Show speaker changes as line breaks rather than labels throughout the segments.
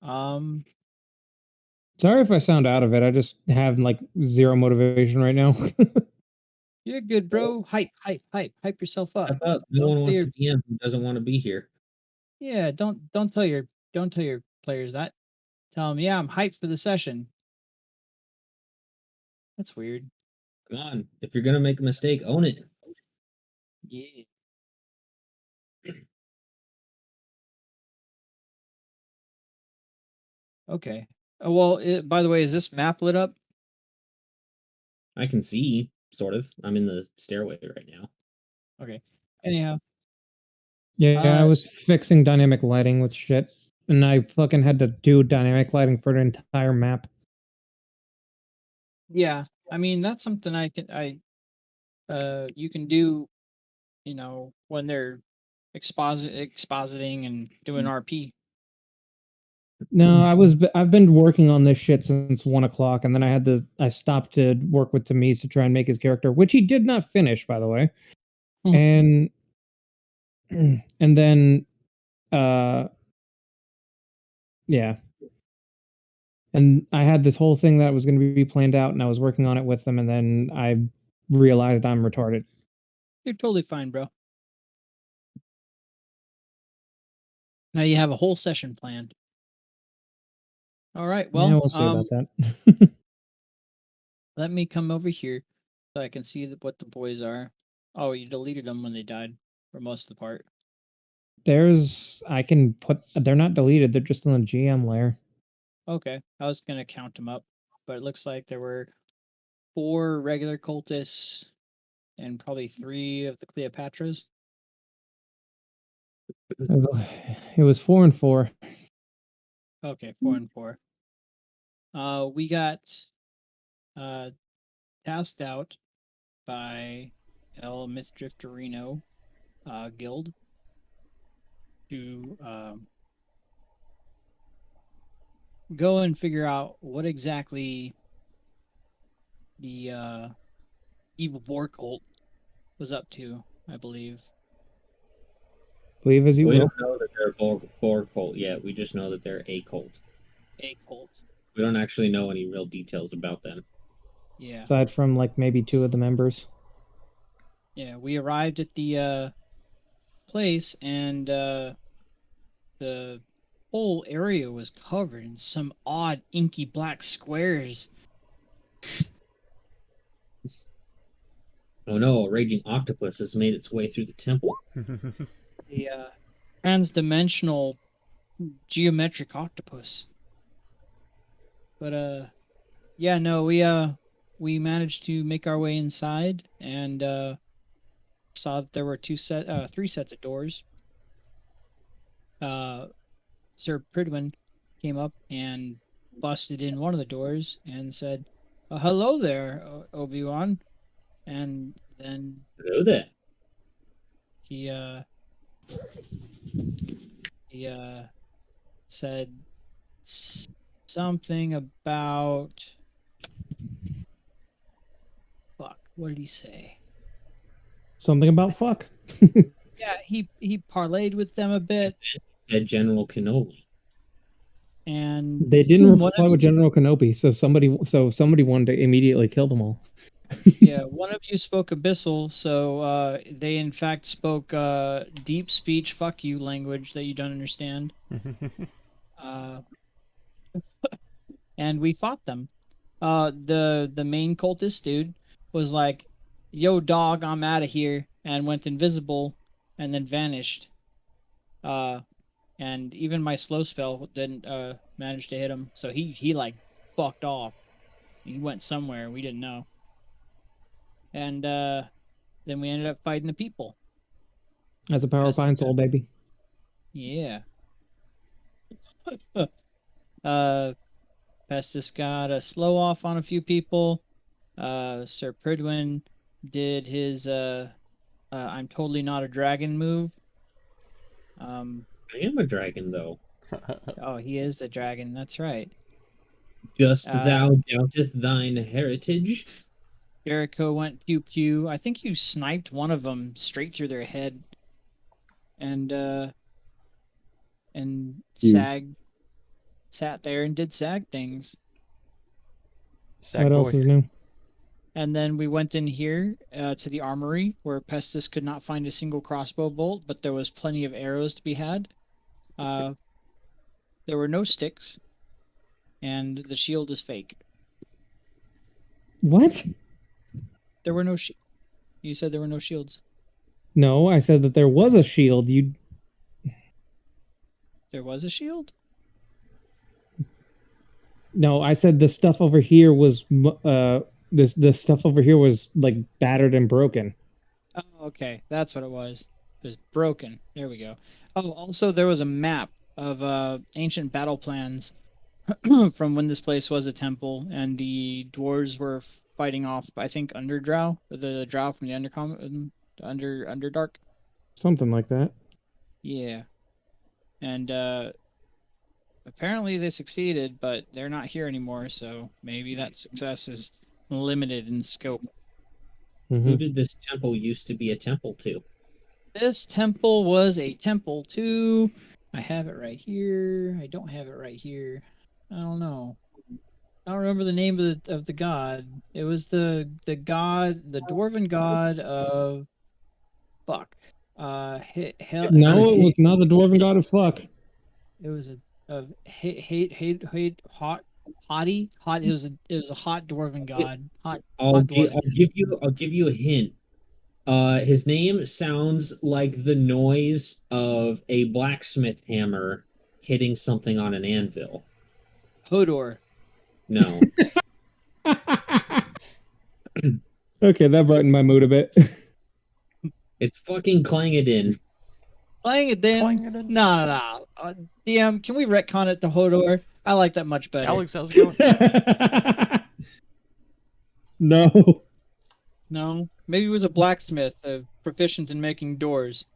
Um,
Sorry if I sound out of it. I just have like zero motivation right now.
you're good, bro. Hype yourself
I
up.
thought no
Don't
one
tell
wants
your
to DM who doesn't want to be here.
yeah. Don't tell your players that. Tell them, yeah, I'm hyped for the session. That's weird.
Come on, if you're gonna make a mistake, own it.
Yeah. Okay. Well, by the way, is this map lit up?
I can see, sort of. I'm in the stairway right now.
Okay. Anyhow,
Yeah, I was fixing dynamic lighting with shit, and I fucking had to do dynamic lighting for the entire map.
yeah. I mean, that's something you can do, when they're expositing and doing RP.
No, I've been working on this shit since 1 o'clock, and then I stopped to work with Tamise to try and make his character, which he did not finish, by the way. And then uh yeah. And I had this whole thing that was going to be planned out, and I was working on it with them, and then I realized I'm retarded.
You're totally fine, bro. Now you have a whole session planned. All right. Well,
Yeah, we'll see about that.
let me come over here so I can see what the boys are. Oh, you deleted them when they died for most of the part.
They're not deleted, they're just in the GM layer.
Okay. I was going to count them up, but it looks like there were 4 regular cultists and probably 3 of the Cleopatras.
It was 4 and 4.
Okay, 4 and 4. We got tasked out by El Mythdrifterino Guild to go and figure out what exactly the evil boar cult was up to, I believe.
Believe as you
We
will.
don't know that they're a boar cult yet. We just know that they're a cult.
A cult.
We don't actually know any real details about them.
Yeah.
Aside from like maybe 2 of the members.
Yeah, we arrived at the place, and the whole area was covered in some odd inky black squares.
Oh no, a raging octopus has made its way through the temple.
The trans-dimensional geometric octopus. But yeah, no, we managed to make our way inside and saw that there were 3 sets of doors. Sir Pridwin came up and busted in one of the doors and said, "Hello there, Obi-Wan." And then
Hello there.
he said something about fuck. What did he say?
Something about fuck.
Yeah, he parlayed with them a bit.
Said General Kenobi.
And
they didn't reply with General Kenobi, so somebody wanted to immediately kill them all.
Yeah, one of you spoke Abyssal, so they in fact spoke deep speech fuck you language that you don't understand. And we fought them. The main cultist dude was like, "Yo, dog, I'm out of here," and went invisible, and then vanished. And even my slow spell didn't manage to hit him, so he like fucked off. He went somewhere we didn't know. And then we ended up fighting the people.
As a power pine soul, baby.
Yeah. Pestis got a slow off on a few people. Sir Pridwin did his I'm totally not a dragon move.
I am a dragon, though.
Oh, he is the dragon. That's right.
Dost thou doubteth thine heritage?
Jericho went pew pew. I think you sniped one of them straight through their head. And Sag sat there and did SAG things.
Sack
What else
boy.
is new?
And then we went in here to the armory where Pestis could not find a single crossbow bolt, but there was plenty of arrows to be had. There were no sticks, and the shield is fake.
What?
There were no You said there were no shields.
No, I said that there was a shield.
There was a shield?
No, I said the stuff over here was the stuff over here was like battered and broken.
Oh, okay. That's what it was. It was broken. There we go. Oh, also there was a map of ancient battle plans from when this place was a temple, and the dwarves were fighting off, I think, Underdrow, the drow from the Underdark.
Something like that.
Yeah. And apparently they succeeded, but they're not here anymore, so maybe that success is limited in scope.
Who did this temple used to be a temple to?
This temple was a temple to... I have it right here. I don't have it right here. I don't know. I don't remember the name of the god. It was the god, the dwarven god of... Fuck.
No, it was not the dwarven god of fuck.
It was hottie. It was a hot dwarven god.
I'll give you a hint. His name sounds like the noise of a blacksmith hammer hitting something on an anvil.
Hodor.
No.
Okay, that brightened my mood a bit.
It's fucking Clangeddin.
Clangeddin? No. DM, can we retcon it to Hodor? I like that much better.
Alex, how's it going?
No.
No? Maybe it was a blacksmith, proficient in making doors.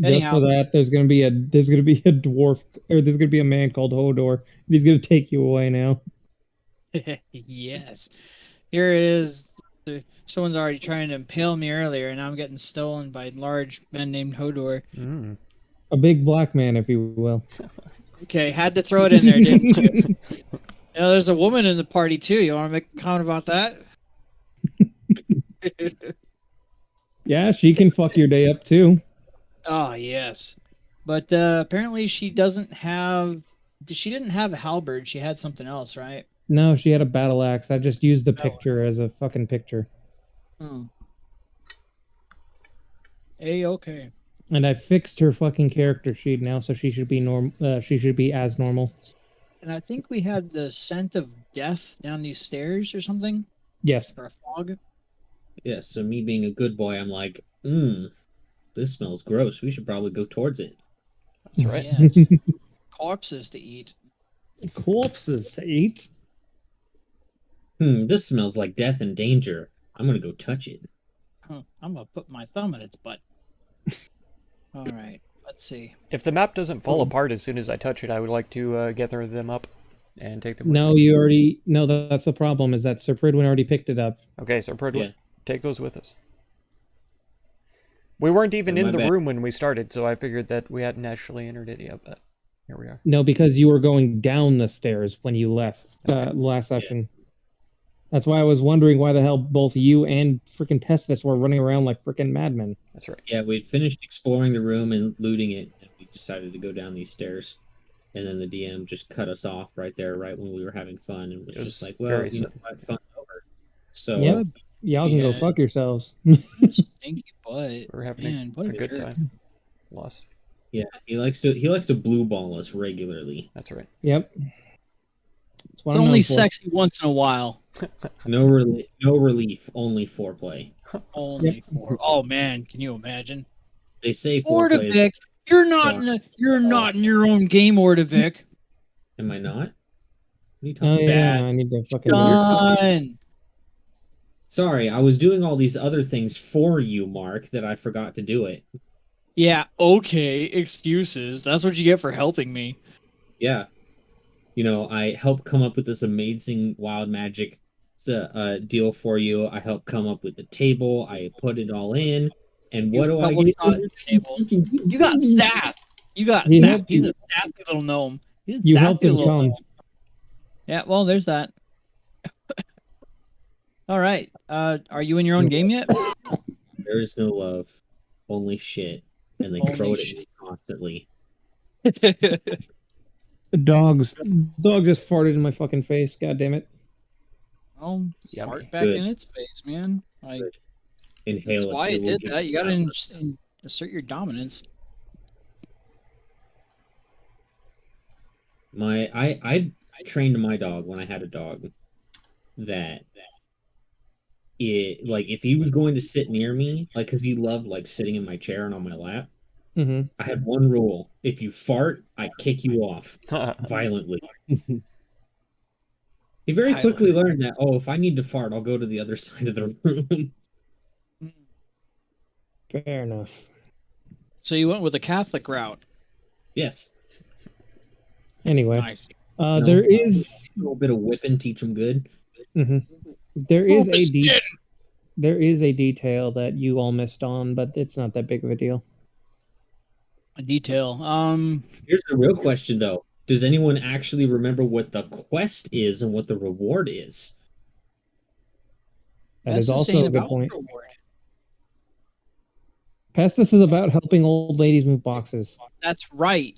Anyhow.
Just for that, there's gonna be a dwarf, or there's gonna be a man called Hodor. He's gonna take you away now.
Yes. Here it is. Someone's already trying to impale me earlier, and I'm getting stolen by large men named Hodor.
Mm.
A big black man, if you will.
Okay, had to throw it in there, didn't you? There's a woman in the party too. You want to make a comment about that?
Yeah, she can fuck your day up too.
Oh yes, but apparently she didn't have a halberd. She had something else, right?
No, she had a battle axe. I just used the picture as a fucking picture.
Hmm. A-okay.
And I fixed her fucking character sheet now, so she should be she should be as normal.
And I think we had the scent of death down these stairs or something.
Yes.
Or a fog.
Yeah, so me being a good boy, I'm like, this smells gross. We should probably go towards it.
That's right.
Yes. Corpses to eat.
Corpses to eat?
This smells like death and danger. I'm gonna go touch it.
Huh. I'm gonna put my thumb in its butt. All right. Let's see.
If the map doesn't fall apart as soon as I touch it, I would like to gather them up and take them with
No,
me.
you already... No, that's the problem, is that Sir Pridwin already picked it up.
Okay, so Pridwin,
Yeah.
take those with us. We weren't even
Yeah,
in
my
the
bad.
room when we started, so I figured that we hadn't actually entered it yet, but here we are.
No, because you were going down the stairs when you left last session. That's why I was wondering why the hell both you and freaking Pestis were running around like freaking madmen.
That's right.
Yeah, we'd finished exploring the room and looting it, and we decided to go down these stairs. And then the DM just cut us off right there, right when we were having fun, and was
It was
just like, well,
very
you know
sudden.
what, fun's over. So,
Yeah, y'all can go
Yeah.
fuck yourselves.
Stinky butt.
We're having
Man, what
a
a
good
jerk.
time. Lost.
yeah, he likes to blue ball us regularly.
That's right.
Yep. That's what
It's
I'm
only
known for.
sexy once in a while.
No relief, only foreplay.
Only for. Oh man, can you imagine?
They say foreplay. is-
Ordovic, you're not in your own game, Ordovic.
Am I not? What are you
Oh
talking
yeah,
about?
I need to fucking...
Done.
Sorry, I was doing all these other things for you, Mark, that I forgot to do it.
Yeah, okay, excuses. That's what you get for helping me.
Yeah. You know, I helped come up with this amazing wild magic deal for you. I helped come up with the table. I put it all in. And what do I
double
get?
shot the table. You got staff. You got
He
that.
helped
He's
you.
a sassy little gnome. He's a
You
sassy
helped him
little
come.
gnome. Yeah, well, there's that. All right. Are you in your own game yet?
There is no love, only shit, and they
Only
throw it at
shit.
me constantly.
Dogs. Dog just farted in my fucking face. God damn it.
Oh,
Yummy.
fart back
Good.
in its face, man. Like
Good.
that's
Inhale
why
it.
it
will
did
give
that. You
you
gotta
power.
assert your dominance.
I trained my dog when I had a dog that like if he was going to sit near me, like because he loved like sitting in my chair and on my lap.
Mm-hmm.
I had one rule: if you fart, I kick you off violently. He very quickly learned that, oh, if I need to fart, I'll go to the other side of the room.
Fair enough.
So you went with a Catholic route.
Yes.
Anyway,
Nice.
No,
there is
a little bit of whipping, teach him good.
there is a there is a detail that you all missed on, but it's not that big of a deal.
A detail.
Here's the real question, though. Does anyone actually remember what the quest is and what the reward is?
That is
Pestis
also
ain't
a good
about
point.
reward.
Pestis is about helping old ladies move boxes.
That's right.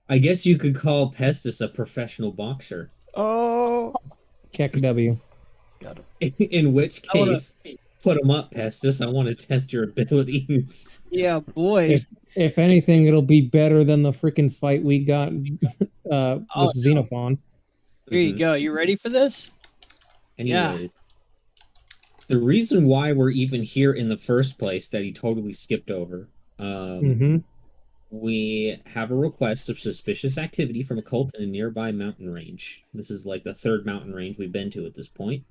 I guess you could call Pestis a professional boxer.
Oh,
Check W.
got him.
In which
I wanna-
case, put him up, Pestis. I want to test your abilities.
Yeah, boy.
If anything, it'll be better than the freaking fight we got
Oh,
with Xenophon.
Here you go. You ready for this?
Anyways, the reason why we're even here in the first place that he totally skipped over.
Mm-hmm.
We have a request of suspicious activity from a cult in a nearby mountain range. This is like the third mountain range we've been to at this point.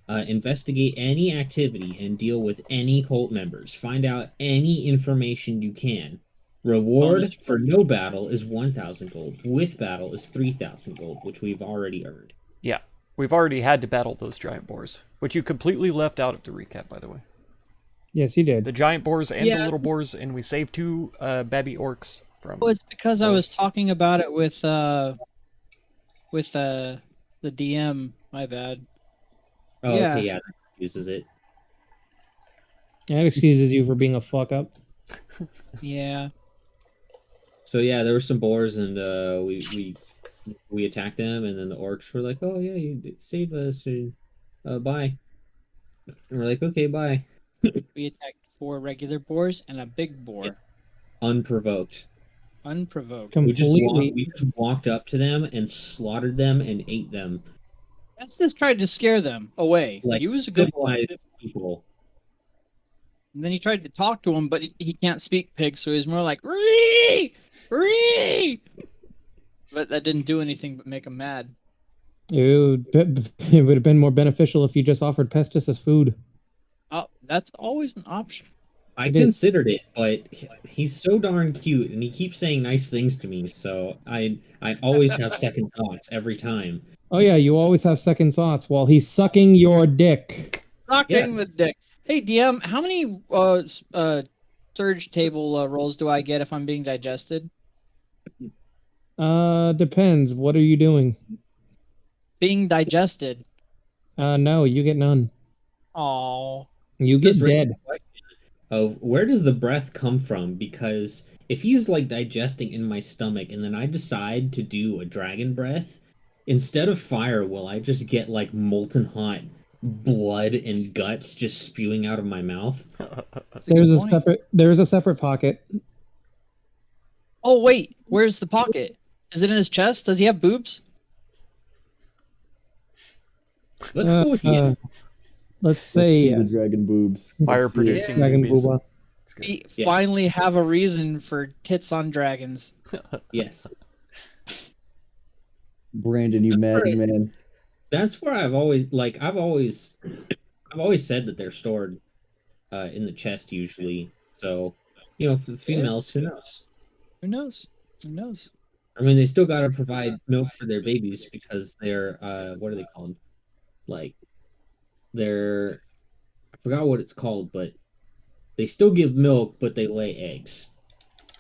Investigate any activity and deal with any cult members. Find out any information you can. Reward for no battle is 1,000 gold. With battle is 3,000 gold, which we've already earned.
Yeah, we've already had to battle those giant boars, which you completely left out of the recap, by the way.
Yes, you did.
The giant boars and
Yeah.
the little boars, and we saved two baby orcs from.
Well, it's because I was talking about it with the DM. My bad.
Oh,
Yeah.
okay, yeah, that uses it.
That excuses you for being a fuck up.
Yeah.
So yeah, there were some boars, and we attacked them, and then the orcs were like, "Oh yeah, you did save us, and bye." And we're like, "Okay, bye."
We attacked 4 regular boars and a big boar.
Unprovoked.
Unprovoked.
Completely.
We just walked up to them and slaughtered them and ate them
Let's just try to scare them away.
like
He was a good one.
civilized people.
And then he tried to talk to him, but he can't speak pig, so he's more like ree, ree. But that didn't do anything but make him mad.
It would have been more beneficial if you just offered Pestis as food.
Oh, that's always an option.
I
It is.
considered it, but he's so darn cute, and he keeps saying nice things to me. So I always have second thoughts every time.
Oh yeah, you always have second thoughts while he's sucking your dick.
Sucking
Yes.
the dick. Hey DM, how many surge table rolls do I get if I'm being digested?
Depends. What are you doing?
Being digested.
No, you get none.
Oh.
You get
Just raised
dead.
the question of where does the breath come from? Because if he's like digesting in my stomach, and then I decide to do a dragon breath, instead of fire, will I just get like molten hot blood and guts just spewing out of my mouth?
There's a separate pocket.
Oh wait, where's the pocket? Is it in his chest? Does he have boobs?
Let's go with yes.
Let's
Let's
say
see the dragon boobs.
Fire
Let's see it.
producing
Dragon
boobies.
Booba.
It's good.
We
Yeah.
finally have a reason for tits on dragons.
Yes.
Brandon, you madman.
That's where I've always said that they're stored in the chest usually. So, you know, for females, who knows?
Who knows? Who knows?
I mean, they still got to provide milk for their babies because they're what are they called? Like they're I forgot what it's called, but they still give milk, but they lay eggs.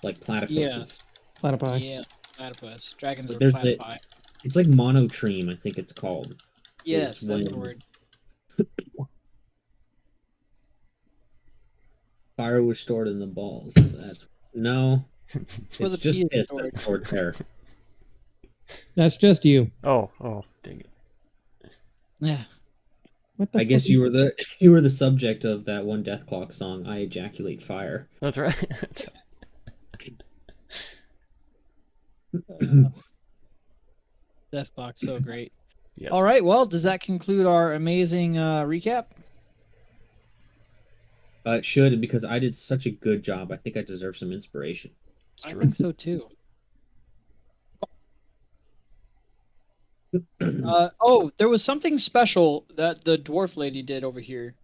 like platypuses.
Platypi.
Yeah, platypus. Dragons
But
are
there's
platypi.
It's like monotreme, I think it's called.
Yes,
is
that's the
when-
word.
Fire was stored in the balls. That's no.
With
It's
a
just
P is
piss
stored.
that's stored there.
That's just you.
Oh, dang it.
Yeah.
What the
I guess
fuck?
you were the subject of that one Death Clock song, I Ejaculate Fire.
That's right.
Deathbox, so great.
Yes.
All right, well, does that conclude our amazing recap?
It should, because I did such a good job. I think I deserve some inspiration.
It's
I
true.
think so too. There was something special that the dwarf lady did over here.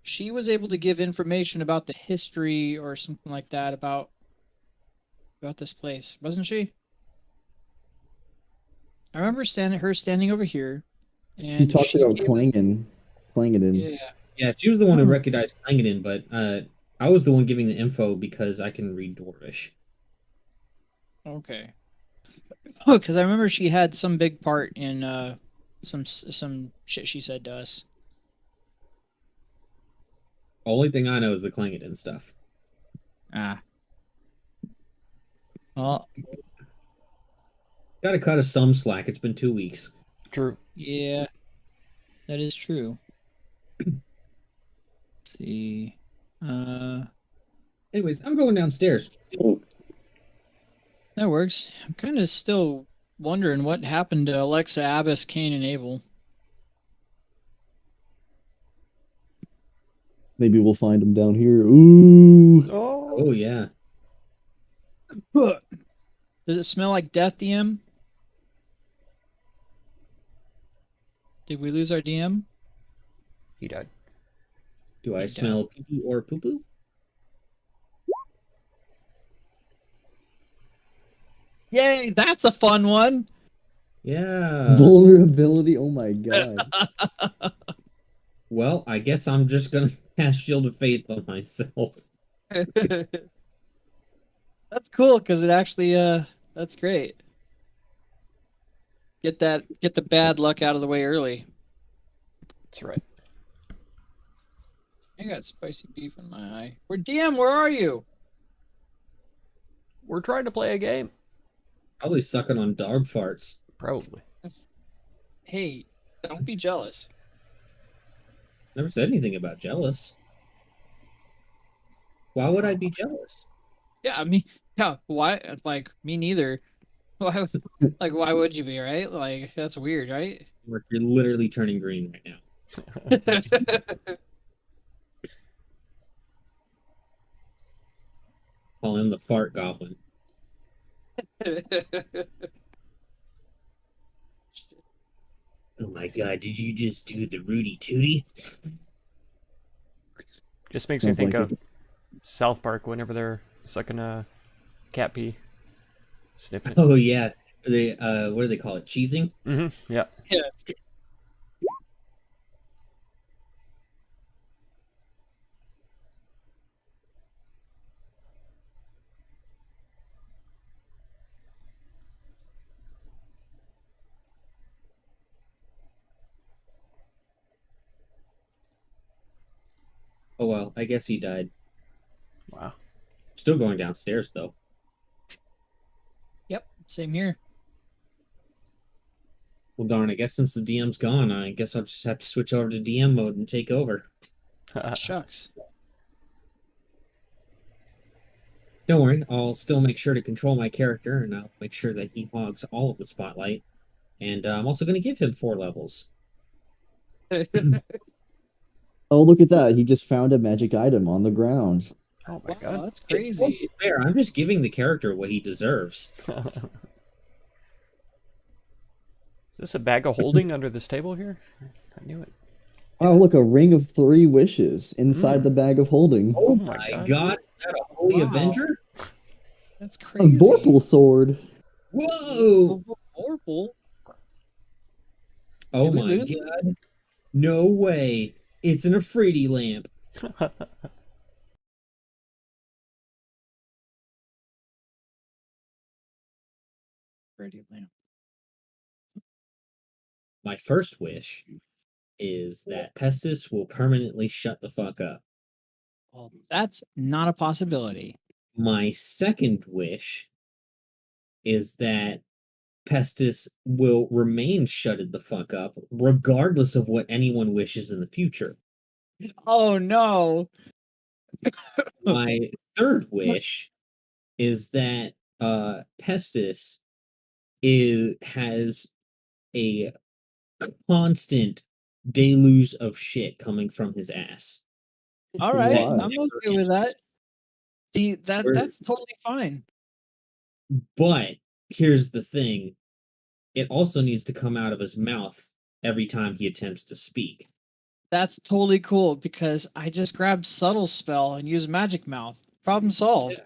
She was able to give information about the history or something like that about this place, wasn't she? I remember her standing over here,
He
and
talked about
gave us-
clanging.
Yeah.
Yeah, she was the one who recognized Langdon, but I was the one giving the info because I can read Dwarvish.
Okay. Oh, because I remember she had some big part in some shit she said to us.
Only thing I know is the Klangedin stuff.
Ah. Well,
Gotta cut us some slack. It's been 2 weeks.
True.
yeah, that is true. Let's see.
Anyways, I'm going downstairs.
That works. I'm kind of still wondering what happened to Alexa, Abbas, Cain, and Abel.
Maybe we'll find him down here. Ooh.
Oh.
Oh yeah.
Does it smell like death, DM? Did we lose our DM?
He died.
Do I
He
smell pee or poo poo?
Yay, that's a fun one.
Yeah.
Vulnerability. Oh my god.
Well, I guess I'm just gonna cast Shield of Faith on myself.
That's cool because it actually that's great. Get the bad luck out of the way early.
That's right.
I got spicy beef in my eye. DM, where are you?
We're trying to play a game.
Probably sucking on dog farts.
Probably.
Hey, don't be jealous.
Never said anything about jealous. Why would I be jealous?
Yeah, I mean, yeah, why? Like, me neither. Why, why would you be, right? Like, that's weird, right?
You're literally turning green right now. Call him the fart goblin. Oh my god, did you just do the Rudy Tooty?
Just makes me
Sounds
think
like
of South Park whenever they're sucking a cat pee, sniffing it.
Oh yeah. They what do they call it? Cheesing?
Mm-hmm. Yeah.
Yeah.
Oh well, I guess he died.
Wow.
Still going downstairs though.
Yep, same here.
Well darn, I guess since the DM's gone, I guess I'll just have to switch over to DM mode and take over.
Shucks.
Don't worry, I'll still make sure to control my character, and I'll make sure that he hogs all of the spotlight. And I'm also going to give him 4 levels.
Oh, look at that. He just found a magic item on the ground.
Oh my
Wow,
god.
that's
It's
crazy.
totally fair. I'm just giving the character what he deserves.
Is this a bag of holding under this table here? I knew it.
Oh, look, a ring of 3 wishes inside the bag of holding.
Oh
my
my
god.
god, is that a Holy
Wow.
Avenger?
That's
A
crazy.
Vorpal sword.
Whoa!
Vorpal?
Oh
Did we
my
lose it?
god. No way. It's an Afridi lamp.
pretty lamp.
My first wish is that Pestis will permanently shut the fuck up.
Well, that's not a possibility.
My second wish is that Pestis will remain shutted the fuck up, regardless of what anyone wishes in the future.
Oh no!
My third wish is that Pestis has a constant deluge of shit coming from his ass.
All right,
Why?
I'm okay with that. See, that's totally fine.
But here's the thing. It also needs to come out of his mouth every time he attempts to speak.
That's totally cool because I just grabbed subtle spell and used magic mouth. Problem solved.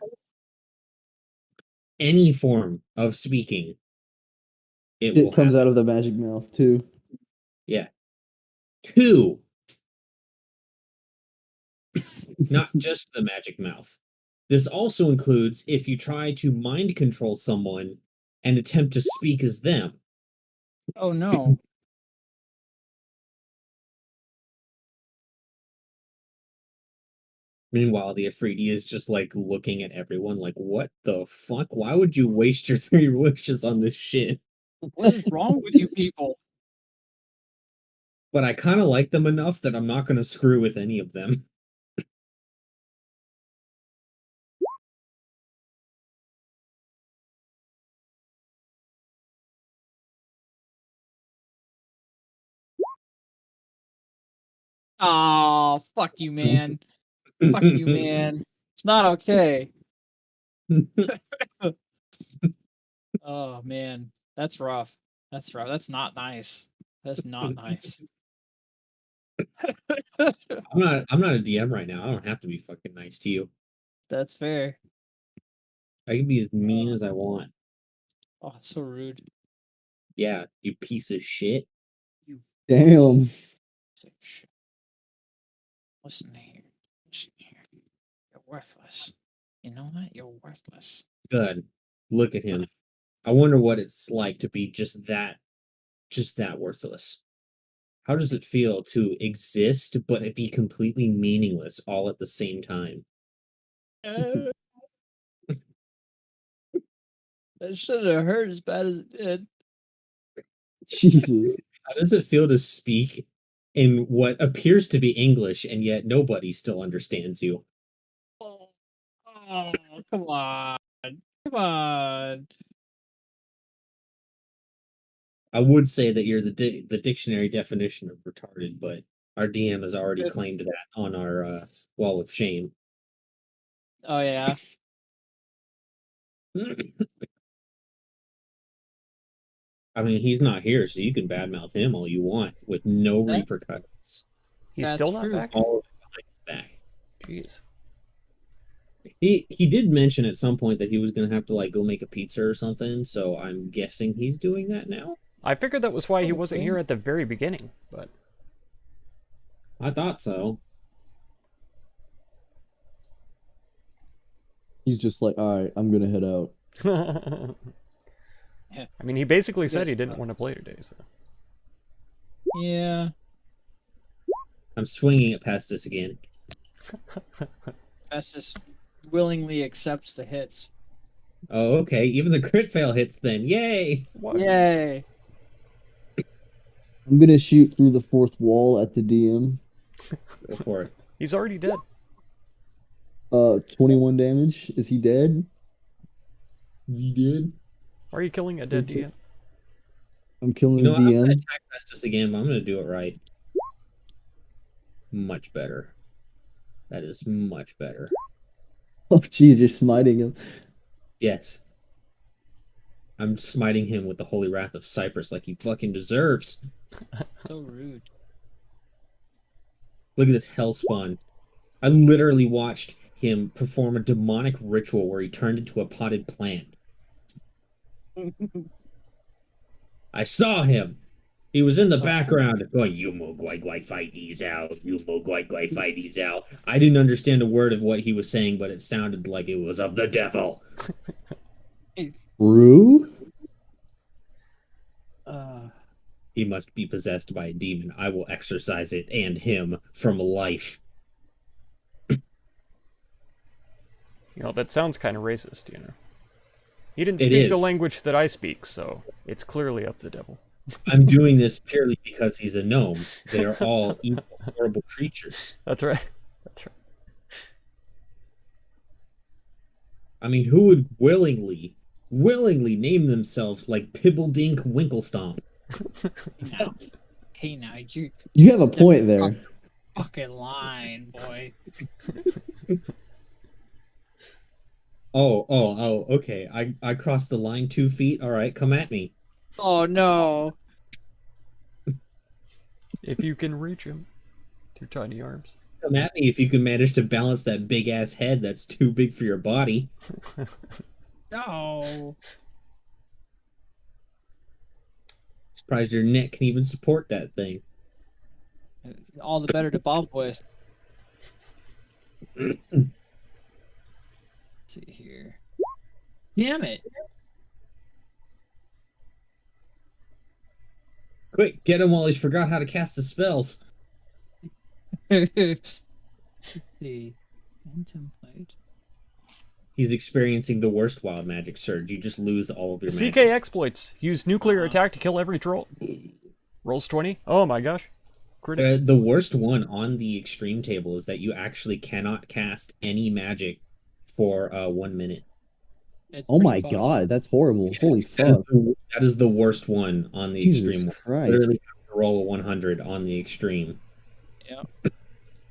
Any form of speaking, it will
It comes
happen.
out of the magic mouth too.
Yeah. 2. Not just the magic mouth. This also includes if you try to mind control someone and attempt to speak as them.
Oh no.
Meanwhile, the Afridi is just like looking at everyone like, what the fuck? Why would you waste your 3 wishes on this shit?
What is wrong with you people?
But I kind of like them enough that I'm not going to screw with any of them.
Oh, fuck you, man. Fuck you, man. It's not okay. Oh man, that's rough. That's rough. That's not nice. That's not nice.
I'm not a DM right now. I don't have to be fucking nice to you.
That's fair.
I can be as mean as I want.
Oh, it's so rude.
Yeah, you piece of shit.
You
Damn.
shit. Listen here. Listen here. You're worthless. You know that? You're worthless.
Good. Look at him. I wonder what it's like to be just that worthless. How does it feel to exist but it be completely meaningless all at the same time?
That should have hurt as bad as it did.
Jesus.
How does it feel to speak in what appears to be English and yet nobody still understands you?
Oh, come on. Come on.
I would say that you're the dictionary definition of retarded, but our DM has already claimed that on our wall of shame.
Oh yeah.
I mean, he's not here, so you can badmouth him all you want with no repercussions.
He's
That's
still not
true.
back?
All of it behind his back.
Jeez.
He did mention at some point that he was gonna have to like go make a pizza or something, so I'm guessing he's doing that now.
I figured that was why he wasn't here at the very beginning, but
I thought so.
He's just like, all right, I'm gonna head out.
I mean, he basically said he didn't want to play today, so.
Yeah.
I'm swinging it past this again.
Festus willingly accepts the hits.
Oh, okay. Even the crit fail hits then. Yay!
What?
Yay.
I'm gonna shoot through the fourth wall at the DM.
Go for it.
He's already dead.
21 damage. Is he dead?
You did?
Why are you killing a dead DM?
I'm killing
You know,
the
I'm gonna
DM.
attack Festus again, but I'm gonna do it right. Much better. That is much better.
Oh, jeez, you're smiting him.
Yes. I'm smiting him with the holy wrath of Cyprus like he fucking deserves.
So rude.
Look at this hellspawn. I literally watched him perform a demonic ritual where he turned into a potted plant. I saw him. He was in the background going, "You mo guai guai fight these out. You mo guai guai fight these out." I didn't understand a word of what he was saying, but it sounded like it was of the devil.
Rue?
He must be possessed by a demon. I will exorcise it and him from life.
That sounds kind of racist, He didn't
It
speak the
is.
language that I speak, so it's clearly of the devil.
I'm doing this purely because he's a gnome. They are all evil, horrible creatures.
That's right. That's right.
I mean, who would willingly name themselves like Pibbledink Winklestomp?
Now, hey, now you
You have a
stepped
point there.
across the fucking line, boy.
Oh, okay. I crossed the line 2 feet. All right, come at me.
Oh no.
If you can reach him with your tiny arms.
Come at me if you can manage to balance that big ass head that's too big for your body.
No.
Surprised your neck can even support that thing.
All the better to bob with. Let's see here. Damn it.
Quick, get him while he's forgot how to cast his spells.
Let's see. Contemplate.
He's experiencing the worst wild magic surge. You just lose all of your
CK
magic.
exploits. Use nuclear attack to kill every troll. Rolls 20. Oh my gosh. Critic.
The worst one on the extreme table is that you actually cannot cast any magic for 1 minute.
It's
Oh my
pretty fun.
god, that's horrible. Holy
That is
fuck.
that is the worst one on the
Jesus
extreme one.
Christ.
Literally have to roll a 100 on the extreme.
Yeah,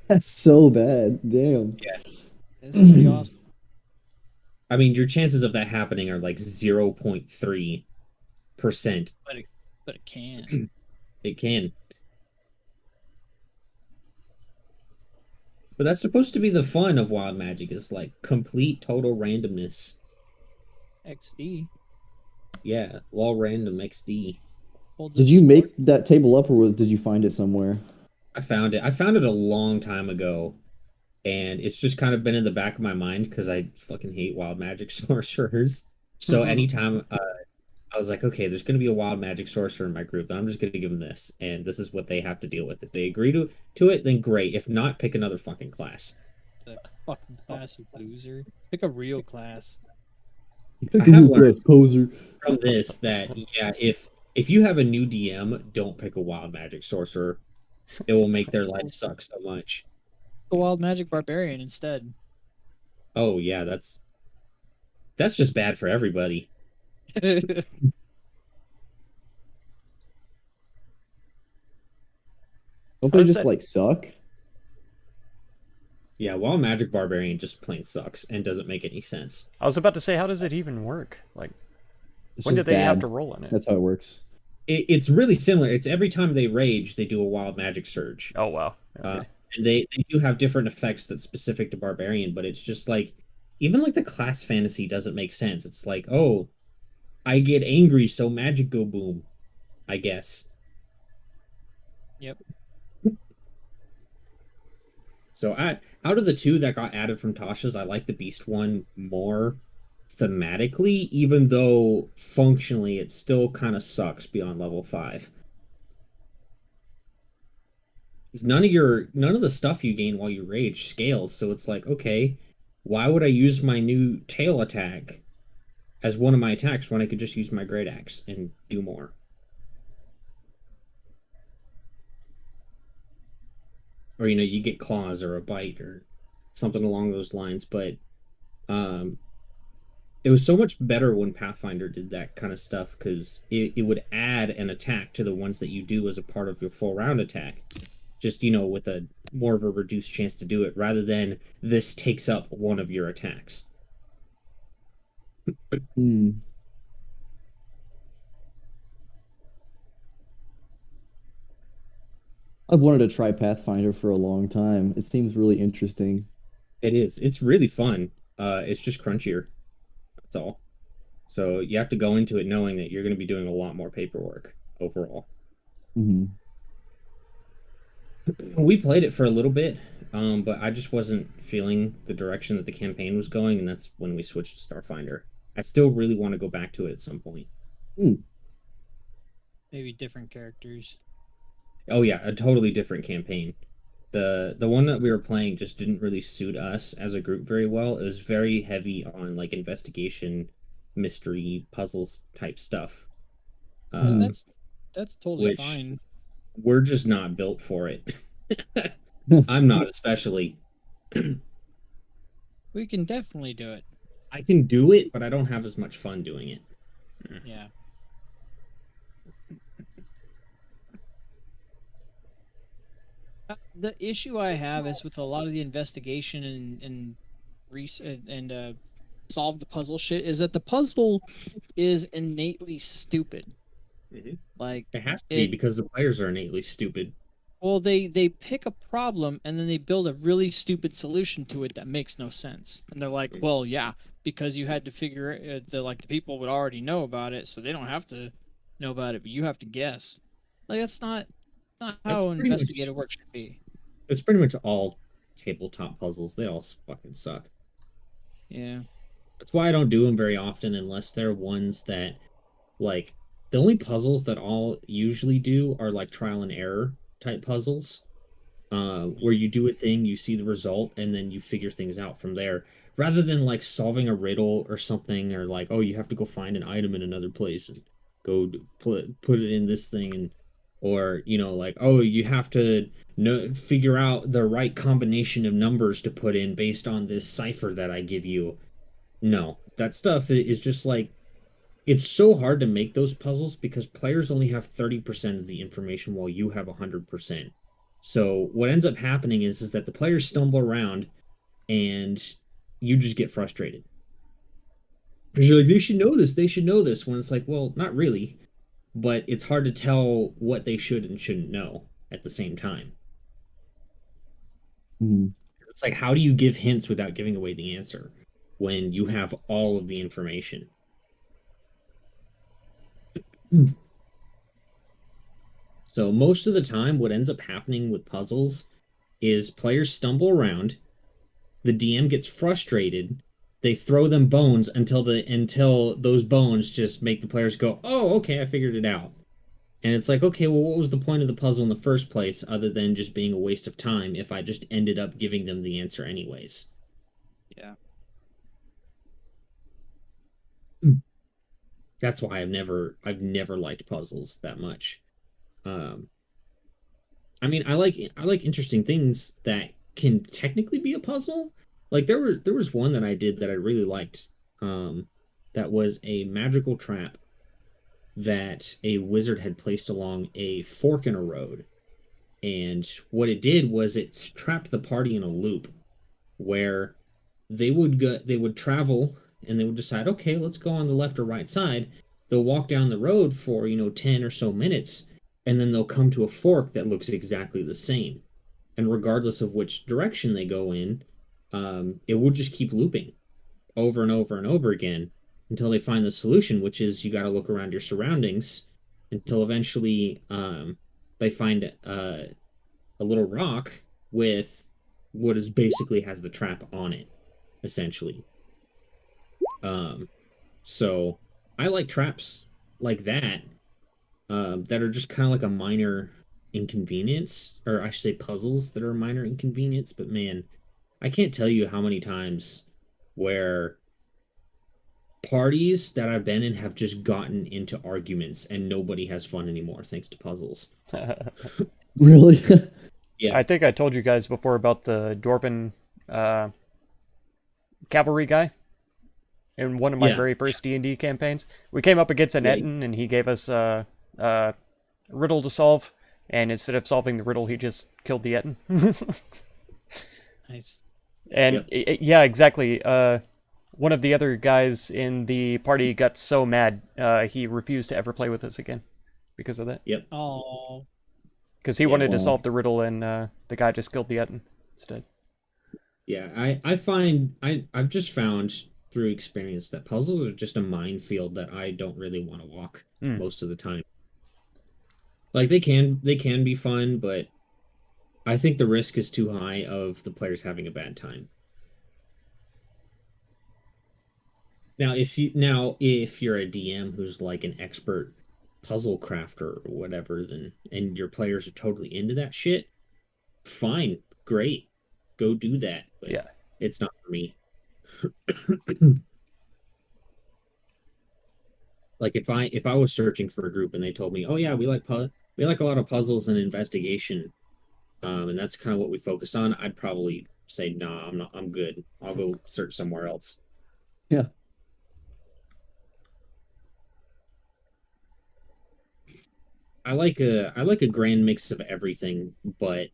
That's so bad. Damn.
Yeah.
it's pretty awesome.
I mean, your chances of that happening are like 0.3%.
But it can.
It can. But that's supposed to be the fun of wild magic, is like complete total randomness.
XD.
Yeah, all random XD.
Holds
Did
its
you
score.
make that table up or did you find it somewhere?
I found it. I found it a long time ago, and it's just kind of been in the back of my mind because I fucking hate wild magic sorcerers. So anytime I was like, okay, there's going to be a wild magic sorcerer in my group, and I'm just going to give them this, and this is what they have to deal with. If they agree to it, then great. If not, pick another fucking class.
The fucking class, you loser. Pick a real class.
Pick
I
a
have
new
learned-
class, poser.
From this, that yeah, if you have a new DM, don't pick a wild magic sorcerer. It will make their life suck so much.
A wild magic barbarian instead.
Oh yeah, that's just bad for everybody.
Don't they
How's
just
that-
like suck?
Yeah, wild magic barbarian just plain sucks and doesn't make any sense.
I was about to say, how does it even work? Like,
It's
when
just
did they have
bad.
to roll in it?
That's how it works.
It's really similar. It's every time they rage, they do a wild magic surge.
Oh, wow. Okay.
And they do have different effects that's specific to barbarian, but it's just like, even like the class fantasy doesn't make sense. It's like, oh, I get angry, so magic go boom, I guess.
Yep.
So out of the two that got added from Tasha's, I like the Beast one more thematically, even though functionally it still kind of sucks beyond level 5. Because none of the stuff you gain while you rage scales, so it's like, okay, why would I use my new tail attack as one of my attacks when I could just use my great axe and do more? Or you get claws or a bite or something along those lines, but it was so much better when Pathfinder did that kind of stuff, because it would add an attack to the ones that you do as a part of your full round attack, just with a more of a reduced chance to do it, rather than this takes up one of your attacks.
Hmm. I've wanted to try Pathfinder for a long time. It seems really interesting.
It is. It's really fun. It's just crunchier. That's all. So you have to go into it knowing that you're going to be doing a lot more paperwork overall.
Hmm.
We played it for a little bit, but I just wasn't feeling the direction that the campaign was going, and that's when we switched to Starfinder. I still really want to go back to it at some point.
Maybe different characters.
Oh yeah, a totally different campaign. The one that we were playing just didn't really suit us as a group very well. It was very heavy on like investigation, mystery, puzzles type stuff.
And
Uh,
Mhm.
that's totally
which
fine.
we're just not built for it. I'm not especially.
We can definitely do it.
I can do it, but I don't have as much fun doing it.
Yeah. The issue I have is with a lot of the investigation and solve the puzzle shit is that the puzzle is innately stupid.
Mhm.
Like
It has to be
it
because the players are innately stupid.
well they pick a problem and then they build a really stupid solution to it that makes no sense. And they're like,
Mhm.
"Well, yeah, because you had to figure the people would already know about it, so they don't have to know about it, but you have to guess." Like that's not
That's
how
pretty much
investigative work should be.
it's pretty much all tabletop puzzles. They all fucking suck.
Yeah.
That's why I don't do them very often unless they're ones that like the only puzzles that I'll usually do are like trial and error type puzzles, where you do a thing, you see the result, and then you figure things out from there, rather than like solving a riddle or something, or like, oh, you have to go find an item in another place and put it in this thing, and or like, oh, you have to figure out the right combination of numbers to put in based on this cipher that I give you. No, that stuff is just like it's so hard to make those puzzles because players only have 30% of the information while you have 100%. So what ends up happening is that the players stumble around and you just get frustrated. Because you're like, they should know this. When it's like, well, not really. But it's hard to tell what they should and shouldn't know at the same time.
Mhm.
It's like, how do you give hints without giving away the answer when you have all of the information? So most of the time, what ends up happening with puzzles is players stumble around, the DM gets frustrated, they throw them bones until those bones just make the players go, "Oh, okay, I figured it out." And it's like, okay, well, what was the point of the puzzle in the first place, other than just being a waste of time if I just ended up giving them the answer anyways?
Yeah.
That's why I've never liked puzzles that much. Um, I mean, I like interesting things that can technically be a puzzle. Like there was one that I did that I really liked. That was a magical trap that a wizard had placed along a fork in a road. And what it did was it trapped the party in a loop where they would travel and they would decide, okay, let's go on the left or right side. They'll walk down the road for 10 or so minutes, and then they'll come to a fork that looks exactly the same. And regardless of which direction they go in, it will just keep looping over and over and over again until they find the solution, which is you got to look around your surroundings until eventually they find a little rock with what is basically has the trap on it, essentially. Um, so I like traps like that are just kind of like a minor inconvenience, or I should say puzzles that are a minor inconvenience. But man, I can't tell you how many times where parties that I've been in have just gotten into arguments and nobody has fun anymore thanks to puzzles.
Really?
Yeah,
I think I told you guys before about the Dwarven uh, cavalry guy in one of my
yeah,
very first D&D campaigns. We came up against an
yeah.
Etten, and he gave us a riddle to solve, and instead of solving the riddle, he just killed the Etten.
Nice.
And
Yep.
yeah, exactly. One of the other guys in the party got so mad, he refused to ever play with us again because of that.
Yep.
Oh,
Because he
Yeah.
wanted to
Wow.
solve the riddle, and the guy just killed the Etten instead.
Yeah, I find I've just found through experience that puzzles are just a minefield that I don't really want to walk
Mm.
most of the time. Like they can be fun, but I think the risk is too high of the players having a bad time. Now, if you're a DM who's like an expert puzzle crafter or whatever, then and your players are totally into that shit, fine, great, go do that. But
Yeah.
it's not for me. Like if I was searching for a group and they told me, oh yeah, we like a lot of puzzles and investigation, and that's kind of what we focus on, I'd probably say, nah, I'm good. I'll go search somewhere else.
Yeah.
I like a grand mix of everything, but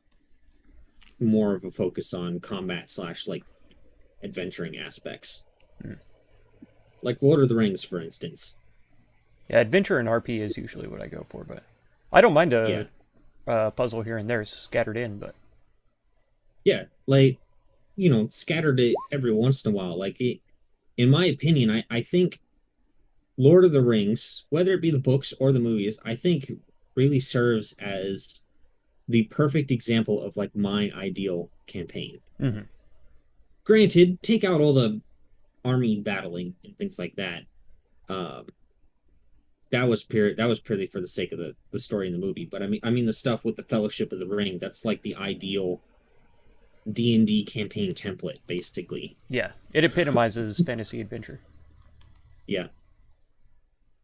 more of a focus on combat slash like adventuring aspects.
Hmm.
Like Lord of the Rings, for instance.
Yeah, adventure and RP is usually what I go for, but I don't mind
Yeah.
a puzzle here and there scattered in, but
Yeah. Like, you know, scattered it every once in a while. Like it, in my opinion, I think Lord of the Rings, whether it be the books or the movies, I think really serves as the perfect example of like my ideal campaign.
Mhm.
Granted, take out all the army battling and things like that. Um, that was purely for the sake of the story in the movie. But I mean the stuff with the Fellowship of the Ring. That's like the ideal D&D campaign template, basically.
yeah, it epitomizes fantasy adventure.
Yeah,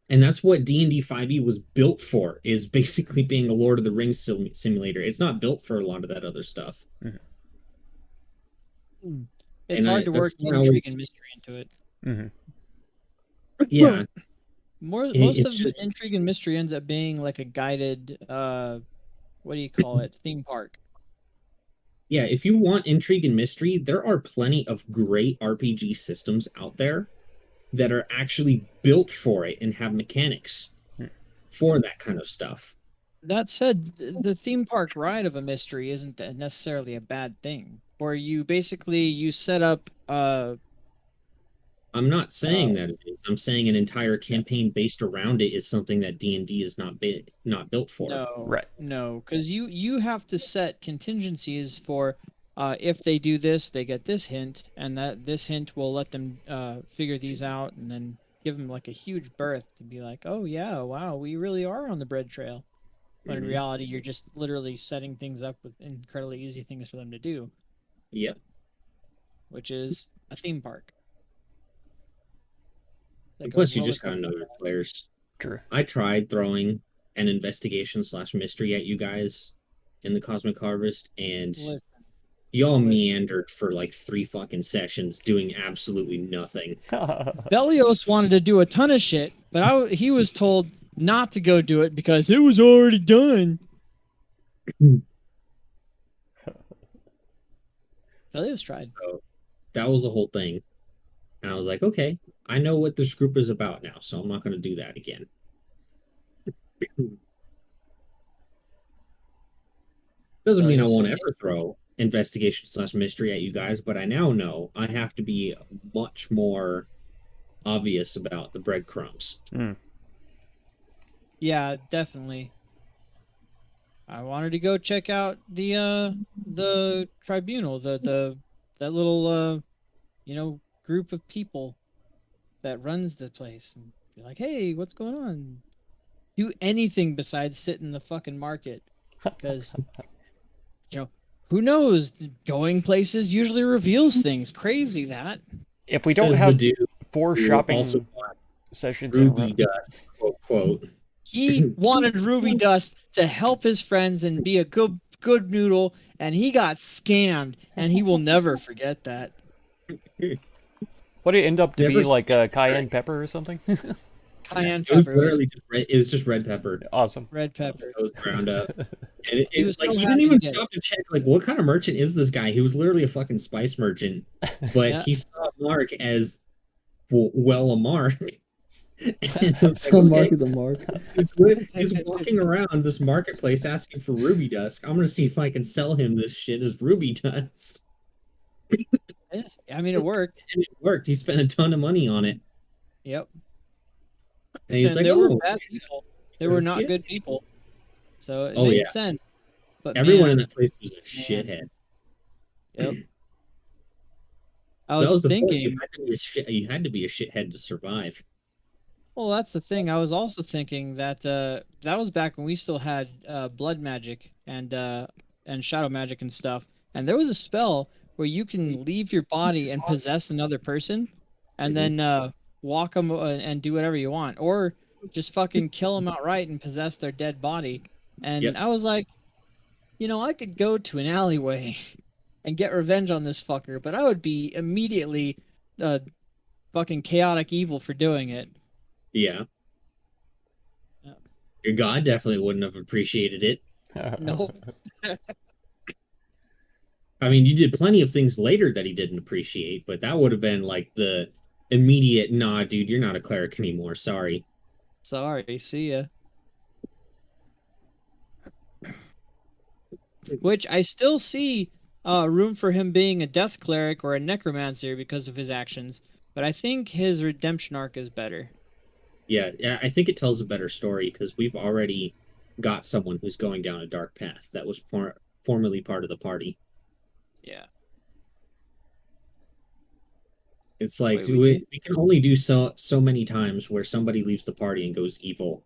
and that's what D&D 5e was built for. Is basically being a Lord of the Rings simulator. It's not built for a lot of that other stuff.
Mhm.
It's
And
hard to work
that's
intrigue
always,
and mystery into it.
Hmm.
yeah,
Most of
it's just
intrigue and mystery ends up being like a guided what do you call it? Theme park.
yeah. If you want intrigue and mystery, there are plenty of great RPG systems out there that are actually built for it and have mechanics for that kind of stuff.
That said, the theme park ride of a mystery isn't necessarily a bad thing. Where you basically you set up
I'm not saying
uh
that it is. I'm saying an entire campaign based around it is something that D&D is not built for.
no,
Right.
no, because you have to set contingencies for if they do this, they get this hint, and that this hint will let them figure these out, and then give them like a huge berth to be like, oh yeah, wow, we really are on the bread trail. But in
Mhm.
reality, you're just literally setting things up with incredibly easy things for them to do,
Yep.
which is a theme park that
And
goes
plus, you
well
just
with
gotta know your players.
True.
I tried throwing an investigation slash mystery at you guys in the Cosmic Harvest, and
Listen,
y'all
listen.
meandered for like 3 fucking sessions doing absolutely nothing.
Velios wanted to do a ton of shit, but he was told not to go do it because it was already done. Velios tried.
So that was the whole thing. And I was like, okay, I know what this group is about now, so I'm not going to do that again. Doesn't mean I
Velios
won't
said,
ever throw investigation slash mystery at you guys, but I now know I have to be much more obvious about the breadcrumbs.
Mm.
yeah, definitely. I wanted to go check out the tribunal, the that little group of people that runs the place, and be like, hey, what's going on? Do anything besides sit in the fucking market, because who knows? Going places usually reveals things. Crazy that.
If we don't
Says the
have
dude
4
who also
shopping
bought
sessions in a row.
Ruby Dust, quote, quote.
He wanted Ruby Dust to help his friends and be a good noodle, and he got scammed, and he will never forget that.
What did it end up to
Never
be, like a cayenne pepper or something?
Cayenne
It was
pepper was
literally just red, it was just red pepper.
Awesome.
red pepper.
It was ground up. And
He was
like
so
he
happy
didn't
to
even
get
stop to check like what kind of merchant is this guy? He was literally a fucking spice merchant, but
Yeah.
he saw Mark as well a Mark. And it was
So
like,
Mark
okay,
is a Mark.
he's walking around this marketplace asking for ruby dust. I'm gonna see if I can sell him this shit as ruby dust.
Yeah, I mean, it worked.
And it worked. He spent a ton of money on it.
Yep.
And he's
And
like,
there were
oh,
bad people. There were not
yeah.
good people. So it
Oh,
made
yeah.
sense. But
Everyone in
man,
that place was a shithead.
yep. I
That
was
was the point.
thinking,
You had to be a shithead to survive.
Well, that's the thing. I was also thinking that that was back when we still had blood magic and shadow magic and stuff. And there was a spell where you can leave your body and possess another person, and then walk them and do whatever you want, or just fucking kill them outright and possess their dead body. And
Yep.
I was like, I could go to an alleyway and get revenge on this fucker, but I would be immediately fucking chaotic evil for doing it.
Yeah.
Yeah.
Your god definitely wouldn't have appreciated it.
No.
I mean, you did plenty of things later that he didn't appreciate, but that would have been like the immediate, nah, dude, you're not a cleric anymore. Sorry.
Sorry, see ya. Which I still see room for him being a death cleric or a necromancer because of his actions, but I think his redemption arc is better.
Yeah, I think it tells a better story because we've already got someone who's going down a dark path that was formerly part of the party.
Yeah.
It's like
Wait,
we can only do so many times where somebody leaves the party and goes evil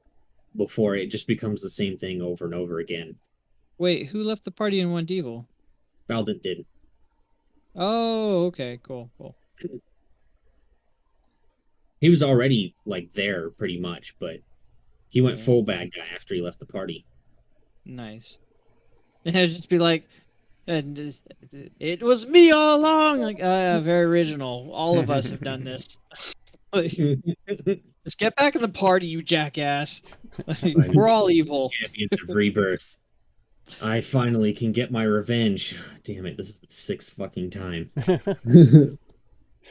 before it just becomes the same thing over and over again.
Wait, who left the party and went evil?
Valdent did.
Oh, okay, cool.
He was already like there pretty much, but he went
Yeah.
full bad guy after he left the party.
Nice. And it'd just be like, and it was me all along. Like, very original. All of us have done this. Like, just get back in the party, you jackass. Like, we're all evil.
Champions of Rebirth. I finally can get my revenge. Damn it, this is the 6th fucking time.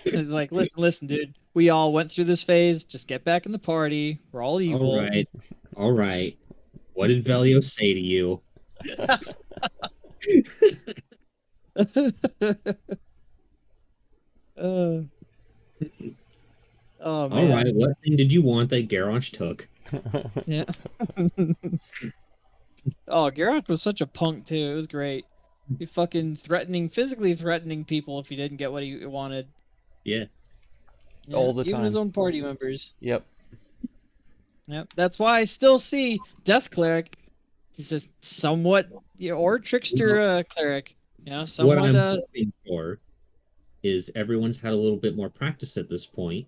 Like, listen, dude. We all went through this phase. Just get back in the party. We're all evil.
All right. What did Velio say to you?
Oh
All
man.
right, what thing did you want that Garrosh took?
Yeah. Oh, Geralt was such a punk too. It was great. He fucking physically threatening people if he didn't get what he wanted.
Yeah.
Yeah,
All the
even his
time.
own party members.
Yep.
Yep. That's why I still see Death Cleric. He's just somewhat, or Trickster Cleric. Somewhat.
What I'm hoping for is everyone's had a little bit more practice at this point,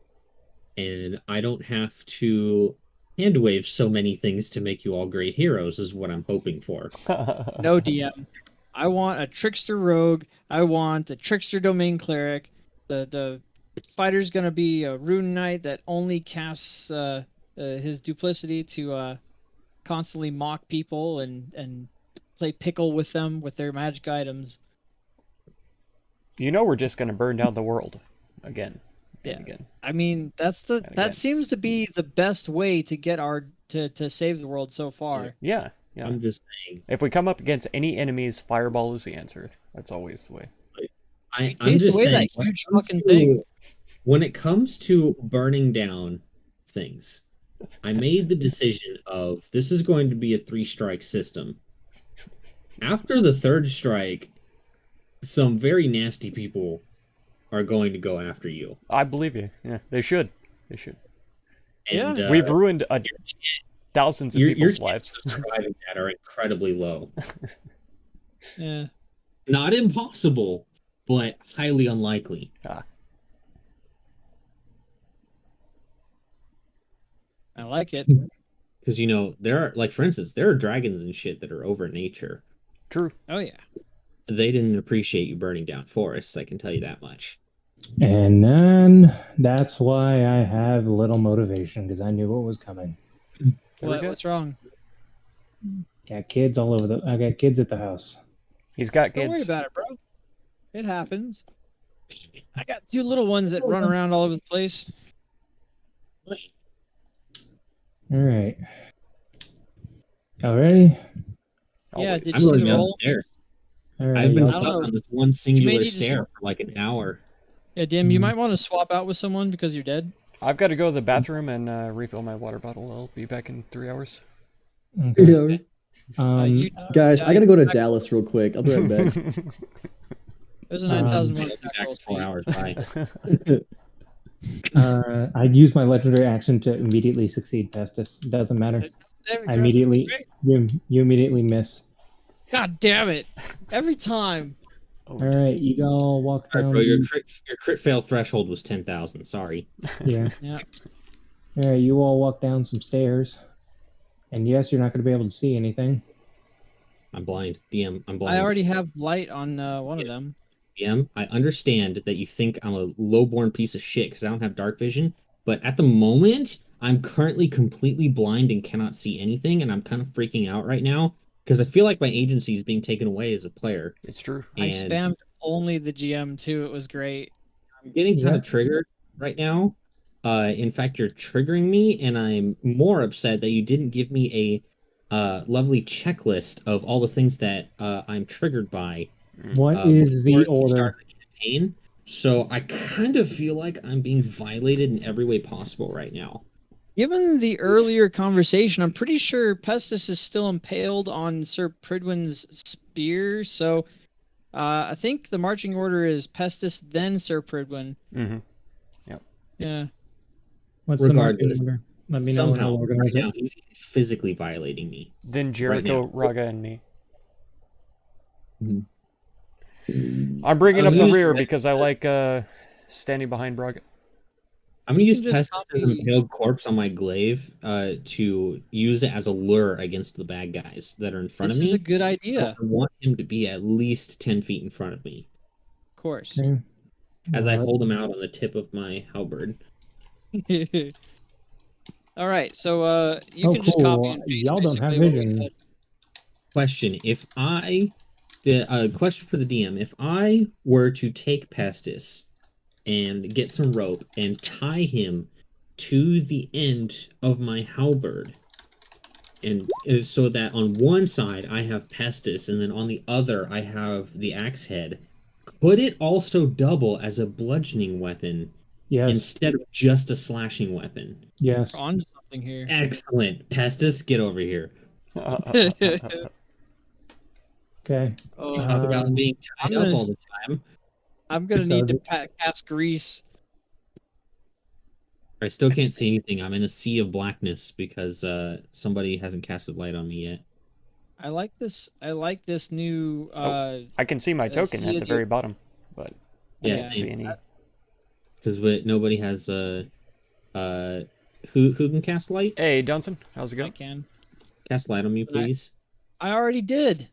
and I don't have to hand wave so many things to make you all great heroes is what I'm hoping for.
No DM. I want a Trickster Rogue. I want a Trickster Domain Cleric. The fighter's gonna be a Rune Knight that only casts his duplicity to constantly mock people and play pickle with them with their magic items.
You know we're just gonna burn down the world again. And
Yeah.
again.
I mean,
again.
that seems to be the best way to get to save the world so far.
Yeah.
I'm just saying.
If we come up against any enemies, fireball is the answer. That's always the way.
I'm
Chase
just
away
saying.
that huge fucking thing.
When it comes to burning down things, I made the decision of this is going to be a 3-strike system. After the 3rd strike, some very nasty people are going to go after you.
I believe you. Yeah, they should. They should.
And,
Yeah.
We've ruined thousands of
your
people's
chances
lives.
of surviving that are incredibly low.
Yeah.
Not impossible, but highly unlikely.
I like it.
Because, there are, like, for instance, there are dragons and shit that are over nature.
True.
Oh yeah.
They didn't appreciate you burning down forests, I can tell you that much.
And then that's why I have little motivation because I knew what was coming.
What's wrong?
Got kids all over I got kids at the house.
He's got
Don't worry
kids.
about it, bro. It happens. I got 2 little ones that run around all over the place.
All right. All ready?
Yeah,
Always.
did
I'm
you see
going
the
down
roll?
the stairs.
All right.
I've been
y'all-
stuck
know.
on this one singular
need to
stair for like an hour.
Yeah, Dim, you might want to swap out with someone because you're dead.
I've got to go to the bathroom and refill my water bottle. I'll be back in 3 hours.
Okay.
Yeah.
You-
Guys,
yeah,
I gotta go to
back-
Dallas real quick. I'll be right back.
There's a 9,001
I'll be
attack
back
roll
in 4
speed.
hours. Bye.
I'd use my legendary action to immediately succeed Pestis. Doesn't matter. I immediately you immediately miss.
God damn it! Every time.
All right, you all walk
All right,
down.
bro, your crit fail threshold was 10,000. Sorry.
Yeah.
Yeah.
All right, you all walk down some stairs, and yes, you're not going to be able to see anything.
I'm blind. DM, I'm blind.
I already have light on one of them.
DM, I understand that you think I'm a lowborn piece of shit because I don't have dark vision, but at the moment, I'm currently completely blind and cannot see anything, and I'm kind of freaking out right now because I feel like my agency is being taken away as a player.
It's true.
I
And
spammed only the GM too. It was great.
I'm getting kind of
Yep.
triggered right now. In fact, you're triggering me, and I'm more upset that you didn't give me a lovely checklist of all the things that I'm triggered by
What is
before
the
you
order?
start the campaign. So I kind of feel like I'm being violated in every way possible right now.
Given the earlier conversation, I'm pretty sure Pestis is still impaled on Sir Pridwin's spear. So I think the marching order is Pestis, then Sir Pridwin.
Mm-hmm.
Yeah.
What's the marching
Regardless,
order? Let me know and
somehow
I'll organize
right now
it.
he's physically violating me.
Then Jericho,
now.
Raga, and me.
Mhm.
I'm bringing
I'm
up the
gonna
rear
use-
because I like standing behind Braga.
I'm gonna use
You can just
Pestis'
copy-
impaled corpse on my glaive to use it as a lure against the bad guys that are in front
This
of
is
me.
a good
So
idea.
I want him to be at least 10 feet in front of me
Of course.
Okay.
as I
Uh,
hold him out on the tip of my halberd.
All right. So you can just
cool.
copy and paste
Y'all don't have
basically what we
vision.
had.
Question: question for the DM: if I were to take Pestis and get some rope and tie him to the end of my halberd, and so that on one side I have Pestis, and then on the other I have the axe head, could it also double as a bludgeoning weapon
Yes.
instead of just a slashing weapon?
Yes.
We're on to something here.
Excellent, Pestis, get over here.
Okay.
Oh,
Talk about being tied
I'm
up
gonna-
all the time.
I'm gonna
So
need to
the-
cast grease.
I still can't see anything. I'm in a sea of blackness because somebody hasn't casted light on me yet.
I like this. I like this new.
I can see my token
see
at
if
the
you-
very bottom, but I
Yeah,
don't see any.
Because nobody has who can cast light?
Hey, Dunson, how's it
I
going?
can.
Cast light on me, please.
I already did.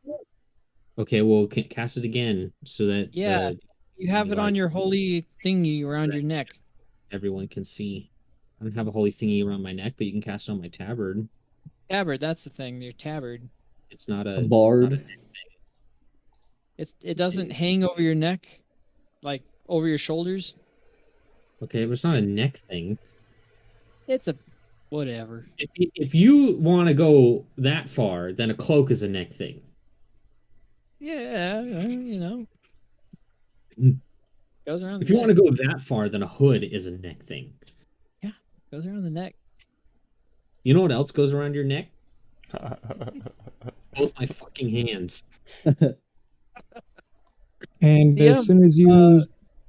Okay, well, cast it again so that
Yeah. You have it on your holy thingy around your neck.
everyone can see. I don't have a holy thingy around my neck, but you can cast it on my tabard.
Tabard. That's the thing. Your tabard.
It's not
A
a
bard.
It doesn't hang over your neck, like over your shoulders.
Okay, but it's not a neck thing.
It's a whatever.
If you want to go that far, then a cloak is a neck thing.
Yeah, you know.
Mm.
Goes around.
If
the
you want to
neck.
go that far, then a hood is a neck thing.
Goes around the neck.
You know what else goes around your neck? Both my fucking hands.
And
Yeah,
as soon as you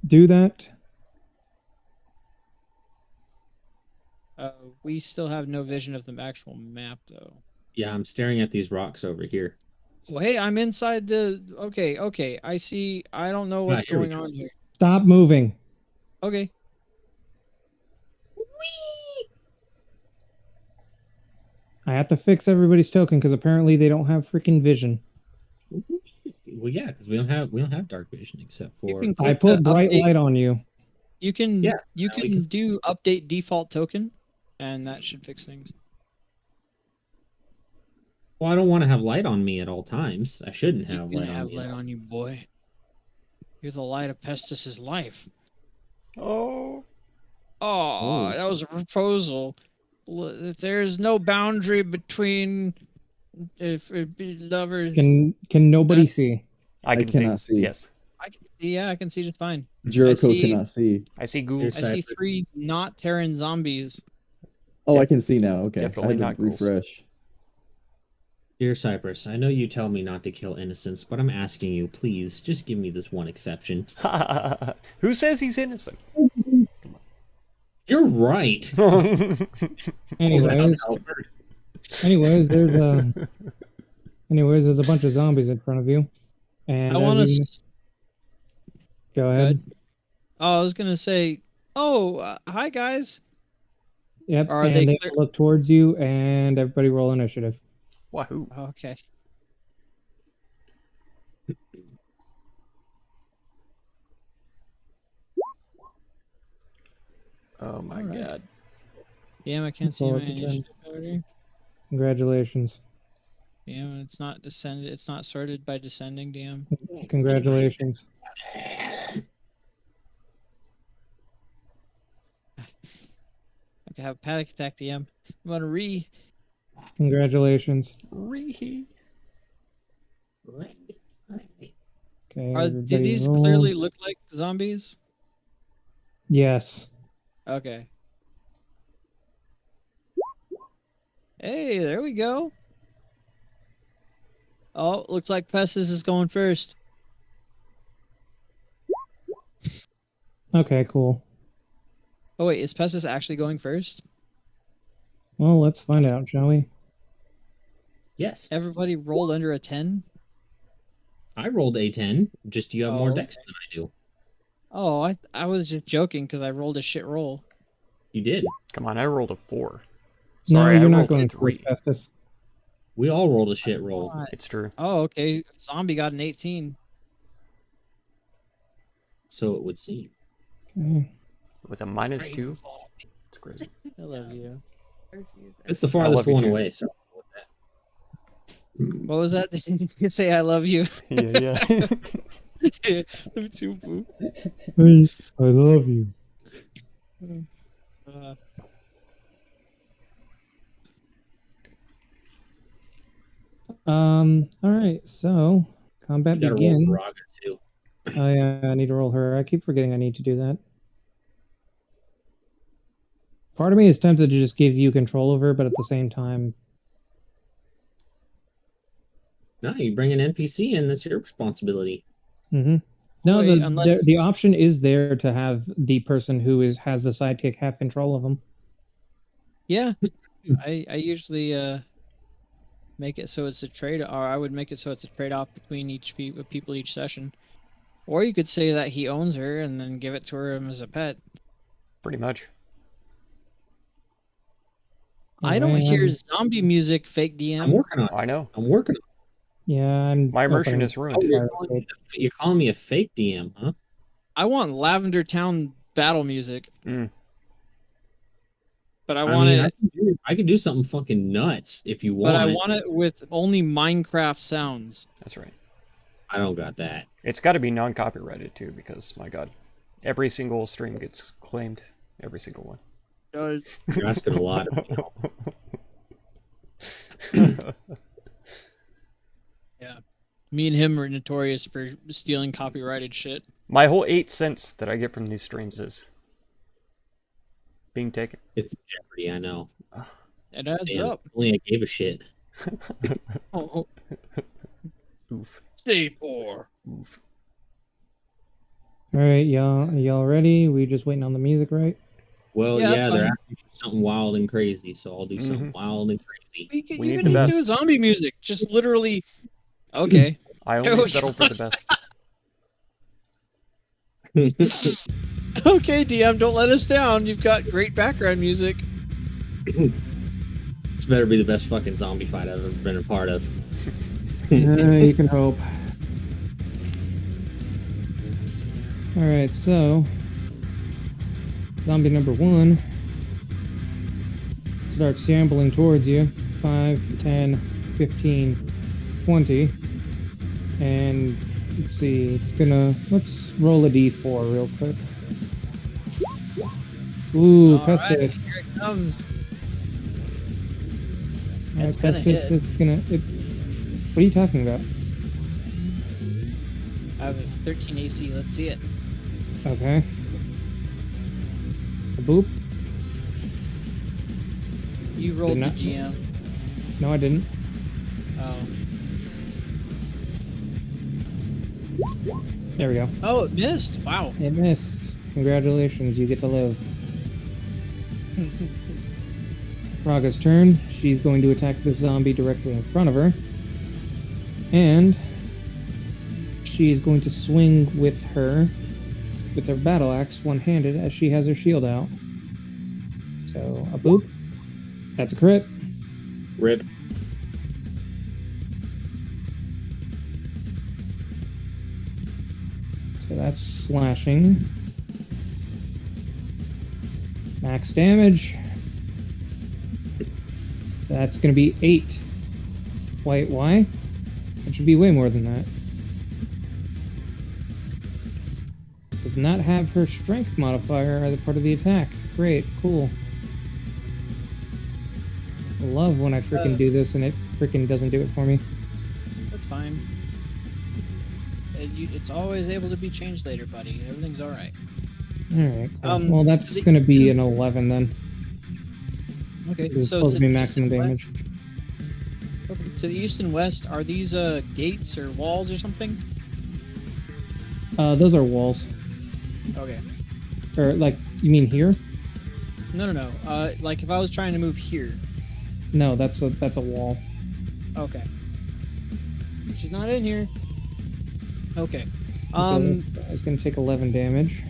do that,
We still have no vision of the actual map, though.
Yeah, I'm staring at these rocks over here.
Well, hey, I'm inside the. Okay. I see. I don't know what's
here we
going on here.
stop moving.
Okay.
I have to fix everybody's token because apparently they don't have freaking vision.
Well, yeah, because we don't have dark vision except for.
can
I
click
put
the
bright
update.
light on you.
You can.
Yeah,
You
now we
can
can-
do update default token, and that should fix things.
Well, I don't want to have light on me at all times. I shouldn't
You
have
can
light on
have
me.
light on you, boy. You're the light of Pestis's life.
Oh,
Oh, that was a proposal. There's no boundary between if lovers.
Can nobody see?
I can
cannot see.
Yes,
I can see, yeah, I can see just fine.
Jericho
see-
cannot see.
I see
I
ghouls.
see 3 not Terran zombies.
Oh,
Yeah.
I can see now. Okay.
Definitely
I had
not
to
ghouls.
refresh.
Dear Cypress, I know you tell me not to kill innocents, but I'm asking you, please, just give me this one exception.
Who says he's innocent?
You're right.
Anyways, there's a bunch of zombies in front of you, and
I want to.
go ahead.
Oh, I was gonna say. Oh, hi guys.
Yep,
Are
and
they
they
clear-
look towards you, and everybody roll initiative.
Wahoo.
Okay.
Oh my
Alright.
god.
Damn, I can't see
Roll
my
it again.
initiative order.
Congratulations.
Damn, it's not descended. It's not sorted by descending. Damn.
Congratulations.
I could have a panic attack. DM. I'm gonna re.
Congratulations.
Ree.
Okay,
Do
everybody
these
roll.
clearly look like zombies?
Yes.
Okay. Hey, there we go. Oh, looks like Pestis is going first.
Okay, cool.
Oh wait, is Pestis actually going first?
Well, let's find out, shall we?
Yes.
Everybody rolled under a 10?
I rolled a 10. Just you have more
Oh,
dex than I do.
Oh, I was just joking because I rolled a shit roll.
You did.
Come on, I rolled a 4. Sorry,
no, you're
I
not
rolled
going
a 3.
first, Festus.
We all rolled a shit roll.
What?
It's true.
Oh, okay. Zombie got an 18.
So it would seem.
Okay.
With a -2. It's crazy.
I love you.
It's the
love
farthest
you
one
too.
away, so.
What was that? Did you say I love you?
Yeah, yeah.
Me too, boo.
Hey, I love you.
Uh,
All right, so combat
You gotta roll
begins.
Braga too.
I need to roll her. I keep forgetting I need to do that. Part of me is tempted to just give you control of her, but at the same time,
No, you bring an NPC in, that's your responsibility.
no,
Wait, unless-
the option is there to have the person who has the sidekick have control of them.
yeah, I usually make it so it's a trade, or I would make it so it's a trade-off between each people each session. Or you could say that he owns her and then give it to her as a pet.
Pretty much.
I don't hear
And-
zombie music, fake DM.
I'm working on it.
I know.
I'm working on it.
Yeah, I'm.
My immersion
opening-
is ruined.
Oh,
Fire
you're calling me a fake DM, huh?
I want Lavender Town battle music.
Mm.
But I want
mean,
it.
I could do something fucking nuts if you want.
But I want it with only Minecraft sounds.
That's right.
I don't got that.
It's got to be non-copyrighted too, because my god, every single stream gets claimed. Every single one.
Does
You're asking a lot of me.
me and him are notorious for stealing copyrighted shit.
My whole 8 cents that I get from these streams is being taken.
It's Jeopardy, I know.
It adds
Damn,
up.
only I gave a shit.
Oh,
Oof.
stay poor.
Oof.
All right, y'all ready? We just waiting on the music, right?
Well,
Yeah,
yeah,
that's
they're
fine.
asking for something wild and crazy, so I'll do something wild and crazy.
You can,
We
you
need
can
the
just do
best.
zombie music. Just literally. Okay.
I
Oh,
only settle for the best.
Okay, DM, don't let us down. You've got great background music.
This better be the best fucking zombie fight I've ever been a part of.
You can hope. All right, so zombie number 1 starts shambling towards you. 5, 10, 15, 20, and let's see. Let's roll a d4 real quick. Ooh,
All right,
Pestis.
here it comes.
All right,
It's gonna
Pestis,
hit.
it's gonna. What are you talking about?
I have a 13 AC. Let's see it.
Okay. A boop?
You rolled the
not-
GM.
No, I didn't.
Oh.
There we go.
Oh, it missed. Wow.
It missed. Congratulations, you get to live. Raga's turn. She's going to attack the zombie directly in front of her. And she's going to swing with her battle axe one-handed as she has her shield out. So, a boop. That's a crit.
Rip.
So that's slashing. Max damage. So that's going to be 8. Wait, why? It should be way more than that. Does not have her strength modifier as a part of the attack. Great, cool. I love when I freaking do this and it freaking doesn't do it for me.
That's fine. It's always able to be changed later, buddy. Everything's all right.
Alright, cool. Well, that's going to be an 11 then.
Okay,
It's
so
supposed to
to
be
the east and
maximum damage.
Okay, to the east and west, are these gates or walls or something?
Those are walls.
Okay.
Or, like, you mean here?
No. Like if I was trying to move here.
No, that's a wall.
Okay. She's not in here. Okay.
So it's going to take 11 damage.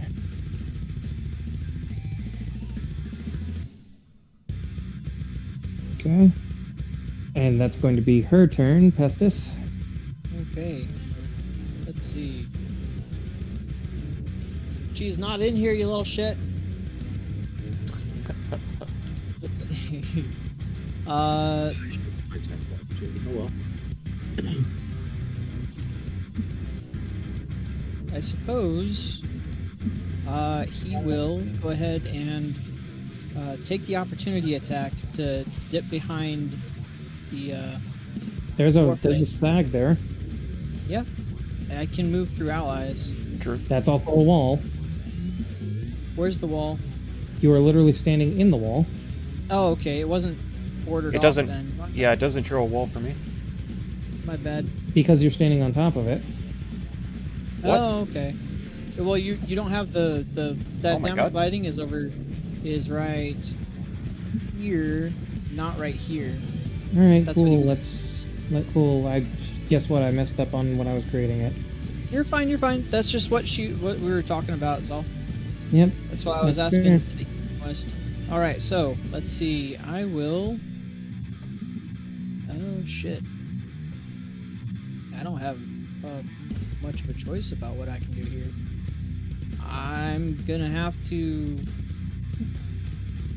Okay. And that's going to be her turn, Pestis.
Okay. Let's see. She's not in here, you little shit. Let's see.
Oh well.
I suppose he will go ahead and take the opportunity attack to dip behind the
There's a
Warplane.
stag there.
Yeah, I can move through allies.
True.
That's also a wall.
Where's the wall?
You are literally standing in the wall.
Oh, okay. It wasn't bordered
It
off
doesn't.
then.
Yeah, it doesn't draw a wall for me.
My bad.
Because you're standing on top of it.
What?
Oh, okay. Well, you don't have that
Oh my
downward
God.
lighting is right here, not right here.
Alright,
That's what
cool.
he was-
Cool. I guess what I messed up on when I was creating it.
You're fine. That's just what we were talking about. It's all.
Yep.
That's why I was
That's
asking
fair.
to the east and west. All right, so let's see. I will. Oh shit! I don't have much of a choice about what I can do here. I'm gonna have to.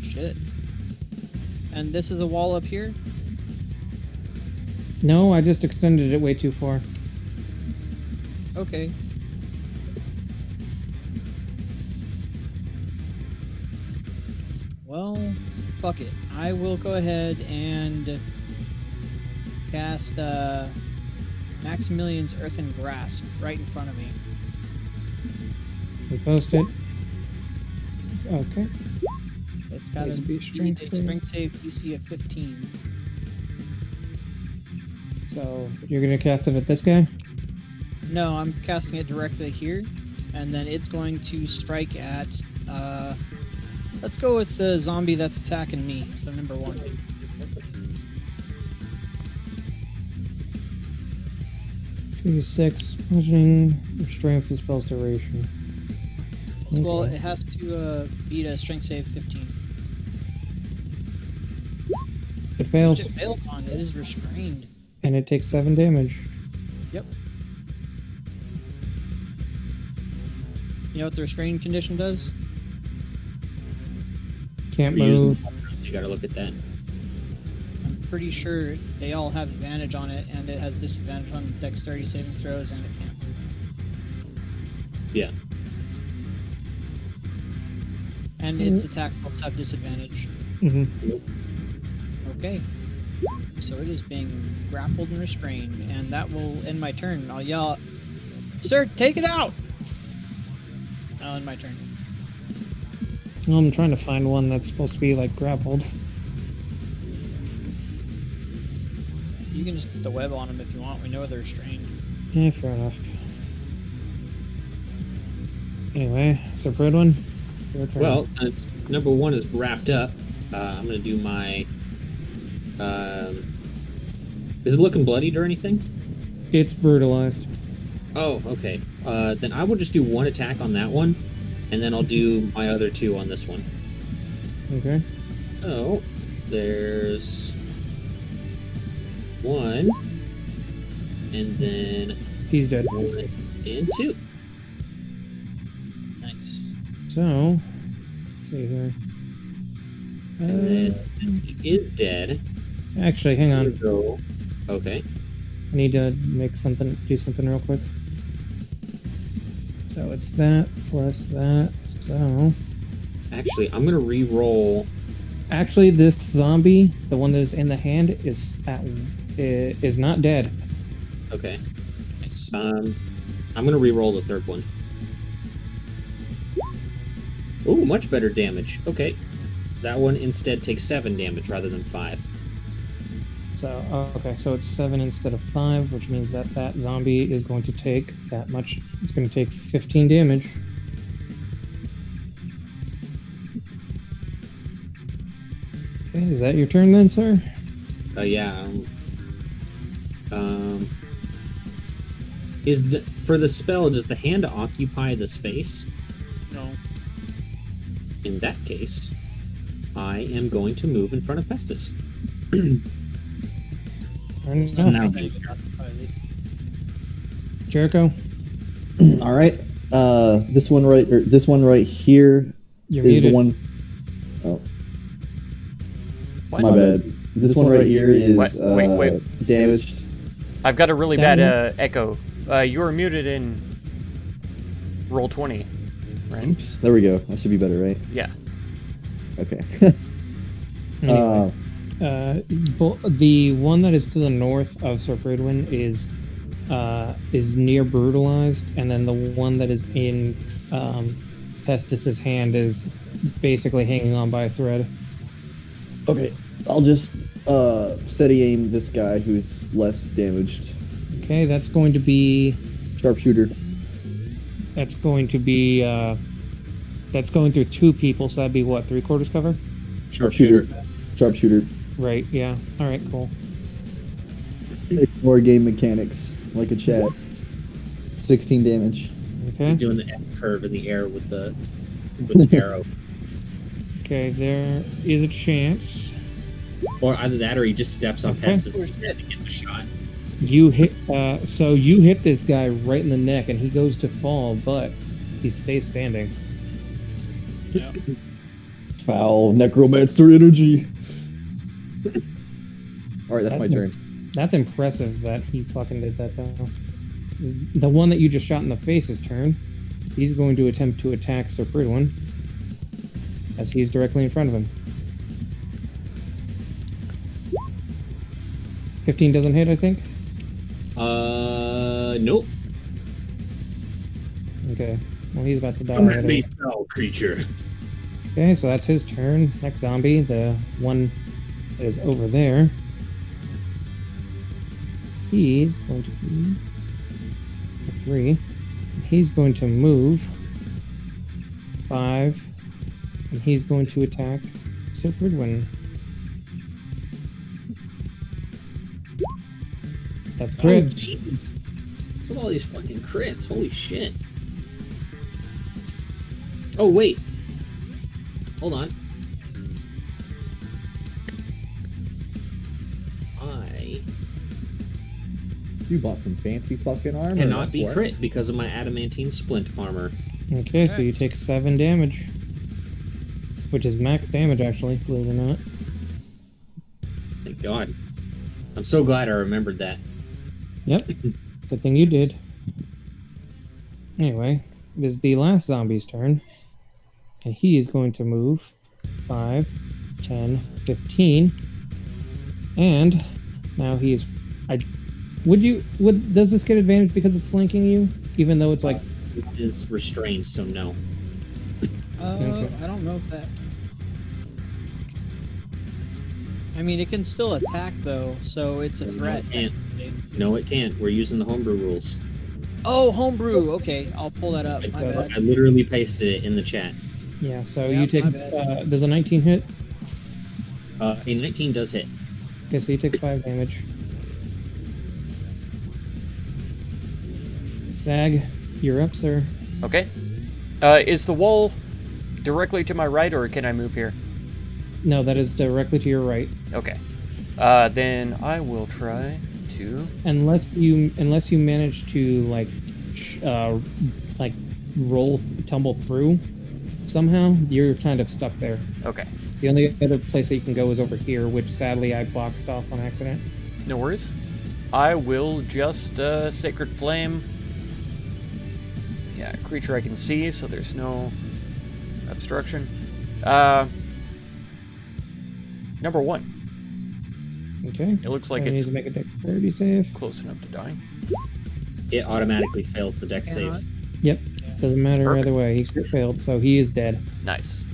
Shit. And this is the wall up here.
No, I just extended it way too far.
Okay. Well, fuck it. I will go ahead and cast Maximilian's Earthen Grasp right in front of me.
We post it. Okay.
It's got
Needs
a
to be strength save.
strength save DC of 15.
So you're gonna cast it at this guy?
No, I'm casting it directly here, and then it's going to strike at. Let's go with the zombie that's attacking me. So number 1.
2d6 punching. Your strength is spell's duration.
Well,
Okay.
it has to beat a strength save 15.
It fails,
Which it fails on. It is restrained.
and it takes 7 damage.
Yep. You know what the restrained condition does?
Can't
We're using-
move.
You gotta look at that.
I'm pretty sure they all have advantage on it, and it has disadvantage on dexterity saving throws, and it can't move.
Yeah.
And its attack rolls have disadvantage.
hmm
Okay. So it is being grappled and restrained, and that will end my turn. I'll yell, "Sir, take it out!" I'll end my turn.
Well, I'm trying to find one that's supposed to be like grappled.
You can just put the web on them if you want. We know they're restrained.
Yeah, fair enough. Anyway, so Bridwin, your turn.
Well, since number 1 is wrapped up, I'm gonna do my. Is it looking bloodied or anything?
It's brutalized.
Oh, okay. Then I will just do one attack on that one, and then I'll do my other two on this one.
Okay.
So, there's one, and then
He's dead.
one and two.
Nice.
So, let's see here.
And then since he is dead,
Actually, hang on.
go. Okay.
I need to make something, do something real quick. So it's that plus that. So
Actually, I'm gonna re-roll.
actually, this zombie, the one that is in the hand, is not dead.
Okay.
Nice.
I'm gonna re-roll the third one. Ooh, much better damage. Okay. That one instead takes 7 damage rather than 5.
So okay, so it's 7 instead of 5, which means that that zombie is going to take that much. It's going to take 15 damage. Okay, is that your turn then, sir?
Yeah. For the spell, does the hand occupy the space?
No.
In that case, I am going to move in front of Pestis.
Turn it
Now
off.
then.
Jericho,
All right. This one right here
you're
is
muted.
the one. Oh,
What?
my bad. This one right here is
What? Wait.
damaged.
I've got a really
That
bad echo. You were muted in roll 20, right?
Oops. There we go. That should be better, right?
Yeah.
Okay.
Anyway. The one that is to the north of Sir Bridwin is near brutalized, and then the one that is in Pestis's hand is basically hanging on by a thread.
Okay. I'll just steady aim this guy who's less damaged.
Okay, that's going to be
Sharpshooter.
that's going through 2 people, so that'd be what, 3/4 cover?
Sharpshooter. Sharpshooter.
Right. Yeah. All right. Cool.
Ignore game mechanics like a chat. 16 damage.
Okay.
He's doing the F curve in the air with the arrow.
Okay. There is a chance
Or either that or he just steps on
Okay.
Pestis' head to get the shot.
you hit. So you hit this guy right in the neck, and he goes to fall, but he stays standing.
Yep.
Foul necromancer energy. Alright, that's my
That's
turn.
That's impressive that he fucking did that, though. The one that you just shot in the face's turn. He's going to attempt to attack Sir Bridwin, as he's directly in front of him. 15 doesn't hit, I think.
Nope.
Okay. Well, he's about to die.
Come
right
at
away.
me, foul creature.
Okay, so that's his turn. Next zombie, the one that is over there. He's going to be a 3. He's going to move 5, and he's going to attack Sir Bridwin. That's
Oh,
crit.
jeez. What's with all these fucking crits? Holy shit. Oh, wait. Hold on. I
You bought some fancy fucking armor.
cannot
that's
be
what.
crit because of my adamantine splint armor.
Okay, so you take 7 damage, which is max damage, actually, believe it or not.
Thank God. I'm so glad I remembered that.
Yep. Good thing you did. Anyway, it is the last zombie's turn. And he is going to move 5, 10, 15. And now he is. Does this get advantage because it's flanking you? Even though it's like.
It is restrained, so no.
Okay.
I don't know if that. I mean, it can still attack though, so it's a threat.
No, it can't.
technically.
No, it can't. We're using the homebrew rules.
Oh, homebrew. Okay, I'll pull that up. My bad.
I literally pasted it in the chat.
Yeah, so
Yeah,
you take.
my bad.
Does a 19 hit?
A 19 does hit.
Okay, so he takes 5 damage. Zag, you're up, sir.
Okay. Is the wall directly to my right, or can I move here?
No, that is directly to your right.
Okay. Then I will try to.
Unless you manage to like tumble through somehow, you're kind of stuck there.
Okay.
The only other place that you can go is over here, which sadly I boxed off on accident.
No worries. I will just Sacred Flame. Yeah, creature I can see, so there's no obstruction. Number 1.
Okay.
It looks like
so I need
it's
to make a dexterity save.
close enough to die.
It automatically fails the dex save.
Yep. Doesn't matter
Perfect.
either way. He failed, so he is dead.
Nice.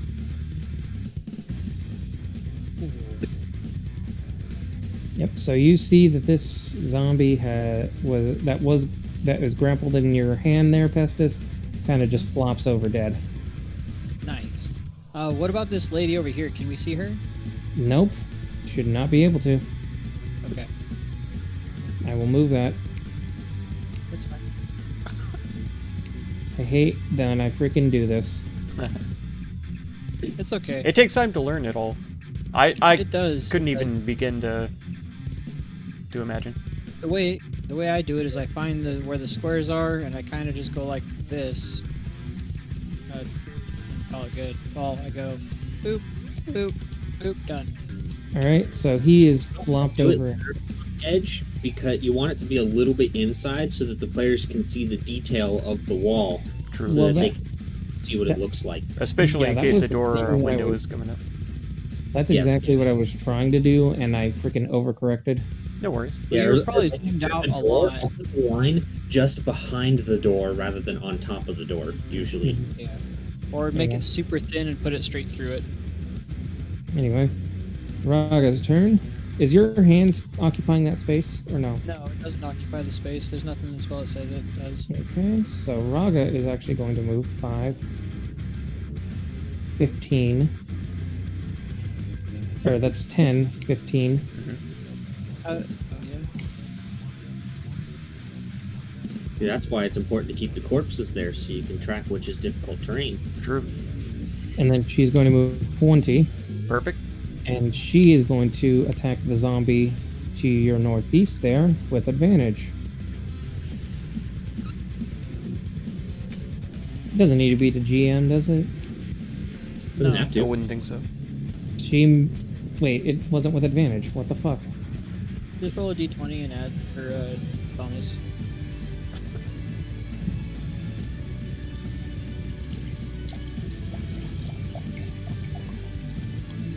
Yep. So you see that this zombie that was grappled in your hand there, Pestis, kind of just flops over dead.
Nice. What about this lady over here? Can we see her?
Nope. Should not be able to.
Okay,
I will move that.
that's fine.
I hate that I freaking do this.
It's okay.
It takes time to learn it all. I
It does.
couldn't
but
even begin to imagine.
the way I do it is I find where the squares are, and I kind of just go like this. And call it good. Well, I go boop, boop, boop, done.
All right. So he is flopped
Do it
over.
edge because you want it to be a little bit inside so that the players can see the detail of the wall,
True.
so
Well,
that they
that-
can see what it looks like.
Especially
Yeah,
in
that
case
was
a door
the
or a
thing that
window
was-
is coming up.
That's
Yeah.
exactly what I was trying to do, and I freaking overcorrected.
No worries.
Yeah, you were probably zoomed out a lot.
I'll put the line just behind the door rather than on top of the door, usually.
Yeah. Or make
Yeah.
it super thin and put it straight through it.
Anyway, Raga's turn. Is your hands occupying that space or no?
No, it doesn't occupy the space. There's nothing in the spell that says it does.
Okay, so Raga is actually going to move 5, 15. Or that's 10, 15.
Oh, yeah.
Yeah, that's why it's important to keep the corpses there so you can track which is difficult terrain.
True.
And then she's going to move 20.
Perfect.
And she is going to attack the zombie to your northeast there with advantage. Doesn't need to be the GM, does it?
Doesn't
No.
have
I
to.
wouldn't think so.
She... Wait, it wasn't with advantage. What the fuck?
Just roll a d20 and add for bonus.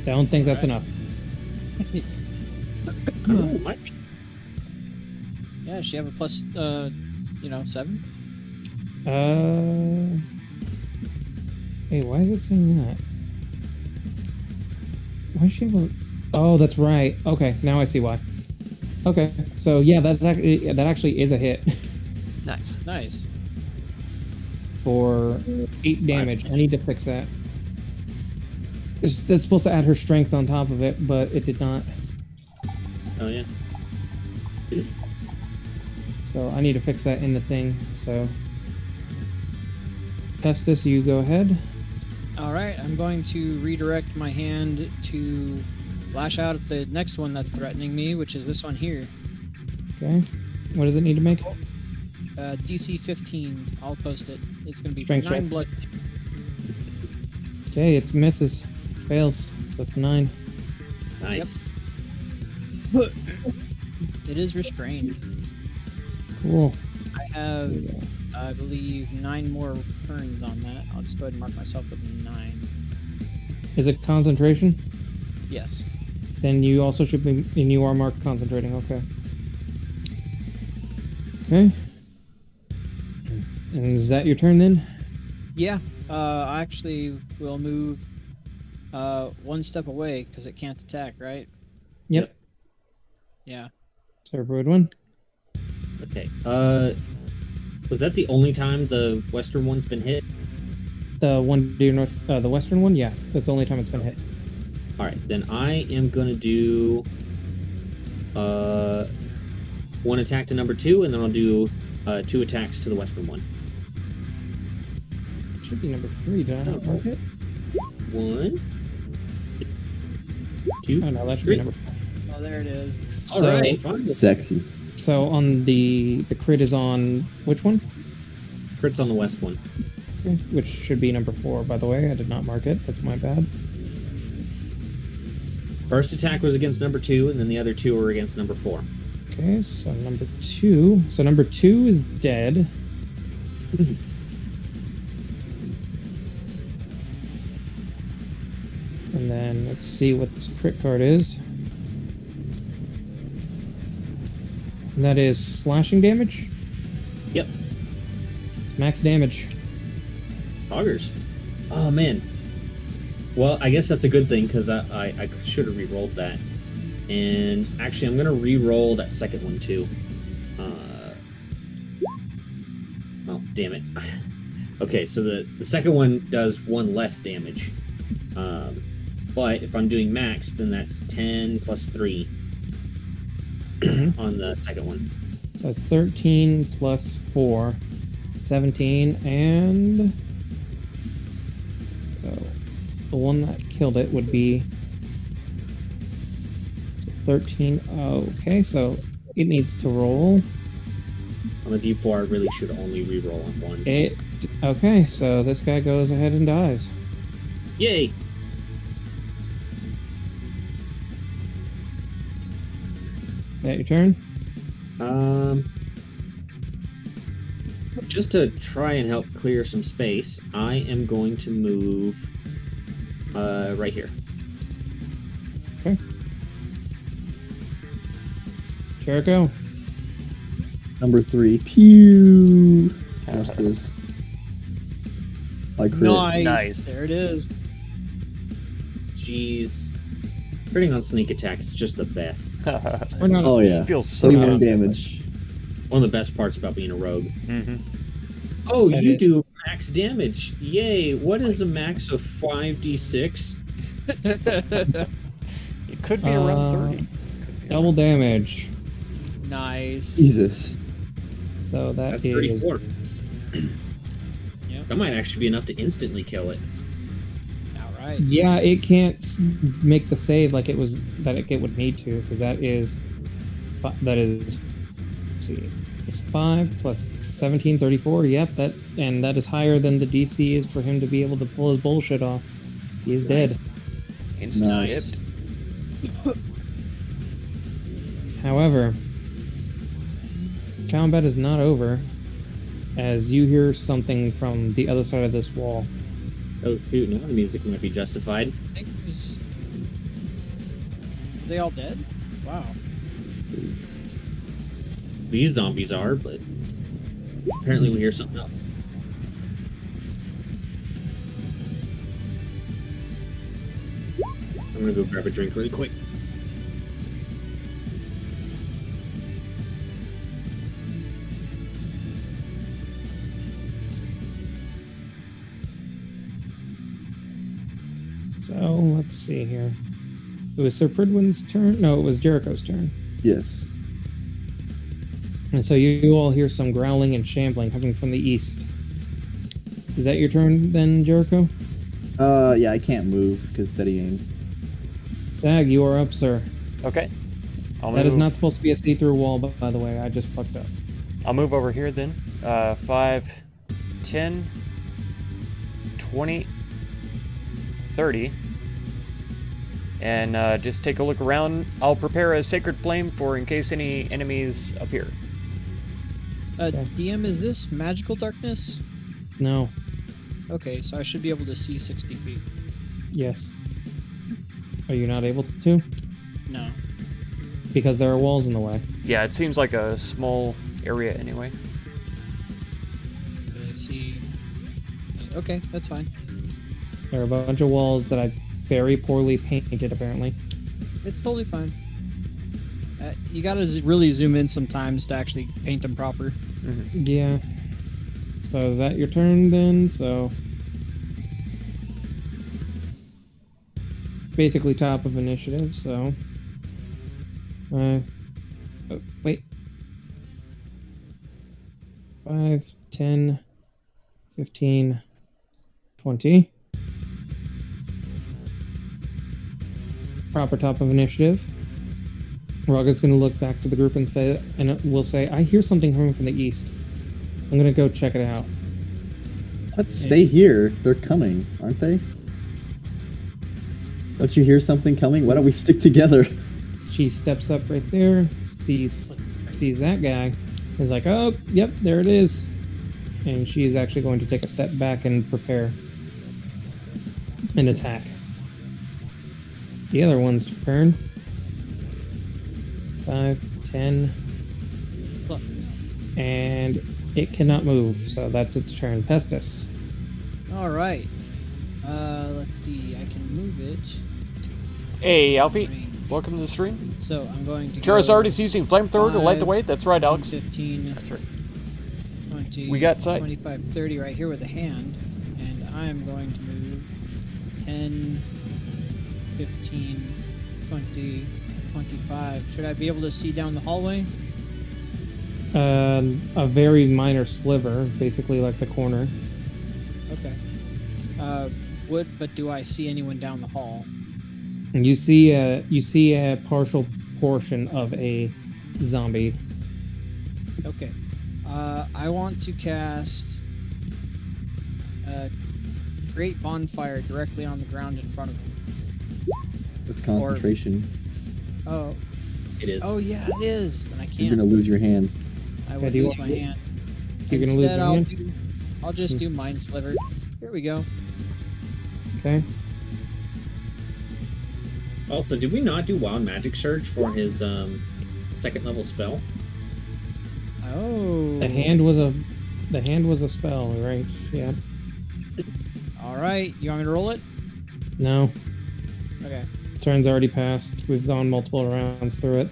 Don't think that's
Alright.
enough.
Oh, might be.
Yeah, does she have a plus, 7?
Hey, why is it saying that? Why does she have a... Oh, that's right. Okay, now I see why. Okay, so yeah, that actually is a hit
Nice.
Nice.
for 8 damage. I need to fix that. That's supposed to add her strength on top of it, but it did not.
Oh, yeah.
So I need to fix that in the thing. So, Pestis, you go ahead.
Alright, I'm going to redirect my hand to lash out at the next one that's threatening me, which is this one here.
Okay. What does it need to make?
DC 15. I'll post it. It's going to be
Strength
9
check.
blood.
Okay, it misses. Fails. So it's 9.
Nice.
It is restrained.
Cool.
I have, I believe, 9 more turns on that. I'll just go ahead and mark myself with 9.
Is it concentration?
Yes.
Then you also should be, and you are marked concentrating, okay. Okay. And is that your turn then?
Yeah. I actually will move 1 step away because it can't attack, right?
Yep.
Yeah.
Sir Broadwin.
Okay. Was that the only time the western one's been hit?
The one to your north, the western one? Yeah, that's the only time it's been hit.
All right, then I am gonna do one attack to number 2, and then I'll do 2 attacks to the western one.
Should be number 3, did I not mark it?
1, 2.
Oh no, that should
Three.
be number 4.
Oh, there it is.
All
So-
right, fine.
Sexy.
So on the crit is on which one?
Crit's on the west one.
Okay, which should be number 4, by the way. I did not mark it. That's my bad.
First attack was against number 2, and then the other 2 were against number 4.
Okay, so number 2. So number 2 is dead. And then let's see what this crit card is. And that is slashing damage.
Yep.
Max damage.
Augers. Oh man. Well, I guess that's a good thing because I should have re-rolled that. And actually, I'm gonna re-roll that second one too. Oh damn it. Okay, so the second one does 1 less damage. But if I'm doing max, then that's 10 plus 3 on the second one.
So it's 13 plus 4. 17, and so the one that killed it would be 13. Okay, so it needs to roll.
On the D4, I really should only re-roll on ones.
Okay, so this guy goes ahead and dies.
Yay!
Is that your turn?
Just to try and help clear some space, I am going to move right here.
Okay. Jericho.
Number 3. Pew! Watch this. I crit.
Nice.
There it is.
Jeez. Critting on sneak attack is just the best.
Or not.
Oh yeah.
Feels so
21
good.
damage.
One of the best parts about being a rogue.
Mm-hmm.
Oh,
That
you
is-
do max damage. Yay. What is a max of 5d6?
It could be around 30. Could be
Double damage.
Nice.
Jesus.
So
That's
is
34.
Yep.
That might actually be enough to instantly kill it.
All right.
Yeah, it can't make the save like it would need to, because let's see, it's 5 plus 17, 34. Yep, that is higher than the DC is for him to be able to pull his bullshit off. He is dead.
Instant
Nice.
hit.
However, combat is not over, as you hear something from the other side of this wall.
Oh, shoot. Now the music might be justified.
I think it was... Are they all dead? Wow.
These zombies are, but apparently we hear something else. I'm gonna go grab a drink really quick.
So let's see here. It was Sir Pridwin's turn. No, it was Jericho's turn.
Yes.
And so you all hear some growling and shambling coming from the east. Is that your turn then, Jericho?
Yeah, I can't move because steady aim.
Sag, you are up, sir.
Okay. I'll
That is
move-
not supposed to be a see-through wall, by the way. I just fucked up.
I'll move over here then. 5, 10, 20, 30. And just take a look around. I'll prepare a sacred flame for in case any enemies appear.
Okay.
DM, is this magical darkness?
No.
Okay, so I should be able to see 60 feet.
Yes. Are you not able to?
No.
Because there are walls in the way.
Yeah, it seems like a small area anyway.
Do I see... Okay, that's fine.
There are a bunch of walls that I very poorly painted, apparently.
It's totally fine. You gotta really zoom in sometimes to actually paint them proper.
Yeah. So is that your turn then? So basically top of initiative, so... oh, wait. 5, 10, 15, 20. Proper top of initiative. Raga's going to look back to the group and we'll say, I hear something coming from the east. I'm going to go check it out.
Let's stay here. They're coming, aren't they? Don't you hear something coming? Why don't we stick together?
She steps up right there, sees that guy, is like, oh, yep, there it is. And she is actually going to take a step back and prepare an attack. The other one's turn. 5, 10.
Look.
And it cannot move, so that's its turn. Pestis.
All right. Let's see. I can move it.
Hey, Alfie.
Range.
Welcome to the stream.
So I'm going to.
Charizard is using flamethrower to light the
5,
way. That's right, Alex.
15.
That's right.
20.
We got sight.
25, 30 right here with a hand, and I'm going to move 10, 15, 20, 25. Should I be able to see down the hallway?
A very minor sliver, basically like the corner.
Okay. But do I see anyone down the hall?
And you see a partial portion of a zombie.
Okay. I want to cast a great bonfire directly on the ground in front of him.
That's concentration.
Oh.
It is.
Oh yeah, it is. Then I can't.
You're gonna lose your hand.
I
Yeah,
would
do you
lose my
want-
hand.
You're gonna lose
Instead,
your hand?
I'll just do Mind Sliver. Here we go.
Okay.
Also, did we not do Wild Magic Surge for his second level spell?
Oh.
The hand was a spell, right? Yeah.
All right. You want me to roll it?
No.
Okay.
Turn's already passed. We've gone multiple rounds through it.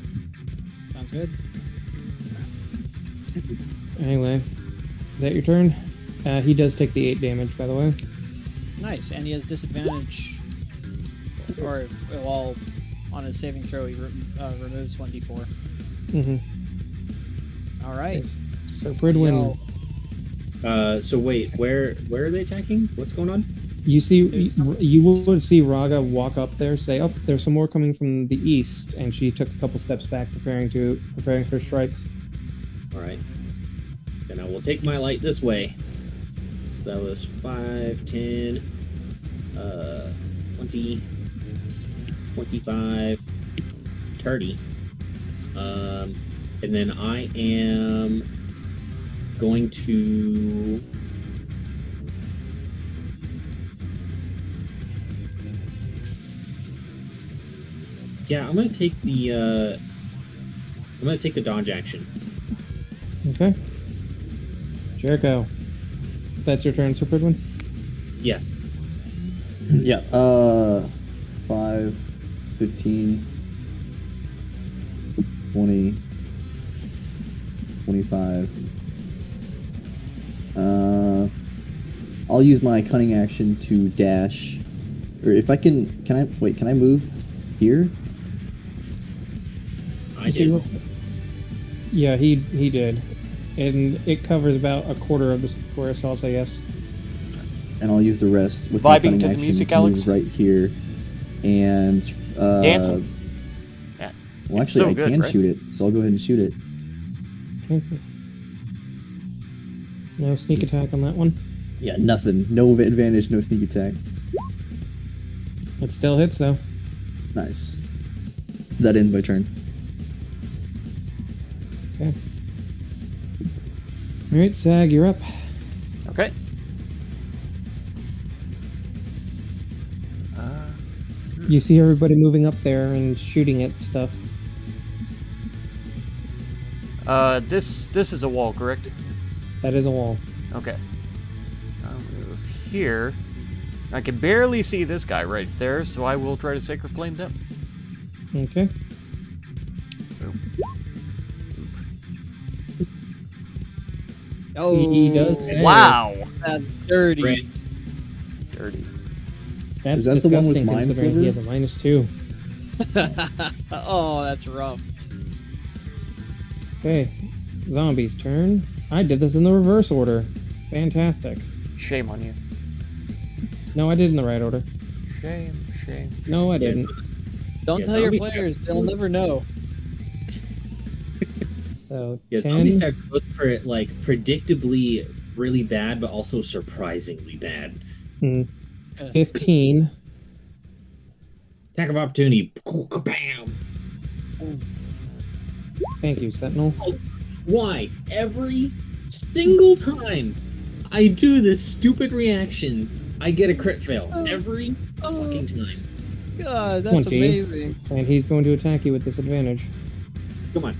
Sounds good.
Anyway, is that your turn? He does take the 8 damage, by the way.
Nice. And he has disadvantage. Or, well, on his saving throw, he removes 1d4.
Mm-hmm.
All right.
So Bridwin,
So wait, where are they attacking? What's going on?
you would see Raga walk up there, say, "Oh, there's some more coming from the east," and she took a couple steps back, preparing for strikes.
All right. Then I will take my light this way. So that was 5, 10, 20, 25, 30. And then I am going to... Yeah, I'm gonna take the dodge action.
Okay. Jericho, that's your turn, Sir Bridwin.
Yeah.
Yeah. 5, 15, 20, 25. I'll use my cunning action to dash, or if I can I move here?
I did.
Yeah, he did, and it covers about a quarter of the square, so I'll say yes.
And I'll use the rest with my
Vibing
cunning
to the
action
music,
to move
Alex?
right here, and
Dancing. Yeah.
Well,
It's
actually,
so
I
good,
can
right?
shoot it, so I'll go ahead and shoot it.
Okay. No sneak attack on that one.
Yeah, nothing. No advantage, no sneak attack.
It still hits though.
Nice. That ends my turn.
Okay. All right, Sag, you're up.
Okay.
You see everybody moving up there and shooting at stuff.
This is a wall, correct?
That is a wall.
Okay. I'll move here. I can barely see this guy right there, so I will try to Sacred Flame them.
Okay.
Oh,
He does.
Wow!
that's dirty.
Great.
Dirty.
That's
Is that the one with
disgusting
Mind
considering he has
Sliver?
a -2.
Oh, that's rough.
Okay, zombies turn. I did this in the reverse order. Fantastic.
Shame on you.
No, I did in the right order.
Shame, shame.
No, I didn't.
Don't
Yeah,
tell your
zombies
players;
start-
they'll never know.
So
Yeah,
10.
zombie stacks look like predictably really bad, but also surprisingly bad.
15.
Attack of opportunity. Bam!
Thank you, Sentinel.
Why? Every single time I do this stupid reaction, I get a crit fail. Every fucking time.
God, that's
20.
amazing.
And he's going to attack you with disadvantage.
Come on.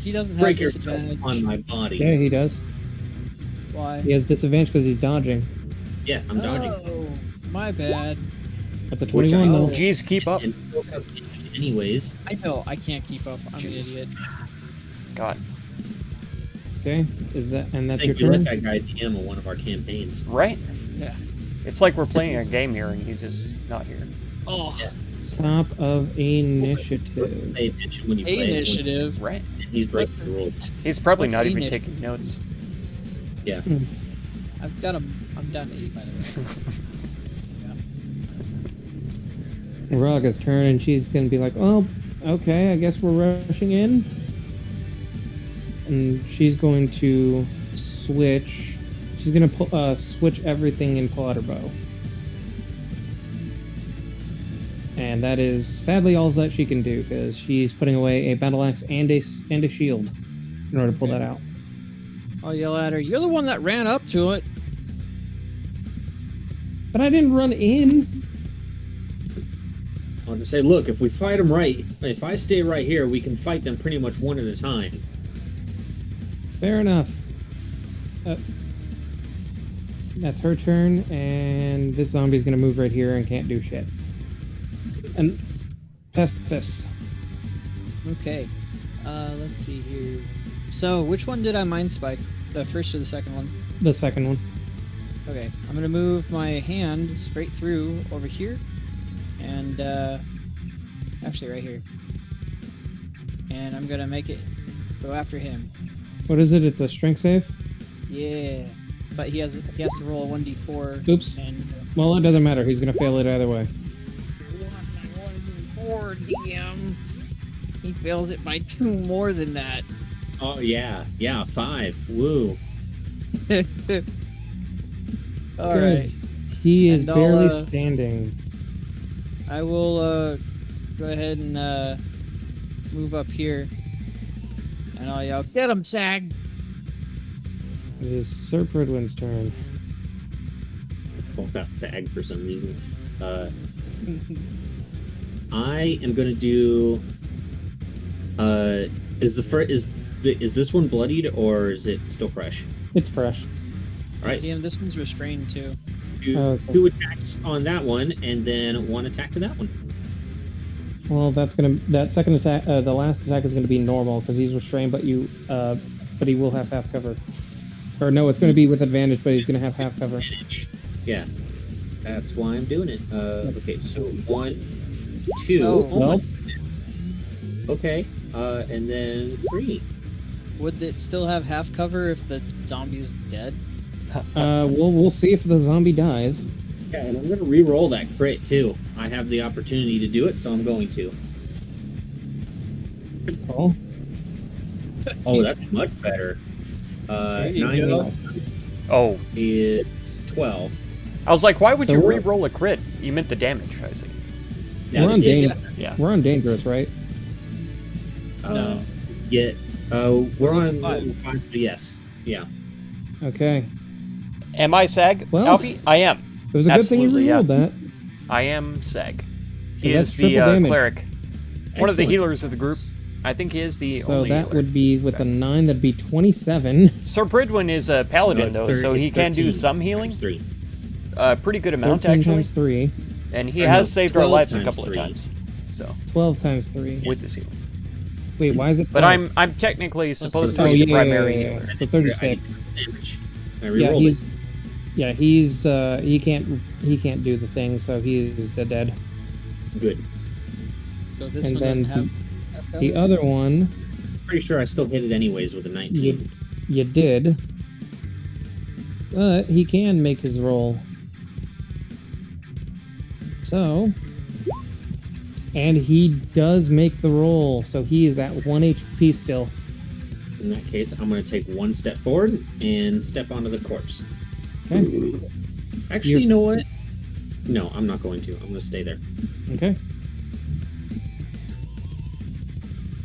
He doesn't have
Break yourself
disadvantage.
on my body.
Yeah, he does.
Why?
He has disadvantage because he's dodging.
Yeah, I'm dodging.
Oh, my bad.
That's a
Which
21
I-
though.
Jeez, keep up.
And anyways,
I know, I can't keep up. I'm
Jeez.
an idiot.
God.
Okay, is that and that's
thank
your
you
turn?
let that guy DM on one of our campaigns.
Right?
Yeah.
It's like we're playing a game here and he's just not here.
Oh,
Top of initiative.
Pay attention when you
A
play.
Right?
Initiative. He's breaking the rules.
He's probably
What's
not even
initiative?
taking notes.
Yeah.
I've got him. I'm down to 8, by the way.
Raga's turn, and she's gonna be like, "Oh, okay, I guess we're rushing in." And she's going to switch. She's gonna switch everything and pull out her bow. And that is sadly all that she can do because she's putting away a battle axe and a shield in order to pull that out.
I'll yell at her. You're the one that ran up to it.
But I didn't run in.
I'll just say, look, if we fight them right, if I stay right here, we can fight them pretty much one at a time.
Fair enough. That's her turn, and this zombie's gonna move right here and can't do shit. And test this.
Okay. Let's see here. So, which one did I mind spike? The first or the second one?
The second one.
Okay. I'm gonna move my hand straight through over here, and actually right here. And I'm gonna make it go after him.
What is it? It's a strength save?
Yeah. But he has to roll a 1d4.
Oops.
And
Well, it doesn't matter. He's gonna fail it either way.
1d4 DM. He failed it by 2 more than that.
Oh, yeah. Yeah, 5. Woo.
All right.
He is
And I'll,
barely standing.
I will go ahead and move up here, and I'll yell, "Get him, Sag!"
It is Sir Pridwin's turn.
Called out SAG for some reason. I am gonna do. Is this one bloodied or is it still fresh?
It's fresh.
All right.
Damn, this one's restrained too.
Do
Okay.
2 attacks on that one, and then 1 attack to that one.
Well, that second attack, the last attack is gonna be normal because he's restrained, but but he will have half cover. Or no, it's gonna be with advantage, but he's gonna have half cover.
Advantage. Yeah, that's why I'm doing it. Okay, so 1, 2.
Oh,
Well,
Okay, and then 3.
Would it still have half cover if the zombie's dead?
we'll see if the zombie dies.
Okay, and I'm gonna re-roll that crit too. I have the opportunity to do it, so I'm going to.
Oh,
Oh, that's much better.
There you
9
go.
Oh.
is 12.
I was like, why would
So
you
we're-
re-roll a crit? You meant the damage, I see.
Yeah,
we're on
yeah,
Yeah.
We're on dangerous, right?
No. Yeah. We're on
5.
5. Yes. Yeah.
Okay.
Am I Sag,
Well-
Alfie? I am.
It was a good thing you
Absolutely, yeah.
rerolled that.
I am Sag. He
So
is
that's
the
triple damage.
cleric. One of the
Excellent.
healers of the group. I think he is the
So
only
that
healer.
would be with a 9. That'd be 27.
Sir Pridwin is a paladin,
it's
though,
thir-
so he
it's
can do
13
some healing.
times 3.
Pretty good amount,
13
actually.
times 3.
And he
Or
has
no,
saved our
12
lives a
times
couple
3.
of times. So,
12 times 3.
with this healing.
Wait, why is it?
But
12?
I'm technically supposed
Oh,
to be
yeah,
the primary
yeah, yeah,
healer.
yeah. So 36.
Damage. I
Yeah,
re-rolled
he's
it.
Yeah, he can't do the thing, so he's dead.
Good.
So this
And
one
then
doesn't have
the other one,
Pretty sure I still hit it anyways with a 19.
you did, but he can make his roll. So, and he does make the roll, so he is at 1 HP still.
In that case, I'm going to take one step forward and step onto the corpse.
Okay.
Actually, you know what? No, I'm not going to. I'm going to stay there.
Okay.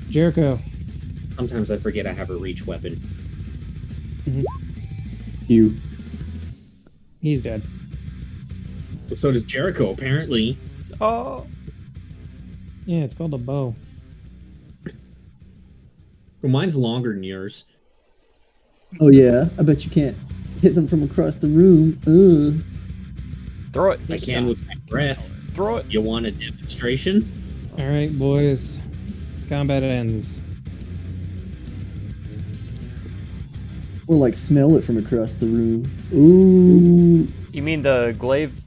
Jericho.
Sometimes I forget I have a reach weapon.
You.
He's dead.
So does Jericho, apparently.
Oh.
Yeah, it's called a bow.
Well, mine's longer than yours.
Oh yeah, I bet you can't hit something from across the room. Ugh.
Throw it.
I can with my breath.
Throw it.
You want a demonstration?
All right, boys. Combat ends.
Or like smell it from across the room. Ooh.
You mean the glaive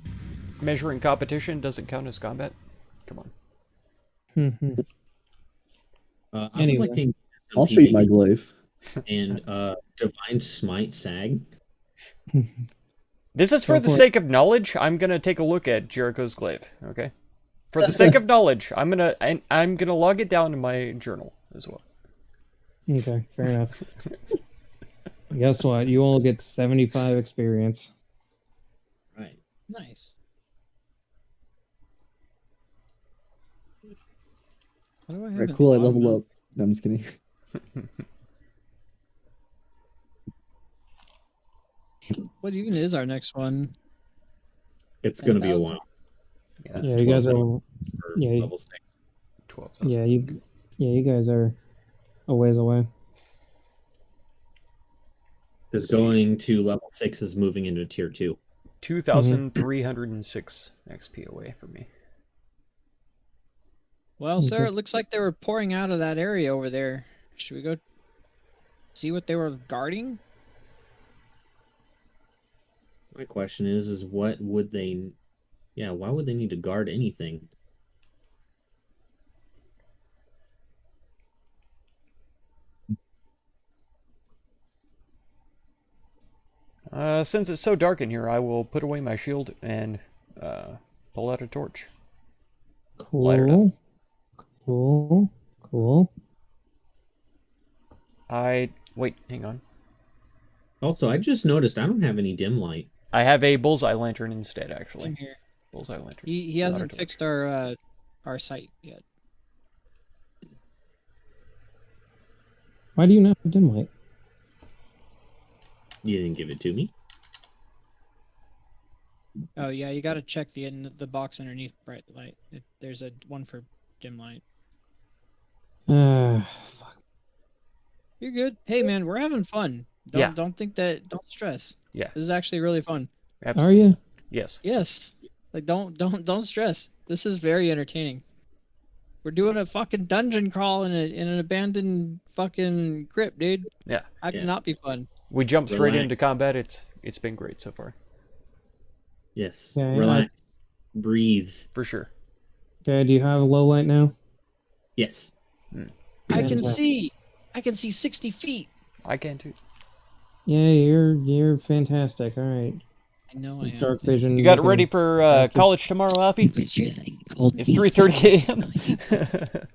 measuring competition doesn't count as combat? Come on.
I'm
Anyway.
collecting
I'll show you my glaive.
and Divine Smite Sag.
This is for
Go
the
for it.
sake of knowledge. I'm gonna take a look at Jericho's glaive. Okay. For the sake of knowledge, I'm gonna log it down in my journal as well.
Okay, fair enough. Guess what? You all get 75 experience.
Right.
Nice. How do I have
Alright,
an
cool, I
odd
level
number?
up. No, I'm just kidding.
What even is our next one?
It's going to be a
10,000?
while.
Yeah,
Yeah, you guys are.
for
Yeah,
level 6.
12,000.
You guys are a ways away.
Because going to level 6 is moving into tier 2.
2,306 XP away from me.
Well, sir,
Okay.
it looks like they were pouring out of that area over there. Should we go see what they were guarding?
My question is what would they... Yeah, why would they need to guard anything?
Since it's so dark in here, I will put away my shield and pull out a torch. Light it up.
Cool.
Wait, hang on.
Also, I just noticed I don't have any dim light.
I have a bullseye lantern instead,
In
actually.
here.
Bullseye lantern.
He
Not a
hasn't
torch.
fixed our sight yet.
Why do you not have dim light?
You didn't give it to me.
Oh yeah, you got to check the box underneath bright light. There's a one for dim light.
Fuck.
You're good. Hey man, we're having fun.
Yeah.
Don't stress.
Yeah.
This is actually really fun.
Are
Absolutely.
you?
Yes.
Yes. Like don't stress. This is very entertaining. We're doing a fucking dungeon crawl in an abandoned fucking crypt, dude.
Yeah.
How can
Yeah.
it not be fun?
We jumped straight
Relax.
into combat. It's been great so far,
Yes.
Okay,
Relax. Breathe.
for sure.
Okay, do you have a low light now?
Yes.
I can
Fantastic.
see 60 feet.
I can too.
Yeah, you're fantastic. All right.
I know I am.
Dark vision.
You got it
looking
ready for
bastard.
college tomorrow, Alfie?
It's
3:30 a.m.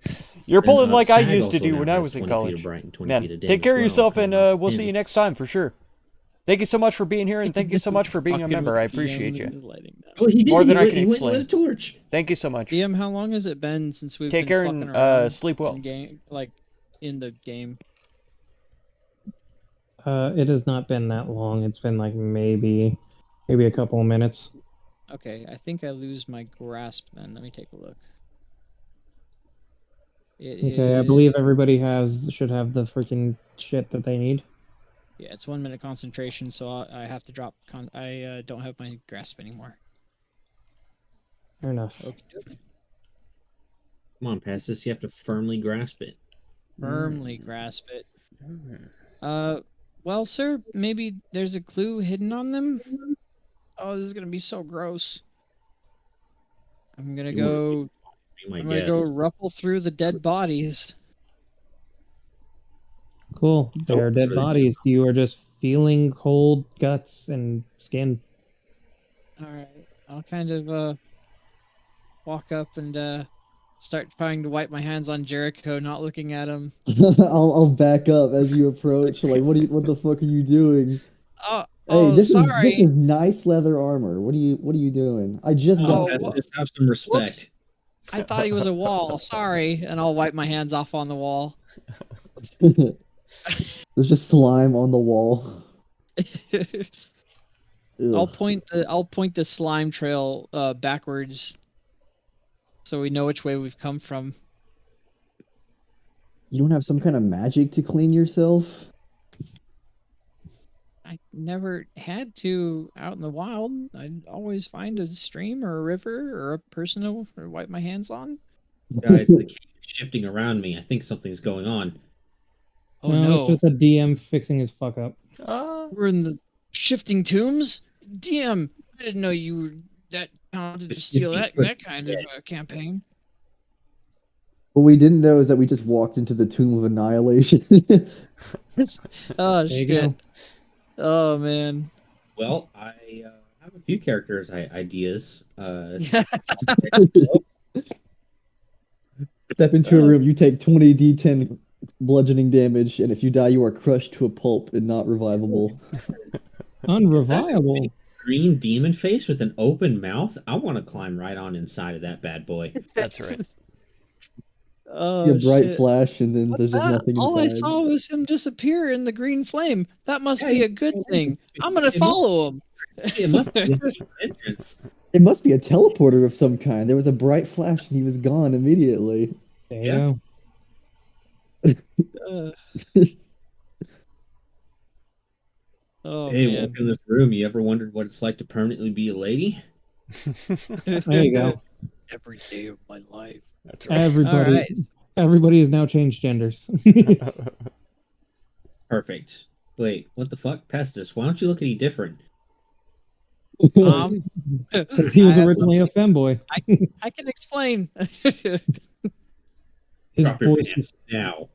You're pulling
And,
like I
SAG
used to
also
do
now
when I
has
was in
20 feet of
college.
bright and 20
Man,
feet of dim
take
as
care of
well,
yourself,
depending
and
on
we'll
him.
see you next time for sure. Thank you so much for being here, and thank you so much for being a
Fucking
member.
with
I
DM
appreciate
and
you.
lighting that.
Oh, he did.
More than I
went,
can
he went
explain.
and lit a torch.
Thank you so much.
DM, how long has it been since we've
Take
been
care
fucking
and
around
sleep well.
in game, like in the game?
It has not been that long. It's been like maybe a couple of minutes.
Okay, I think I lose my grasp then. Let me take a look. It
Okay, I
is-
believe everybody should have the freaking shit that they need.
Yeah, it's 1 minute concentration, so I have to drop. I don't have my grasp anymore.
Fair enough.
Okay.
Come on, Pastus. You have to firmly grasp it.
Firmly grasp it. Well, sir, maybe there's a clue hidden on them. Oh, this is gonna be so gross. I'm gonna
You wouldn't
go.
Be my
I'm gonna go
guest.
ruffle through the dead bodies.
Cool. They are dead
really
bodies. You are just feeling cold guts and skin.
All right. I'll kind of walk up and start trying to wipe my hands on Jericho, not looking at him.
I'll back up as you approach. Like, what the fuck are you doing?
Oh,
Hey,
oh,
this
sorry.
is nice leather armor. What are you doing? I just
Oh,
got
Just have some respect.
I thought he was a wall. Sorry, and I'll wipe my hands off on the wall.
There's just slime on the wall.
I'll
Ugh.
point the slime trail backwards, so we know which way we've come from.
You don't have some kind of magic to clean yourself?
I never had to out in the wild. I'd always find a stream or a river or a person to wipe my hands on.
Guys, the cave is shifting around me. I think something's going on.
Oh
No, it's
no,
just a DM fixing his fuck up.
we're in the shifting tombs. DM, I didn't know you were that talented to
The
steal
shifting
that kind of campaign.
What we didn't know is that we just walked into the Tomb of Annihilation.
Oh
There you
shit.
go.
Oh man.
Well, I have a few characters ideas.
Step into a room, you take 20 d10 bludgeoning damage, and if you die, you are crushed to a pulp and not revivable.
Unrevivable.
Green demon face with an open mouth. I want to climb right on inside of that bad boy.
That's right.
Oh
See a bright
shit.
flash, and then
What's
there's just
that?
nothing
All I
inside.
saw was him disappear in the green flame. That must
Yeah,
be
he-
a good thing. I'm gonna
it must-
follow him.
It must be a secret entrance.
It must be a teleporter of some kind. There was a bright flash, and he was gone immediately.
There
Yeah.
you
Uh, oh
Hey,
man.
walk in this room. You ever wondered what it's like to permanently be a lady?
go. There you go.
Every day of my life.
That's right.
Everybody,
All right.
everybody has now changed genders.
Perfect. Wait, what the fuck? Pestis, why don't you look any different?
Um,
Because he was
I have
originally a femboy.
I can explain.
His
Drop your
voice
pants now.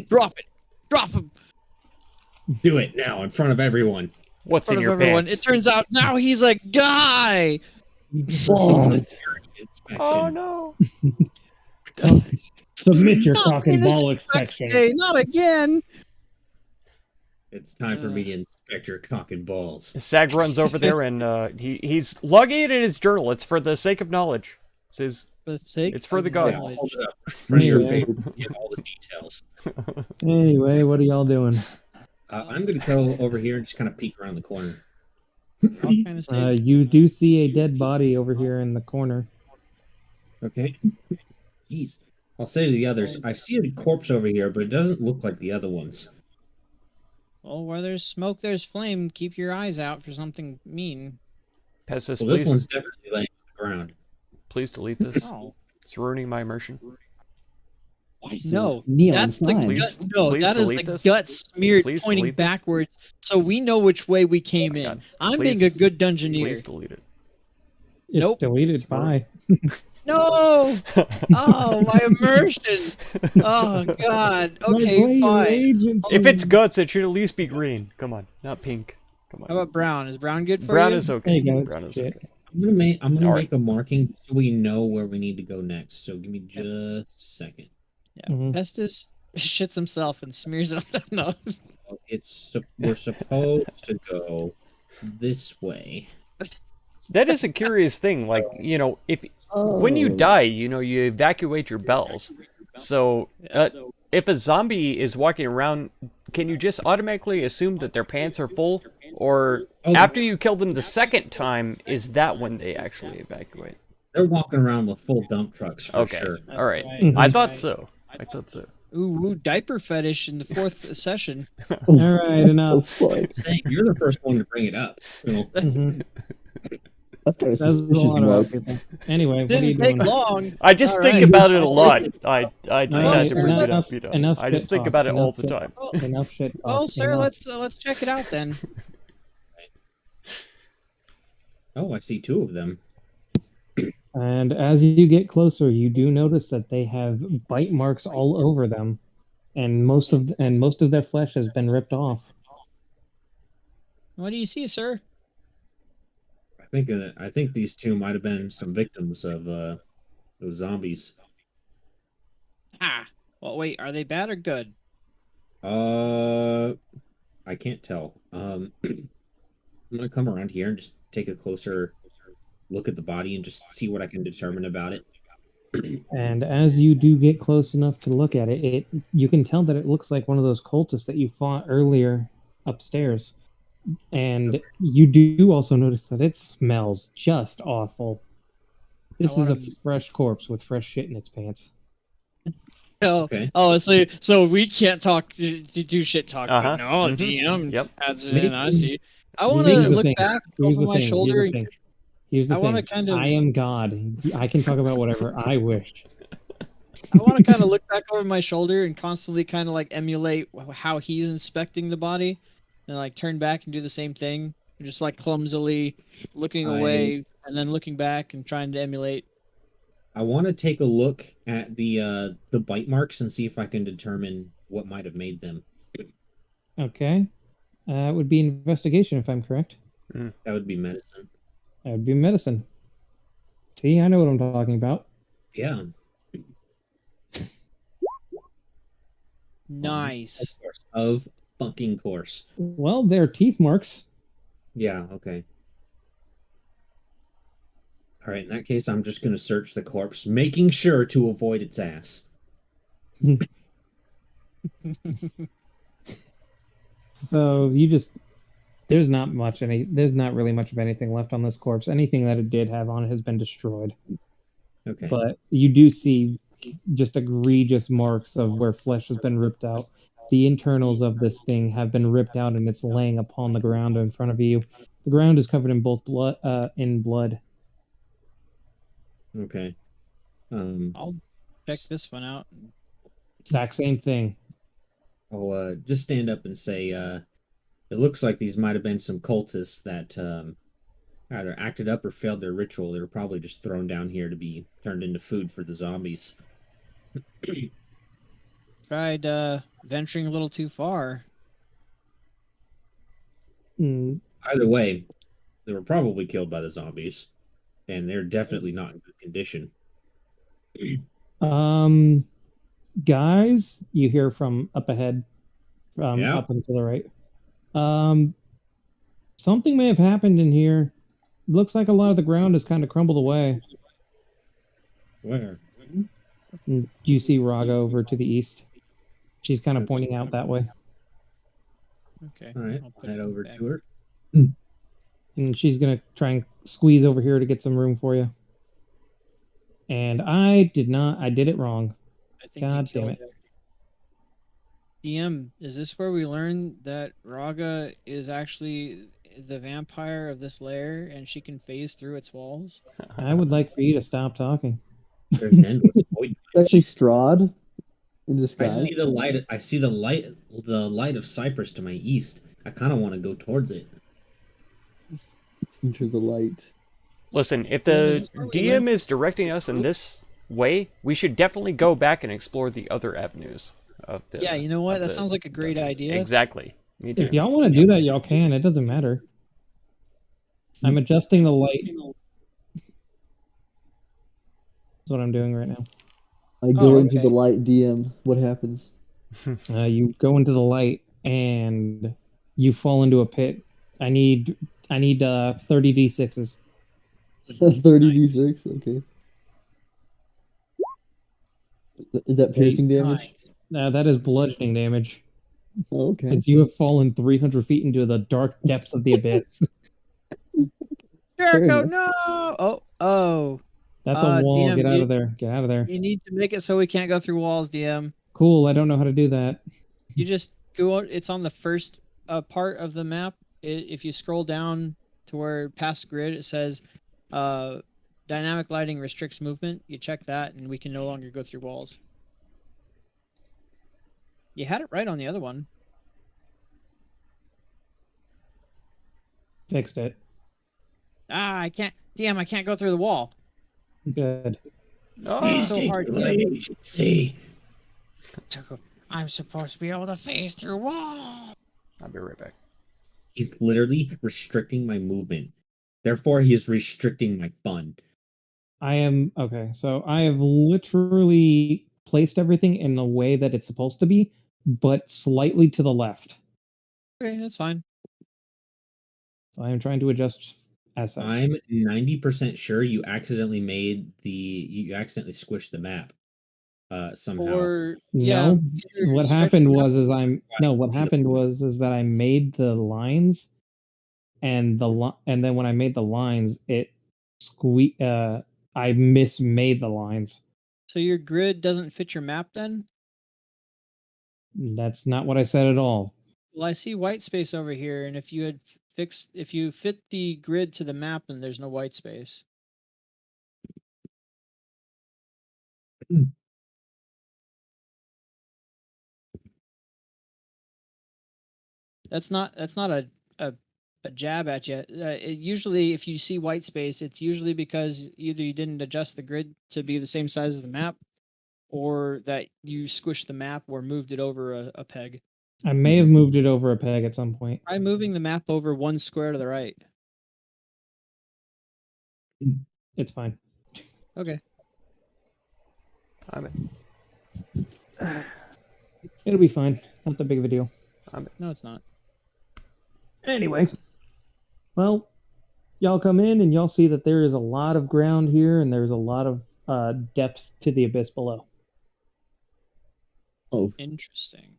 Drop it. Drop him
Do it now in front of everyone.
What's
in
in
front of
your
everyone.
pants?
It turns out now he's a guy.
Balls.
Inspection.
Oh no!
Submit your
Not
cock and
in this
ball inspection.
Hey, not again.
It's time for me to inspect your cock and balls.
Sag runs over there and he's logging it in his journal. It's for the sake of knowledge. It says
For the sake
It's for the
of
gods.
Yeah,
knowledge.
hold it up. In front of your
Anyway.
face. Get all the details.
Anyway, what are y'all doing?
I'm going to go over here and just kind of peek around the corner.
I'll kind of say,
You do see a dead body over here in the corner.
Okay. Jeez. I'll say to the others, I see a corpse over here, but it doesn't look like the other ones.
well, where there's smoke, there's flame. Keep your eyes out for something mean.
Pestis,
Well, this
please,
one's definitely laying on the ground.
please delete this.
Oh
It's ruining my immersion.
Why is
no,
there neon
that's the
signs?
Please-
gut. No,
please
that is
delete
the
this.
gut smeared
Please
pointing
delete this.
backwards, so we know which way we came in.
God.
I'm
Please-
being a good dungeoneer.
Please delete it.
It's
Nope.
deleted.
It's
Bye.
No! Oh, my immersion! Oh God. Okay, fine.
If it's guts, it should at least be green. Come on, not pink. Come
How
on.
about brown? Is brown good for
Brown
you?
is
There
okay.
you go.
Brown is
Shit.
okay.
I'm gonna
All
make a marking so we know where we need to go next. So give me just a second.
Yeah.
Mhm.
Pestis shits himself and smears it on the nose.
We're supposed to go this way.
That is a curious thing. Like, you know, if when you
Oh.
die, you know, you evacuate your bells. So, if a zombie is walking around, can you just automatically assume that their pants are full? Or after you kill them the second time, is that when they actually evacuate?
They're walking around with full dump trucks for
Okay,
sure.
all right.
Mhm.
I thought so. I thought so.
Ooh, diaper fetish in the 4th session.
All right,
Oh,
enough.
fuck.
I'm saying you're the first one to bring it up. So,
Mhm.
That's kind of
That's a
suspicious,
lot of
Mark.
people. Anyway, what are you
Didn't take
doing?
long.
I just
All
think
right.
about it a lot. I just
No,
had to bring it
enough-
up, you know.
enough
I just
shit
think
talk,
about it all
enough
the
shit.
time.
Well,
Enough shit.
well,
talk,
sir,
enough.
let's check it out then.
Oh, I see two of them.
And as you get closer, you do notice that they have bite marks all over them, and most of their flesh has been ripped off.
What do you see, sir?
I think these two might have been some victims of those zombies.
Ah. Well, wait. Are they bad or good?
Uh, I can't tell. I'm gonna come around here and just take a closer look at the body and just see what I can determine about it.
And as you do get close enough to look at it, you can tell that it looks like one of those cultists that you fought earlier upstairs. And you do also notice that it smells just awful. This is a
wanna-
fresh corpse with fresh shit in its pants.
Oh,
Okay.
so we can't talk do shit talk.
Uh-huh.
No,
Mhm.
DM
Yep.
adds it in. I see. I
Here's
want to
the
look
thing.
back
Here's
over
the
my
thing. Here's
shoulder.
the thing. Here's the
I wanna
thing.
kind of-
I am God. I can talk about whatever I wish.
I want to kind of look back over my shoulder and constantly kind of like emulate how he's inspecting the body, and like turn back and do the same thing, just like clumsily looking away and then looking back and trying to emulate.
I want to take a look at the bite marks and see if I can determine what might have made them.
Okay. It would be investigation if I'm correct.
That would be medicine.
That would be medicine. See, I know what I'm talking about.
Yeah.
Nice.
Of fucking course.
Well, they're teeth marks.
Yeah, okay. All right, in that case, I'm just going to search the corpse, making sure to avoid its ass.
So there's not really much of anything left on this corpse. Anything that it did have on it has been destroyed.
Okay.
But you do see just egregious marks of where flesh has been ripped out. The internals of this thing have been ripped out, and it's laying upon the ground in front of you. The ground is covered in both blood.
Okay.
I'll check this one out.
Exact same thing.
I'll just stand up and say, it looks like these might have been some cultists that either acted up or failed their ritual. They were probably just thrown down here to be turned into food for the zombies.
Tried venturing a little too far.
Mm,
Either way, they were probably killed by the zombies, and they're definitely not in good condition.
Guys, you hear from up ahead,
Yeah.
up and to the right. Something may have happened in here. Looks like a lot of the ground has kind of crumbled away.
Where?
And you see Raga over to the east. She's kind of pointing out that way.
Okay.
All right,
I'll put
head
it
over
back.
to her.
And she's going to try and squeeze over here to get some room for you. And I did it wrong.
I think
God
you
damn
killed
it.
her. DM, is this where we learn that Raga is actually the vampire of this lair and she can phase through its walls?
I would like for you to stop talking.
There's an endless void.
Actually, Strahd in
I
disguise.
see the light. I see the light of Cyprus to my east. I kind of want to go towards it.
Into the light.
Listen, if
Yeah,
the
this is where we
DM
learn-
is directing us in this way, we should definitely go back and explore the other avenues of the.
Yeah, you know what?
of
That
the
sounds like a great
dungeon.
idea.
Exactly. Me too.
If y'all want to do that, y'all can. It doesn't matter. I'm adjusting the light. That's what I'm doing right now.
I go into
okay.
the light, DM. What happens?
You go into the light and you fall into a pit. I need 30d6s.
30d6. Okay. Is that piercing damage?
Nice.
That is bludgeoning damage.
Oh, okay.
As you have fallen 300 feet into the dark depths of the abyss.
Jericho,
enough.
no! Oh.
That's a wall.
DM,
Get out of there. Get out of there.
You need to make it so we can't go through walls, DM.
Cool. I don't know how to do that.
You just go out. It's on the first part of the map. If you scroll down to where past grid, it says dynamic lighting restricts movement. You check that, and we can no longer go through walls. You had it right on the other one.
Fixed it.
Ah, I can't. Damn, I can't go through the wall.
Good.
Ah,
so hard,
taking my
damn.
agency.
I'm supposed to be able to phase through wall.
I'll be right back.
He's literally restricting my movement. Therefore, he is restricting my fun.
I am okay. So I have literally placed everything in the way that it's supposed to be, but slightly to the left.
Okay, that's fine.
So I am trying to adjust as such.
I'm 90% sure you accidentally squished the map somehow.
Or yeah,
No,
either
what
stretch
happened
it out-
was what happened was that I made the lines, and and then when I made the lines, I mismade the lines.
so your grid doesn't fit your map then?
That's not what I said at all.
Well, I see white space over here, and if you had if you fit the grid to the map, then there's no white space. That's not a jab at you. Usually, if you see white space, it's usually because either you didn't adjust the grid to be the same size as the map, or that you squished the map or moved it over a peg.
I may have moved it over a peg at some point.
Try moving the map over one square to the right.
It's fine.
Okay.
It'll be fine. Not that big of a deal.
No, it's not.
Anyway, well, y'all come in and y'all see that there is a lot of ground here, and there's a lot of depth to the abyss below.
Oh,
Interesting.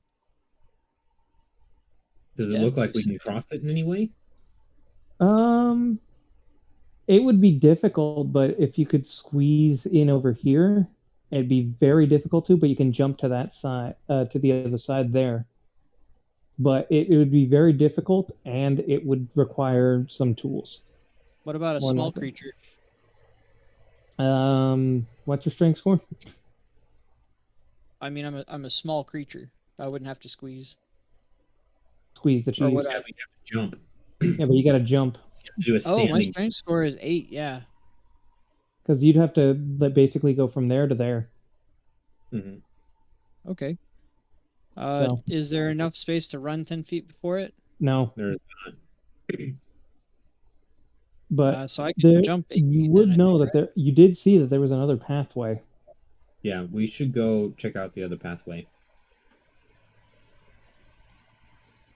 Does it look like we can cross it in any way?
It would be difficult, but if you could squeeze in over here, it'd be very difficult to. But you can jump to that side, to the other side there. But it would be very difficult, and it would require some tools.
What about a
More than
small
likely.
creature?
What's your strength score?
I mean, I'm a small creature. I wouldn't have to squeeze.
Squeeze the
Or
cheese.
would
Yeah,
I?
we have to jump.
Yeah, but you got to jump
Do a
Oh,
standing.
my strength score is 8. Yeah.
because you'd have to basically go from there to there.
Mhm.
Okay.
So
Is there enough space to run 10 feet before it?
no,
There's not.
but
So I can jump 8
you
feet
would
then, I
know
think,
that there. You did see that there was another pathway.
Yeah, we should go check out the other pathway.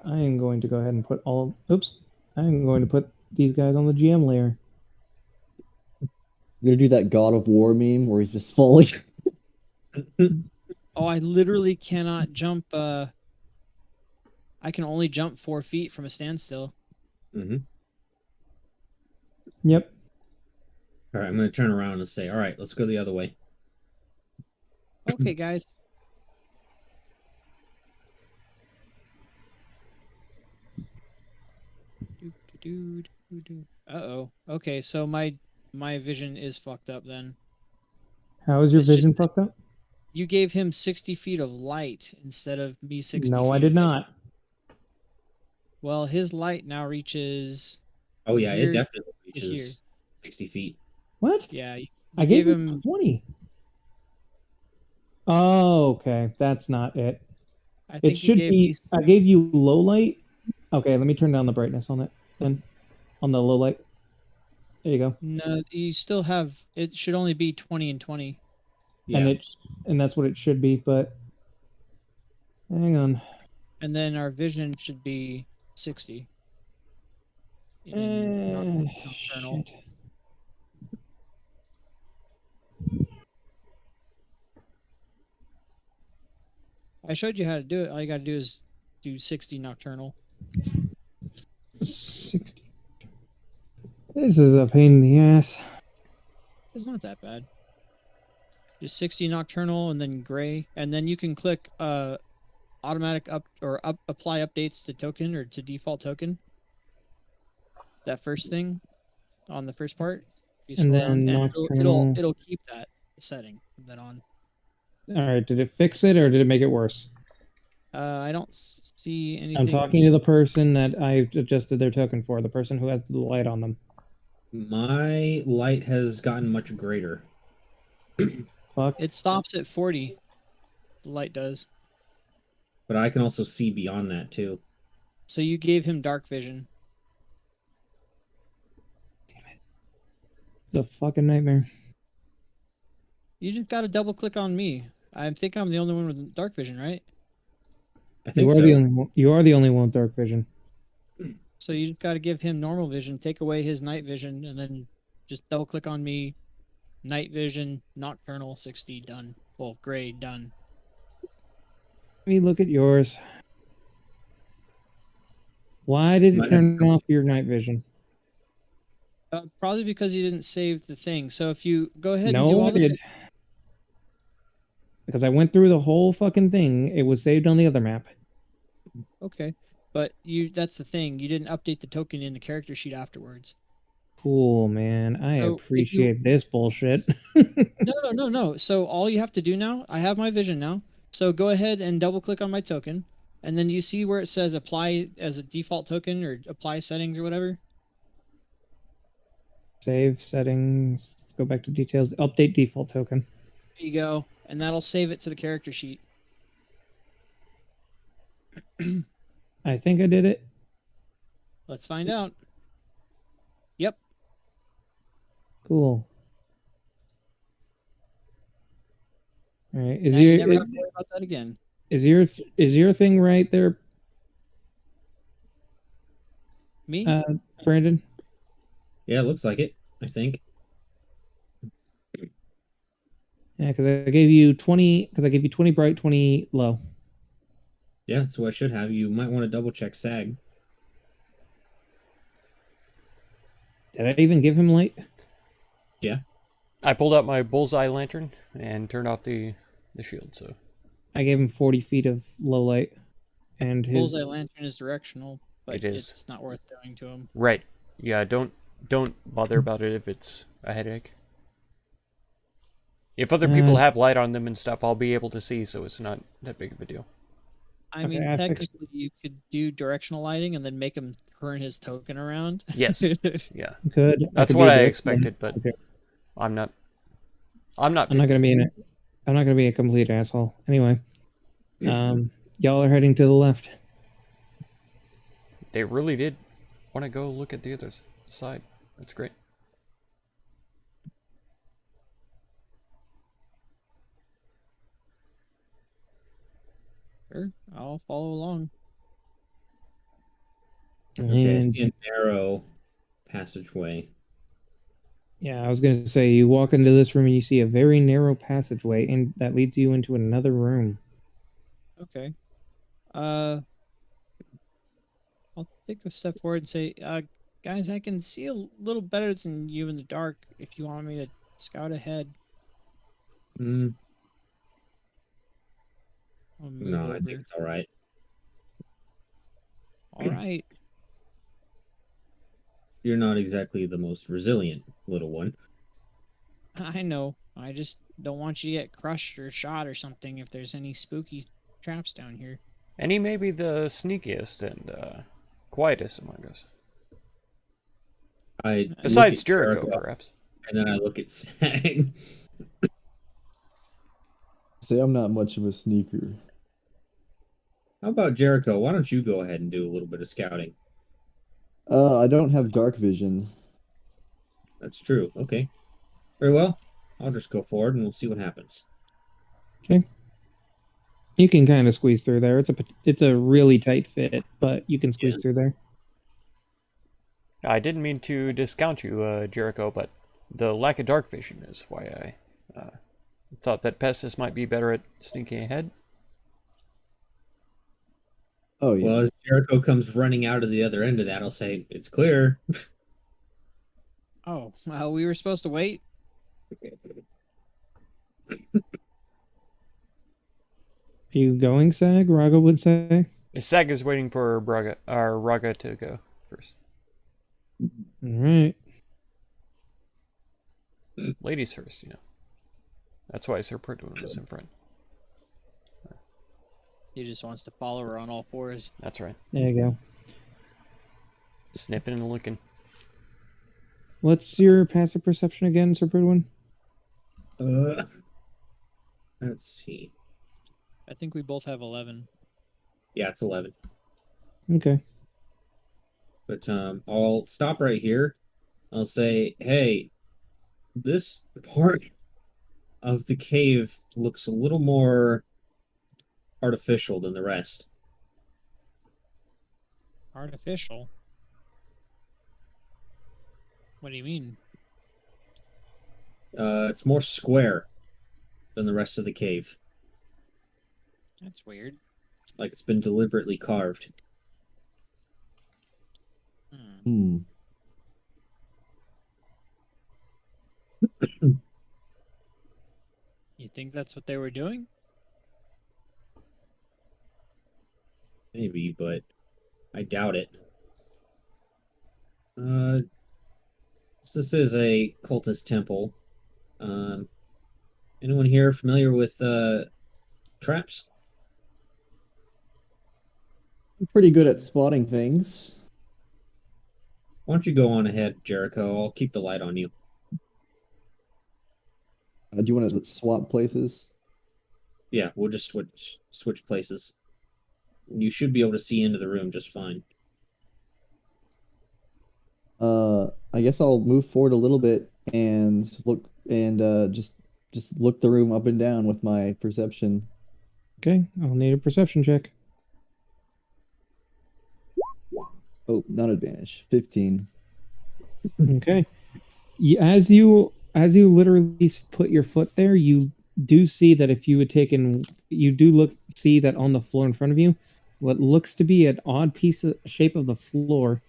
I am going to go ahead and put all. Oops. I am going to put these guys on the GM layer.
you're gonna do that God of War meme where he's just falling.
Oh, I literally cannot jump. I can only jump 4 feet from a standstill.
Mm-hmm.
Yep.
All right, I'm going to turn around and say, all right, let's go the other way.
Okay, guys. Uh-oh. Okay, so my vision is fucked up then.
How is your
It's just
vision fucked up?
You gave him 60 feet of light instead of me 60 feet.
No, I
of
did
vision.
not.
Well, his light now reaches.
Oh, yeah,
here
it definitely
to here.
reaches 60 feet.
What?
Yeah, you
I gave him 20. Oh, okay. That's not it.
I
It
think you
should
gave
be.
me.
I gave you low light. Okay, let me turn down the brightness on it then. On the low light. There you go.
No, you still have. It should only be 20 and 20.
Yeah.
And that's what it should be, but hang on.
And then our vision should be 60. In nocturnal.
Shit.
I showed you how to do it. All you got to do is do 60 nocturnal.
60. This is a pain in the ass.
It's not that bad. Just 60 nocturnal and then gray, and then you can click automatic apply updates to token or to default token. That first thing on the first part. If you
And
scroll
then
down,
nocturnal.
it'll keep that setting from then on.
All right, did it fix it or did it make it worse?
I don't see anything.
I'm talking to the person that I adjusted their token for, the person who has the light on them.
My light has gotten much greater.
Fuck.
It stops at 40. The light does.
But I can also see beyond that too.
So you gave him dark vision.
It's a fucking nightmare.
You just got to double click on me. I think I'm the only one with dark vision, right?
I
You
think
are
so.
the only one. You are the only one with dark vision.
So you just got to give him normal vision, take away his night vision, and then just double click on me. Night vision, nocturnal, 60, done. Well, gray, done.
Let me look at yours. Why did it
Might
turn off your night vision?
Probably because you didn't save the thing. So if you go ahead and do
No, I
all the
did. Because I went through the whole fucking thing. It was saved on the other map.
Okay. But that's the thing. You didn't update the token in the character sheet afterwards.
Cool, man. I
So if you
appreciate this bullshit.
no. So all you have to do now, I have my vision now. So go ahead and double click on my token. And then you see where it says apply as a default token or apply settings or whatever.
Save settings. Let's go back to details. Update default token.
There you go. And that'll save it to the character sheet.
I think I did it.
Let's find out. Yep.
Cool. All right.
Now you never have to worry about that again.
Is your thing right there,
Me?
Brandon?
Yeah, it looks like it, I think.
Yeah, because I gave you 20. Because I gave you 20 bright, 20 low.
Yeah, so I should have. You might want to double check SAG.
Did I even give him light?
Yeah.
I pulled out my bullseye lantern and turned off the shield. So
I gave him 40 feet of low light, and his
Bullseye lantern is directional, but
It is.
it's not worth doing to him.
right, yeah. Don't bother about it if it's a headache. If other people have light on them and stuff, I'll be able to see, so it's not that big of a deal.
I mean,
I fixed-
technically, you could do directional lighting and then make him turn his token around.
Yes, yeah.
Good.
That's
could
what
do
I
this,
expected, but
okay.
I'm not.
I'm not gonna be in it. I'm not gonna be a complete asshole. Anyway, y'all are heading to the left.
They really did want to go look at the other side. That's great.
Sure, I'll follow along.
Okay, I
And
see a narrow passageway.
yeah, I was gonna say you walk into this room and you see a very narrow passageway, and that leads you into another room.
Okay. I'll take a step forward and say, guys, I can see a little better than you in the dark. If you want me to scout ahead,
Mm,
I'll move
no, I
over.
think it's all right.
All right.
You're not exactly the most resilient little one.
I know. I just don't want you to get crushed or shot or something if there's any spooky traps down here.
And he may be the sneakiest and quietest among us.
I look
Besides
at
Jericho, perhaps.
and then I look at SAG.
Say I'm not much of a sneaker.
How about Jericho? Why don't you go ahead and do a little bit of scouting?
I don't have dark vision.
That's true. Okay. Very well. I'll just go forward and we'll see what happens.
Okay. You can kind of squeeze through there. It's a really tight fit, but you can squeeze through there.
I didn't mean to discount you, Jericho, but the lack of dark vision is why I thought that Pestis might be better at sneaking ahead.
Oh yeah.
Well, as Jericho comes running out of the other end of that, I'll say, it's clear.
Oh, well, we were supposed to wait?
Are you going, Sag? Raga would say.
Sag is waiting for Raga to go first.
All right.
Ladies first, you know. That's why Sir Pridwin was in front.
He just wants to follow her on all fours.
That's right.
There you go.
Sniffing and looking.
What's your passive perception again, Sir Bridwin?
Let's see.
I think we both have 11.
Yeah, it's 11.
Okay.
But I'll stop right here. I'll say, hey, this part of the cave looks a little more artificial than the rest.
Artificial? What do you mean?
It's more square than the rest of the cave.
That's weird.
Like it's been deliberately carved.
Hmm.
You think that's what they were doing?
Maybe, but I doubt it. Uh, this is a cultist temple. Um, anyone here familiar with traps?
I'm pretty good at spotting things.
Why don't you go on ahead, Jericho? I'll keep the light on you.
Do you want to swap places?
Yeah, we'll just switch places. You should be able to see into the room just fine.
I guess I'll move forward a little bit and look and just look the room up and down with my perception.
Okay, I'll need a perception check.
Oh, not advantage. 15.
Okay. As you literally put your foot there, you do see that if you had taken, you do see that on the floor in front of you, what looks to be an odd piece of shape of the floor.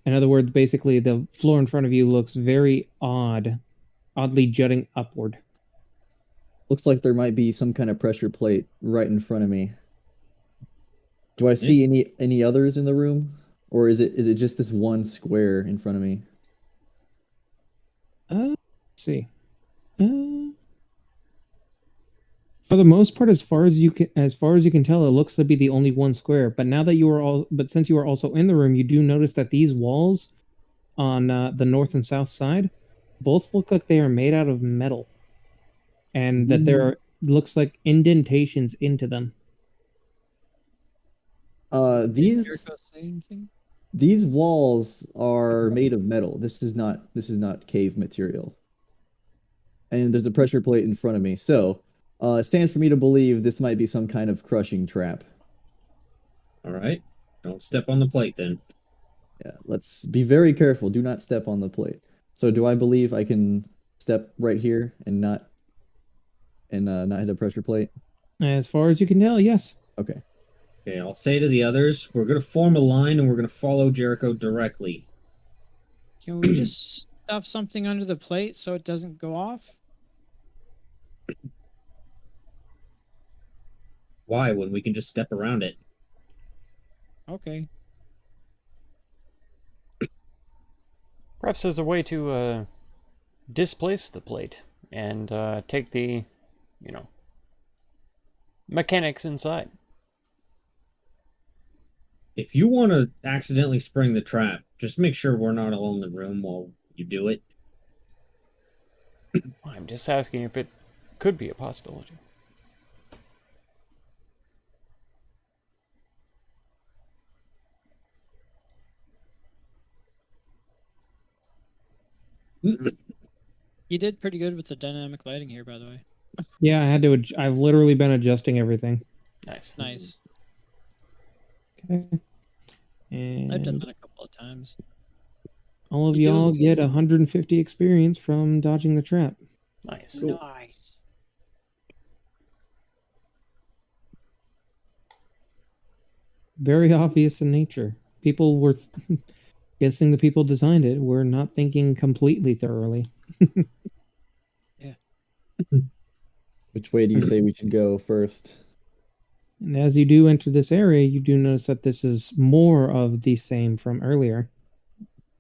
In other words, basically the floor in front of you looks very oddly jutting upward.
Looks like there might be some kind of pressure plate right in front of me. Do I see any others in the room, or is it just this one square in front of me?
Let's see. For the most part, as far as you can tell, it looks to be the only one square. But now that but since you are also in the room, you do notice that these walls on the north and south side both look like they are made out of metal, and that there are looks like indentations into them.
Did
These
Jericho say anything?
these walls are made of metal. This is not cave material. And there's a pressure plate in front of me. So, it stands for me to believe this might be some kind of crushing trap.
All right. Don't step on the plate then.
Yeah, let's be very careful. Do not step on the plate. So, do I believe I can step right here and not hit a pressure plate?
As far as you can tell, yes.
Okay.
Okay, I'll say to the others, we're going to form a line and we're going to follow Jericho directly.
Can we just stuff something under the plate so it doesn't go off?
Why, when we can just step around it?
Okay.
Perhaps there's a way to displace the plate and take the, mechanics inside.
If you want to accidentally spring the trap, just make sure we're not alone in the room while you do it.
I'm just asking if it could be a possibility.
You did pretty good with the dynamic lighting here, by the way.
Yeah, I had to. I've literally been adjusting everything.
Nice.
Nice.
Okay.
I've done
And
that a couple of times.
all of
You do
y'all
it.
get 150 experience from dodging the trap.
Nice.
Cool.
Nice.
Very obvious in nature. People were guessing the people designed it were not thinking completely thoroughly.
Yeah.
Which way do you say we should go first?
And as you do enter this area, you do notice that this is more of the same from earlier.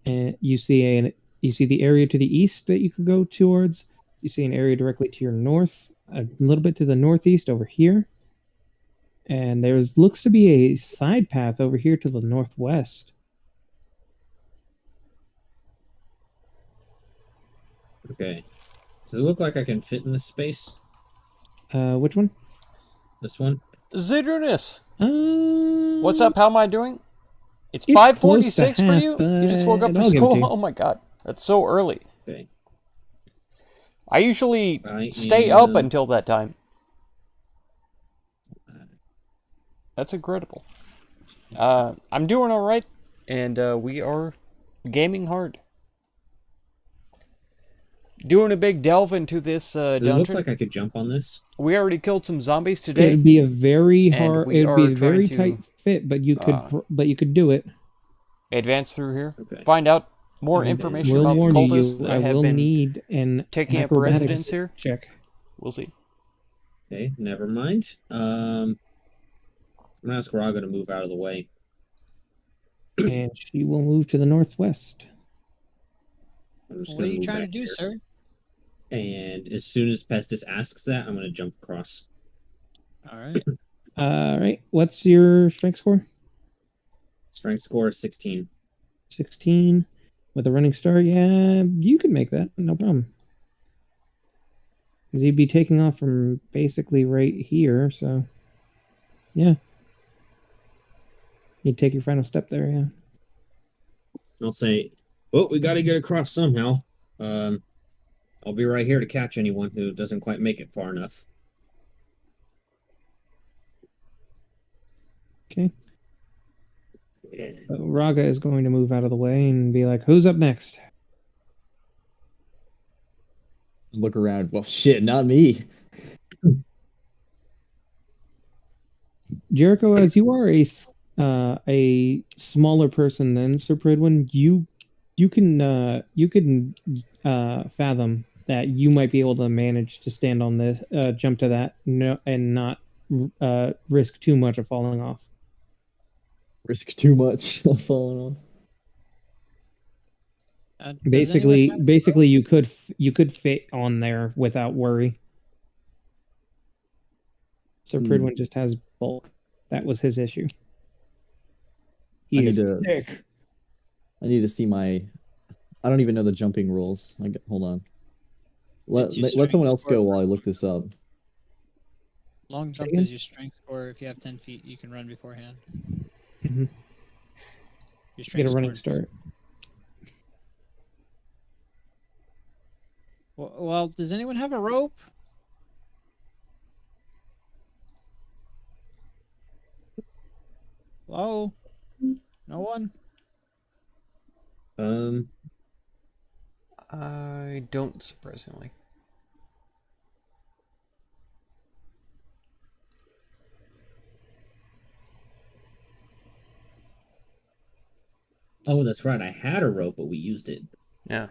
And you see the area to the east that you could go towards. You see an area directly to your north, a little bit to the northeast over here. And looks to be a side path over here to the northwest.
Okay. Does it look like I can fit in this space?
Which one?
This one?
Zidrunis!
Uh,
What's up? How am I doing? It's
It's close to
5:46 for
half,
you? You just woke up
but
for
I'll give it to
school?
you.
Oh my god. That's so early.
Okay.
I usually
I
stay up
am...
until that time. That's incredible. I'm doing alright, and we are gaming hard. Doing a big delve into this
Does it look
dungeon.
like I could jump on this?
We already killed some zombies today.
It'd be a very
and
hard.
we
It'd be
are
a
trying
very
to,
tight fit, but you could.
uh,
But you could do it.
Advance through here.
Okay.
Find out more
And
information
we'll
about the
warn
cultists
you.
that
I
have
will
been
need an
taking up
acrobatics
residence here.
check.
We'll see.
Okay, never mind. I'm gonna ask Raga to move out of the way.
And she will move to the northwest.
I'm just
What are
gonna
you
move
trying to
back
do,
here.
sir?
And as soon as Pestis asks that, I'm gonna jump across.
All right.
Right. What's your strength score?
Strength score is 16.
16 with a running start. Yeah, you can make that. No problem. Because you'd be taking off from basically right here. So, yeah. You'd take your final step there. Yeah.
I'll say, well, we got to get across somehow. I'll be right here to catch anyone who doesn't quite make it far enough.
Okay. So Raga is going to move out of the way and be like, "Who's up next?"
Look around. Well, shit, not me.
Jericho, as you are a smaller person than Sir Pridwin, you can fathom that you might be able to manage to stand on this, jump to that, and not risk too much of falling off.
Risk too much of falling off.
Does anyone have-
Basically, you could fit on there without worry. Sir Pridwin just has bulk. That was his issue.
I need
He's
to-
thick.
I need to see my. I don't even know the jumping rules. Hold on.
It's your
Let
strength
someone else
score.
go while I look this up.
Long jump
again?
is your strength score. If you have 10 feet, you can run beforehand.
Mhm.
Your strength
Get a running
score.
start.
Well, does anyone have a rope? Hello? No one?
I don't, surprisingly.
Oh, that's right. I had a rope, but we used it.
Yeah.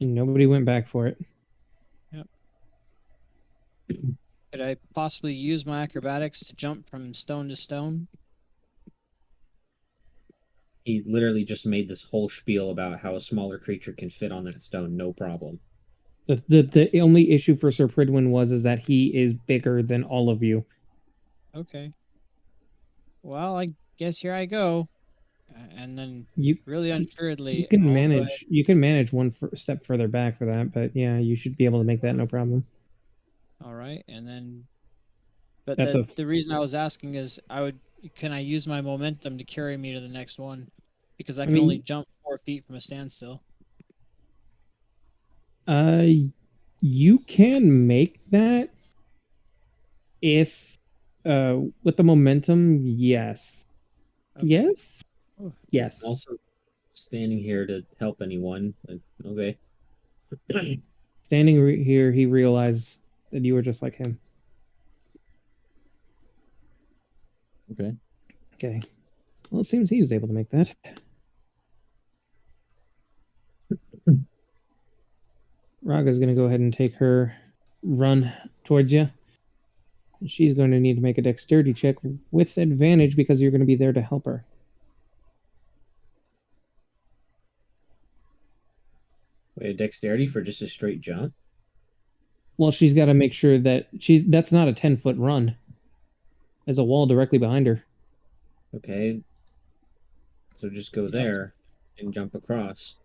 And nobody went back for it.
Could I possibly use my acrobatics to jump from stone to stone?
He literally just made this whole spiel about how a smaller creature can fit on that stone, no problem.
The only issue for Sir Pridwin is that he is bigger than all of you.
Okay. Well, I guess here I go. And then
You
really unassuredly,
you can
I'll go
manage
ahead-
you can manage one step further back for that, but yeah, you should be able to make that no problem.
All right, and then, but
That's
the reason I was asking is can I use my momentum to carry me to the next one? Because I can
mean-
only jump 4 feet from a standstill.
You can make that if with the momentum, yes.
Okay.
Yes.
Oh.
Yes.
Also, standing here to help anyone. But, okay.
Standing here, he realized that you were just like him.
Okay.
Okay. Well, it seems he was able to make that. Raga's going to go ahead and take her run towards you. She's going to need to make a dexterity check with advantage because you're going to be there to help her.
Wait, a dexterity for just a straight jump?
Well, she's got to make sure that that's not a 10-foot run. There's a wall directly behind her.
Okay. So just go there and jump across.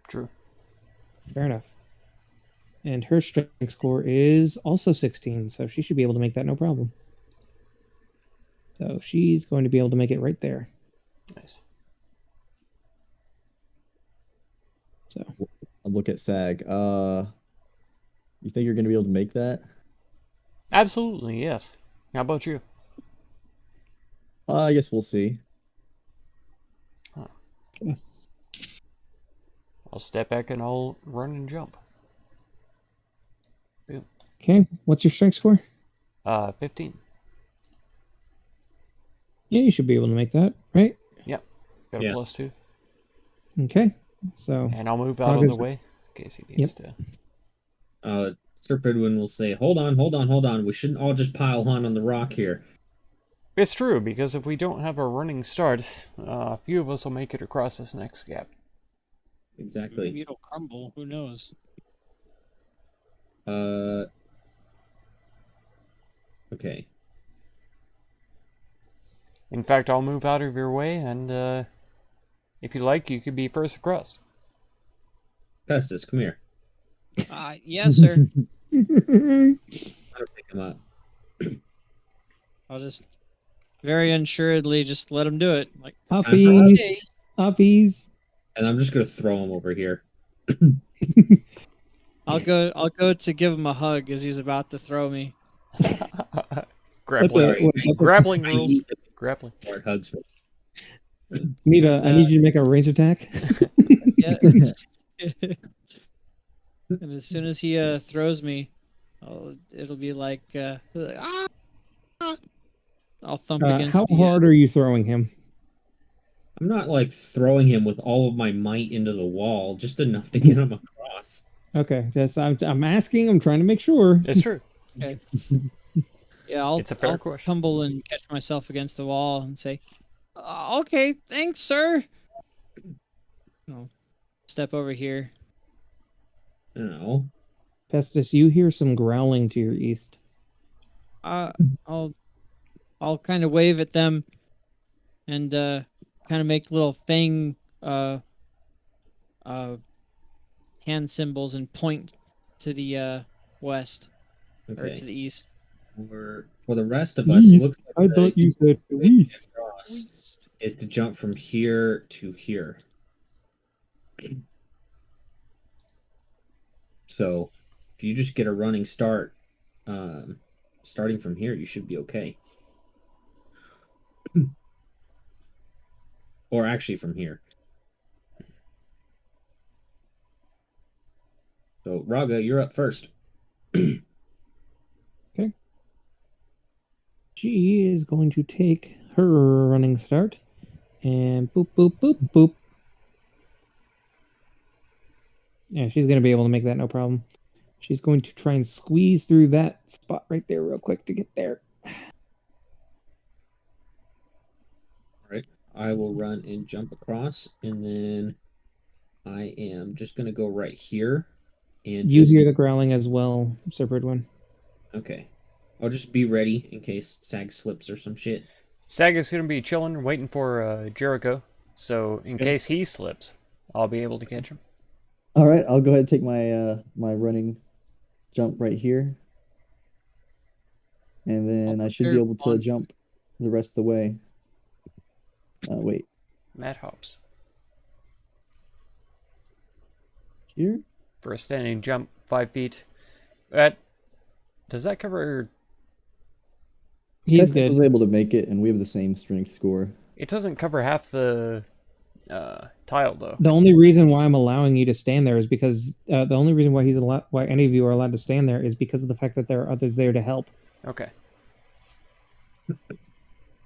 True.
Fair enough. And her strength score is also 16, so she should be able to make that no problem. So she's going to be able to make it right there.
Nice.
So
I'll look at Sag. You think you're gonna be able to make that?
Absolutely, yes. How about you?
I guess we'll see.
I'll step back and I'll run and jump. Boom.
okay, what's your strength score?
15.
Yeah, you should be able to make that, right?
Yep. Got a
Yeah.
+2.
Okay, so
And I'll move out of the
August-
way in case he needs to.
Sir Pridwin will say, hold on. We shouldn't all just pile on the rock here.
It's true, because if we don't have a running start, a few of us will make it across this next gap.
Exactly.
Maybe it'll crumble. Who knows?
Okay.
In fact, I'll move out of your way, and if you like, you could be first across.
Pestis, come here.
Yes, sir.
How to pick him up.
I'll just very unsuredly just let him do it. Like,
Uppies,
okay.
uppies.
And I'm just gonna throw him over here.
I'll go to give him a hug as he's about to throw me.
Grappling. Grappling
I
rules.
need the
Grappling.
part hugs me.
I need you to make a range attack.
Yeah. And as soon as he throws me, it'll be like ah! I'll thump against
How
the
hard are you throwing him?
I'm not like throwing him with all of my might into the wall, just enough to get him across.
Okay, just I'm asking. I'm trying to make sure.
It's true.
Okay. Yeah,
It's a fair
I'll
question.
tumble and catch myself against the wall and say, "Okay, thanks, sir." I'll step over here.
No.
Pestis, you hear some growling to your east.
I'll kind of wave at them and kind of make little fang hand symbols and point to the west or
Okay.
to the east.
For the rest of us, it looks like
I
the
thought you said
way to get
east.
across is to jump from here to here. So, if you just get a running start, starting from here, you should be okay. Or actually from here. So, Raga, you're up first.
She is going to take her running start and boop, boop, boop, boop. Yeah, she's going to be able to make that no problem. She's going to try and squeeze through that spot right there real quick to get there.
Alright, I will run and jump across, and then I am just going to go right here. And
You
just,
hear the growling as well, Sir Bridwin.
okay. I'll just be ready in case Sag slips or some shit.
Sag is going to be chilling, waiting for Jericho. So in
Okay.
case he slips, I'll be able to catch him.
All right, I'll go ahead and take my my running jump right here, and then I should be able to jump the rest of the way. Wait,
Matt hops.
here?
For a standing jump, 5 feet. Does that cover...
He's
Pestis
good.
was able to make it, and we have the same strength score.
It doesn't cover half the tile, though.
The only reason why I'm allowing you to stand there is because the only reason why why any of you are allowed to stand there is because of the fact that there are others there to help.
Okay.
All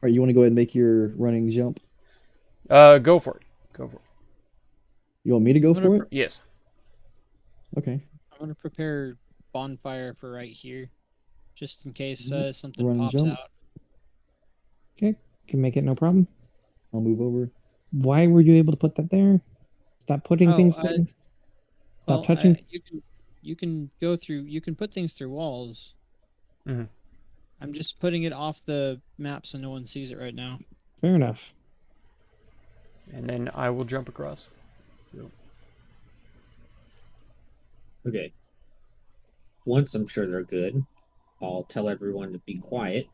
right, you want to go ahead and make your running jump?
Go for it. Go for it.
You want me to go
I'm gonna
for it?
Yes.
Okay.
I'm gonna prepare bonfire for right here, just in case
Mhm.
something
Run and
pops
jump.
out.
Okay, can make it no problem.
I'll move over.
Why were you able to put that there? Stop putting things there. Stop touching.
You can go through. You can put things through walls.
Mhm.
I'm just putting it off the map so no one sees it right now.
Fair enough.
And then I will jump across.
Okay. Once I'm sure they're good, I'll tell everyone to be quiet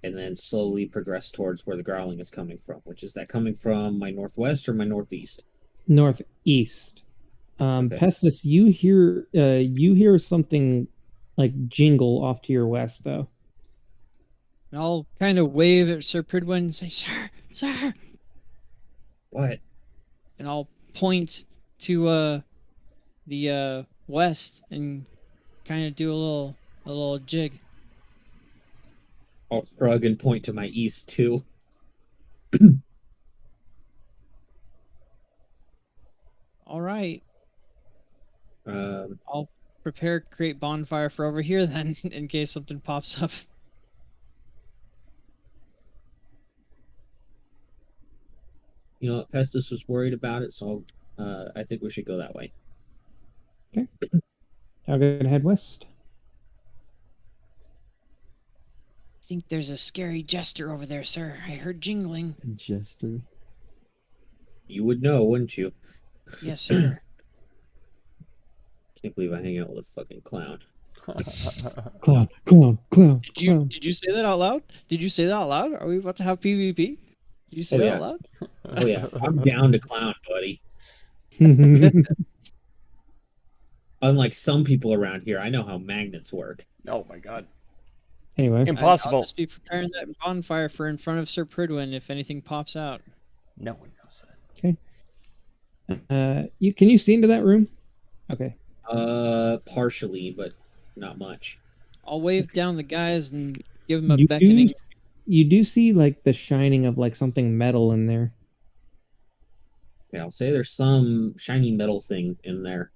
and then slowly progress towards where the growling is coming from, which is that coming from my northwest or my northeast?
Northeast.
Okay.
Pestis, you hear something like jingle off to your west, though.
And I'll kind of wave at Sir Pridwin and say, "Sir, sir,"
What?
and I'll point to the west and kind of do a little jig.
I'll shrug and point to my east too.
All right,
Um,
I'll prepare create bonfire for over here then, in case something pops up.
you know, Pestis was worried about it, so I think we should go that way.
I'll go ahead and head west.
I think there's a scary jester over there, sir. I heard jingling.
Jester.
You would know, wouldn't you?
Yes, sir.
Can't believe I hang out with a fucking clown.
Clown, clown, clown, clown.
Did you say that out loud? Did you say that out loud? Are we about to have PvP? Did you say
Oh,
that
yeah.
out loud?
Oh yeah, I'm down to clown, buddy. Unlike some people around here, I know how magnets work.
Oh my god.
Anyway,
I'll
Impossible.
just be preparing that bonfire for in front of Sir Pridwin if anything pops out.
No one knows that.
can you see into that room? Okay.
Partially, but not much.
I'll wave down the guys and give them a
You
beckoning.
you do see like the shining of like something metal in there.
Yeah, I'll say there's some shiny metal thing in there.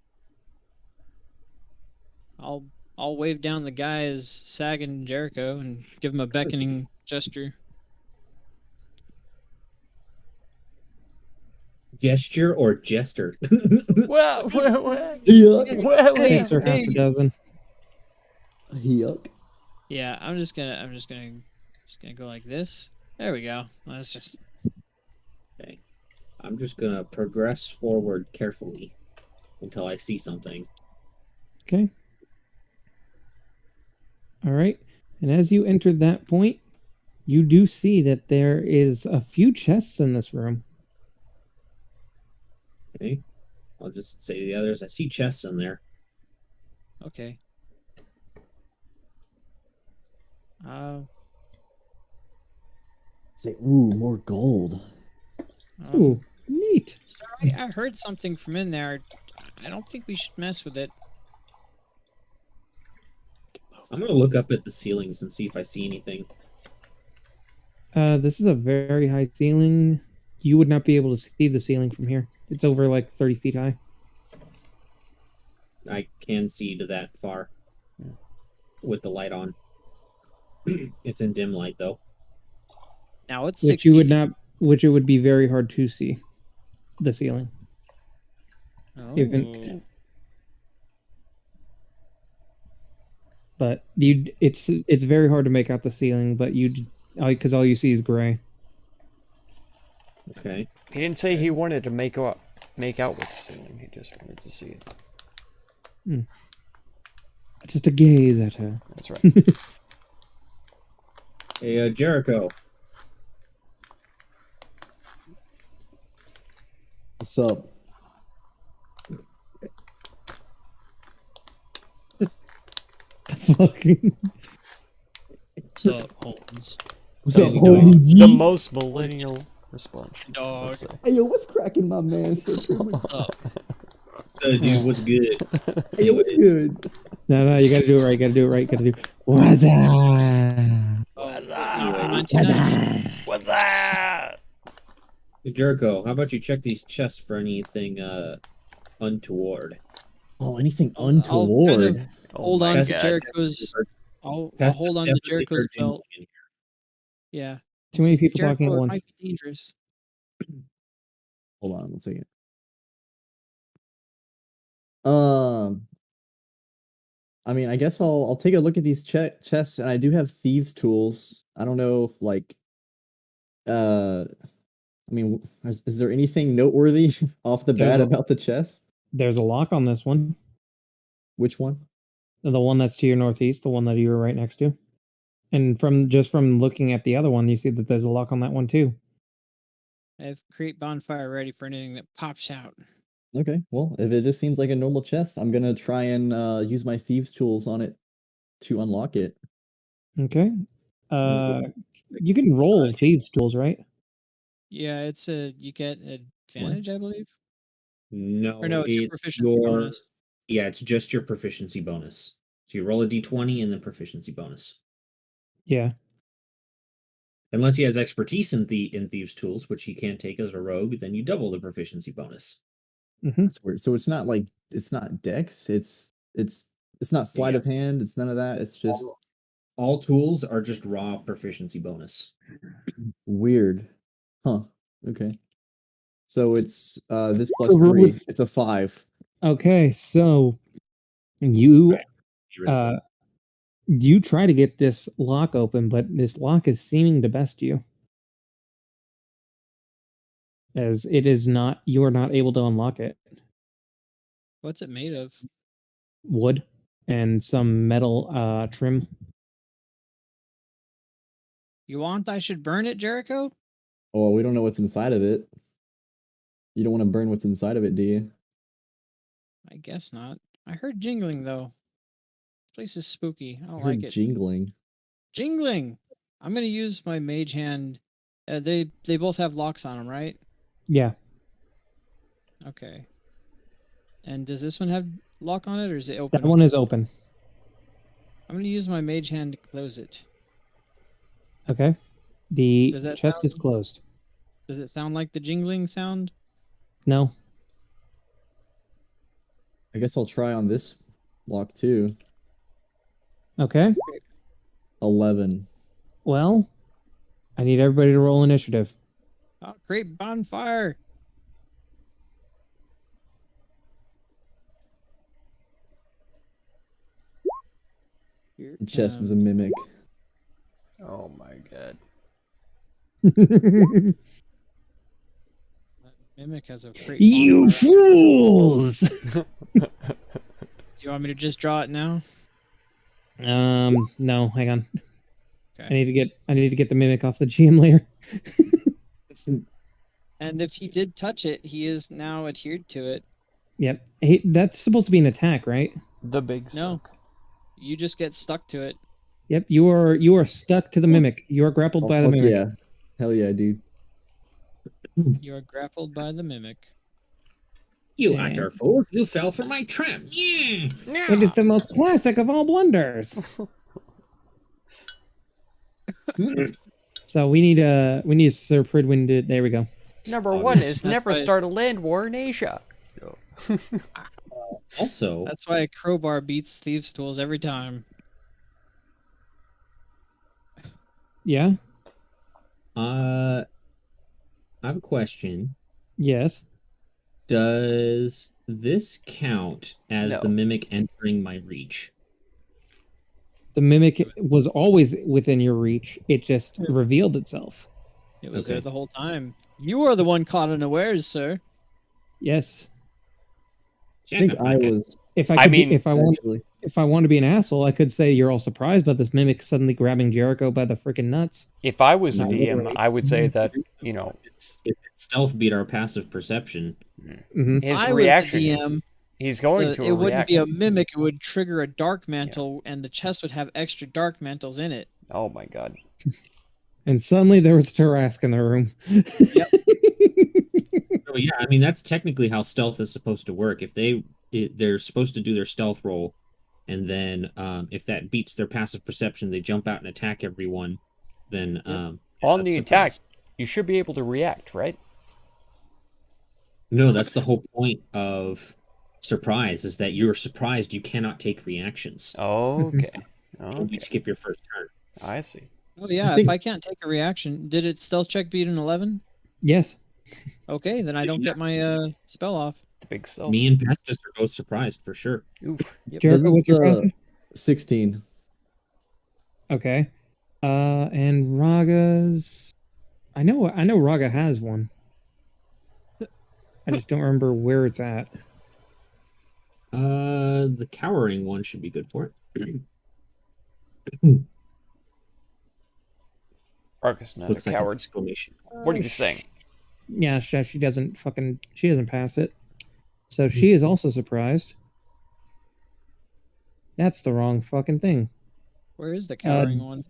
I'll wave down the guys, Sag and Jericho, and give them a beckoning gesture.
Gesture or jester?
What?
Yuck.
Six or half a dozen.
Yuck.
Yeah, I'm just gonna go like this. There we go. That's just
Okay. I'm just gonna progress forward carefully until I see something.
Okay. All right. And as you entered that point, you do see that there is a few chests in this room.
Okay. I'll just say to the others, I see chests in there.
okay.
Say, ooh, more gold.
Ooh, neat.
Sorry, I heard something from in there. I don't think we should mess with it.
I'm gonna look up at the ceilings and see if I see anything.
This is a very high ceiling. You would not be able to see the ceiling from here. It's over like 30 feet high.
I can see to that far with the light on. It's in dim light though.
Now it's
Which
60
you would
feet.
not, which it would be very hard to see the ceiling.
Oh.
But it's very hard to make out the ceiling, but because all you see is gray.
Okay.
He didn't say he wanted to make out with the ceiling. He just wanted to see it.
Just a gaze at her.
That's right.
Hey, Jericho.
What's up?
Fucking.
What's up, Holmes?
What's up,
Hey,
holy
The
yeet?
most millennial response.
Dog.
let's say.
Hey, yo, what's cracking, my man? So good.
What's up?
So, dude, what's good?
Hey, yo, what's good?
No, you gotta do it right. You gotta do it right. You gotta do. What's up?
Anyways,
99.
What's that?
Hey, Jericho, how about you check these chests for anything untoward?
Oh, anything
I'll kind of
untoward?
hold
my
on to
God.
Jericho's. I'll
Pestis
hold on to
definitely
Jericho's
heard jingling
belt.
in here.
Yeah.
Too many people
Jericho,
talking at
it
once.
might be dangerous.
Hold on 1 second. Um, I mean, I guess I'll take a look at these chests, and I do have thieves' tools. I don't know, if, like, I mean, is there anything noteworthy off the
There's
bat
a-
about the chest?
There's a lock on this one.
Which one?
The one that's to your northeast, the one that you were right next to. And from looking at the other one, you see that there's a lock on that one too.
I have create bonfire ready for anything that pops out.
Okay, well, if it just seems like a normal chest, I'm gonna try and use my thieves' tools on it to unlock it.
Okay. You can roll thieves' tools, right?
Yeah, it's you get advantage, I believe.
No,
Or no, it's your
it's
proficiency bonus.
Yeah, it's just your proficiency bonus. So you roll a d20 and then proficiency bonus.
Yeah.
Unless he has expertise in thieves' tools, which he can't take as a rogue, then you double the proficiency bonus.
That's weird. So it's not like it's not dex. It's not sleight
Yeah.
of hand. It's none of that. It's just
All tools are just raw proficiency bonus.
weird. Huh. Okay. So it's this plus 3. It's a 5.
Okay, so you
Right.
you try to get this lock open, but this lock is seeming to best you. As it is not, you are not able to unlock it.
What's it made of?
Wood and some metal trim.
You want I should burn it, Jericho?
Oh, we don't know what's inside of it. You don't want to burn what's inside of it, do you?
I guess not. I heard jingling though. This place is spooky. I don't
I heard
like it.
jingling.
Jingling. I'm gonna use my mage hand. They both have locks on them, right?
Yeah.
Okay. And does this one have lock on it, or is it open?
That one is open.
I'm gonna use my mage hand to close it.
Okay. The
Does that
chest is
sound-
closed.
Does it sound like the jingling sound?
No.
I guess I'll try on this lock too.
Okay.
11.
Well, I need everybody to roll initiative.
Oh, great bonfire! Here
The chest was a
comes-
mimic.
Oh my god.
Mimic has a great
You
bonfire.
fools!
Do you want me to just draw it now?
No, hang on.
Okay.
I need to get the mimic off the GM layer.
And if he did touch it, he is now adhered to it.
Yep. Hey, that's supposed to be an attack, right?
The big
No.
suck.
You just get stuck to it.
Yep, you are stuck to the mimic. You are grappled
Oh,
by the
fuck
mimic.
yeah. Hell yeah, dude.
You are grappled by the mimic.
You
Yeah.
utter fool! You fell for my trap! Yeah!
It is the most classic of all blunders. So we need Sir Pridwin to, there we go.
Number
Oh,
one
that's
is never
why-
start a land war in Asia.
Also,
That's why a crowbar beats thieves' tools every time.
Yeah?
I have a question.
Yes.
Does this count as
No.
the mimic entering my reach?
The mimic was always within your reach. It just revealed itself.
It was
Okay.
there the whole time. You are the one caught unawares, sir.
Yes.
I think I was
If I
I
could
mean,
if I want
actually.
if I want to be an asshole, I could say you're all surprised about this mimic suddenly grabbing Jericho by the freaking nuts.
If I was a
Not
DM,
literally.
I would say that, you know,
It's stealth beat our passive perception.
Hmm.
his
I
reaction
was the
is
DM.
he's going to
It wouldn't
react.
be a mimic. It would trigger a dark mantle, and the chest would have extra dark mantles in it.
Oh my god.
And suddenly there was Tarask in the room.
Yep.
So yeah, I mean that's technically how stealth is supposed to work. If they're supposed to do their stealth roll, and then if that beats their passive perception, they jump out and attack everyone. Then
On
that's
the
surprise.
attack, you should be able to react, right?
No, that's the whole point of surprise is that you're surprised you cannot take reactions.
Okay.
You
Okay.
skip your first turn.
I see.
Oh yeah,
think-
if I can't take a reaction, did it stealth check beat an 11?
Yes.
Okay, then I don't get my spell off.
The big self.
Me and Pestis are both surprised for sure.
Oof.
Jericho,
Doesn't
what's your
the-
passive?
16.
Okay. And Raga's I know Raga has one. I just don't remember where it's at.
The cowering one should be good for it.
Arcus, not
Looks
a
like an
coward.
exclamation.
What are you saying?
Yeah, she doesn't pass it. So she is also surprised. That's the wrong fucking thing.
Where is the cowering one?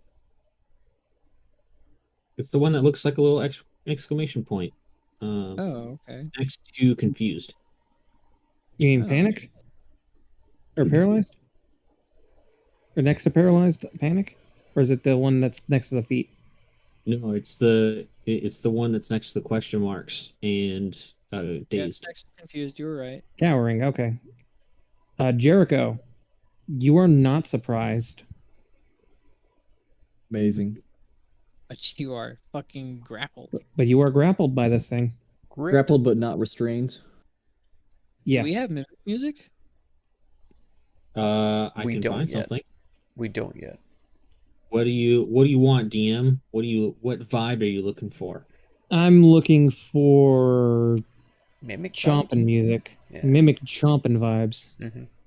It's the one that looks like a little exclamation point.
Oh, okay.
It's next to confused.
You mean
Oh.
panicked? Or paralyzed? Or next to paralyzed, panic? Or is it the one that's next to the feet?
No, it's the one that's next to the question marks and
Yeah, it's
dazed.
next to confused. You were right.
Cowering, okay. Jericho, you are not surprised.
Amazing.
But you are fucking grappled.
But you are grappled by this thing.
Grappled but not restrained.
Yeah.
Do we have music?
I
We
can
don't
find
yet.
something.
We don't yet.
What do you want, DM? What vibe are you looking for?
I'm looking for
Mimic
chomping
vibes?
music.
Yeah.
Mimic chomping vibes.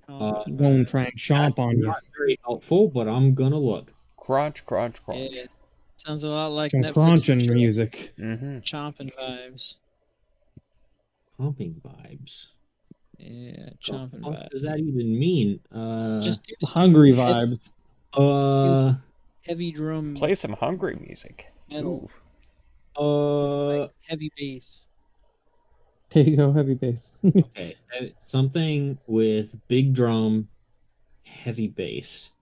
Oh,
Won't try and chomp on you.
Not very helpful, but I'm gonna look.
Crunch, crunch, crunch.
yeah. Sounds a lot like
Some
Netflix
crunching
and chill.
music.
Mm-hmm.
Chomping vibes.
Pumping vibes.
Yeah,
What
chomping
the fuck
vibes.
does that even mean?
Just do some
Hungry vibes.
heavy drum
Play some hungry music.
metal,
Ooh.
like heavy bass.
There you go, heavy bass.
Okay, something with big drum, heavy bass.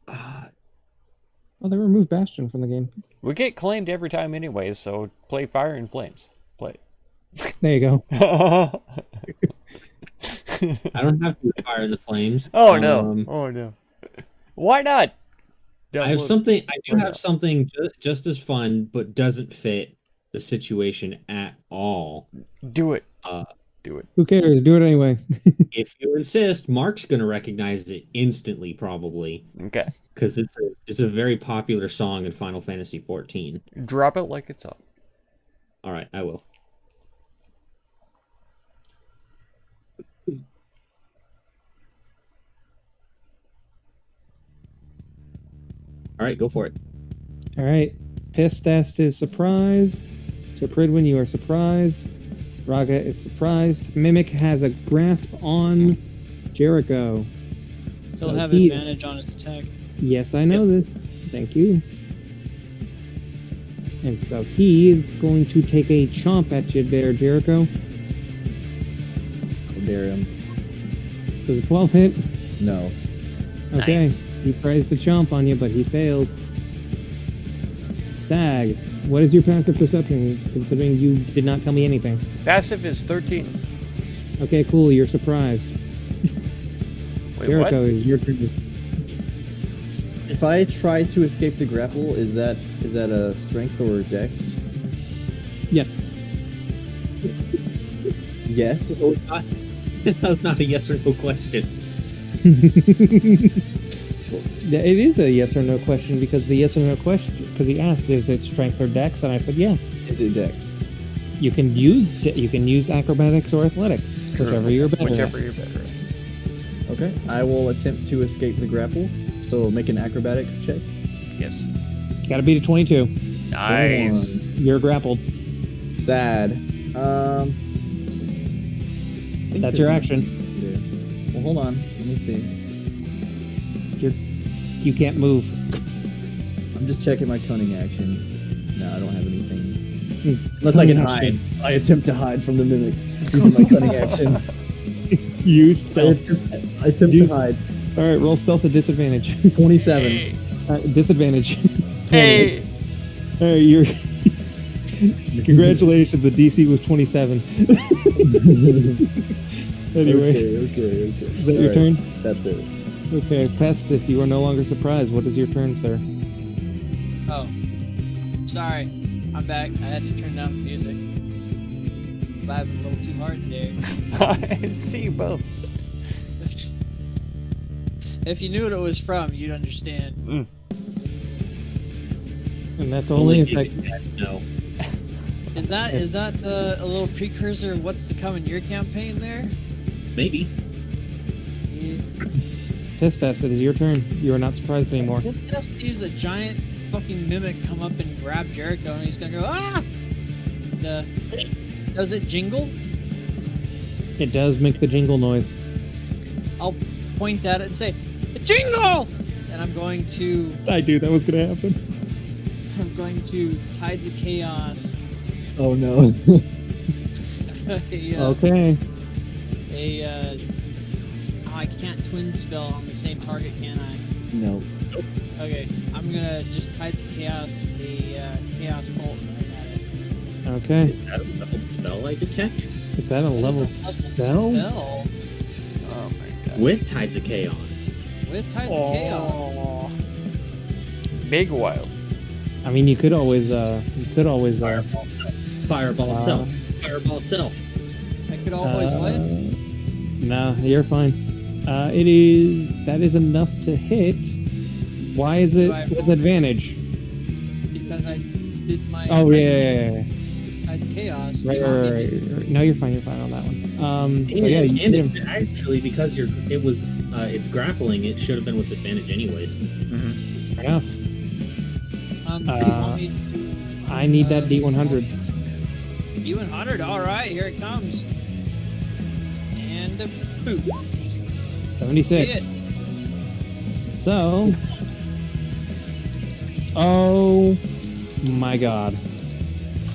Oh, they removed Bastion from the game.
We get claimed every time anyways, so play Fire and Flames. Play
There you go.
it.
I don't have to fire in the flames.
Oh no. Oh no. Why not?
I have
Download it.
something. I do
Why
have
not?
something just as fun, but doesn't fit the situation at all.
Do it.
Uh,
Do it.
Who cares? Do it anyway.
If you insist, Mark's gonna recognize it instantly, probably,
Okay.
because it's a very popular song in Final Fantasy XIV.
Drop it like it's up.
All right, I will. All right, go for it.
All right. Pistast is surprised. So Pridwin, you are surprised. Raga is surprised. Mimic has a grasp on Jericho.
He'll
So
have
he-
advantage on his attack.
Yes, I know this. Thank you. And so he is going to take a chomp at you there, Jericho.
How dare him.
Does a 12 hit?
No.
Okay.
Nice.
He tries to chomp on you, but he fails. Sag, what is your passive perception, considering you did not tell me anything?
Passive is 13.
Okay, cool. You're surprised.
Wait,
Jericho,
what?
is your turn.
If I try to escape the grapple, is that a strength or a dex?
Yes.
Yes.
Oh, it's not- that was not a yes or no question.
Yeah, it is a yes or no question because the yes or no question, because he asked, is it strength or dex, and I said yes.
Is it dex?
You can use acrobatics or athletics, whichever you're better.
Whichever
at.
you're better at.
Okay. I will attempt to escape the grapple. So make an acrobatics check.
Yes.
Gotta beat a 22.
Nice.
You're grappled.
Sad. Let's see. I think
That's your
there's
action.
nothing to do. Well, hold on. Let me see.
You can't move.
I'm just checking my cunning action. No, I don't have anything.
Hmm.
Unless I can
Cunning
hide.
action.
I attempt to hide from the mimic using my cunning action.
Use
I
stealth.
attempt to
Use-
hide.
All right, roll stealth at disadvantage.
27.
Disadvantage.
Hey.
All right, you're. Congratulations, the DC was 27. Anyway,
Okay.
is that your turn?
That's it.
Okay, Pestis, you are no longer surprised. What is your turn, sir?
Oh, sorry. I'm back. I had to turn down the music. Vibing a little too hard there.
I see you both.
If you knew what it was from, you'd understand.
And that's only if I.
No.
Is that a little precursor of what's to come in your campaign there?
Maybe.
Test, it is your turn. You are not surprised anymore.
This test sees a giant fucking mimic come up and grab Jericho, and he's gonna go, ah! Does it jingle?
It does make the jingle noise.
I'll point at it and say, jingle! And I'm going to
I knew that was gonna happen.
Tides of Chaos.
Oh no.
Okay.
I can't twin spell on the same target, can I?
No.
Okay, I'm gonna just Tides of Chaos a Chaos Bolt right at it.
Okay.
Is that a leveled spell I detect?
Is that a
It is
level
leveled
spell?
spell
Oh my god.
With Tides of Chaos.
with Tides of Chaos.
Oh. Big wild.
I mean, you could always,
Fireball self. Fireball self.
I could always what?
No, you're fine. That is enough to hit. Why is it with advantage?
Because I did my
Oh, yeah.
Tides of Chaos.
Right. No, you're fine on that one. So yeah, you
and
hit him.
actually, because it's grappling, it should have been with advantage anyways.
Fair enough.
Do you want me
I need that D100.
D100, alright, here it comes. And poof.
76.
See it.
So. Oh my god.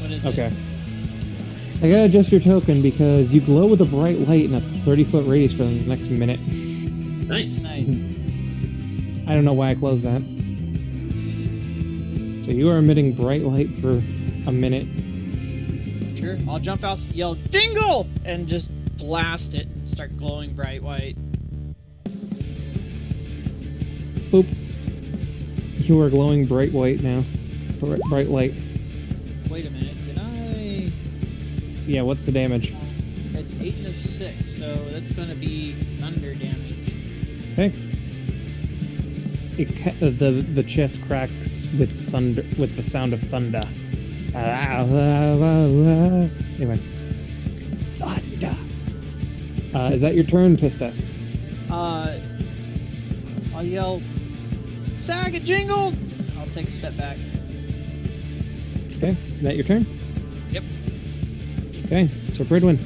What is
Okay. I gotta adjust your token because you glow with a bright light in a 30-foot radius for the next minute.
Nice.
it? Nice.
I don't know why I closed that. So you are emitting bright light for a minute.
Sure. I'll jump out, yell, jingle! And just blast it and start glowing bright white.
Boop. You are glowing bright white now. Bright light.
Wait a minute, did I...
Yeah, what's the damage?
It's 8 and a 6, so that's gonna be thunder damage.
Okay. The chest cracks with thunder, with the sound of thunder. Anyway. Thunder. Is that your turn, Piss Test?
I'll yell, Sag it jingled! I'll take a step back.
Okay. Is that your turn?
Yep.
Okay. So Bridwin.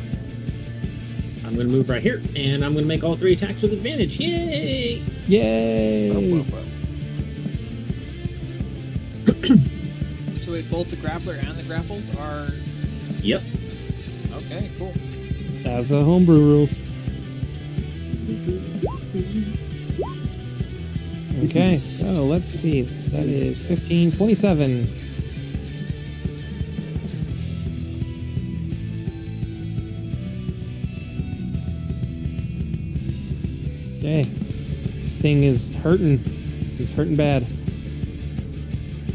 I'm going to move right here, and I'm going to make all 3 attacks with advantage. Yay!
Yay!
So wait, both the grappler and the grappled are...
Yep.
Okay, cool.
That's the homebrew rules. Okay, so let's see. That is 15, 27. Okay. This thing is hurting. He's hurting bad.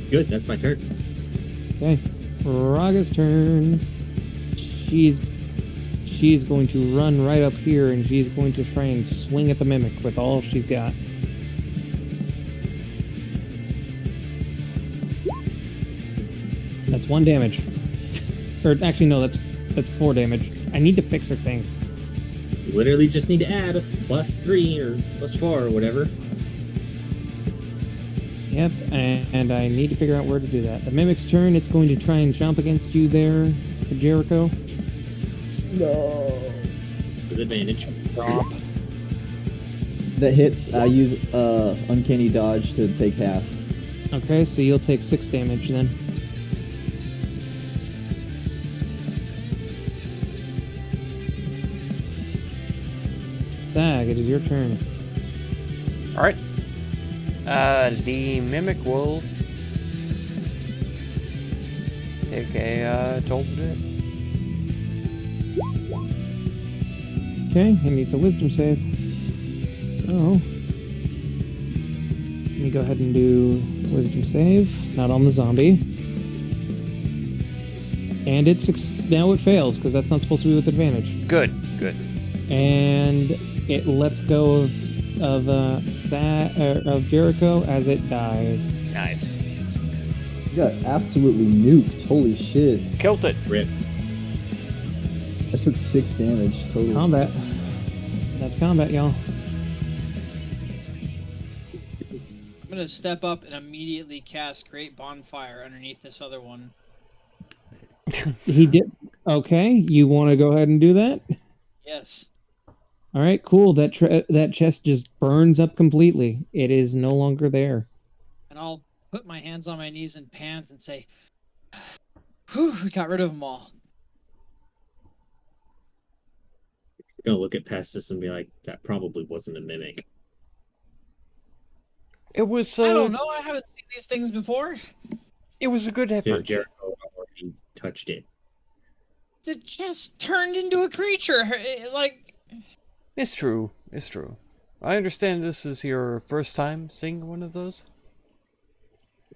Good, that's my turn.
Okay. Raga's turn. She's going to run right up here and she's going to try and swing at the mimic with all she's got. That's 1 damage. Or actually no, that's 4 damage. I need to fix her thing.
You literally just need to add a +3 or +4 or whatever.
Yep, and I need to figure out where to do that. The mimic's turn, it's going to try and jump against you there for Jericho.
No.
With advantage.
Drop.
That hits. I use uncanny dodge to take half.
Okay, so you'll take 6 damage then. Zag, it is your turn.
Alright. The mimic will take a toll to it.
Okay, he needs a wisdom save. So, let me go ahead and do wisdom save. Not on the zombie. And now it fails, because that's not supposed to be with advantage.
Good.
And it lets go of Jericho as it dies.
Nice.
You got absolutely nuked. Holy shit.
Killed it.
Rip.
I took 6 damage total.
Combat. That's combat, y'all.
I'm gonna step up and immediately cast Great Bonfire underneath this other one.
He did. Okay, you want to go ahead and do that?
Yes.
All right, cool. That chest just burns up completely. It is no longer there.
And I'll put my hands on my knees and pant and say, "Whew, we got rid of them all."
Gonna look at Pestis and be like, that probably wasn't a mimic.
It was.
I don't know. I haven't seen these things before.
It was a good effort.
Jericho already touched it.
It just turned into a creature. Like,
It's true. It's true. I understand this is your first time seeing one of those.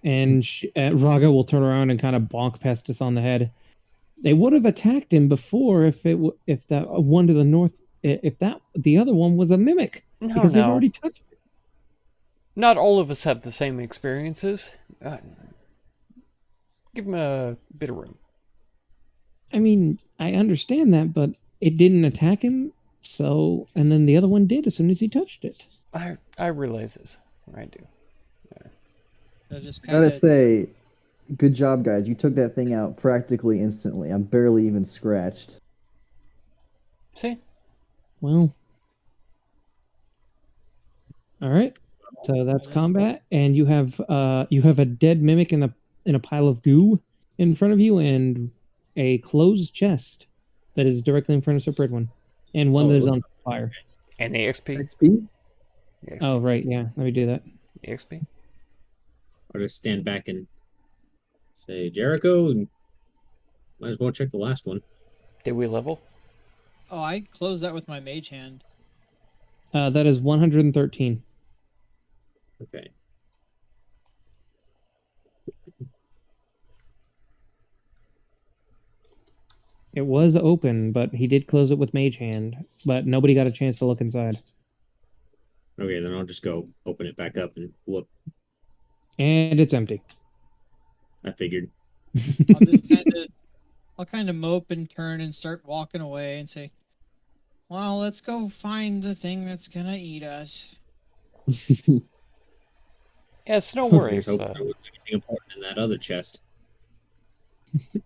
And Raga will turn around and kind of bonk Pestis on the head. They would have attacked him before if that one to the north, if the other one was a mimic,
No,
because they've
no.
already touched it.
Not all of us have the same experiences. Give him a bit of room.
I mean, I understand that, but it didn't attack him. So, and then the other one did as soon as he touched it.
I realize this. I do.
I just
Gotta say, good job, guys. You took that thing out practically instantly. I'm barely even scratched.
See?
Well, all right. So that's combat, and you have a dead mimic in a pile of goo in front of you, and a closed chest that is directly in front of Sir Pridwin, and one that is on fire.
And the XP.
XP?
The XP.
Oh right, yeah. Let me do that.
The XP.
I'll just stand back and say, Jericho, might as well check the last one.
Did we level?
Oh, I closed that with my mage hand.
That is 113.
Okay.
It was open, but he did close it with mage hand. But nobody got a chance to look inside.
Okay, then I'll just go open it back up and look.
And it's empty.
I figured.
I'll kind of mope and turn and start walking away and say, "Well, let's go find the thing that's gonna eat us."
Yes, no
I
worries.
hope there was anything important in that other chest.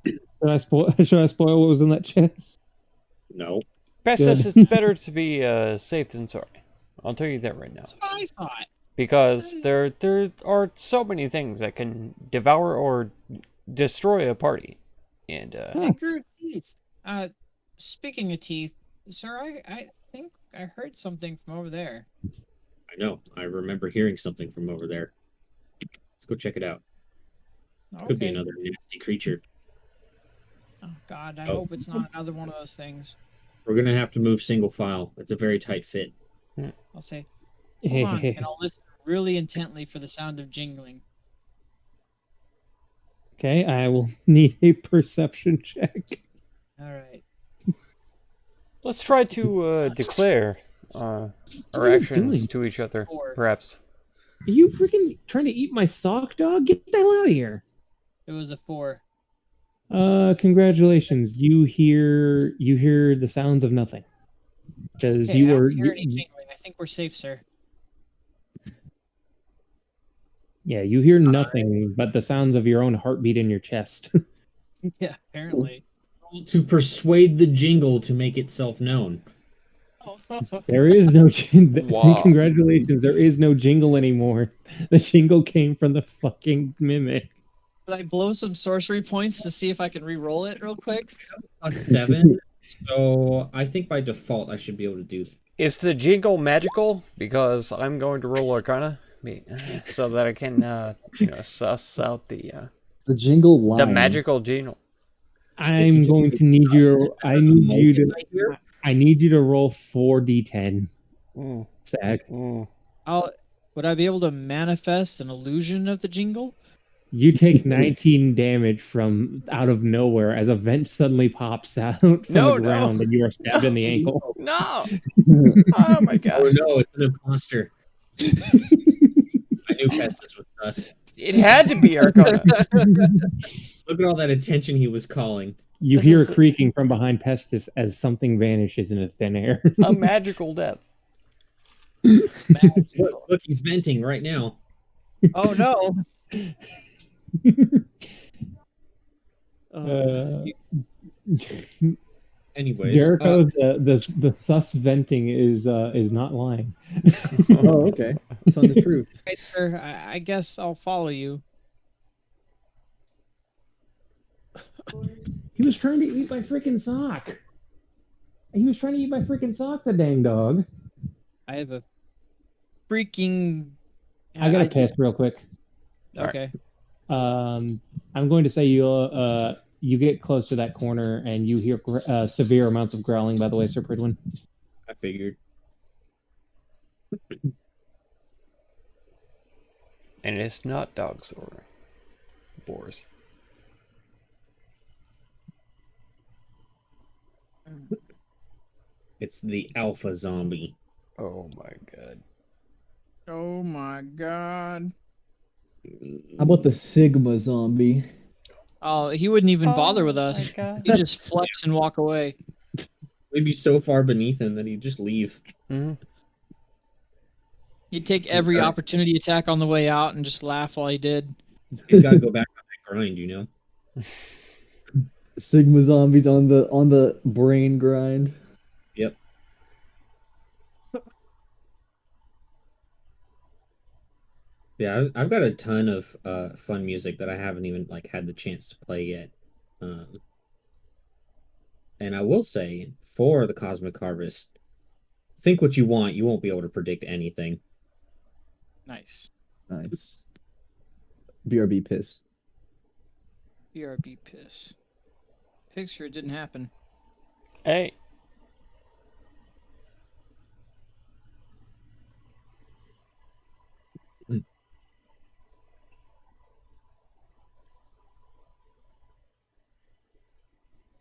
Should I spoil what was in that chest?
No.
Best
Good.
says it's better to be safe than sorry. I'll tell you that right now.
That's what I thought.
Because there are so many things that can devour or destroy a party. And
I grew teeth. Speaking of teeth, sir, I think I heard something from over there.
I know. I remember hearing something from over there. Let's go check it out. Could be
Okay.
another nasty creature.
Oh God, I
Oh.
hope it's not another one of those things.
We're gonna have to move single file. It's a very tight fit.
I'll say, hold on, and I'll listen really intently for the sound of jingling.
Okay, I will need a perception check.
All right.
let's try to declare our
are you
actions
doing?
to each other,
4.
perhaps.
Are you freaking trying to eat my sock, dog? Get the hell out of here.
It was a 4.
Congratulations. You hear the sounds of nothing. Because
Okay, I
you
don't
were
hear any jingling. I think we're safe, sir.
yeah, you hear nothing but the sounds of your own heartbeat in your chest.
Yeah, apparently.
To persuade the jingle to make itself known.
There is no
Wow.
congratulations, there is no jingle anymore. The jingle came from the fucking mimic.
Did I blow some sorcery points to see if I can re-roll it real quick?
A 7. So I think by default I should be able to do.
Is the jingle magical? Because I'm going to roll Arcana so that I can, suss out the
jingle line.
magical jingle.
I'm going to need you. I need you to roll 4d10.
Mm,
Zach,
mm.
Would I be able to manifest an illusion of the jingle?
you take 19 damage from out of nowhere as a vent suddenly pops out from the ground and you are stabbed in the ankle.
No! Oh my
Oh
god.
no, it's an imposter. I knew Pestis was us.
It had to be Arcana.
Look at all that attention he was calling.
You
This
hear a
is-
creaking from behind Pestis as something vanishes into thin air.
A magical death.
Look, he's venting right now.
Oh no.
Anyways,
Jericho, the sus venting is not lying.
Oh, okay. It's on the truth.
Right, sir, I guess I'll follow you.
He was trying to eat my freaking sock. He was trying to eat my freaking sock, the dang dog.
I have a freaking.
I gotta piss real quick.
Okay.
I'm going to say you get close to that corner and you hear severe amounts of growling. By the way, Sir Pridwin.
I figured.
And it's not dogs or boars.
It's the alpha zombie.
Oh my god.
Oh my god.
How about the Sigma zombie?
Oh, he wouldn't even bother with
Oh
us.
my god.
He'd just flex and walk away.
We'd be so far beneath him that he'd just leave.
Mm-hmm.
He'd take every opportunity attack on the way out and just laugh while he did.
He's got to go back on that grind, you know.
Sigma zombies on the brain grind.
Yep. Yeah, I've got a ton of fun music that I haven't even like had the chance to play yet. And I will say, for the Cosmic Harvest, think what you want. You won't be able to predict anything.
Nice.
Nice. BRB piss.
BRB piss. Picture it didn't happen.
Hey.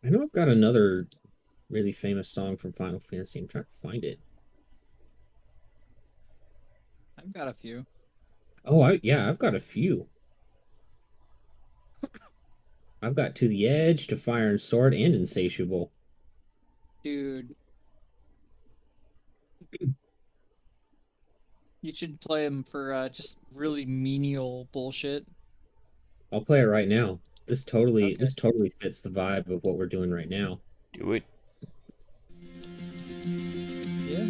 I know I've got another really famous song from Final Fantasy. I'm trying to find it.
I've got a few.
Oh, I've got a few. I've got To the Edge, To Fire and Sword, and Insatiable.
Dude. You should play them for just really menial bullshit.
I'll play it right now. This totally fits the vibe of what we're doing right now.
Do it.
Yeah.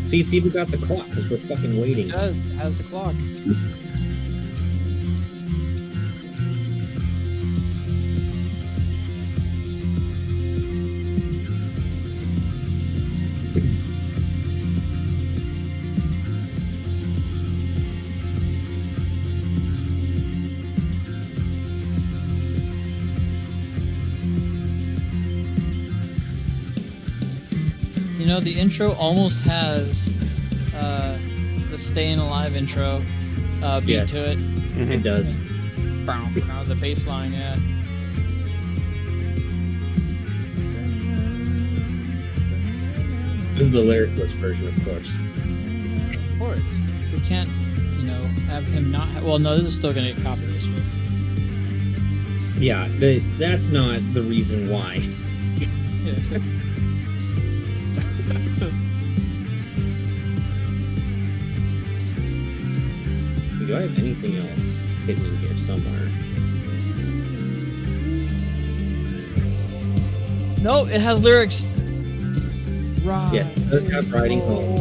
See, it's even got the clock because we're fucking waiting.
It does. It has the clock. You know, the intro almost has the Staying Alive intro beat
Yeah.
to it.
It does.
The bass line, yeah.
This is the lyricless version, of course.
Of course. We can't, have him not... well, no, this is still going to get copyright struck.
Yeah, that's not the reason why. Do I have anything else hidden in here somewhere?
No, it has lyrics. Right.
Yeah, does have Riding Home.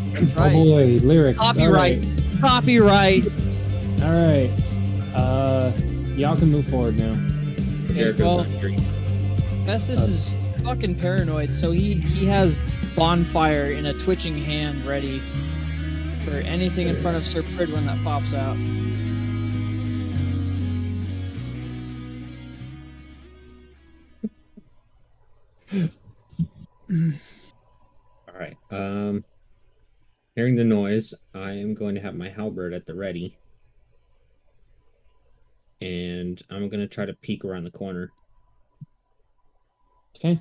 That's
Oh
right.
boy, lyrics.
Copyright. Copyright.
All right. Y'all can move forward now.
Okay,
Jericho's
well,
not here.
Festus is fucking paranoid, so he has bonfire in a twitching hand ready for anything in front of Sir Pridwin that pops out.
All right. Hearing the noise, I am going to have my halberd at the ready. And I'm going to try to peek around the corner.
Okay.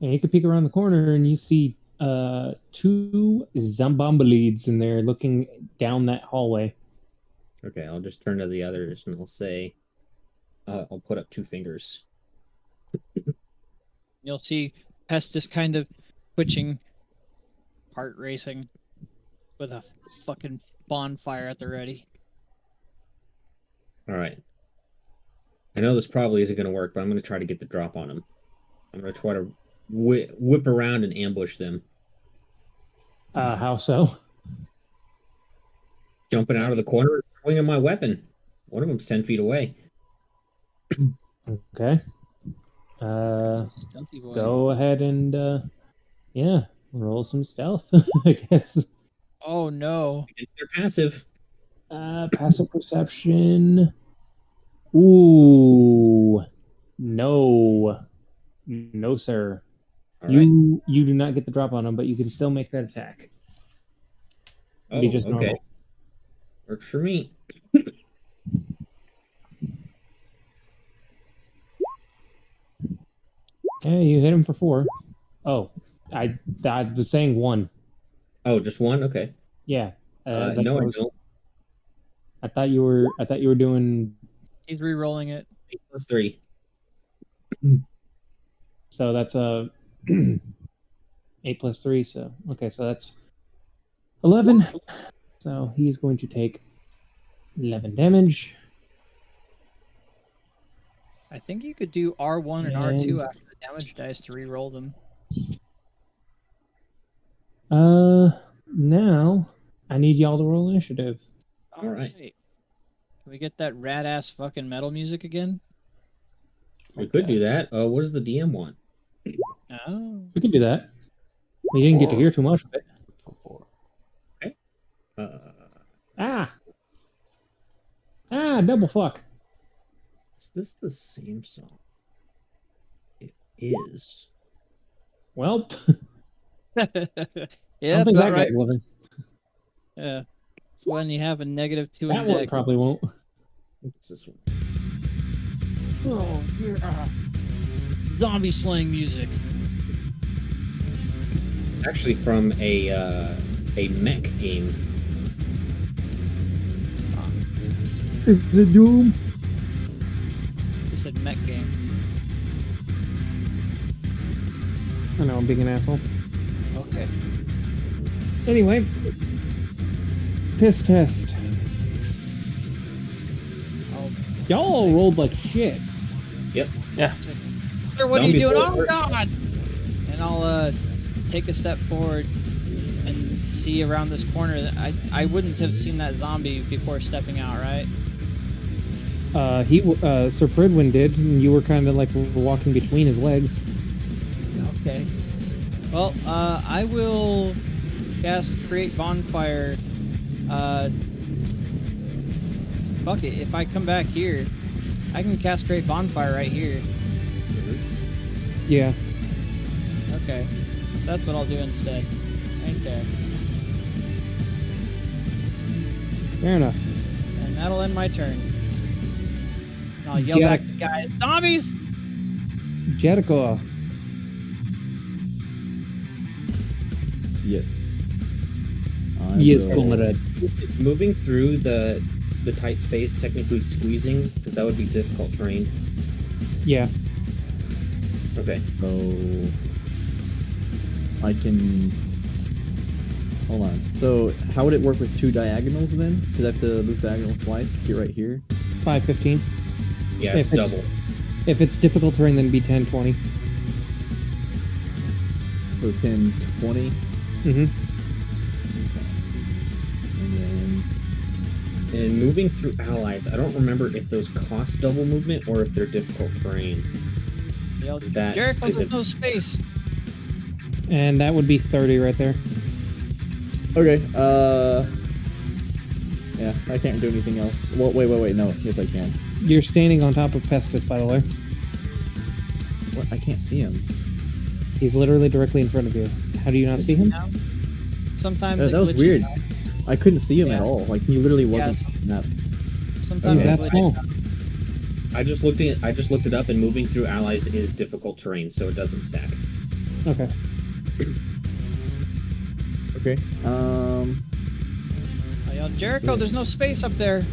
And you can peek around the corner and you see two Zambombolids in there looking down that hallway.
Okay, I'll just turn to the others and I'll say, I'll put up 2 fingers.
You'll see Pestis kind of twitching, heart racing, with a fucking bonfire at the ready.
All right. I know this probably isn't going to work, but I'm going to try to get the drop on them. I'm going to try to whip around and ambush them.
How so?
Jumping out of the corner, swinging my weapon. One of them's 10 feet away.
Okay.
Stealthy boy.
Go ahead and yeah, roll some stealth, I guess.
Oh no.
It's their passive.
Passive perception. Ooh. No. No, sir.
All right.
You do not get the drop on them, but you can still make that attack.
Oh,
Be just
okay.
normal.
Works for me.
Yeah, you hit him for 4. Oh, I was saying 1.
Oh, just 1? Okay.
Yeah.
No, I don't.
I thought you were doing.
He's re-rolling it.
8 plus 3.
So that's a 8 plus 3. So okay, so that's 11. So he's going to take 11 damage.
I think you could do R1 and R2 after the damage dice to re-roll them.
Now I need y'all to roll initiative.
All right.
Can we get that rad-ass fucking metal music again?
We could do that. What does the DM want?
Oh.
We can do that. We didn't get to hear too much of it.
Okay.
Double fuck.
Is this the same song? It is.
Well,
Yeah,
I don't
that's
think
about
that
right.
guy's living.
Yeah. It's when you have a -2
That
in
one
dex.
probably won't.
What's this one?
Oh, yeah. Zombie slaying music.
Actually, from a mech game.
Is it Doom?
You said mech game.
I know, I'm being an asshole.
Okay.
Anyway, piss test.
Oh,
Y'all rolled like shit.
Yep.
Yeah.
sir, what are you
Zombies
doing?
roll
Oh
first.
god! And I'll take a step forward and see around this corner. I wouldn't have seen that zombie before stepping out, right?
Sir Pridwin did, and you were kind of like walking between his legs.
Okay. Well, I will cast Create Bonfire. Fuck it. If I come back here, I can cast Create Bonfire right here.
Yeah.
Okay. So that's what I'll do instead. Right there.
Fair enough.
And that'll end my turn. And I'll yell back to the guys, zombies!
Jericho.
Yes.
Yes,
will-
comrade.
It's moving through the tight space, technically squeezing, because that would be difficult terrain.
Yeah.
Okay.
So I can. Hold on. So how would it work with 2 diagonals then? Because I have to move diagonal twice to get right here.
5:15.
Yeah,
If
it's double.
If it's difficult terrain, then be 10:20.
So 10, 20.
Mm-hmm.
And then
And moving through allies, I don't remember if those cost double movement or if they're difficult terrain.
Yell,
That
Jericho,
is
there's
a-
no space.
And that would be 30 right there.
okay. Yeah, I can't do anything else. Well, wait. No, yes, I can.
You're standing on top of Pestis, by the way.
What? I can't see him.
He's literally directly in front of you. How do you not see him?
Now, sometimes it
That was
glitches
weird.
out.
I couldn't see him
Yeah.
at all. Like he literally
Yeah,
wasn't in that.
Sometimes
Okay.
it
That's
glitches
small.
out.
I just looked it up, and moving through allies is difficult terrain, so it doesn't stack.
Okay.
Okay.
Oh, yeah, Jericho, there's no space up there.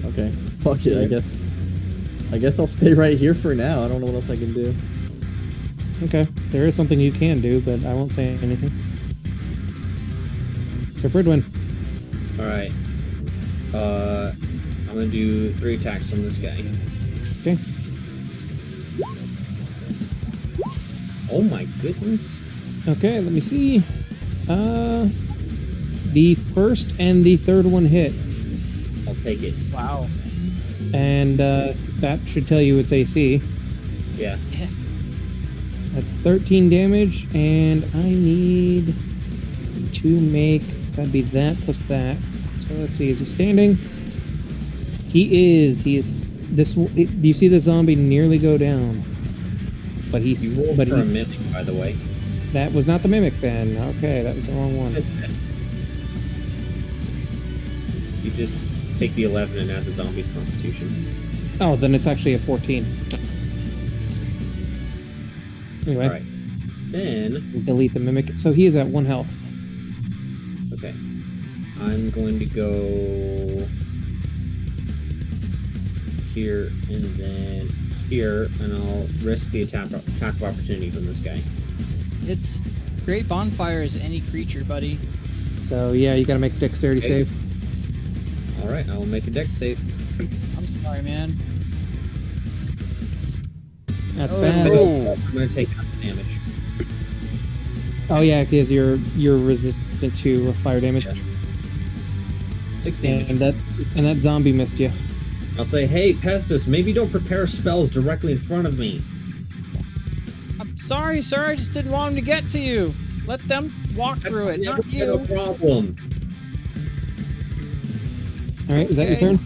Okay. Fuck it, I guess. I guess I'll stay right here for now. I don't know what else I can do.
Okay, there is something you can do, but I won't say anything. So Bridwin.
Alright. I'm gonna do 3 attacks from this guy.
Okay.
Oh my goodness.
Okay, let me see. The first and the third one hit,
I'll take it.
Wow.
and that should tell you it's AC.
Yeah.
That's 13 damage, and I need to make, that'd be that plus that. So let's see, is he standing? He is. This. Do you see the zombie nearly go down? But he's.
You rolled
But
for a
he,
mimic, by the way.
that was not the mimic then. Okay, that was the wrong one.
You just take the 11 and add the zombie's constitution.
Oh, then it's actually a 14. Anyway,
Alright. Then,
delete the mimic. So he is at 1 health.
okay. I'm going to go here and then here, and I'll risk the attack of opportunity from this guy.
It's Great Bonfire is any creature, buddy.
So yeah, you gotta make a dexterity
Okay.
save.
Alright, I'll make a dex save.
I'm sorry, man.
That's
Oh,
bad.
Oh,
I'm gonna take half the damage.
Oh yeah, because you're resistant to fire damage,
Yeah. 6 damage.
and that zombie missed you.
I'll say, hey, Pestis, maybe don't prepare spells directly in front of me.
I'm sorry, sir. I just didn't want him to get to you. Let them walk through it, not
No
you.
problem.
All right, is that your
Okay.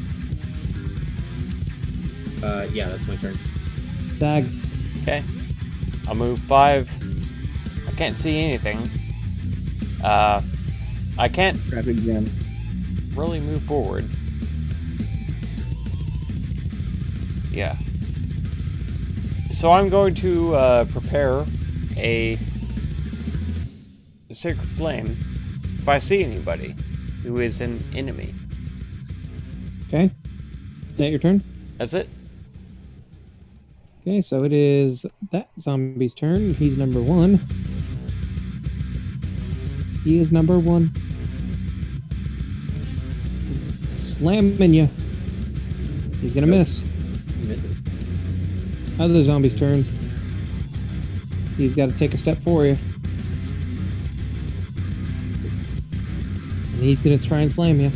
turn?
Yeah, that's my turn.
Sag.
okay. I'll move 5. I can't see anything. I can't
Traffic jam.
really move forward. Yeah. So I'm going to prepare a sacred flame if I see anybody who is an enemy.
Okay. Is that your turn?
That's it.
Okay, so it is that zombie's turn. He's number 1. He is number 1. Slamming you. He's gonna
Nope.
miss.
He misses.
Other zombie's turn. He's got to take a step for you. And he's gonna try and slam you.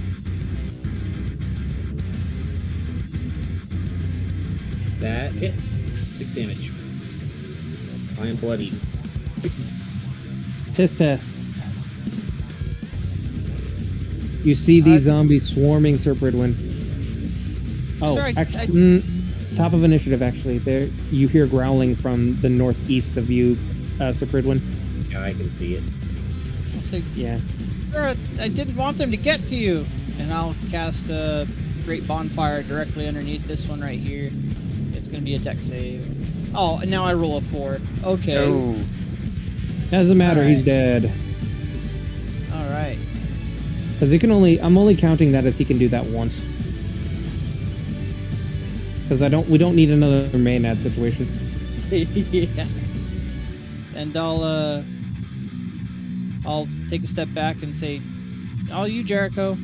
That hits. 6 damage. I am bloodied.
Piss test. You see these zombies swarming Sir Bridwin. Oh,
Sorry,
actually, top of initiative. Actually, there you hear growling from the northeast of you, Sir Bridwin.
Yeah, I can see it.
I'll say,
Yeah.
sir, I didn't want them to get to you. And I'll cast a Great Bonfire directly underneath this one right here. It's gonna be a dex save. Oh, and now I roll a 4. Okay.
Oh.
Doesn't matter.
Alright.
He's dead.
All right.
Because he can only. I'm only counting that as he can do that once. Because we don't need another Maynard situation.
Yeah. And I'll take a step back and say, "All you, Jericho."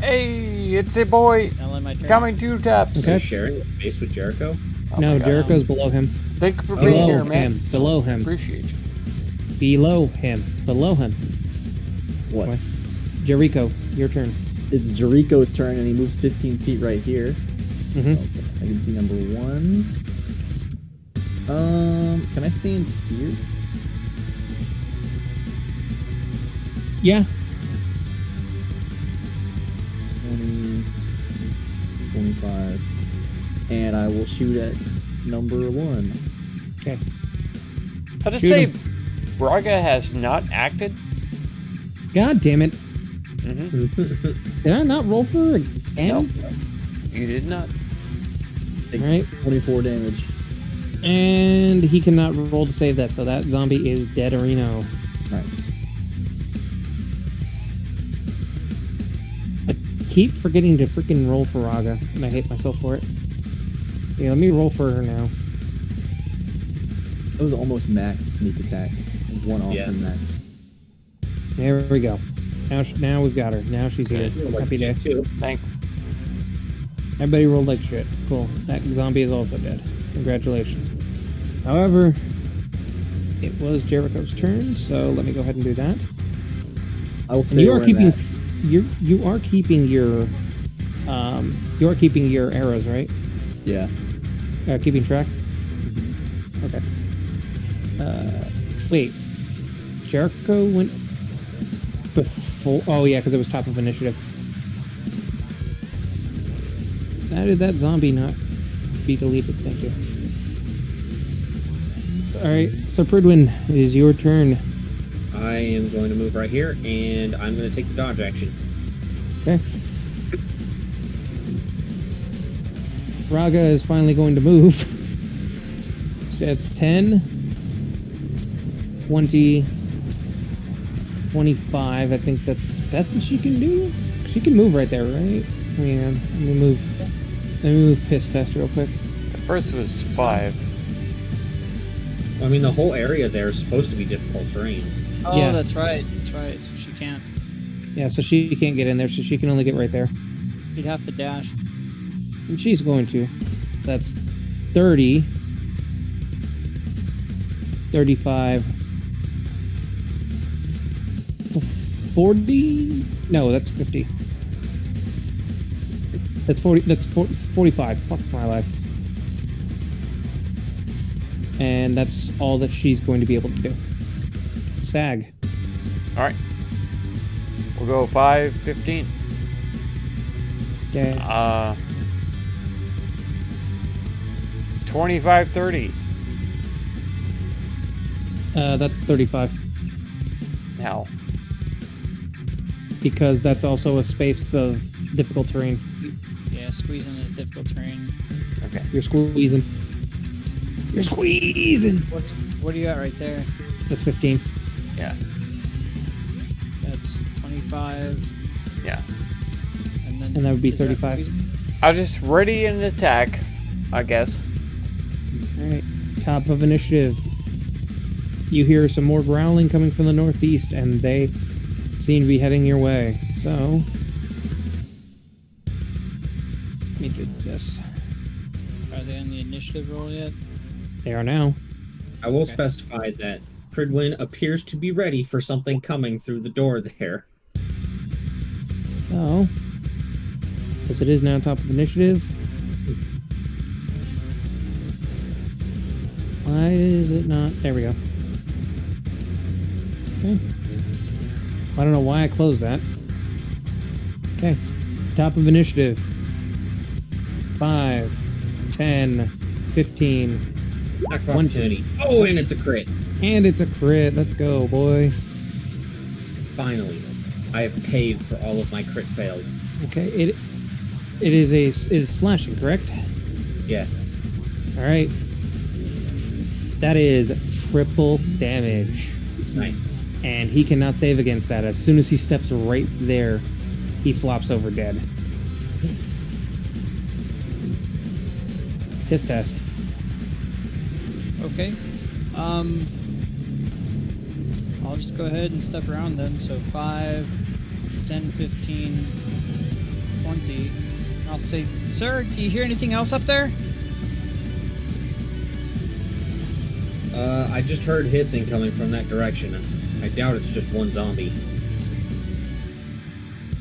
Hey, it's a boy
Now let my turn.
coming 2 taps.
Okay.
Are you sharing space with Jericho?
Oh
No,
my God.
Jericho's below him.
Thank you for
Oh.
being
Below
here, man.
him. Below him.
Appreciate you.
Below him. Below him.
What?
What? Jericho, your turn.
It's Jericho's turn, and he moves 15 feet right here.
Mm-hmm.
Okay, I can see number 1. Can I stand here?
Yeah.
20, 25. And I will shoot at number 1.
Okay.
I'll just
Shoot
say,
him.
Braga has not acted.
God damn it.
Mm-hmm.
Did I not roll for a 10?
No, you did not.
Takes
Alright.
24 damage.
And he cannot roll to save that, so that zombie is dead-orino.
Nice.
I keep forgetting to freaking roll for Raga, and I hate myself for it. Yeah, let me roll for her now.
That was almost max sneak attack. One off from max.
There we go. Now we've got her. Now she's here. Happy day.
Too.
Thank.
Everybody rolled like shit. Cool. That zombie is also dead. Congratulations. However, it was Jericho's turn, so let me go ahead and do that.
I will
And
stay
you are
where I'm
keeping
at.
you are keeping your arrows, right?
Yeah.
Keeping track. Okay. Wait. Jericho went before. Oh yeah, because it was top of initiative. How did that zombie not be deleted? Thank you. All right, so Pridwin, it is your turn.
I am going to move right here, and I'm going to take the dodge action.
Okay. Raga is finally going to move. So that's 10, 20, 25. I think that's the best that she can do. She can move right there, right? Yeah. Let me move piss test real quick.
The first was 5.
I mean, the whole area there is supposed to be difficult terrain.
Oh,
Yeah.
that's right. That's right. So she can't.
Yeah, so she can't get in there, so she can only get right there.
You'd have to dash.
And she's going to. That's 30, 35, 40. No, that's 50. That's 40. That's 45. Fuck my life. And that's all that she's going to be able to do. Stag.
All right. We'll go 5, 15.
Okay.
25, 30.
That's 35
Now.
because that's also a space of difficult terrain.
Yeah, squeezing is difficult terrain.
Okay.
You're squeezing. You're squeezing.
What do you got right there?
That's 15.
Yeah.
That's 25.
Yeah.
And
And that would be
is
35.
squeezing?
I'll just ready an attack, I guess.
All right. Top of initiative. You hear some more growling coming from the northeast, and they seem to be heading your way. So, let me do this.
Are they on the initiative roll yet?
They are now.
I will
Okay.
specify that Pridwin appears to be ready for something coming through the door there.
So, as it is now top of initiative. Why is it not? There we go. Okay. I don't know why I closed that. Okay. Top of initiative. 5, 10, 15.
Attack of
One-
opportunity. Oh, and it's a crit.
And it's a crit. Let's go, boy.
Finally. I have paid for all of my crit fails.
Okay. It is slashing, correct?
Yeah.
All right. That is triple damage.
Nice.
And he cannot save against that. As soon as he steps right there, he flops over dead. Piss test.
Okay. I'll just go ahead and step around them. So 5, 10, 15, 20. I'll say, sir, do you hear anything else up there?
I just heard hissing coming from that direction. I doubt it's just one zombie.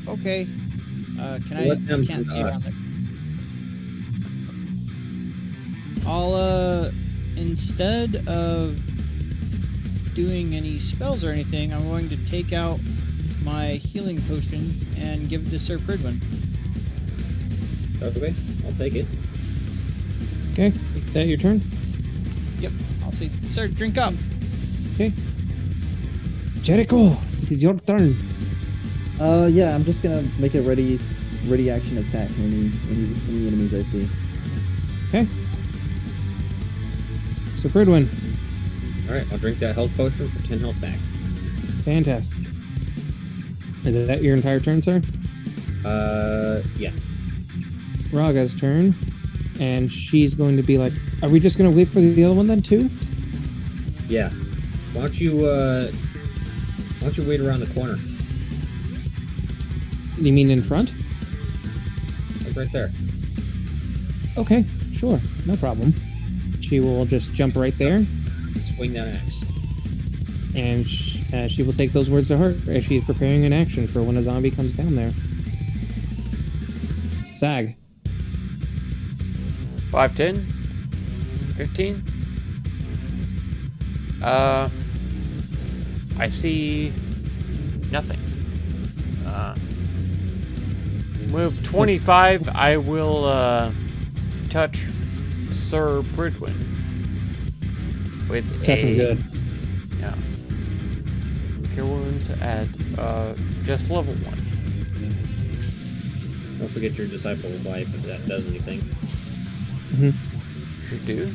Okay. Can I?
Let them
I can't
come
see
to
around there. I'll instead of doing any spells or anything, I'm going to take out my healing potion and give it to Sir Pridwin.
Okay, I'll take it.
Okay. Is that your turn?
Yep. I'll say, sir, drink up.
Okay. Jericho, it is your turn.
Yeah, I'm just gonna make a ready action attack on any enemies I see.
Okay. So Pridwin.
Alright, I'll drink that health potion for 10 health back.
Fantastic. Is that your entire turn, sir?
Yeah.
Raga's turn. And she's going to be like, are we just going to wait for the other one then, too?
Yeah. Why don't you wait around the corner?
You mean in front?
Like right there.
Okay, sure. No problem. She will just jump right there.
Swing that axe.
And she will take those words to heart as she's preparing an action for when a zombie comes down there. Sag.
5, 10, 15. I see nothing. Move 25. I will touch Sir Bridwin with
Touching
a
good.
yeah. Cure wounds at just level 1.
Don't forget your disciple of life if that does anything.
Should do.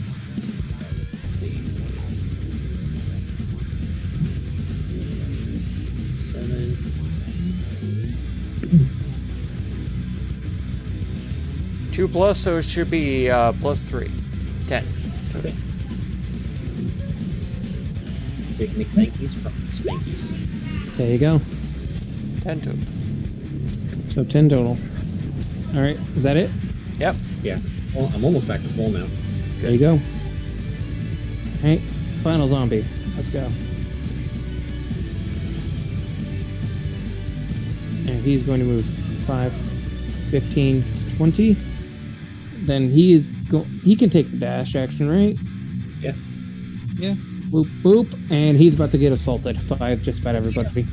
Seven.
2 plus, so it should be plus 3. 10.
Okay. Big McThankies from Spankies.
There you go.
10 total.
So 10 total. Alright, is that it?
Yep.
Yeah. Well, I'm almost back to full now.
There you go. Alright, final zombie. Let's go. And he's going to move 5, 15, 20. Then he can take the dash action, right?
Yeah.
Yeah. Boop, boop. And he's about to get assaulted by just about everybody.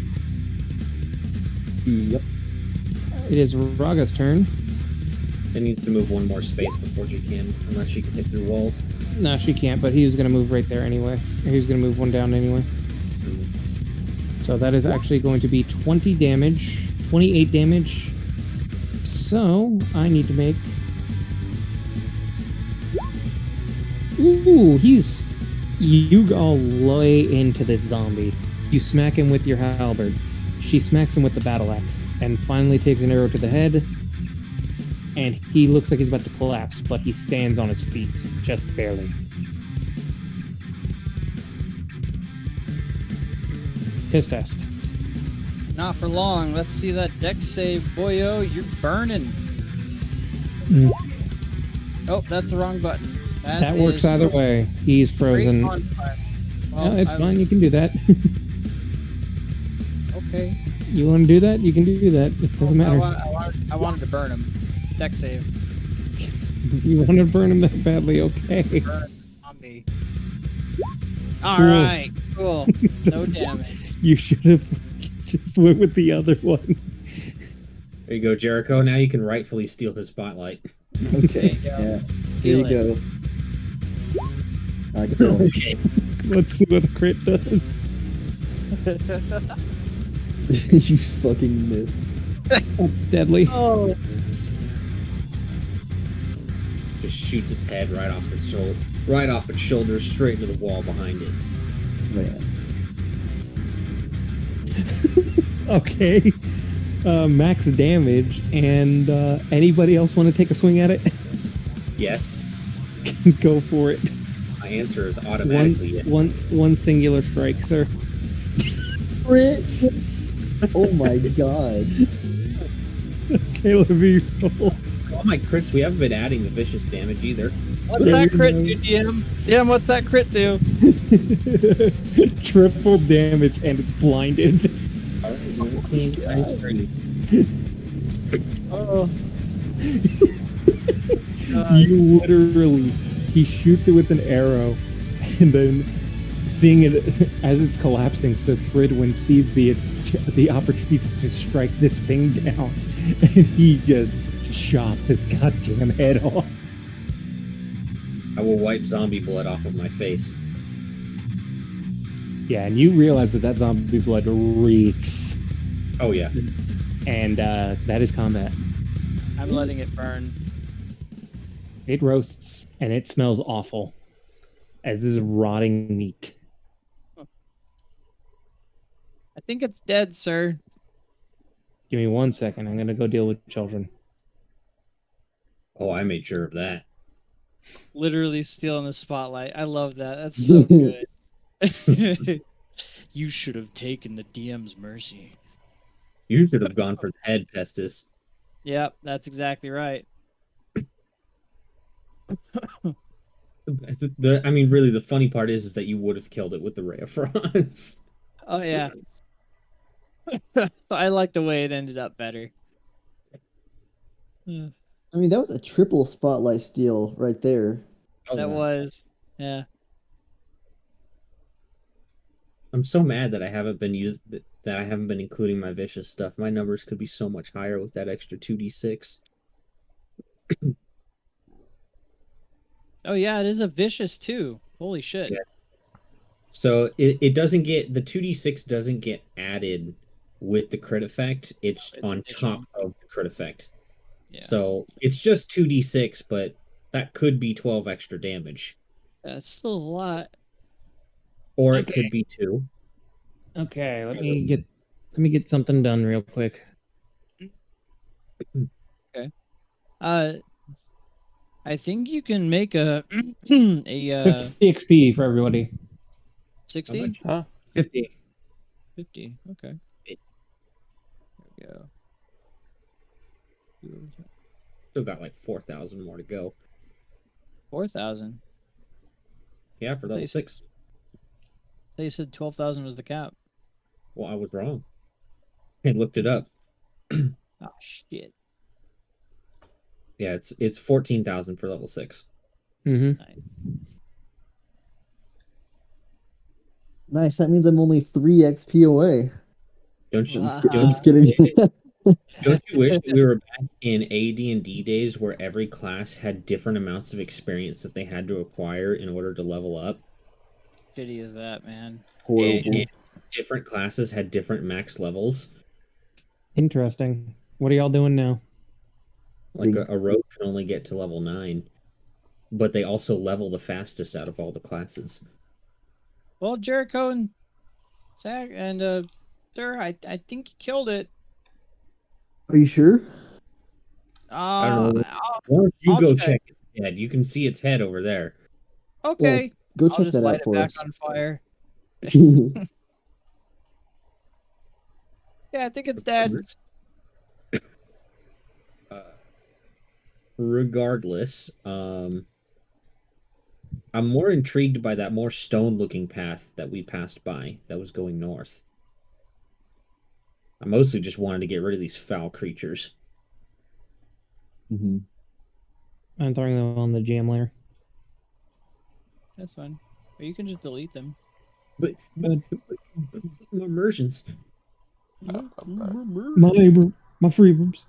Yep.
It is Raga's turn.
It needs to move one more space before she can, unless she can hit through walls.
No, she can't, but he was going to move right there anyway. He was going to move one down anyway. So that is actually going to be 20 damage, 28 damage. So I need to make... Ooh, you all lay into this zombie. You smack him with your halberd. She smacks him with the battle axe, and finally takes an arrow to the head. And he looks like he's about to collapse, but he stands on his feet, just barely. His test.
Not for long. Let's see that dex save, boyo. You're burning. Oh, that's the wrong button.
That works either way. He's frozen.
Well,
No, it's fine. You can do that.
Okay.
You want to do that? You can do that. It doesn't matter.
I wanted to burn him. Dex save.
You want to burn him that badly? Okay.
Burn zombie. Alright, cool. No damage.
You should have just went with the other one.
There you go, Jericho. Now you can rightfully steal his spotlight.
Okay. Yeah. Here you go. I can
Okay.
Let's see what the crit does.
You fucking missed.
That's deadly.
Oh.
Just shoots its head right off its shoulder, straight into the wall behind it.
Man.
Okay. Max damage, and anybody else want to take a swing at it?
Yes.
Go for it.
My answer is automatically yes.
One singular strike, sir.
Crit! Oh my god.
Caleb, you roll.
All my crits, we haven't been adding the vicious damage either.
What's that crit do, DM? DM, what's that crit do?
Triple damage, and it's blinded.
14 times 3.
Oh.
You literally, he shoots it with an arrow, and then seeing it as it's collapsing, so Fridwin sees the opportunity to strike this thing down, and he just chops its goddamn head off.
I will wipe zombie blood off of my face.
Yeah, and you realize that zombie blood reeks,
Oh yeah.
and that is combat.
I'm letting it burn.
It roasts, and it smells awful, as is rotting meat.
I think it's dead, sir.
Give me 1 second. I'm gonna go deal with children.
Oh, I made sure of that.
Literally stealing the spotlight. I love that. That's so good. You should have taken the DM's mercy.
You should have gone for the head, Pestis.
Yep, that's exactly right.
I mean, really, the funny part is that you would have killed it with the Ray of Frost.
Oh yeah. I like the way it ended up better.
I mean, that was a triple spotlight steal right there.
That was, yeah.
I'm so mad that I haven't been including my vicious stuff. My numbers could be so much higher with that extra 2d6.
Oh yeah, it is a vicious too. Holy shit.
Yeah. So it doesn't get, the 2d6 doesn't get added with the crit effect. It's on
additional.
top of the crit effect.
Yeah.
So it's just 2d6, but that could be 12 extra damage.
That's still a lot.
Or it
Okay.
could be 2.
Okay, let me get something done real quick.
I think you can make a a
50 XP for everybody.
60?
Huh?
50.
50. Okay. There we go.
Still got like 4,000 more to go.
4,000.
Yeah, for level 6.
They said 12,000 was the cap.
Well, I was wrong. I looked it up.
Oh shit.
Yeah, it's 14,000 for level 6.
Mm-hmm.
Nice. That means I'm only 3 XP away.
Don't you?
Wow.
I'm just kidding.
Don't you wish that we were back in AD&D days where every class had different amounts of experience that they had to acquire in order to level up?
Shitty is that, man.
Horrible.
And different classes had different max levels.
Interesting. What are y'all doing now?
Like a rogue can only get to level 9, but they also level the fastest out of all the classes.
Well, Jericho and Zach and sir, I think you killed it.
Are you sure?
I don't know.
I'll-
Why don't you
I'll
go
check.
check its head? You can see its head over there.
okay.
Go
I'll
check
just
that
light
out
it
for
back
us.
on fire. Yeah, I think it's dead.
Regardless, I'm more intrigued by that more stone-looking path that we passed by that was going north. I mostly just wanted to get rid of these foul creatures.
hmm
I'm throwing them on the GM layer.
That's fine. Or you can just delete them.
But immersions.
My freedoms.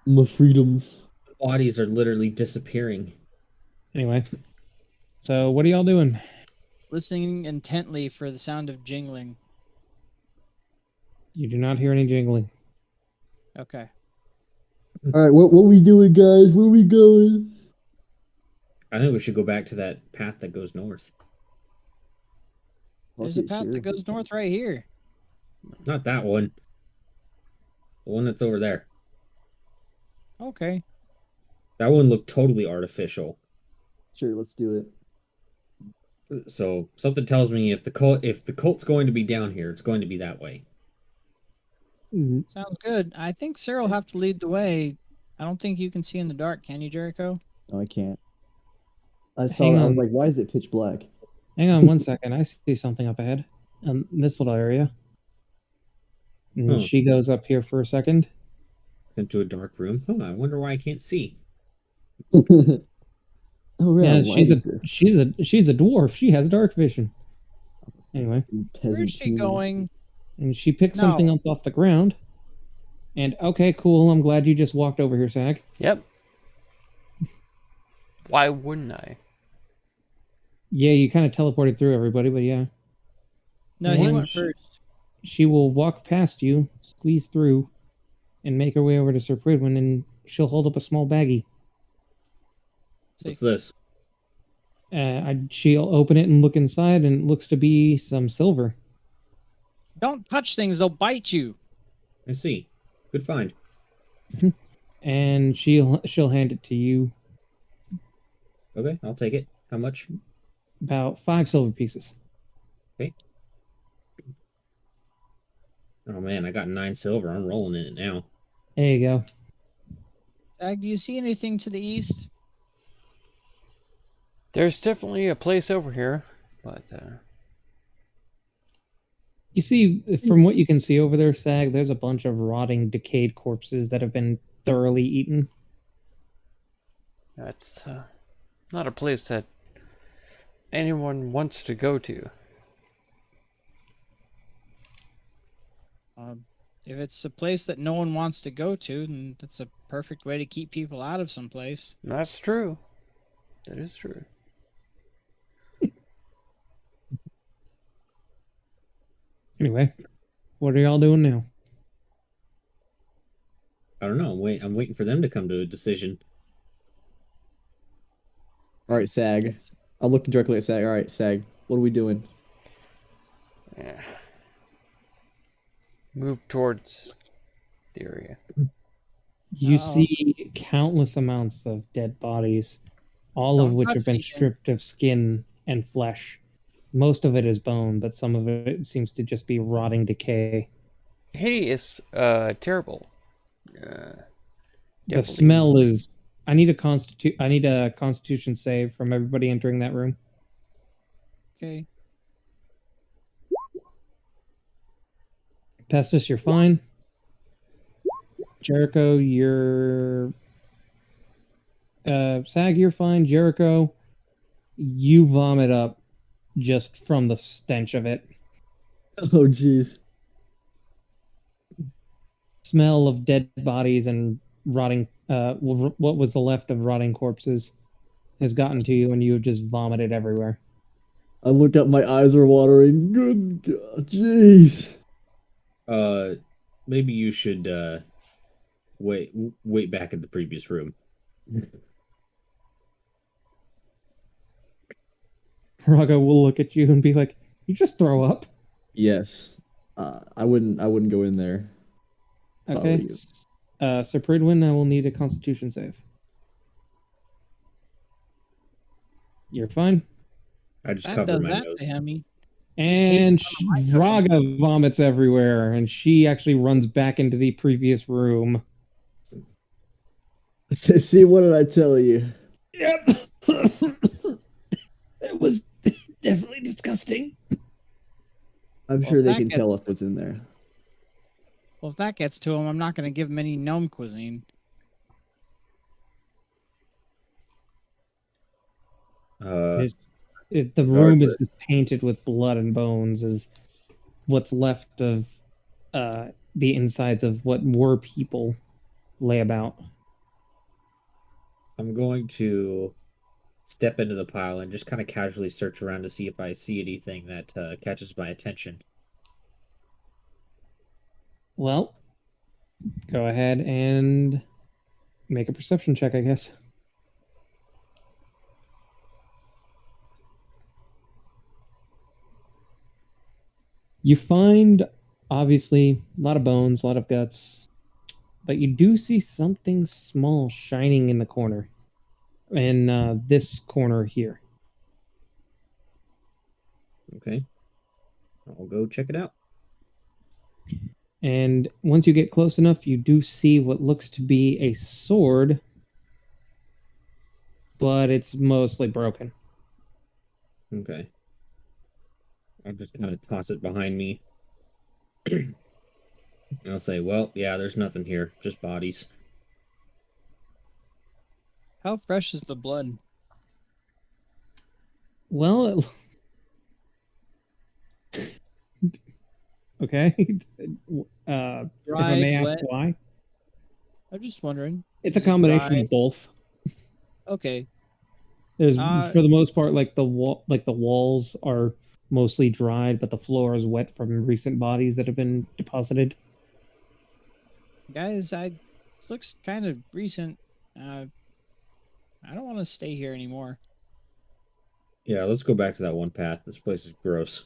My freedoms.
Bodies are literally disappearing.
Anyway, so what are y'all doing?
Listening intently for the sound of jingling.
You do not hear any jingling.
Okay.
All right, what we doing, guys? Where we going?
I think we should go back to that path that goes north.
There's a
Okay,
path
sure.
that goes north right here.
Not that one. The one that's over there.
Okay.
That one looked totally artificial.
Sure, let's do it.
So something tells me if the cult's going to be down here, it's going to be that way.
Sounds good. I think Sarah will have to lead the way. I don't think you can see in the dark, can you, Jericho?
No, I can't. I saw
Hang
that. I was
on.
like, why is it pitch black?
Hang on 1 second. I see something up ahead. This little area. And she goes up here for a second.
Into a dark room. Oh, I wonder why I can't see.
Oh, yeah,
Yeah, she's a dwarf. She has dark vision. Anyway,
Where is she going?
and she picks something up off the ground. And okay, cool. I'm glad you just walked over here, Sag.
Yep. Why wouldn't I?
Yeah, you kind of teleported through everybody, but yeah.
No, he
And
went first.
She will walk past you, squeeze through, and make her way over to Sir Pridwin, and she'll hold up a small baggie.
What's this?
She'll open it and look inside, and it looks to be some silver.
Don't touch things; they'll bite you.
I see. Good find.
And she'll hand it to you.
Okay, I'll take it. How much?
About 5 silver pieces.
Okay. Oh man, I got 9 silver. I'm rolling in it now.
There you go.
Zag, do you see anything to the east?
There's definitely a place over here, but
You see, from what you can see over there, Sag, there's a bunch of rotting, decayed corpses that have been thoroughly eaten.
that's not a place that anyone wants to go to.
If it's a place that no one wants to go to, then that's a perfect way to keep people out of some place.
That's true. That is true.
Anyway, what are y'all doing now?
I don't know. I'm waiting for them to come to a decision.
All right, Sag. I'm looking directly at Sag. All right, Sag. What are we doing?
Yeah. Move towards the area.
You
Uh-oh.
see countless amounts of dead bodies, all of
Don't
which
touch
have been
anything.
stripped of skin and flesh. Most of it is bone, but some of it seems to just be rotting decay.
Hideous, terrible.
The
Definitely.
smell is. I need a constitution save from everybody entering that room.
Okay.
Pestis, you're fine. Jericho, you're. Sag, you're fine. Jericho, you vomit up just from the stench of it.
Oh, jeez.
Smell of dead bodies and rotting. What was the left of rotting corpses has gotten to you, and you have just vomited everywhere.
I look up, my eyes are watering. Good God, jeez.
Maybe you should wait back in the previous room.
Raga will look at you and be like, "You just throw up."
Yes. I wouldn't go in there. If I were
Okay.
you.
Sir Pridwin, I will need a Constitution save. You're fine.
I just
That
covered
does
my
that
nose.
to Hemi.
And
my
Vraga vomits everywhere, and she actually runs back into the previous room.
See, what did I tell you?
Yep. It was definitely disgusting.
I'm
Well,
sure they
that
can tell
gets-
us what's in there.
Well, if that gets to him, I'm not going to give him any gnome cuisine.
Uh,
The room is
Regardless.
just painted with blood and bones, is what's left of the insides of what were people lay about.
I'm going to step into the pile and just kind of casually search around to see if I see anything that catches my attention.
Well, go ahead and make a perception check, I guess. You find, obviously, a lot of bones, a lot of guts, but you do see something small shining in the corner. In this corner here.
Okay. I'll go check it out.
And once you get close enough, you do see what looks to be a sword, but it's mostly broken.
Okay. I'll just kind of toss it behind me. And I'll say, well, yeah, there's nothing here, just bodies.
How fresh is the blood?
Well, okay. If I
Dried,
may ask
wet?
why,
I'm just wondering.
it's a
Is it
combination
dried?
of both.
Okay.
There's,
Uh,
for the most part, like the walls are mostly dried, but the floor is wet from recent bodies that have been deposited.
Guys, this looks kind of recent. I don't want to stay here anymore.
Yeah, let's go back to that one path. This place is gross.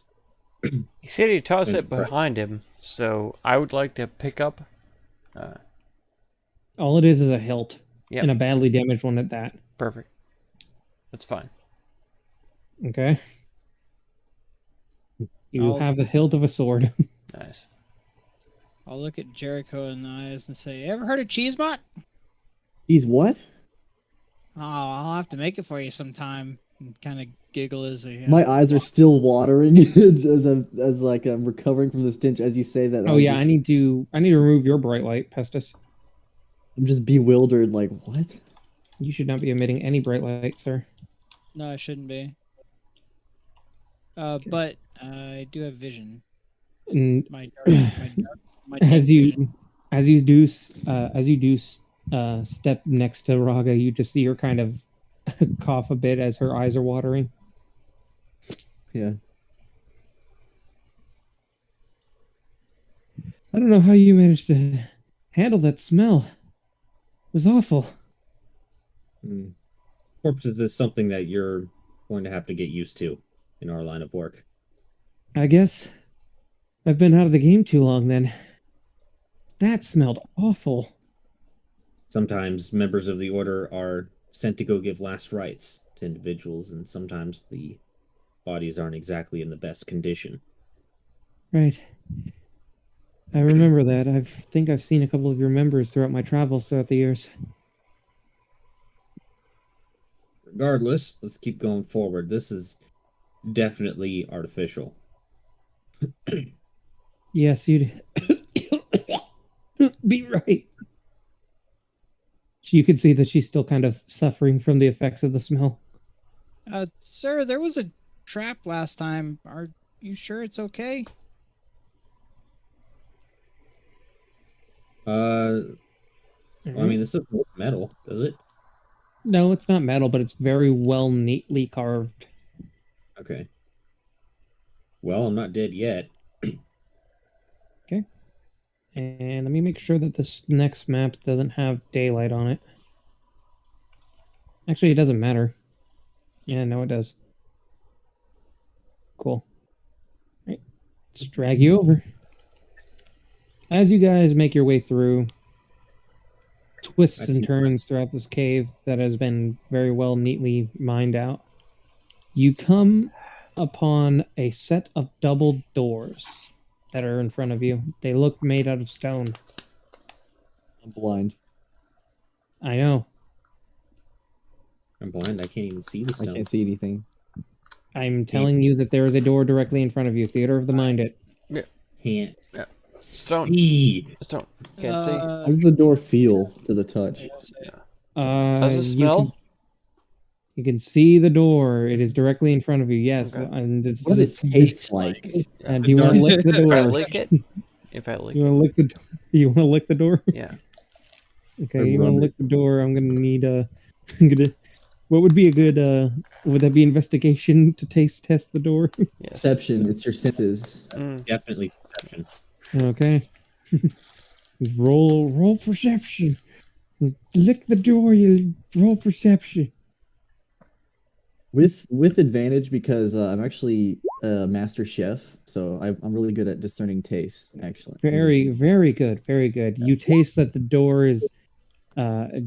He said he'd toss
Wait,
it behind him, so I would like to pick up.
All it is a hilt,
Yep.
and a badly damaged one at that.
Perfect. That's fine.
Okay. You
I'll-
have the hilt of a sword.
Nice.
I'll look at Jericho in the eyes and say, "Ever heard of Cheesemont?
He's what?
Oh, I'll have to make it for you sometime." And kind of giggle as a.
My eyes are still watering I'm recovering from the stench as you say that.
Oh yeah, I need to remove your bright light, Pestus.
I'm just bewildered. Like what?
You should not be emitting any bright light, sir.
No, I shouldn't be. But I do have vision.
And
My
as
dark
you do step next to Raga, you just see her kind of cough a bit as her eyes are watering.
Yeah.
I don't know how you managed to handle that smell. It was awful.
Corpses is something that you're going to have to get used to in our line of work.
I guess I've been out of the game too long then. That smelled awful.
Sometimes members of the order are sent to go give last rites to individuals, and sometimes the bodies aren't exactly in the best condition.
Right. I remember that. I think I've seen a couple of your members throughout my travels throughout the years.
Regardless, let's keep going forward. This is definitely artificial.
Yes, you'd be right. You could see that she's still kind of suffering from the effects of the smell.
Sir, there was a trap last time. Are you sure it's okay?
I mean, this is metal, does it?
No, it's not metal, but it's very well neatly carved.
Okay. Well, I'm not dead yet.
Okay. And let me make sure that this next map doesn't have daylight on it. Actually, it doesn't matter. Yeah, no, it does. Cool. Right. Let's drag you over. As you guys make your way through twists and turns throughout this cave that has been very well neatly mined out, you come upon a set of double doors that are in front of you. They look made out of stone.
I'm blind.
I know.
I'm blind. I can't even see the
I
stone.
can't see anything.
I'm telling you that there is a door directly in front of you. Theater of the Mind it.
Can't
Stone.
see.
Stone. Can't see.
How does the door feel to the touch?
Does it smell?
You can see the door. It is directly in front of you. Yes.
Okay.
And
What does it taste like?
do you want to lick the
If I
door?
lick it? If I lick
You
it.
want to lick the? You want to lick the door?
Yeah.
Okay. You want to lick the door? I'm gonna need I'm gonna. What would be a good? Would that be investigation to taste test the door?
Yes.
Perception. It's your senses.
Definitely perception.
Okay. roll perception. Lick the door. You roll perception.
With advantage because I'm actually a master chef, so I'm really good at discerning taste. Actually,
Very, very good. Very good. You taste that the door is.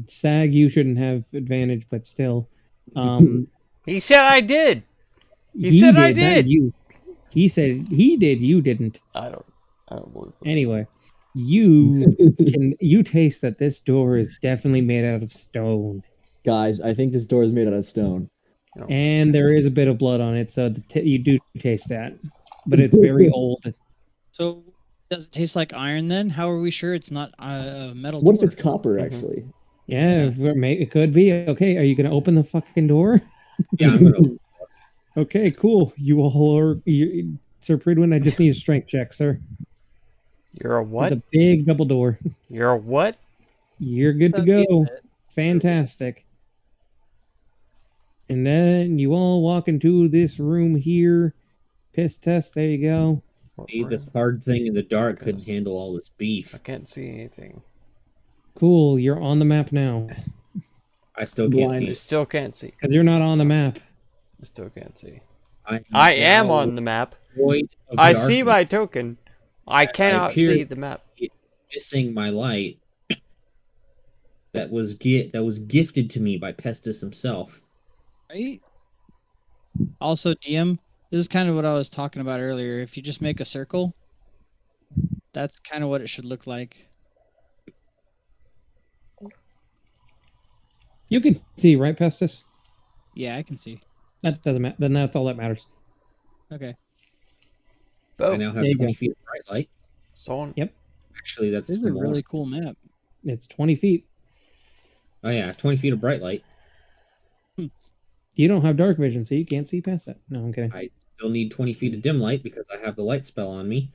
Sag, you shouldn't have advantage, but still.
He said I did.
He
said I
not
did.
You. He said he did. You didn't.
I don't believe it.
Anyway, you taste that this door is definitely made out of stone,
guys, I think this door is made out of stone.
and there is a bit of blood on it, so you do taste that, but it's very old.
So, does it taste like iron then? How are we sure it's not a metal
What if
door?
it's copper? Actually,
Yeah, it could be. Okay, are you gonna open the fucking door?
Yeah, I'm gonna.
Okay, cool. You all are. Sir Pridwin, I just need a strength check, sir.
You're a what?
It's a big double door.
You're a what?
You're good to go. Fantastic. And then you all walk into this room here. Piss test. There you go.
See, this hard thing in the dark couldn't handle all this beef.
I can't see anything.
Cool. You're on the map now.
I still can't
Blind.
see
I
it.
still can't see.
Because you're not on the map.
I still can't see.
I
I am on the map.
void of
I see my
darkness,
token. I
as I
cannot
appear
see the map.
missing my light that was gifted to me by Pestis himself.
Right? Also, DM, this is kind of what I was talking about earlier. If you just make a circle, that's kind of what it should look like.
You can see, right, Pestis?
Yeah, I can see.
That doesn't matter. Then that's all that matters.
Okay.
I
Oh,
now
There
have
you
20
go.
feet of bright light.
someone.
Yep.
Actually,
This
that's
is a
more.
really cool map.
It's 20 feet.
Oh yeah, I have 20 feet of bright light.
You don't have dark vision, so you can't see past that. No, I'm kidding.
I still need 20 feet of dim light because I have the light spell on me.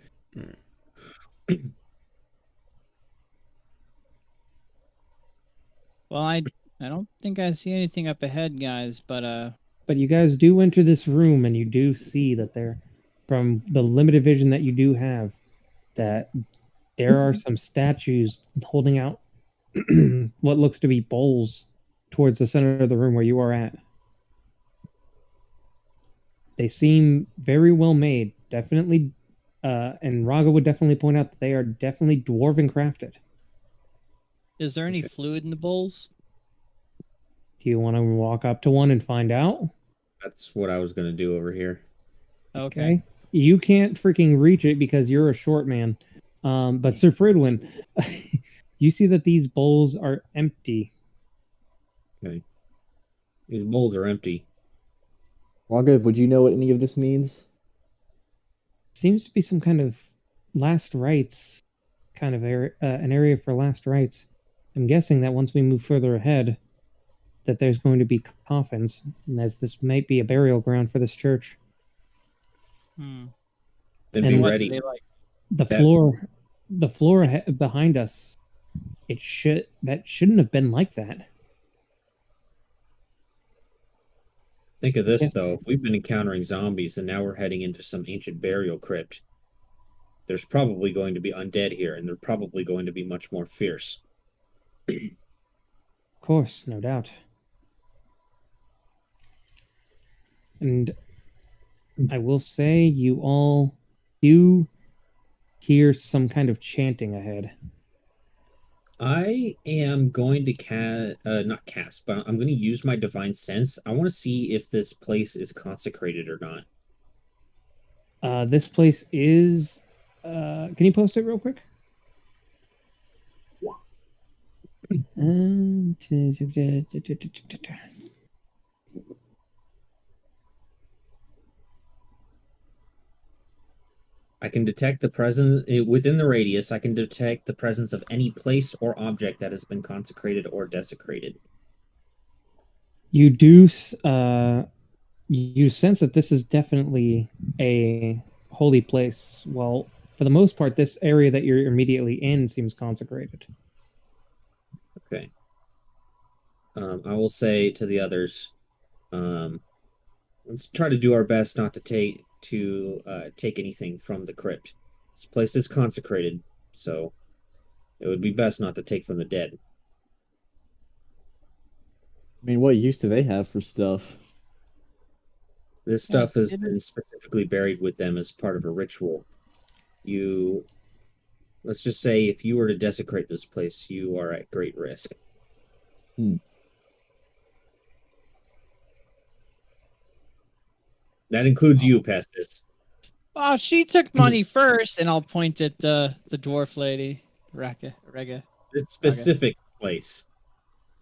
Well, I don't think I see anything up ahead, guys, but
But you guys do enter this room, and you do see that there, from the limited vision that you do have, that there are some statues holding out what looks to be bowls towards the center of the room where you are at. They seem very well made. Definitely, and Raga would definitely point out that they are definitely dwarven crafted.
is there any
Okay.
fluid in the bowls?
Do you want to walk up to one and find out?
That's what I was going to do over here.
Okay.
You can't freaking reach it because you're a short man. But Sir Fridwin, you see that these bowls are empty.
Okay. These bowls are empty.
Raghav, would you know what any of this means?
Seems to be some kind of last rites, kind of area, an area for last rites. I'm guessing that once we move further ahead, that there's going to be coffins, and as this might be a burial ground for this church.
Hmm.
Then
And
be
What do
ready.
they like?
The
That-
floor behind us, that shouldn't have been like that.
Think of this
Yes.
though. If we've been encountering zombies and now we're heading into some ancient burial crypt, there's probably going to be undead here, and they're probably going to be much more fierce.
Of course, no doubt. And I will say, you all do hear some kind of chanting ahead.
I am going to not cast, but I'm going to use my divine sense. I want to see if this place is consecrated or not.
This place is. Can you post it real quick?
I can detect the presence within the radius. I can detect the presence of any place or object that has been consecrated or desecrated.
You do. You sense that this is definitely a holy place. Well, for the most part, this area that you're immediately in seems consecrated.
Okay. I will say to the others, let's try to do our best not to take anything from the crypt. This place is consecrated, so it would be best not to take from the dead.
I mean, what use do they have for stuff?
This stuff has
didn't-
been specifically buried with them as part of a ritual. Let's just say if you were to desecrate this place, you are at great risk. That includes you, Pestis.
Oh, she took money first, and I'll point at the dwarf lady, Rega.
This specific place.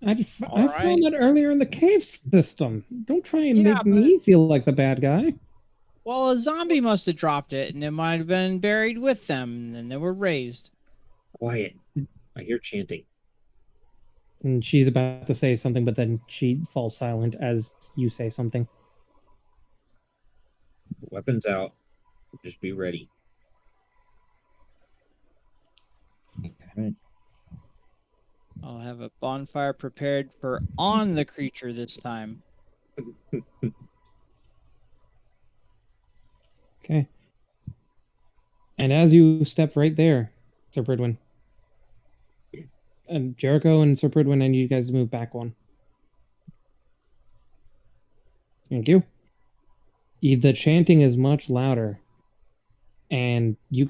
I
All
found
right.
that earlier in the cave system. Don't try and
Yeah,
make me feel like the bad guy.
Well, a zombie must have dropped it, and it might have been buried with them, and they were raised.
Quiet. I hear chanting.
And she's about to say something, but then she falls silent as you say something.
Weapons out. Just be ready.
Right.
I'll have a bonfire prepared for on the creature this time.
Okay. And as you step right there, Sir Bridwin, and Jericho and Sir Bridwin, I need you guys to move back one. Thank you. The chanting is much louder, and you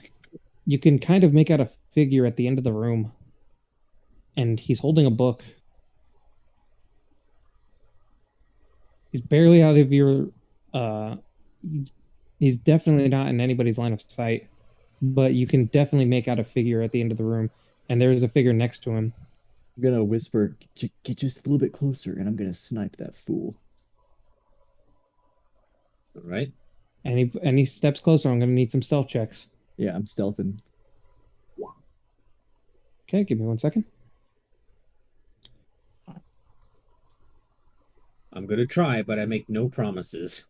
can kind of make out a figure at the end of the room, and he's holding a book. He's barely out of your he's definitely not in anybody's line of sight, but you can definitely make out a figure at the end of the room, and there's a figure next to him.
I'm gonna whisper, get just a little bit closer, and I'm gonna snipe that fool.
All right.
Any steps closer, I'm gonna need some stealth checks.
Yeah, I'm stealthing.
Okay, give me 1 second.
I'm gonna try, but I make no promises.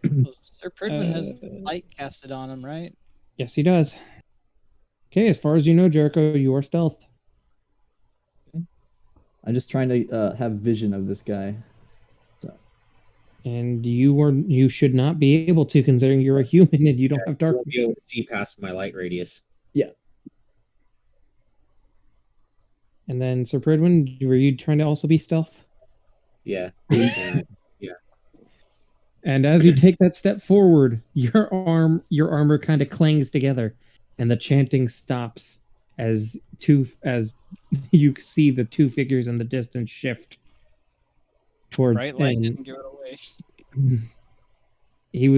Well, Sir Pridman has
Uh,
light casted on him, right?
Yes, he does. Okay, as far as you know, Jericho, you are stealthed.
I'm just trying to have vision of this guy. So
And you should not be able to, considering you're a human and you don't have
I
dark
won't be able to see past my light radius.
yeah,
And then Sir Pridwin, were you trying to also be stealth?
Yeah.
And as you take that step forward, your armor kind of clangs together, and the chanting stops as you see the two figures in the distance shift towards.
Bright light
and
didn't give it away.
he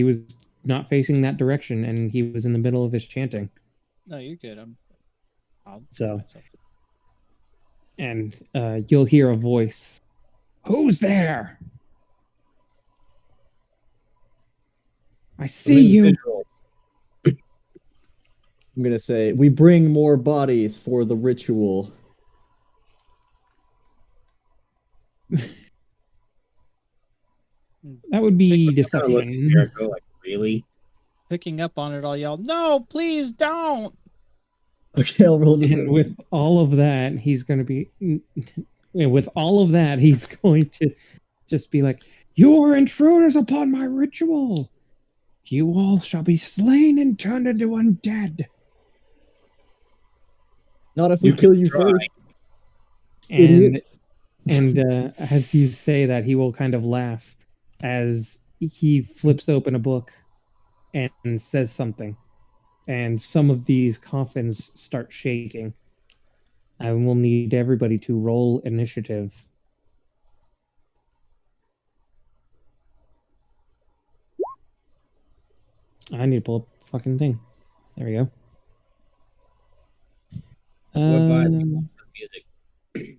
was not facing that direction, and he was in the middle of his chanting.
No, you're good. I'll
So-
myself.
And you'll hear a voice. Who's there? I see you.
Individual.
I'm gonna say we bring more bodies for the ritual.
That would be
Kinda look at
deception.
Jericho, like, really?
Picking up on it, I'll yell, "No, please don't!"
Okay, I'll roll this.
And with all of that, he's going to be. With all of that, he's going to just be like, "You are intruders upon my ritual. You all shall be slain and turned into undead."
Not if we
You
kill
can
you
try.
first.
And
Idiot.
as you say that, he will kind of laugh as he flips open a book and says something. And some of these coffins start shaking. I will need everybody to roll initiative. I need to pull up the fucking thing. There we go.
What vibe do you
Um,
want for the music?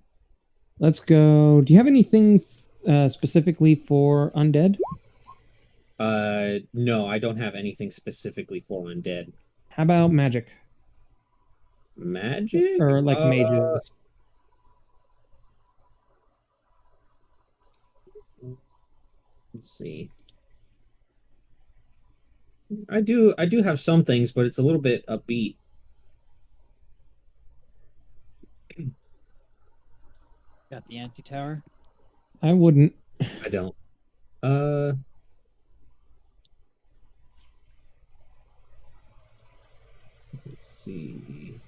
let's go. Do you have anything specifically for undead?
No, I don't have anything specifically for undead.
How about magic
Magic?
or like mages?
Let's see. I do have some things, but it's a little bit upbeat.
Got the anti-tower.
I wouldn't.
I don't. Let's see.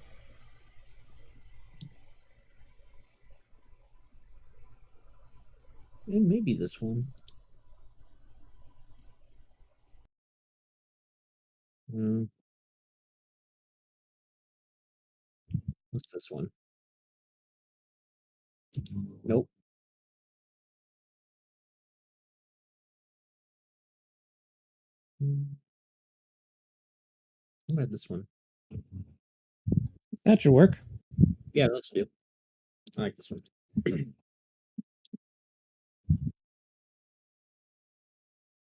And maybe this one. What's this one? Nope. How about this one?
That should work.
Yeah, let's do. I like this one.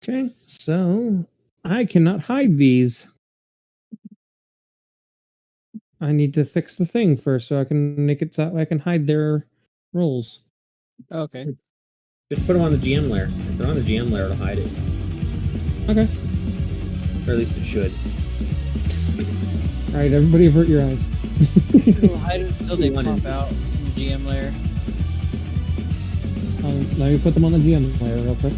Okay, so I cannot hide these. I need to fix the thing first so I can make it so I can hide their rolls.
Okay.
Just put them on the GM layer. If they're on the GM layer, it'll hide it.
Okay.
Or at least it should.
All right, everybody avert your eyes.
It'll hide it until they
One in.
pop out in the GM layer.
Let me put them on the GM layer real quick.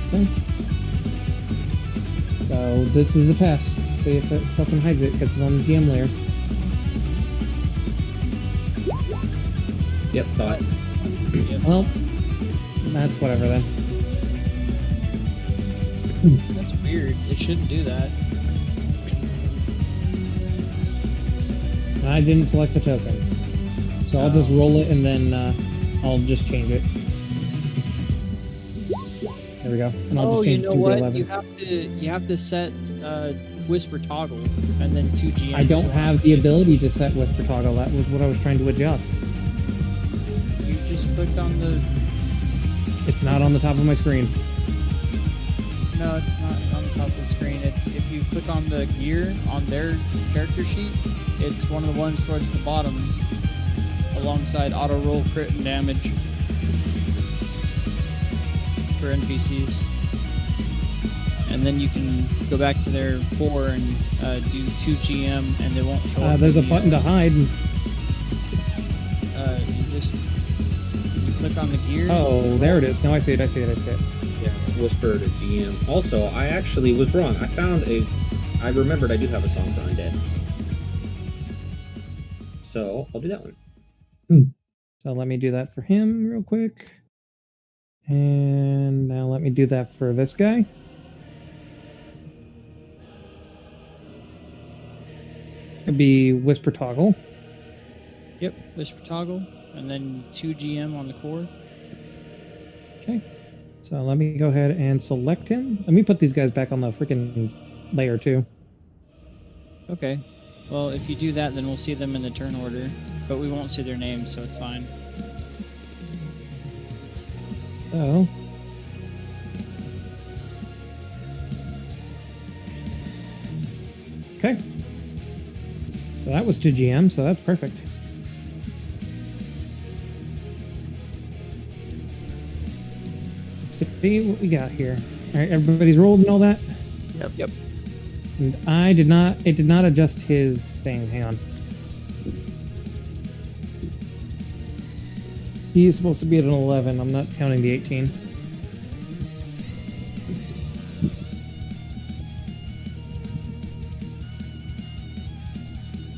Okay. So this is a test. See if it fucking hides it because it's on the GM layer.
Yep, saw it.
Yep.
Well, That's whatever then.
That's weird. It shouldn't do that.
I didn't select the token. So I'll just roll it and then I'll just change it. There we go. And I'll just change
you know
2 to
what?
11.
You have to set whisper toggle and then 2 GM.
I don't have the ability to set whisper toggle. That was what I was trying to adjust.
You just clicked on the.
It's not on the top of my screen.
No, it's not on the top of the screen. It's if you click on the gear on their character sheet, it's one of the ones towards the bottom, alongside auto roll, crit, and damage for NPCs. And then you can go back to their 4 and do 2 GM, and they won't show up.
There's a button to hide.
You click on the gear.
Oh, there it is. No, I see it. I see it.
Yeah, it's Whisper to GM. Also, I actually was wrong. I remembered I do have a song for Undead. So, I'll do that one.
So let me do that for him real quick. And now let me do that for this guy. It'd be Whisper Toggle.
Yep, whisper toggle, and then 2 GM on the core.
Okay. So let me go ahead and select him. Let me put these guys back on the freaking layer too.
Okay. Well, if you do that, then we'll see them in the turn order, but we won't see their names, so it's fine.
So. Okay. So that was 2 GM, so that's perfect. See what we got here. All right, everybody's rolled and all that.
Yep.
And it did not adjust his thing. Hang on. He's supposed to be at an 11. I'm not counting the 18.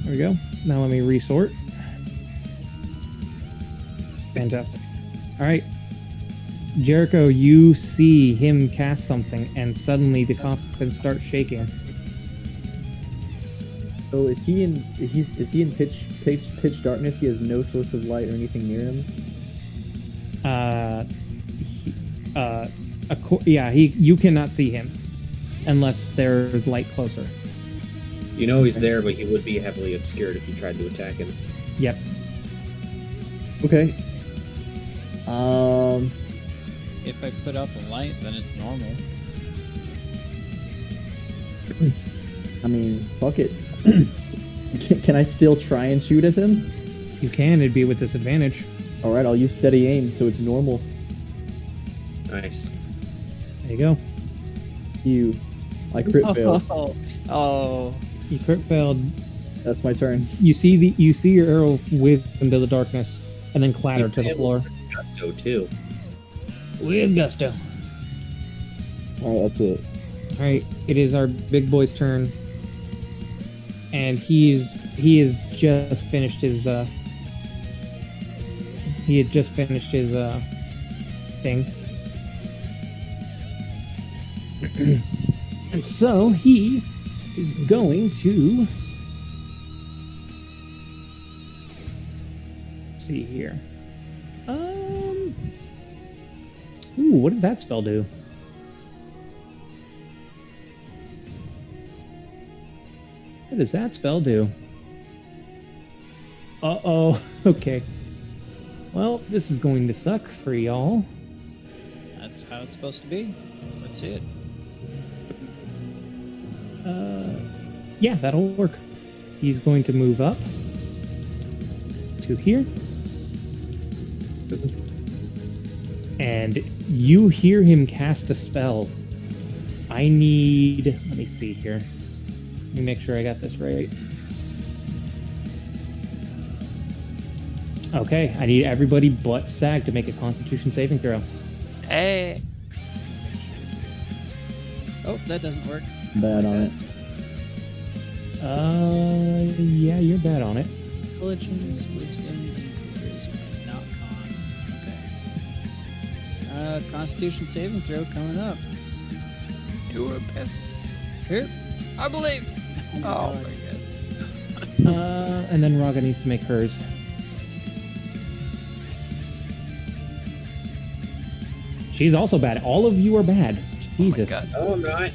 There we go. Now let me resort. Fantastic. All right. Jericho, you see him cast something, and suddenly the coffin starts shaking.
So is he in pitch darkness? He has no source of light or anything near him.
You cannot see him unless there's light closer.
You know he's there, but he would be heavily obscured if you tried to attack him.
Yep.
Okay.
If I put out the light, then it's normal.
I mean, fuck it. Can I still try and shoot at him?
You can. It'd be with disadvantage.
All right, I'll use steady aim, so it's normal.
Nice.
There you go.
I crit failed.
Oh.
You crit failed.
That's my turn.
You see your arrow whiz into the darkness and then clatter to the floor.
Gusto too.
With gusto.
All right, that's it.
All right, it is our big boy's turn, and he has just finished his thing, and so he is going to see here. Ooh, what does that spell do? What does that spell do? Uh-oh. Okay. Well, this is going to suck for y'all.
That's how it's supposed to be. Let's see it.
Yeah, that'll work. He's going to move up to here. And you hear him cast a spell. Let me see here. Let me make sure I got this right. Okay, I need everybody but Sag to make a Constitution saving throw.
Hey.
Oh, that doesn't work.
Bad on it.
Yeah, you're bad on it.
Intelligence, wisdom, and charisma, not con. Okay. Constitution saving throw coming up.
Do it, best.
Here.
I believe. Oh my god.
And then Raga needs to make hers. She's also bad. All of you are bad. Jesus.
God.
Oh, I'm not.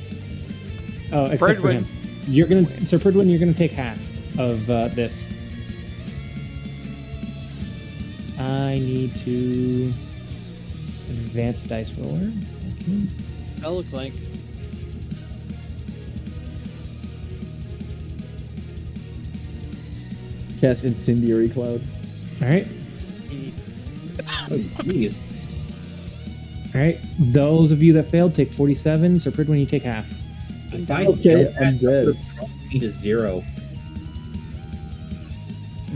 Oh, except for
Pridwin
him. You're gonna,
wins.
Sir Pridwin, you're gonna take half of this. I need to advance the dice roller. Okay.
That look like.
Cast Incendiary Cloud.
All right.
Oh, jeez.
All right. Those of you that failed take 47. Sir Pridwin, you take half.
If I
Okay,
failed that,
I'm
that
dead.
would've dropped me to 0.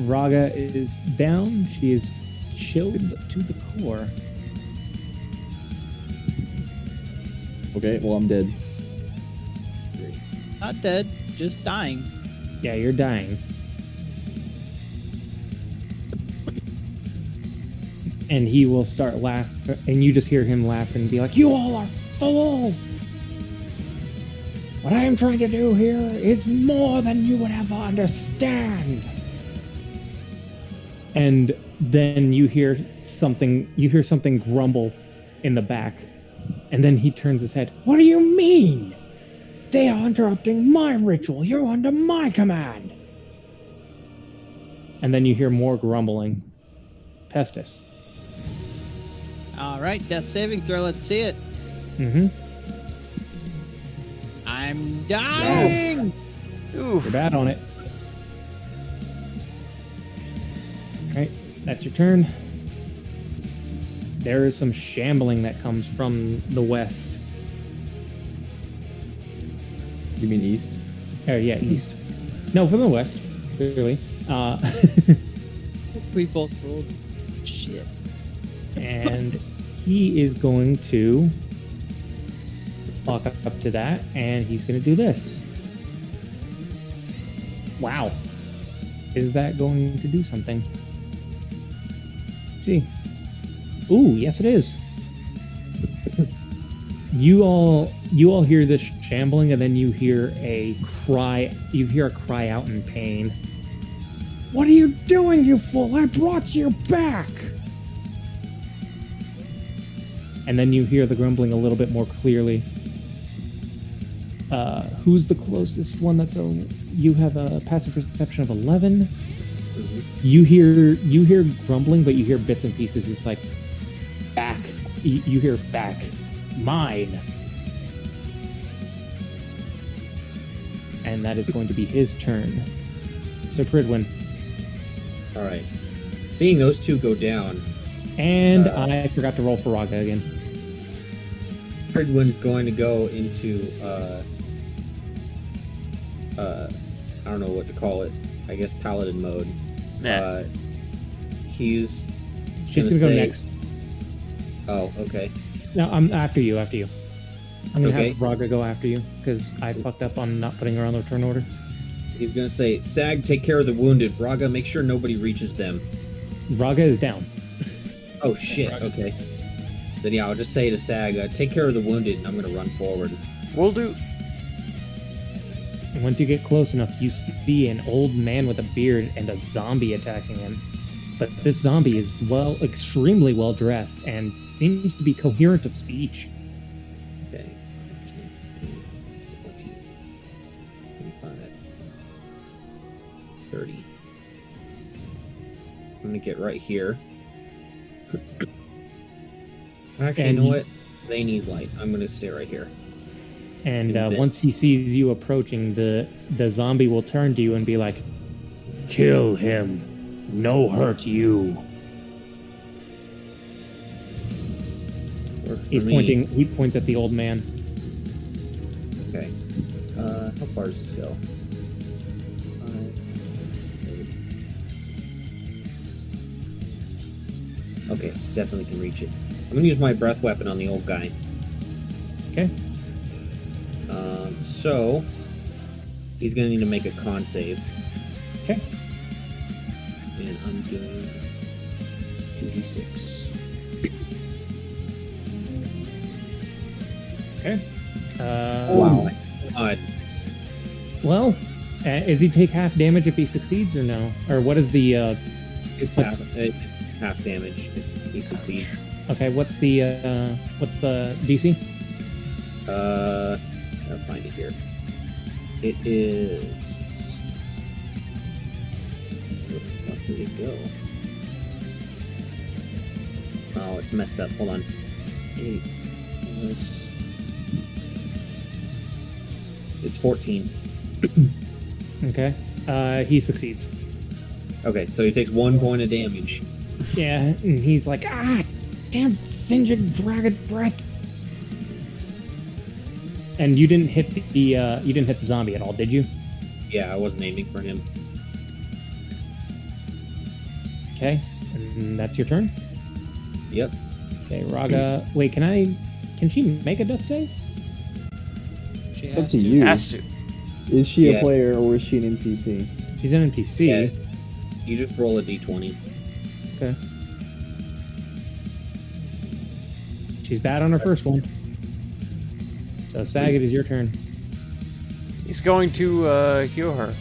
Raga is down. She is chilled to the core.
Okay, well, I'm dead.
Not dead, just dying.
Yeah, you're dying. And he will start laughing, and you just hear him laugh and be like, "You all are fools! What I am trying to do here is more than you would ever understand." And then you hear something grumble in the back. And then he turns his head. "What do you mean? They are interrupting my ritual. You're under my command." And then you hear more grumbling. Pestis.
All right, death saving throw. Let's see it.
Mm-hmm.
I'm dying.
You're bad on it. Alright, that's your turn. There is some shambling that comes from the west.
You mean east?
Oh, yeah, east. No, from the west, clearly.
We both rolled. Shit.
And he is going to walk up to that, and he's going to do this. Wow. Is that going to do something? Let's see. Ooh, yes it is. You all hear this shambling, and then you hear a cry. You hear a cry out in pain. "What are you doing, you fool? I brought you back!" And then you hear the grumbling a little bit more clearly. Who's the closest one? You have a passive perception of 11.
Mhm.
You hear grumbling, but you hear bits and pieces. It's like back. You hear back. Mine. And that is going to be his turn. So Pridwin.
All right. Seeing those two go down,
And I forgot to roll for Raga again.
Pridwin's going to go into I don't know what to call it. I guess paladin mode.
Nah.
She's
He's
gonna go
say-
next.
Oh, okay.
No, I'm after you. I'm gonna
Okay.
have Raga go after you because I fucked up on not putting her on the return order.
He's gonna say, "Sag, take care of the wounded. Braga, make sure nobody reaches them."
Raga is down.
Oh shit. Okay. Then yeah, I'll just say to Sag, "Take care of the wounded," and I'm gonna run forward.
Will do.
And once you get close enough, you see an old man with a beard and a zombie attacking him. But this zombie is extremely well dressed and seems to be coherent of speech.
Okay. 20, 25, 30. I'm gonna get right here. Actually,
And
you know
you-
what? They need light. I'm gonna stay right here.
And
Okay.
once he sees you approaching, the zombie will turn to you and be like, "Kill him. No hurt you."
Work for
He's
me.
pointing. He points at the old man.
Okay. How far does this go? 5, 8. Okay, definitely can reach it. I'm gonna use my breath weapon on the old guy.
Okay.
So he's gonna need to make a con save,
Okay.
and I'm doing 2d6.
Okay.
Wow.
my God.
Well, does he take half damage if he succeeds or no? Or what is the?
It's half damage if he succeeds.
Okay, what's the DC?
I'll find it here. It is. Where the fuck did it go? Oh, it's messed up. Hold on. 8 plus. It's 14.
Okay. He succeeds.
Okay, so he takes 1 point of damage.
Yeah, and he's like, damn singeing dragon breath. And you didn't hit the zombie at all, did you?
Yeah, I wasn't aiming for him.
Okay, and that's your turn.
Yep.
Okay, Raga. Wait, can she make a death save?
She
It's up
has
to
to.
you.
Has to.
Is she
Yeah.
a player or is she an NPC?
She's an NPC.
Yeah. You just roll a d20.
Okay. She's bad on her first one. So Sagat, is your turn.
He's going to heal her.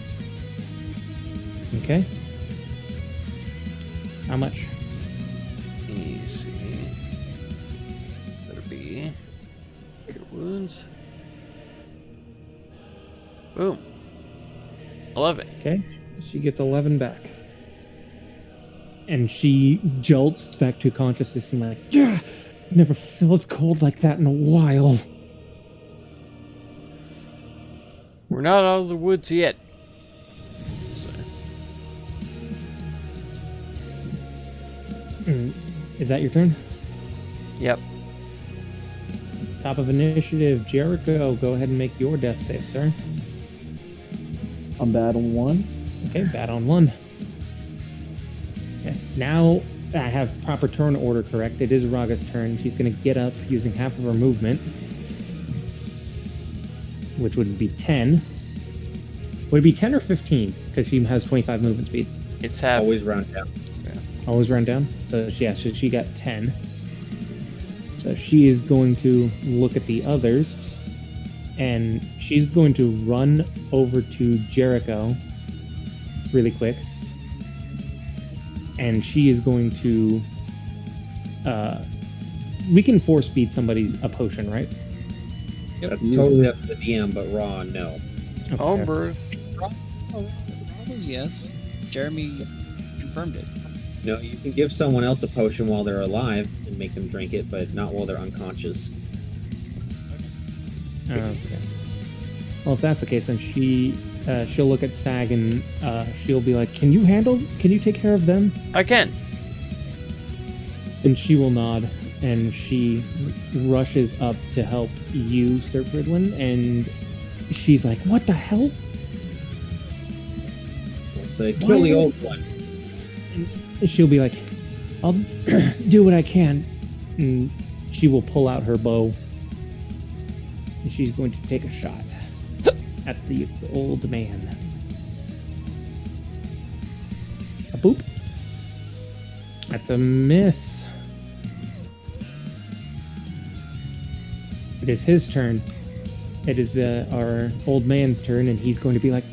Okay. How much?
Easy. That'll be cure wounds. Boom. 11.
Okay. She gets 11 back. And she jolts back to consciousness and like, yeah, never felt cold like that in a while.
We're not out of the woods yet. So,
Is that your turn?
yep.
Top of initiative, Jericho, go ahead and make your death save, sir.
I'm bad on 1.
Okay, bad on 1. Okay, now I have proper turn order correct. It is Raga's turn. She's going to get up using half of her movement, which would be 10. Would it be 10 or 15? Because she has 25 movement speed.
It's half.
Always round down.
Always run down. So yeah, so she got 10. So she is going to look at the others, and she's going to run over to Jericho really quick. And she is going to we can force feed somebody a potion, right?
Yep.
That's totally up to the DM, but Raw, no.
Okay.
Homebrew.
Was yes. Jeremy confirmed it.
No, you can give someone else a potion while they're alive and make them drink it, but not while they're unconscious.
Okay. Well, if that's the case, then she'll look at Sag and she'll be like, Can you take care of them?"
I can.
And she will nod, and she rushes up to help you, Sir Fridwin, and she's like, "What the hell?"
We'll say, kill the old one.
And she'll be like, "I'll do what I can," and she will pull out her bow, and she's going to take a shot at the old man. A boop. That's a miss. It is his turn. It is our old man's turn, and he's going to be like,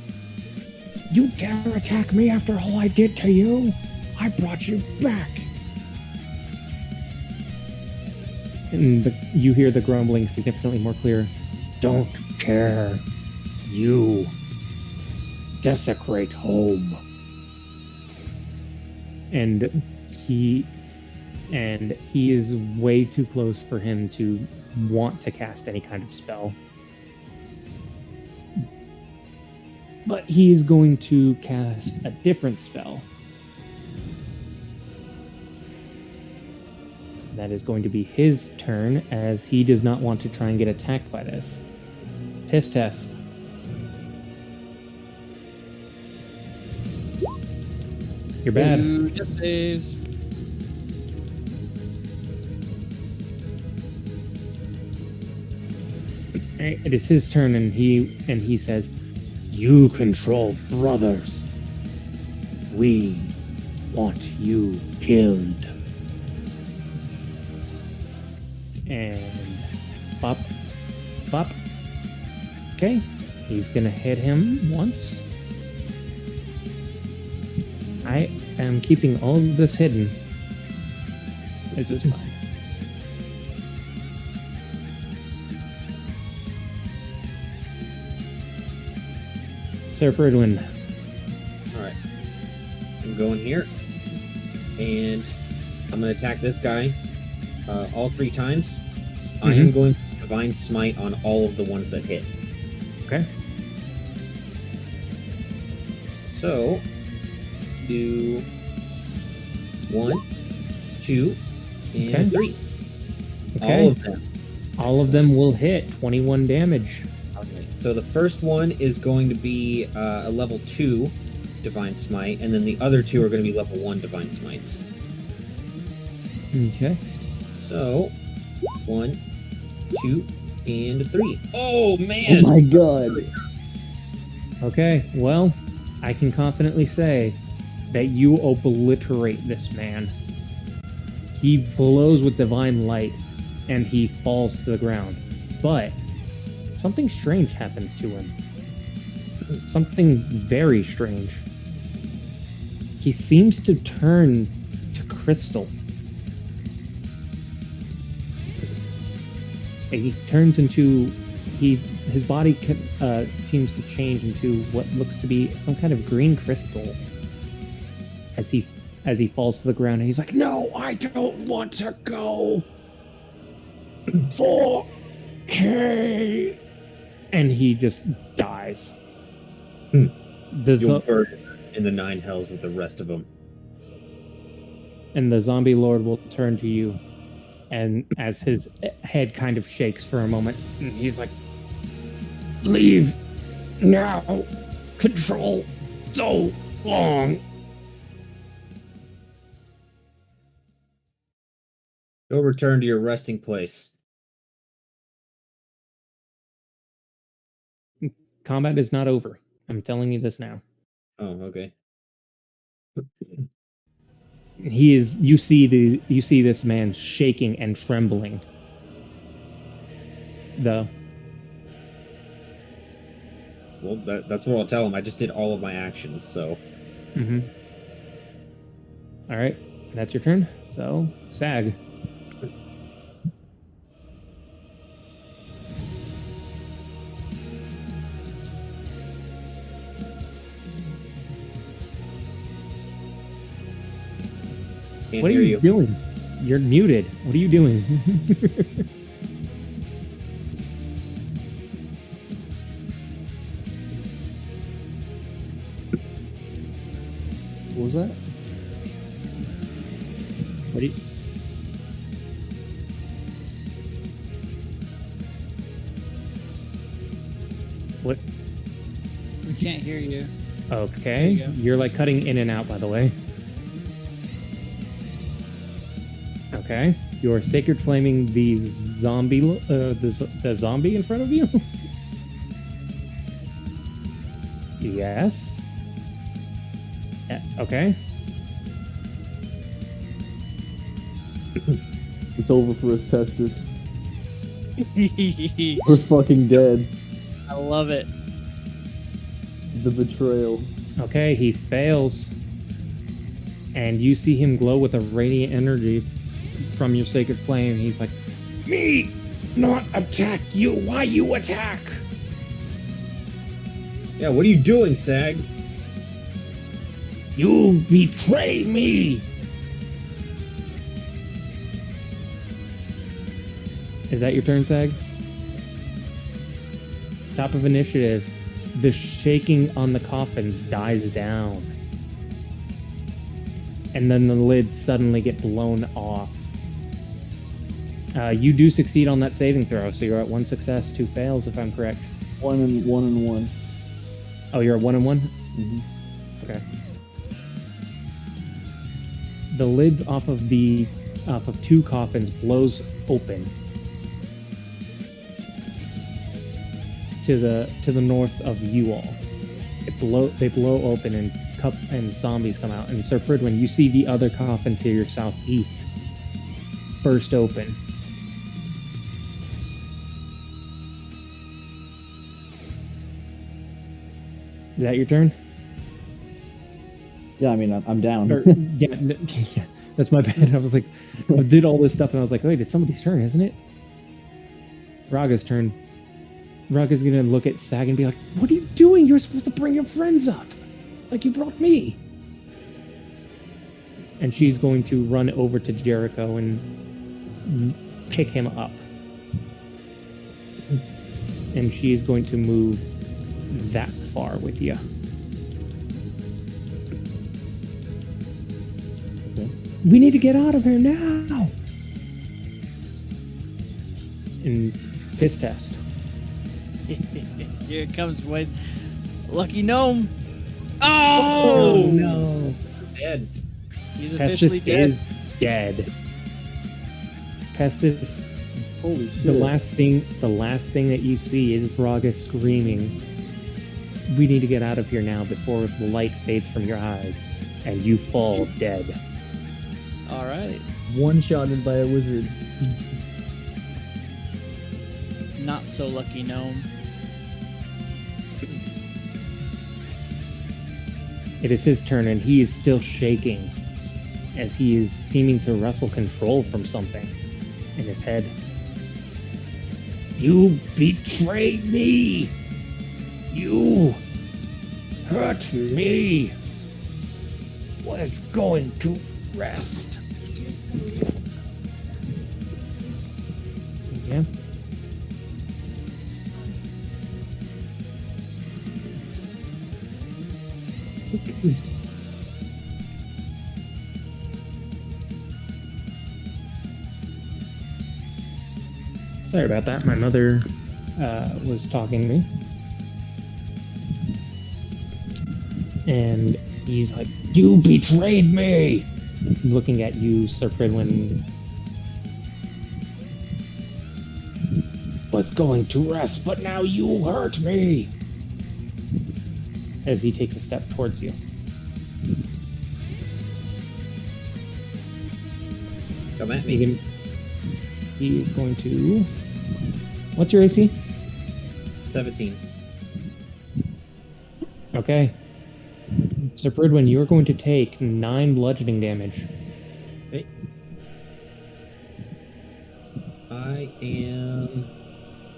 "You dare attack me after all I did to you? I brought you back." And you hear the grumbling significantly more clear. "Don't care. You desecrate home." And he is way too close for him to want to cast any kind of spell. But he is going to cast a different spell. That is going to be his turn, as he does not want to try and get attacked by this. Piss test. You're bad.
Ooh, death saves.
Alright, it is his turn, and he says, "You control brothers. We want you killed." And Pop, up. Okay, he's gonna hit him once. I am keeping all of this hidden. This is fine. Sir Ferdwin.
Alright. I'm going here. And I'm going to attack this guy all 3 times. I am going to Divine Smite on all of the ones that hit.
Okay.
So, do 1, 2, and 3.
Okay.
All of them.
All of them will hit 21 damage.
Okay. So the first one is going to be a level 2 Divine Smite, and then the other 2 are going to be level 1 Divine Smites.
Okay.
So, 1, 2, and 3. Oh,
Oh
man!
my god.
Okay, well, I can confidently say that you obliterate this man. He blows with divine light, and he falls to the ground. But something strange happens to him. Something very strange. He seems to turn to crystal. He turns into his body seems to change into what looks to be some kind of green crystal as he falls to the ground, and he's like, "No, I don't want to go. 4K," and he just dies.
You'll burn in the 9 hells with the rest of them.
And the zombie lord will turn to you, and as his head kind of shakes for a moment, and he's like, "Leave now. Control so long."
Go return to your resting place.
Combat is not over. I'm telling you this now.
Oh, okay.
He is. You see this man shaking and trembling. Though.
Well, that's what I'll tell him. I just did all of my actions, so.
All right, that's your turn. So, Sag.
Can't
What are
hear
you doing? You're muted. What are you doing?
What was that?
What do you... What?
We can't hear you.
Okay.
There you go.
You're like cutting in and out, by the way. Okay. You're sacred flaming the zombie, the zombie in front of you? Yes. Yeah, okay.
It's over for us, Pestis. We're fucking dead.
I love it.
The betrayal.
Okay, he fails. And you see him glow with a radiant energy from your sacred flame. He's like, "Me not attack you. Why you attack?"
Yeah, what are you doing, Sag?
You betray me. Is that your turn, Sag? Top of initiative. The shaking on the coffins dies down. And then the lids suddenly get blown off. You do succeed on that saving throw, so you're at 1 success, 2 fails, if I'm correct.
1 and 1.
Oh, you're at 1 and 1?
Mm-hmm.
Okay. The lids off of 2 coffins blows open to the north of you all. They blow open, and zombies come out. And Sir Fridwin, you see the other coffin to your southeast burst open. Is that your turn?
Yeah, I mean, I'm down.
Or, yeah, yeah, that's my bad. I was like, I did all this stuff, and I was like, wait, it's somebody's turn, isn't it? Raga's turn. Raga's gonna look at Sag and be like, what are you doing? You're supposed to bring your friends up. Like you brought me. And she's going to run over to Jericho and pick him up. And she's going to move that far with you.
Okay.
We need to get out of here now. And piss test.
Here it comes, boys. Lucky gnome. Oh,
no.
Dead.
He's officially
Pestis
dead.
is dead. Pestis,
Holy shit.
the last thing that you see is Raga screaming, we need to get out of here now before the light fades from your eyes and you fall dead.
All right.
One-shotted by a wizard.
Not so lucky gnome.
It is his turn and he is still shaking as he is seeming to wrestle control from something in his head. You betrayed me! You hurt me! Was going to rest. Yeah. Sorry about that. My mother was talking to me. And he's like, you betrayed me! Looking at you, Sir Pridwin. Was going to rest, but now you hurt me! As he takes a step towards you.
Come at me.
He is going to... What's your AC?
17.
Okay. Sir Pridwin, you are going to take 9 bludgeoning damage.
Okay. I am...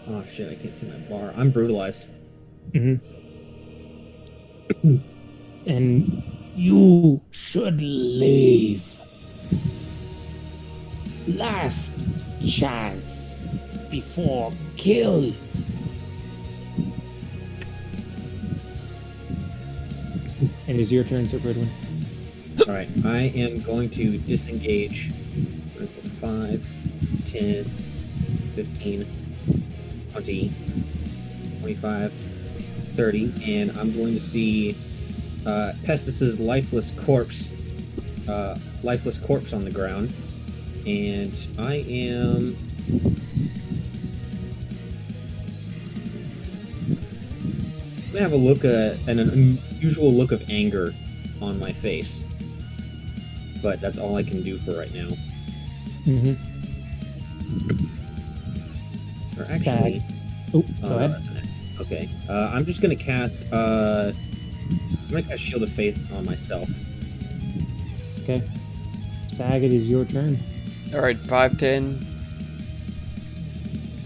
Oh shit, I can't see my bar. I'm brutalized.
Mm-hmm. And you should leave. Last chance before kill. And it's your turn, Sir Pridwin.
Alright, I am going to disengage. 5, 10, 15, 20, 25, 30, and I'm going to see Pestis's lifeless corpse on the ground. And I am... I'm gonna have a look an unusual look of anger on my face. But that's all I can do for right now.
Mm-hmm.
Or actually...
Oh, go ahead.
That's an okay. I'm just gonna cast I'm gonna cast Shield of Faith on myself.
Okay. Sag, it is your turn.
Alright, 5, 10,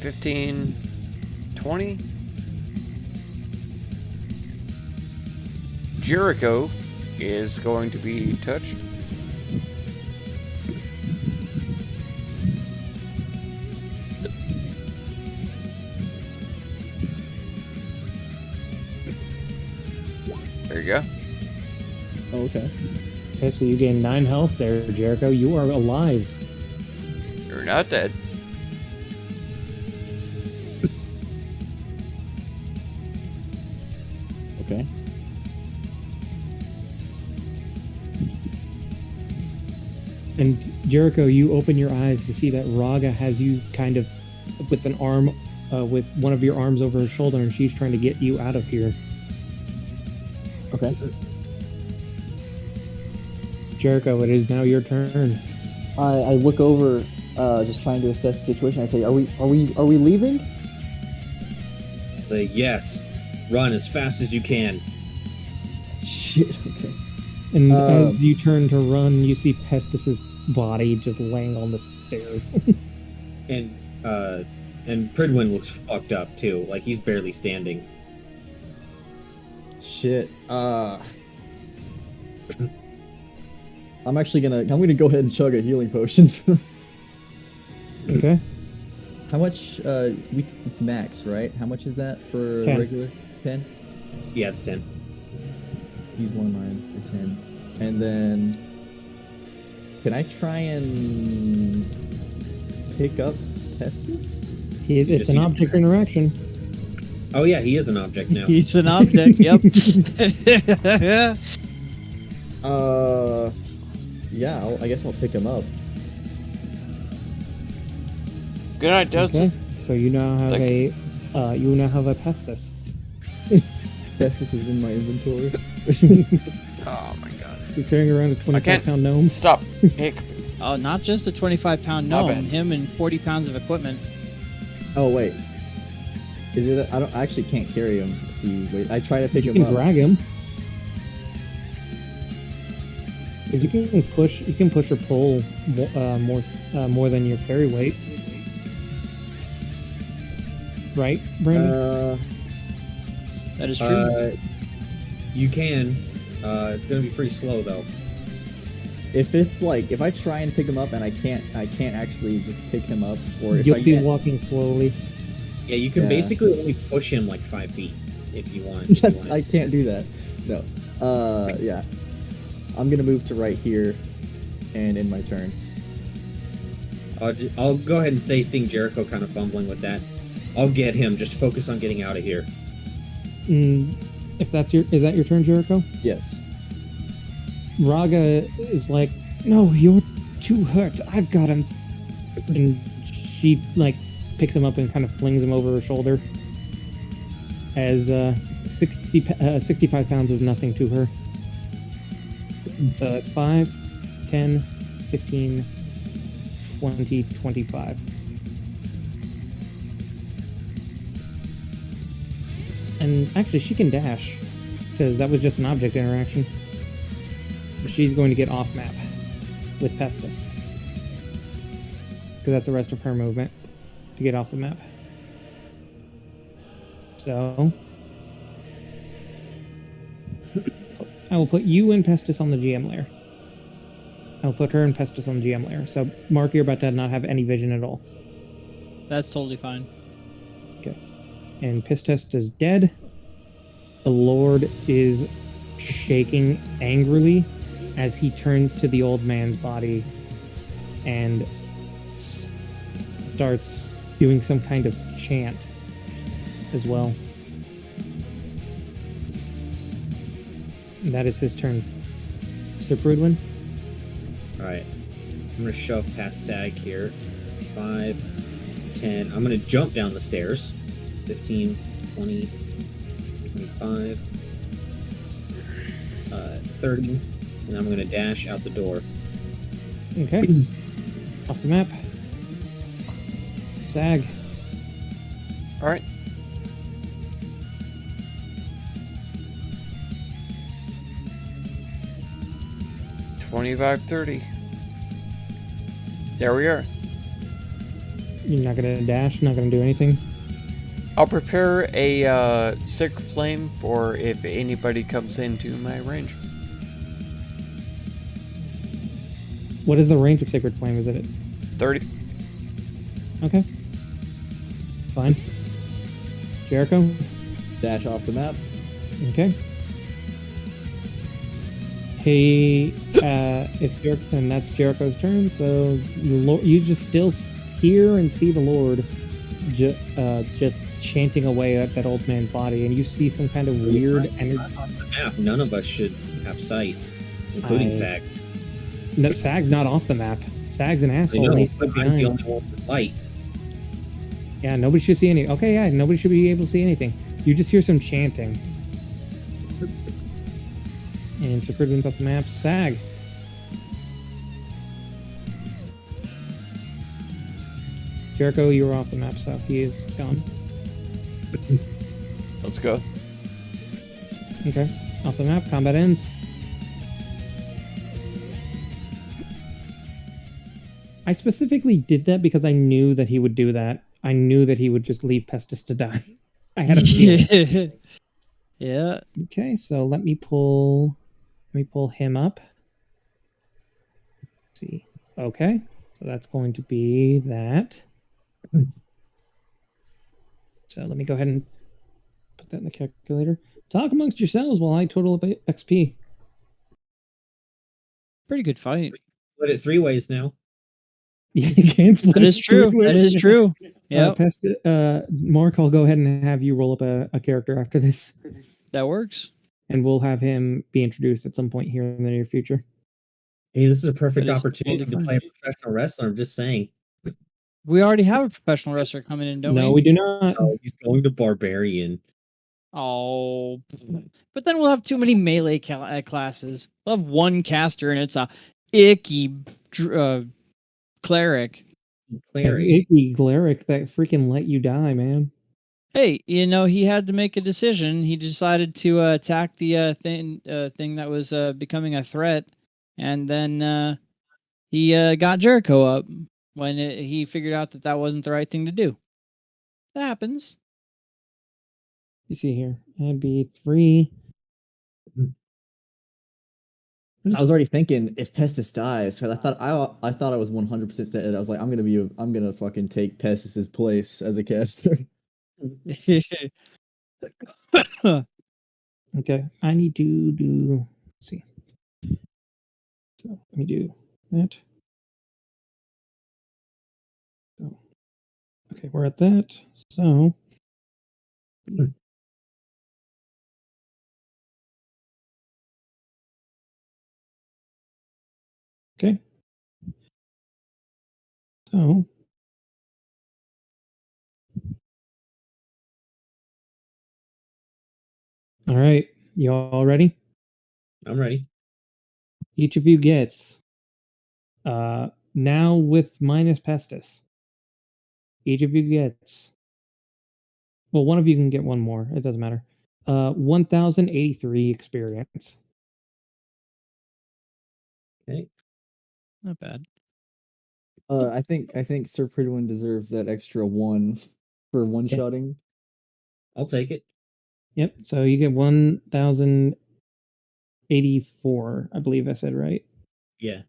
15, 20. Jericho is going to be touched. There you go.
Oh, okay.
Okay, so you gain 9 health there, Jericho. You are alive.
You're not dead.
Okay.
And Jericho, you open your eyes to see that Raga has you kind of with an arm, with one of your arms over her shoulder, and she's trying to get you out of here.
Okay.
Jericho, it is now your turn.
I look over, just trying to assess the situation. I say, are we leaving?
Say yes. Run as fast as you can.
Shit. Okay.
And
Um,
as you turn to run, you see Pestis's body just laying on the stairs.
And Pridwin looks fucked up too. Like he's barely standing.
Shit. I'm gonna go ahead and chug a healing potion.
Okay.
How much? It's max, right? How much is that for
10.
regular? 10.
Yeah, it's 10.
Use one of mine for 10, and then can I try and pick up Pestis?
It's
just
an
need to
object
track.
interaction.
Oh yeah, he is an object now.
He's an object. Yep.
Yeah. I guess I'll pick him up.
Good night, Dutch.
Okay. So you now have
Thank
a Pestis.
Pestis is in my inventory.
Oh my god.
You're carrying around a
I can't-
25-pound gnome.
Stop. Hey,
Oh, not just a 25-pound
My
gnome.
bad.
Him and 40 pounds of equipment.
Oh wait. Is it? I actually can't carry him. If you wait, I try to pick
You
him
can
up.
drag him. 'Cause you can push or pull more than your carry weight. Right, Brandon?
That is true.
You can. It's gonna be pretty slow though.
If it's like if I try and pick him up and I can't actually just pick him up, or if
You'll
I
be
can't,
walking slowly.
Yeah, you can
Yeah.
basically only push him like 5 feet if you want.
I can't do that. No. Yeah. I'm gonna move to right here, and in my turn.
I'll go ahead and say, seeing Jericho kind of fumbling with that, I'll get him. Just focus on getting out of here.
If is that your turn, Jericho?
Yes.
Raga is like, no, you're too hurt. I've got him. And she like picks him up and kind of flings him over her shoulder. As 65 pounds is nothing to her. So it's 5, 10, 15, 20, 25. And actually, she can dash, because that was just an object interaction. But she's going to get off map with Pestis. Because that's the rest of her movement, to get off the map. So, I will put you and Pestis on the GM layer. I'll put her and Pestis on the GM layer. So, Mark, you're about to not have any vision at all.
That's totally fine.
And Pestis is dead. The Lord is shaking angrily as he turns to the old man's body and starts doing some kind of chant as well. And that is his turn. Mr. Prudwin?
Alright. I'm gonna shove past Sag here. 5, 10. I'm gonna jump down the stairs. 15, 20, 25, 30. And I'm gonna dash out the door.
Okay. Off the map. Sag.
all right. $25.30. There we are.
You're not gonna dash, not gonna do anything.
I'll prepare a sacred flame for if anybody comes into my range.
What is the range of Sacred Flame? Is it at
30.
okay? Fine. Jericho?
Dash off the map.
Okay. Hey, if Jericho, and that's Jericho's turn, so you just still hear and see the Lord just chanting away at that old man's body, and you see some kind of weird energy.
Map. None of us should have sight, including Sag.
No, Sag's not off the map. Sag's an
I
asshole.
know,
He's
but I'm
behind.
the only one with light.
Yeah, nobody should see any. Okay, yeah, nobody should be able to see anything. You just hear some chanting. And so Pridwin's off the map. Sag. Jericho, you were off the map, so he is gone.
Let's go.
Okay. Off the map, combat ends. I specifically did that because I knew that he would do that. I knew that he would just leave Pestis to die. I had a feeling.
Yeah.
Okay, so let me pull him up. Let's see. Okay. So that's going to be that. So let me go ahead and put that in the calculator. Talk amongst yourselves while I total up XP.
Pretty good fight.
Split it 3 ways now.
Yeah, you can split
That is
it
true.
three
That
ways.
is true. Yeah,
Mark, I'll go ahead and have you roll up a character after this,
that works.
and we'll have him be introduced at some point here in the near future.
Hey, this is a perfect
That is
opportunity
totally
to play a
fine.
professional wrestler. I'm just saying.
We already have a professional wrestler coming in, don't
No,
we?
we do not.
Oh, he's going to Barbarian.
Oh, but then we'll have too many melee classes. We'll have one caster, and it's a icky cleric.
Cleric.
Icky Glaric that freaking let you die, man.
Hey, he had to make a decision. He decided to attack the thing that was becoming a threat, and then he got Jericho up when he figured out that wasn't the right thing to do. That happens.
You see here, that'd be 3.
I was already thinking if Pestis dies, because I thought I was 100% dead. I was like, I'm gonna fucking take Pestis's place as a caster.
Okay, I need to do. Let's see. So let me do that. So, okay, we're at that. So. Okay. So. All right, you all ready?
I'm ready.
Each of you gets now with minus Pestis. Each of you gets, well, one of you can get one more. It doesn't matter. 1083 experience.
Okay.
Not bad.
I think Sir Pridwin deserves that extra 1 for one-shotting.
I'll take it.
Yep. So you get 1084. I believe I said right.
Yeah.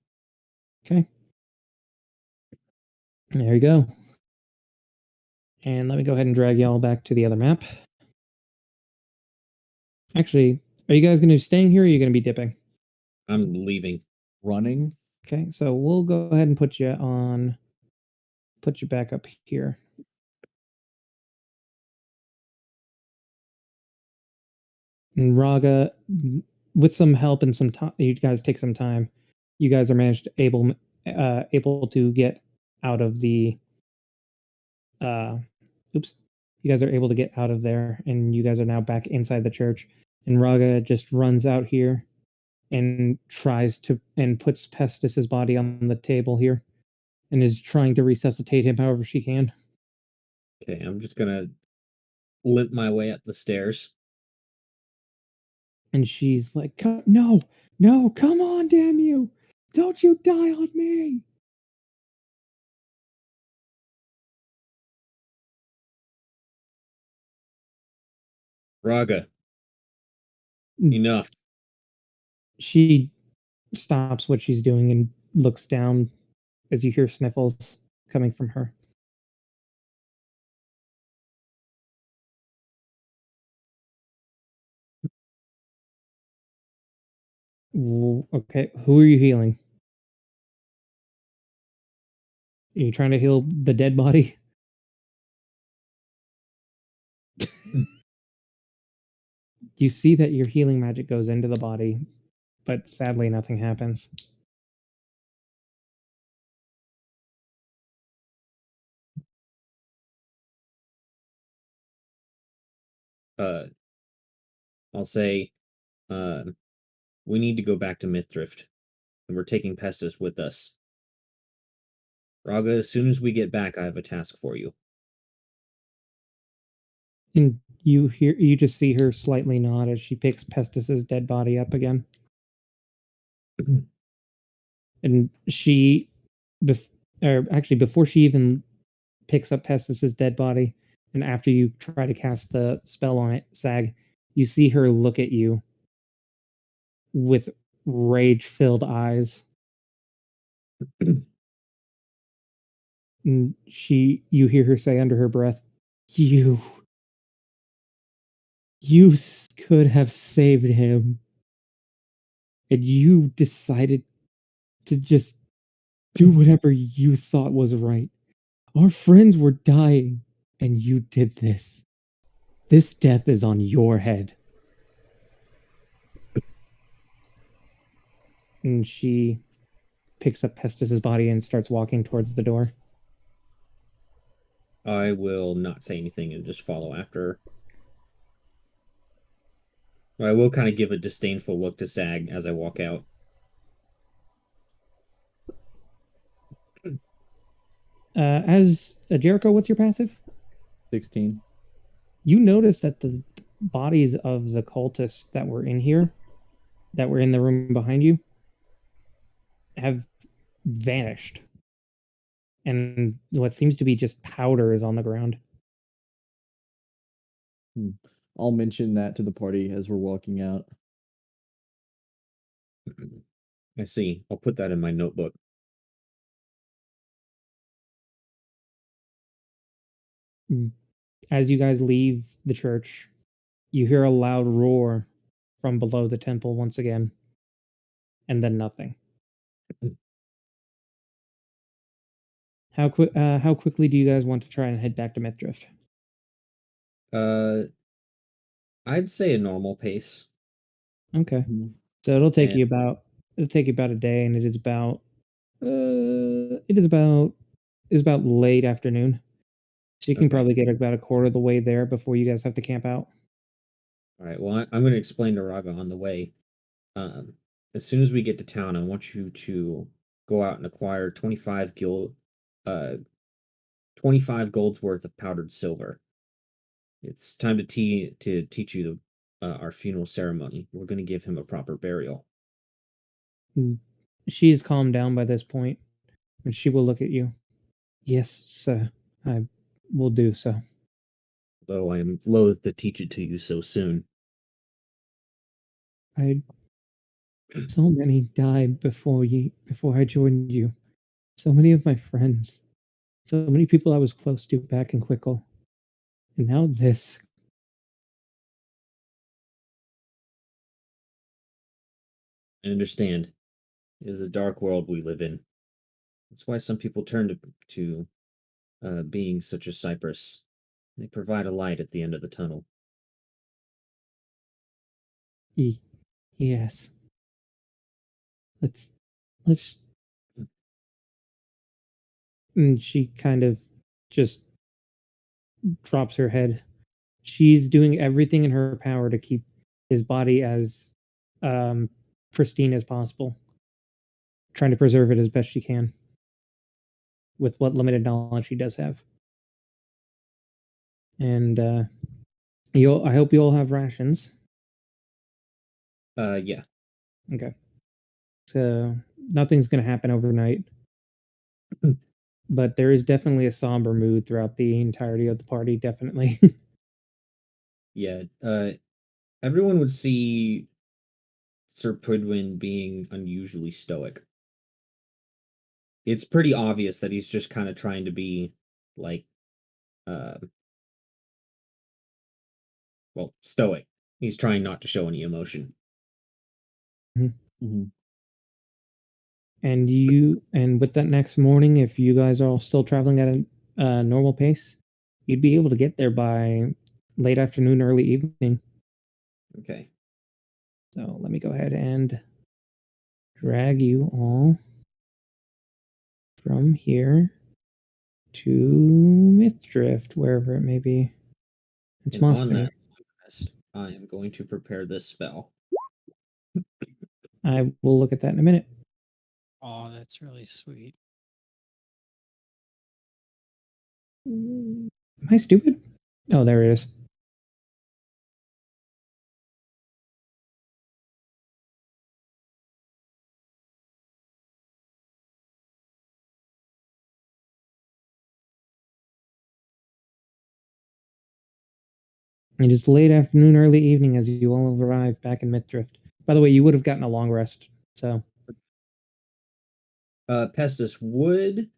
Okay. There you go. And let me go ahead and drag y'all back to the other map. Actually, are you guys going to be staying here or are you going to be dipping?
I'm leaving.
Running.
Okay, so we'll go ahead and put you back up here. And Raga, with some help and some time, you guys take some time. You guys are able to get out of the. Oops, you guys are able to get out of there, and you guys are now back inside the church. And Raga just runs out here, and puts Pestis's body on the table here, and is trying to resuscitate him however she can.
Okay, I'm just gonna limp my way up the stairs.
And she's like, no, come on, damn you. Don't you die on me.
Raga. Enough.
She stops what she's doing and looks down as you hear sniffles coming from her. Okay, who are you healing? Are you trying to heal the dead body? You see that your healing magic goes into the body, but sadly nothing happens.
I'll say, we need to go back to Mythrift, and we're taking Pestis with us. Raga, as soon as we get back, I have a task for you.
And you just see her slightly nod as she picks Pestis's dead body up again. And she, or actually before she even picks up Pestis's dead body, and after you try to cast the spell on it, Sag, you see her look at you with rage-filled eyes. And you hear her say under her breath, You could have saved him. And you decided to just do whatever you thought was right. Our friends were dying, and you did this. This death is on your head. And she picks up Pestis's body and starts walking towards the door.
I will not say anything and just follow after her. I will kind of give a disdainful look to Sag as I walk out.
As Jericho, what's your passive?
16.
You notice that the bodies of the cultists that were in here, that were in the room behind you, have vanished. And what seems to be just powder is on the ground.
I'll mention that to the party as we're walking out.
I see. I'll put that in my notebook.
As you guys leave the church, you hear a loud roar from below the temple once again, and then nothing. How quickly do you guys want to try and head back to Mythrift?
I'd say a normal pace.
Okay.
Mhm.
So it'll take
And-
you about a day, and it is about late afternoon. So you can
Okay.
probably get about a quarter of the way there before you guys have to camp out.
All right. Well, I'm going to explain to Raga on the way. As soon as we get to town, I want you to go out and acquire 25 golds worth of powdered silver. It's time to teach you our funeral ceremony. We're going to give him a proper burial.
She is calmed down by this point, and she will look at you. Yes, sir. I will do so.
Though I am loath to teach it to you so soon.
So many died before I joined you. So many of my friends. So many people I was close to back in Quickle. And now this.
I understand. It is a dark world we live in. That's why some people turn to beings such as Cypress. They provide a light at the end of the tunnel.
Yes. Let's. And she kind of just drops her head. She's doing everything in her power to keep his body as pristine as possible, trying to preserve it as best she can with what limited knowledge she does have. And I hope you all have rations.
Yeah.
Okay. So nothing's going to happen overnight. But there is definitely a somber mood throughout the entirety of the party, definitely.
Yeah. Everyone would see Sir Pridwin being unusually stoic. It's pretty obvious that he's just kind of trying to be like uh stoic. He's trying not to show any emotion.
Mhm.
And with that next morning, if you guys are all still traveling at a normal pace, you'd be able to get there by late afternoon, early evening.
Okay.
So let me go ahead and drag you all from here to Mythdrift, wherever it may be. It's
And on
Mossmere.
that quest, I am going to prepare this spell.
I will look at that in a minute.
Oh, that's really sweet.
Am I stupid? Oh, there it is. It is late afternoon, early evening as you all arrive back in Mythrift. By the way, you would have gotten a long rest, so.
Pestis, would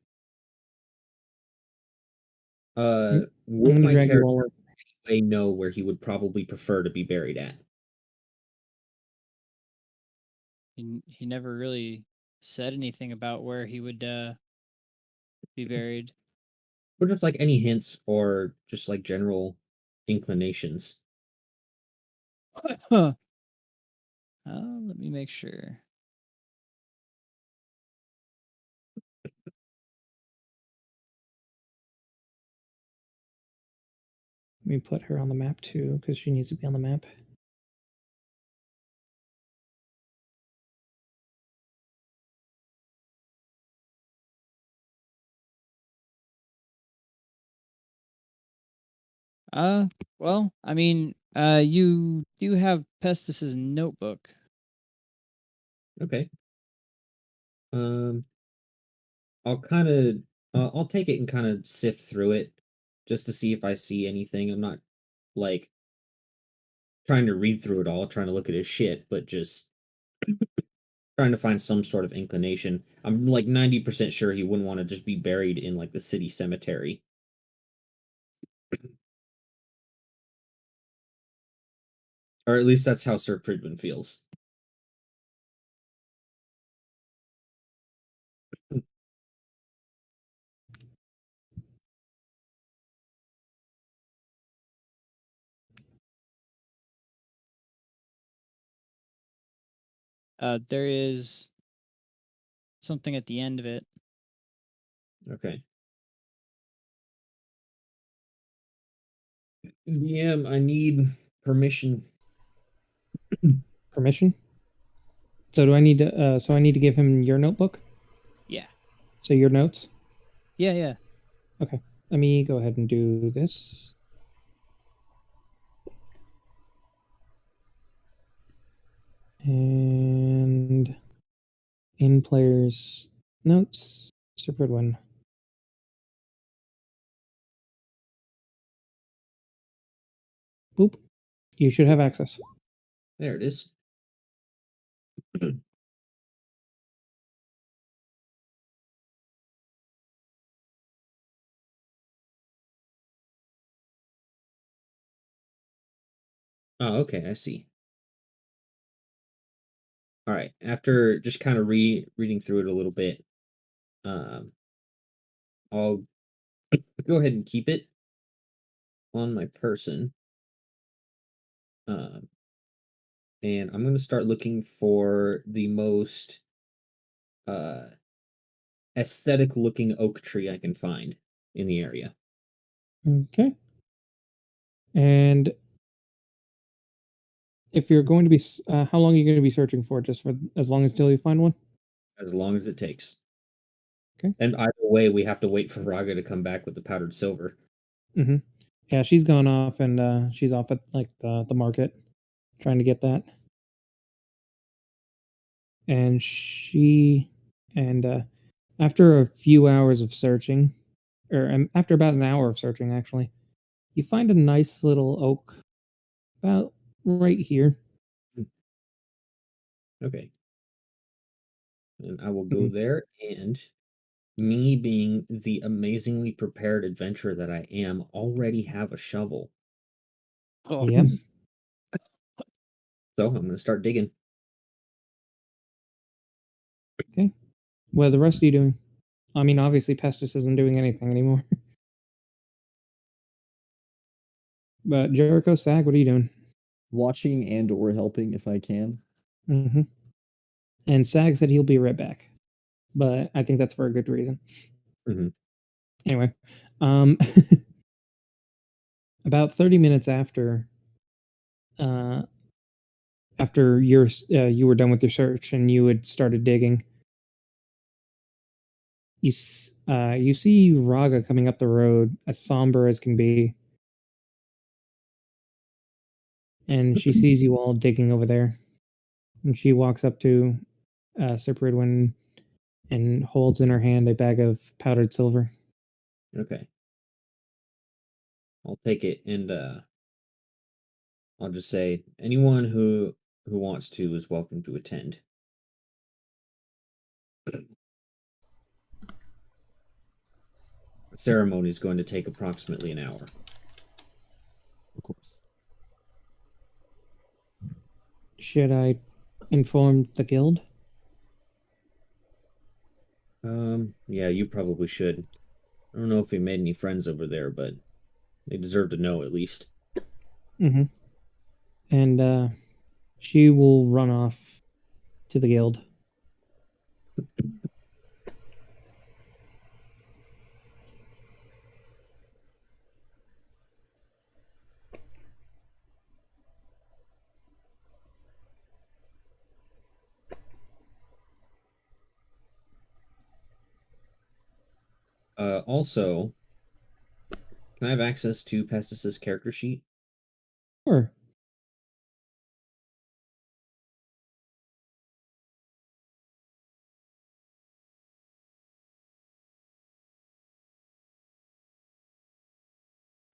I'm
would
gonna
my
drag you
character
all.
know where he would probably prefer to be buried at?
He never really said anything about where he would be buried.
Or just like any hints or just like general inclinations?
Huh. Let me make sure.
Let me put her on the map too, because she needs to be on the map.
Well, I mean, you do have Pestis's notebook.
Okay. Um, I'll kind of I'll take it and kind of sift through it just to see if I see anything. I'm not like trying to read through it all, trying to look at his shit, but just trying to find some sort of inclination. I'm like 90% sure he wouldn't want to just be buried in like the city cemetery. Or at least that's how Sir Pridman feels.
There is something at the end of it.
Okay. DM, I need permission.
Permission? So do I need to? So I need to give him your notebook.
Yeah.
So your notes.
Yeah.
Okay. Let me go ahead and do this. And in players notes, Mr. Pridwin. Boop. You should have access.
There it is. Oh, okay, I see. All right. After just kind of reading through it a little bit, I'll go ahead and keep it on my person. Um, and I'm going to start looking for the most uh, aesthetic looking oak tree I can find in the area.
Okay. And if you're going to be, how long are you going to be searching for? Just for as long as till you find one?
As long as it takes.
Okay.
And either way, we have to wait for Raga to come back with the powdered silver.
Mm-hmm. Yeah, she's gone off, and she's off at like the market, trying to get that. And after a few hours of searching, or after about an hour of searching, actually, you find a nice little oak about right here.
Okay. And I will go
Mhm.
there, and me being the amazingly prepared adventurer that I am, already have a shovel.
Oh.
Yep.
So I'm going to start digging.
Okay. What are the rest of you doing? I mean, obviously, Pestis isn't doing anything anymore. But Jericho, Sag, what are you doing?
Watching and or helping if I can.
Mm-hmm. And Sag said he'll be right back, but I think that's for a good reason.
Mm-hmm.
Anyway, um, about 30 minutes uh, after you were done with your search and you had started digging, you see Raga coming up the road, as somber as can be, and she sees you all digging over there, and she walks up to Sir Pridwin and holds in her hand a bag of powdered silver.
Okay. I'll take it and I'll just say anyone who wants to is welcome to attend. The ceremony is going to take approximately an hour.
Of course.
Should I inform the guild?
Yeah, you probably should. I don't know if we made any friends over there, but they deserve to know at least.
Mm-hmm. And she will run off to the guild.
Also, can I have access to Pestis's character sheet?
Sure.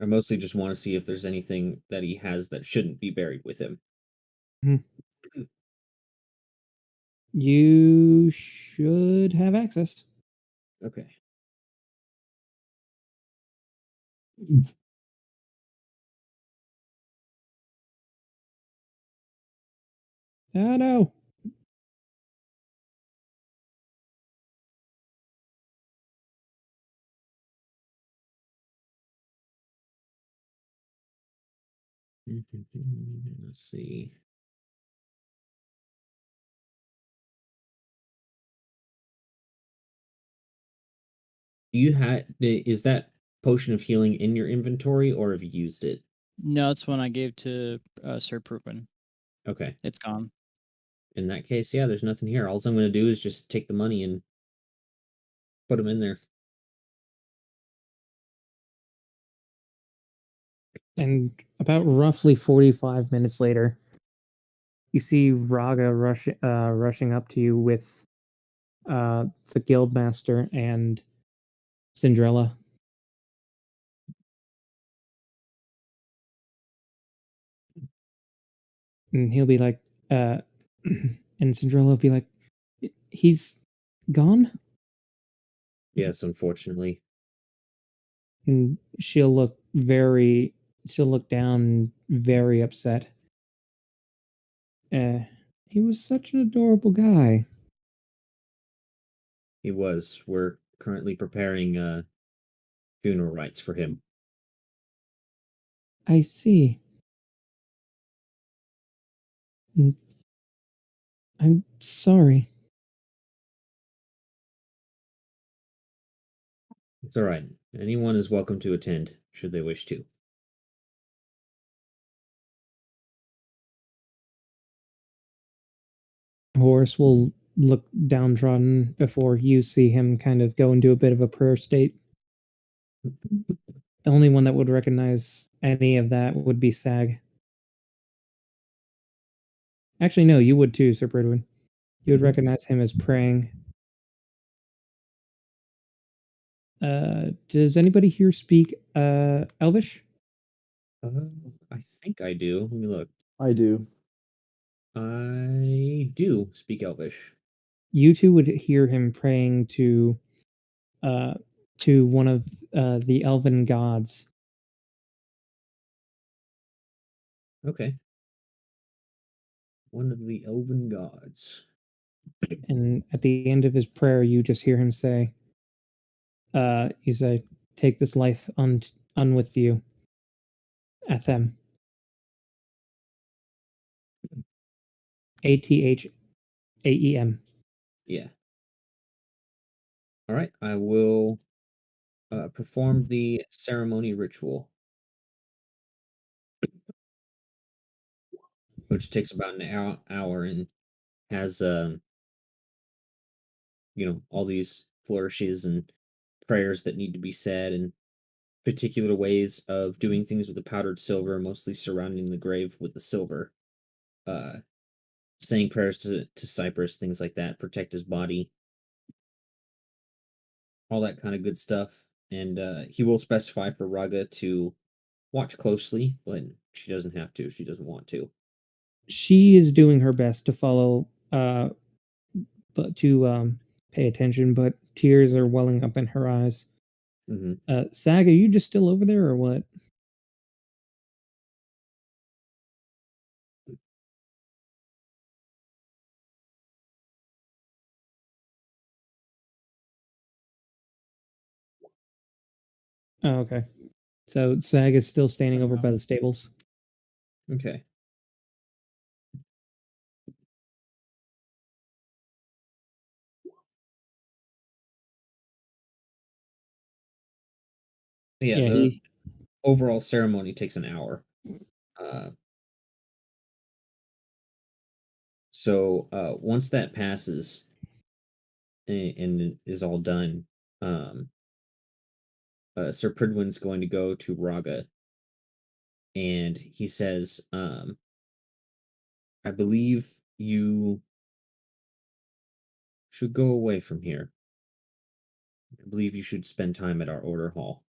I mostly just want to see if there's anything that he has that shouldn't be buried with him.
You should have access.
Okay.
Oh no.
Let's see. Do you have is that potion of healing in your inventory or have you used it?
No, it's one I gave to Sir Prupin.
Okay.
It's gone.
In that case, yeah, there's nothing here. All I'm going to do is just take the money and put them in there.
And about roughly 45 minutes later, you see Raga rushing up to you with the guildmaster and Cinderella. And he'll be like, and Cinderella will be like, he's gone?
Yes, unfortunately.
And she'll look down very upset. He was such an adorable guy.
He was. We're currently preparing funeral rites for him.
I see. I'm sorry.
It's all right. Anyone is welcome to attend should they wish to.
Horace will look downtrodden before you see him kind of go into a bit of a prayer state. The only one that would recognize any of that would be Sag. Actually, no, you would too, Sir Bridwin. You would recognize him as praying. Does anybody here speak Elvish?
I think I do. Let me look.
I do.
I do speak Elvish.
You two would hear him praying to one of the elven gods.
Okay. One of the elven gods.
And at the end of his prayer, you just hear him say, take this life un with you. Athem. Athaem.
Yeah. All right. I will perform the ceremony ritual, which takes about an hour and has all these flourishes and prayers that need to be said and particular ways of doing things with the powdered silver, mostly surrounding the grave with the silver. Uh, saying prayers to Cypress, things like that, protect his body, all that kind of good stuff. And he will specify for Raga to watch closely, but she doesn't have to if she doesn't want to.
She is doing her best to follow, but to pay attention, but tears are welling up in her eyes.
Hmm.
Sag, are you just still over there or what? Oh, okay. So Sag is still standing over by the stables.
Okay. Yeah,
Yeah,
the overall ceremony takes an hour. Uh, so once that passes and is all done, um, Sir Pridwin's going to go to Raga, and he says, "I believe you should go away from here. I believe you should spend time at our order hall."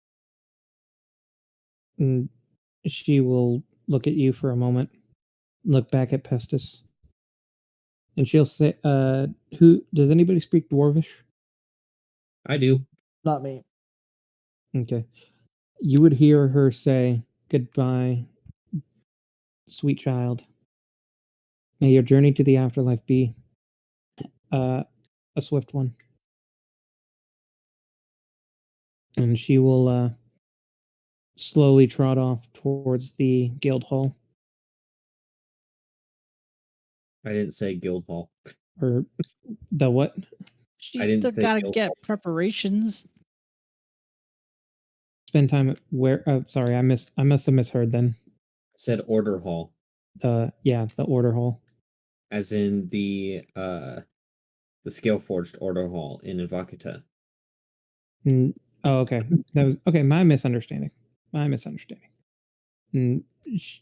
and she will look at you for a moment, look back at Pestis, and she'll say, who does anybody speak Dwarvish?
I do.
Not me.
Okay. You would hear her say, "Goodbye, sweet child. May your journey to the afterlife be uh, a swift one." And she will slowly trot off towards the guild hall,
I didn't say guild hall.
or the what?
I
She's
didn't
still
say
got to
guild
get
hall.
preparations.
Spend time at where? Sorry, I must have misheard. Then
I said order hall,
the order hall.
as in the scale forged order hall in Ivakita.
Mm, oh, okay. That was okay. My misunderstanding. My misunderstanding. Mm, sh-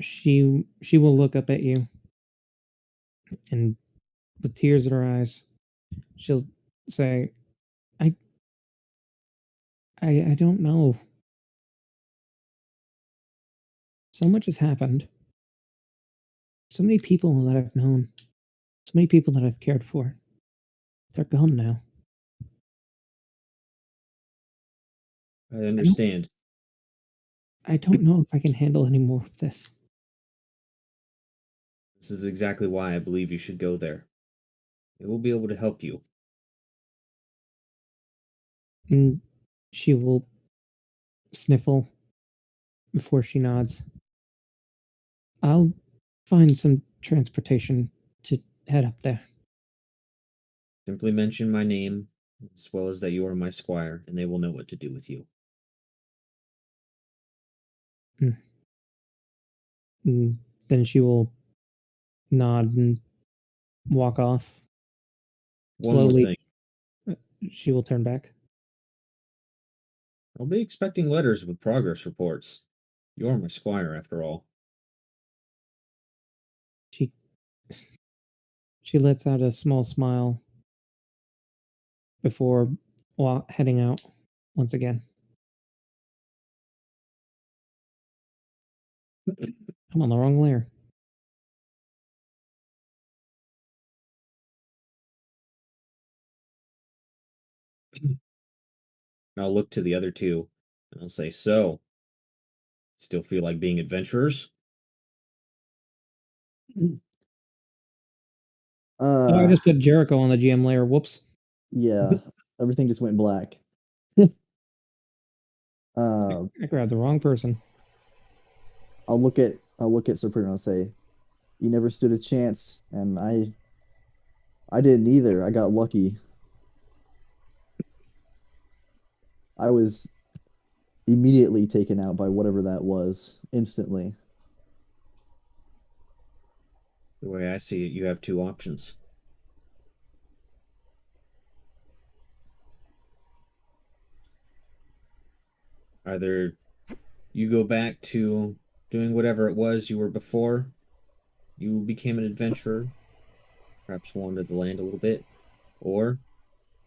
she will look up at you, and with tears in her eyes, she'll say, "I I don't know. So much has happened. So many people that I've known. So many people that I've cared for. They're gone now.
I
I don't
understand.
I don't know if I can handle any more of this."
This is exactly why I believe you should go there. It will be able to help you.
And she will sniffle before she nods. "I'll find some transportation to head up there."
Simply mention my name, as well as that you are my squire, and they will know what to do with you.
Mm. And then she will nod and walk off.
One more
Slowly,
thing.
uh, she will turn back.
I'll be expecting letters with progress reports. You are my squire, after all.
She she lets out a small smile before heading out once again. I'm on the wrong layer.
And I'll look to the other two, and I'll say, "So, still feel like being adventurers?"
Oh, I
Uh,
just put Jericho on the GM layer. Whoops.
yeah, everything just went black. Uh,
I grabbed the wrong person.
I'll look at Sir Prudent and I'll say, "You never stood a chance, and I didn't either. I got lucky. I was immediately taken out by whatever that was, instantly."
The way I see it, you have two options. Either you go back to doing whatever it was you were before you became an adventurer, perhaps wander the land a little bit, or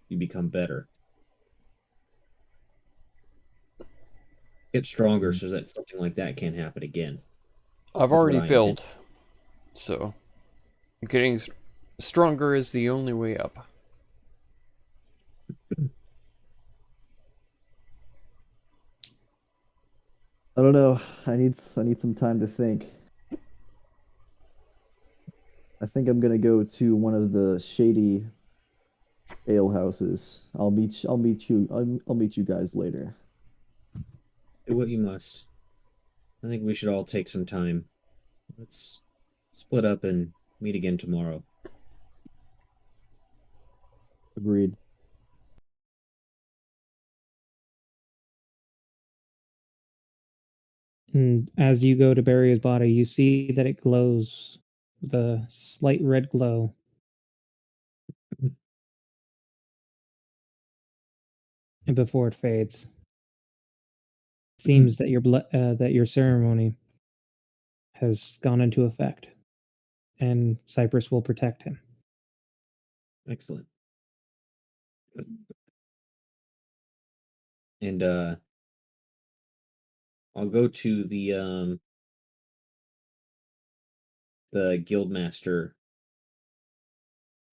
you become better. Get stronger so that something like that can't happen again.
I've
That's what
already
I
failed, so getting stronger is the only way up.
I don't know. I need some time to think. I think I'm gonna go to one of the shady ale houses. I'll meet you guys later.
Do what you must. I think we should all take some time. Let's split up and meet again tomorrow.
Agreed.
And as you go to bury his body, you see that it glows with a slight red glow. And before it fades, seems that that your ceremony has gone into effect, and Cyprus will protect him.
Excellent. And I'll go to the guild master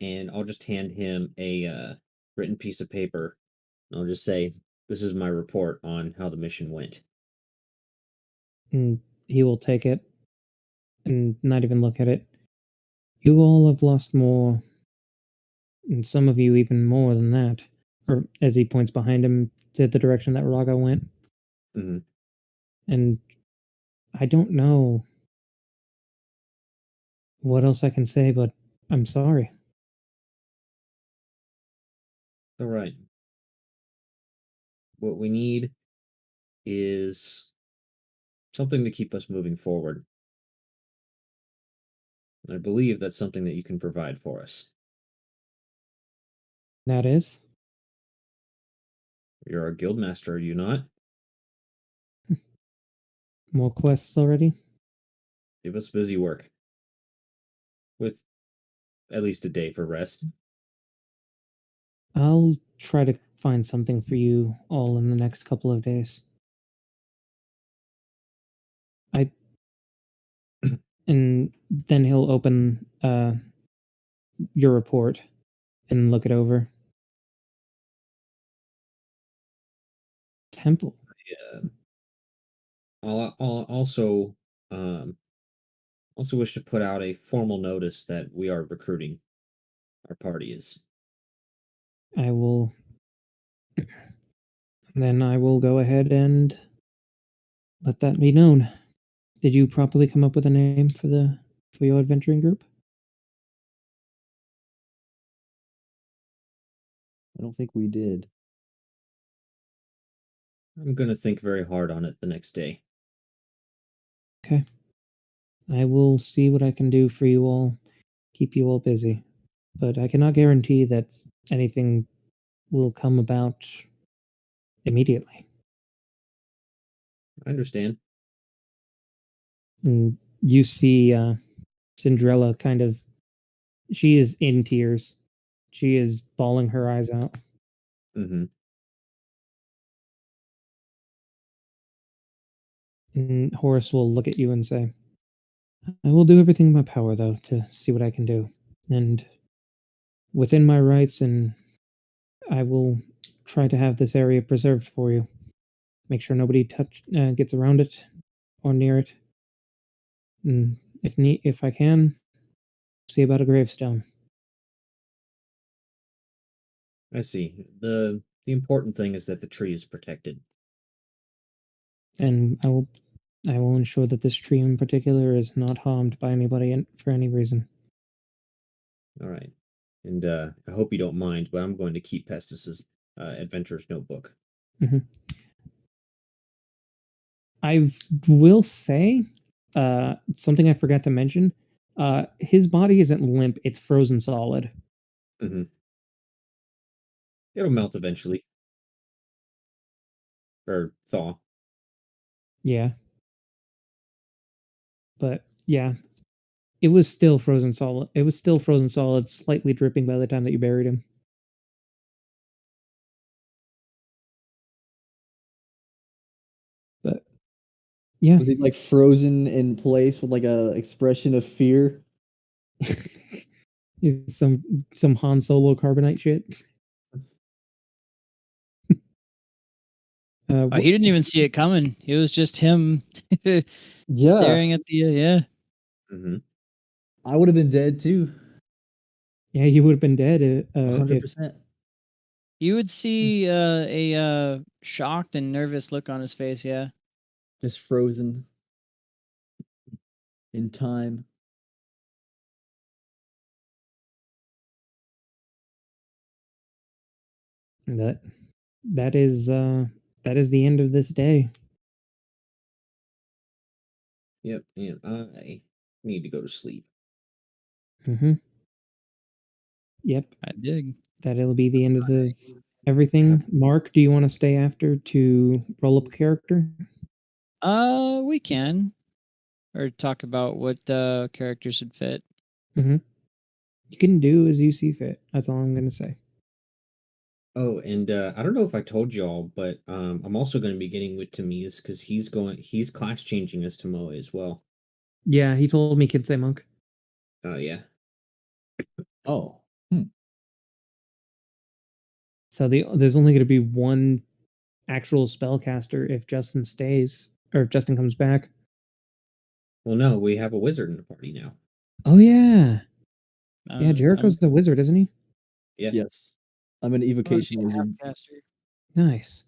and I'll just hand him a written piece of paper. And I'll just say, "This is my report on how the mission went."
And he will take it and not even look at it. You all have lost more, and some of you even more than that. Or as he points behind him to the direction that Raga went.
Hmm.
And I don't know what else I can say, but I'm sorry.
All right. What we need is something to keep us moving forward. And I believe that's something that you can provide for us.
That is?
You're our guild master, are you not?
More quests already?
Give us busy work. With at least a day for rest.
I'll try to find something for you all in the next couple of days. I and then he'll open your report and look it over. Temple.
Yeah. I'll um, also wish to put out a formal notice that we are recruiting. Our party is.
I will then I will go ahead and let that be known. Did you properly come up with a name for your adventuring group?
I don't think we did.
I'm gonna think very hard on it the next day.
Okay. I will see what I can do for you all, keep you all busy. But I cannot guarantee that anything will come about immediately.
I understand.
And you see Cinderella kind of, she is in tears. She is bawling her eyes out.
Hmm.
And Horace will look at you and say, I will do everything in my power, though, to see what I can do. And within my rights, and I will try to have this area preserved for you. Make sure nobody gets around it or near it. And if I can, see about a gravestone.
I see. The important thing is that the tree is protected.
And I will ensure that this tree in particular is not harmed by anybody for any reason.
All right. And I hope you don't mind, but I'm going to keep Pestis's adventurer's notebook.
Mm-hmm. I will say something I forgot to mention. His body isn't limp; it's frozen solid.
Hmm. It'll melt eventually. Or thaw.
Yeah, but yeah, it was still frozen solid. It was still frozen solid, slightly dripping by the time that you buried him. But Yeah.
Was he like frozen in place with like a expression of fear?
Some Han Solo carbonite shit.
Oh, he didn't even see it coming. It was just him
Yeah,
staring at the yeah.
Mm-hmm.
I would have been dead too.
yeah, he would have been dead if
100%.
You would see a shocked and nervous look on his face. Yeah.
Just frozen in time.
that that is the end of this day.
Yep, and I need to go to sleep.
Mm-hmm. Yep,
I dig.
that'll be the end of the everything. Mark, do you want to stay after to roll up a character?
We can, or talk about what characters would fit.
Mm-hmm. You can do as you see fit. That's all I'm gonna say.
Oh, and I don't know if I told y'all, but I'm also going to be getting with Tamiz because he's class changing as Tomoe as well.
Yeah, he told me kids say monk.
Oh yeah.
Oh.
So there's only going to be one actual spellcaster if Justin stays or if Justin comes back.
Well, no, we have a wizard in the party now.
Oh yeah, yeah.
I'm
Jericho's the wizard, isn't he?
Yeah.
Yes. I'm an evocation wizard.
half-caster.
Nice.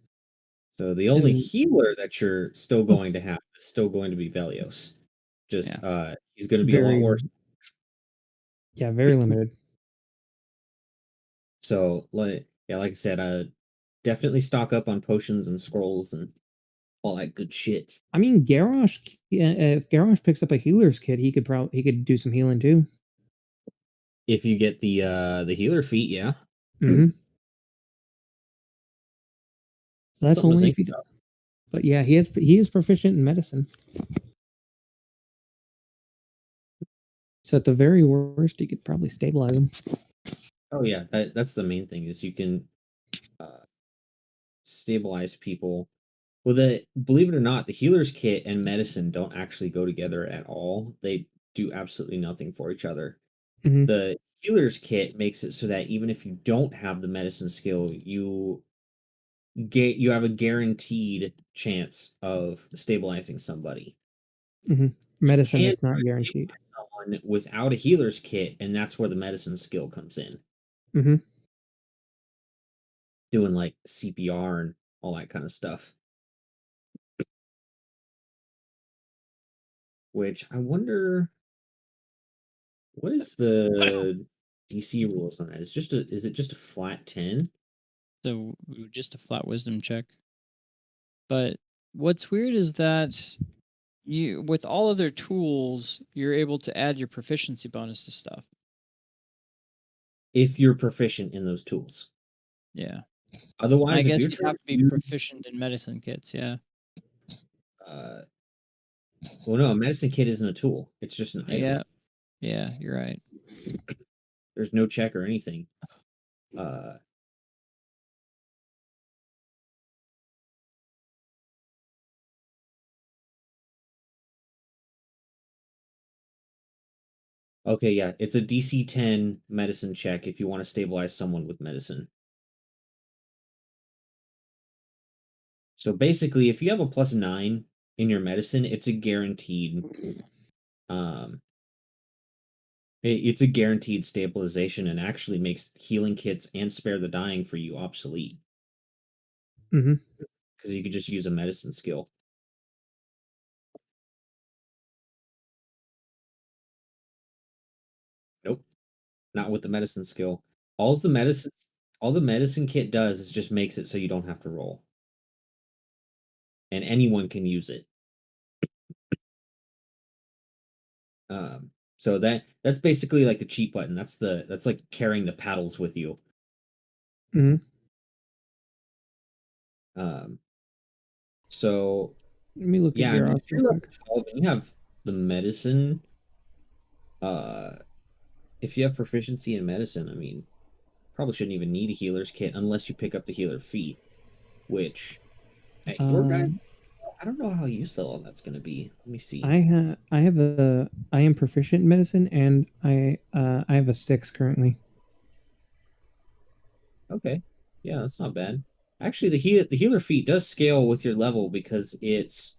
So the only
And-
healer that you're still going to have is still going to be Velios. Just he's going to be a lot
Very
worse.
Yeah, very limited.
So like I said, definitely stock up on potions and scrolls and all that good shit.
I mean, Garrosh. If Garrosh picks up a healer's kit, he could do some healing too.
If you get the healer feat, yeah.
Mm-hmm. That's
Something to
only
think
if he
about.
does. But yeah, he is proficient in medicine. So at the very worst, he could probably stabilize him.
Oh yeah, that's the main thing is you can stabilize people. Well, believe it or not, the healer's kit and medicine don't actually go together at all. They do absolutely nothing for each other.
Mhm.
The healer's kit makes it so that even if you don't have the medicine skill, you have a guaranteed chance of stabilizing somebody.
Mhm. Medicine
Can
is not
try to
guaranteed.
stabilize someone without a healer's kit, and that's where the medicine skill comes in.
Mm-hmm.
Doing like CPR and all that kind of stuff. Which I wonder, what is the DC rules on that? Is it just a flat 10?
So just a flat wisdom check. But what's weird is that you, with all other tools, you're able to add your proficiency bonus to stuff.
If you're proficient in those tools.
Yeah.
Otherwise,
I
if
guess
you're
you'd
trying
have
to
to be
use,
proficient in medicine kits. Yeah.
uh, well, no, a medicine kit isn't a tool. It's just an item.
Yeah. Yeah. You're right.
There's no check or anything. Uh, okay, yeah, it's a DC 10 medicine check if you want to stabilize someone with medicine. So basically, if you have a +9 in your medicine, it's a guaranteed um it's a guaranteed stabilization and actually makes healing kits and spare the dying for you obsolete.
Mm-hmm.
Because you could just use a medicine skill. Nope, not with the medicine skill. All the medicine all the medicine kit does is just makes it so you don't have to roll. And anyone can use it. So that's basically like the cheat button. That's like carrying the paddles with you.
Mm-hmm.
Um, so
Let me look at
yeah, I mean,
Garrosh
if
real
you're level
quick.
12 and you have the medicine, uh, if you have proficiency in medicine, I mean, probably shouldn't even need a healer's kit unless you pick up the healer feat, which at your guys'
Um,
I don't know how useful that's going to be. Let me see.
I am proficient in medicine, and I have a 6 currently.
Okay. Yeah, that's not bad. Actually, the healer feat does scale with your level because it's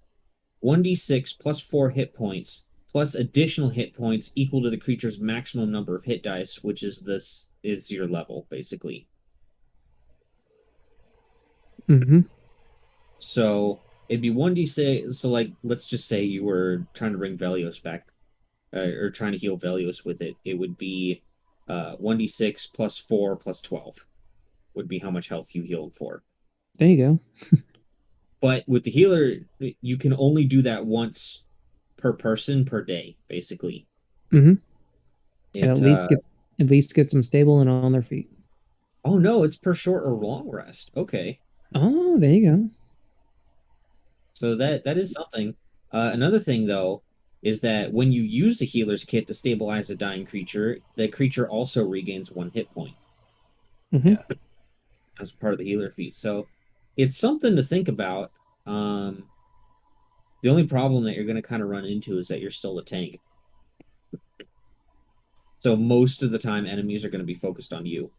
1d6 plus 4 hit points plus additional hit points equal to the creature's maximum number of hit dice, which is your level basically.
Mm-hmm.
So it'd be 1d6. So like, let's just say you were trying to bring Velios back, or trying to heal Velios with it. It would be 1d6 plus 4 plus 12 would be how much health you healed for.
There you go.
But with the healer, you can only do that once per person per day, basically.
Mm-hmm. And
It
at least get them stable and on their feet.
Oh no, it's per short or long rest. Okay.
Oh, there you go.
So that is something. Another thing though is that when you use the healer's kit to stabilize a dying creature, the creature also regains 1 hit point
Mm-hmm.
Yeah.
as part of the healer feat. So it's something to think about. The only problem that you're going to kind of run into is that you're still a tank. So most of the time, enemies are going to be focused on you.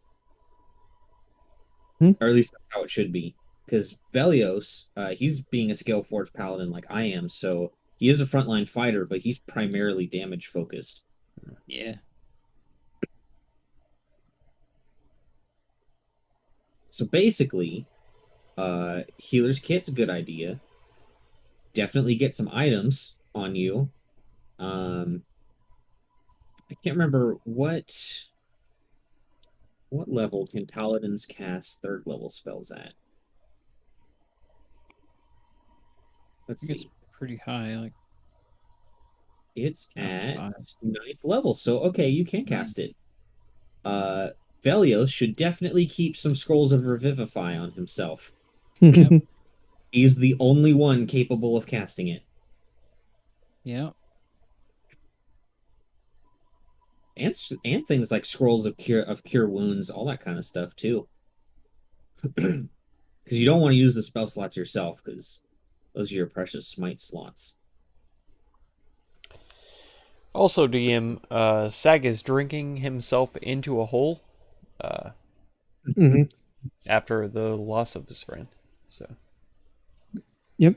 Or at least that's how it should be. Because Velios, he's being a Scale Forge Paladin like I am, so he is a frontline fighter, but he's primarily damage focused.
Yeah.
So basically, Healer's Kit's a good idea. Definitely get some items on you. I can't remember what level can Paladins cast 3rd level spells at. Let's
I think it's
see.
pretty high. Like
It's at
5.
9th level, so okay, you can cast it. Velios should definitely keep some scrolls of Revivify on himself.
Yep.
He's the only one capable of casting it.
Yeah.
And things like scrolls of cure wounds, all that kind of stuff too. Because you don't want to use the spell slots yourself, because those are your precious smite slots.
Also, DM, Sag is drinking himself into a hole
Mm-hmm.
after the loss of his friend. So
Yep.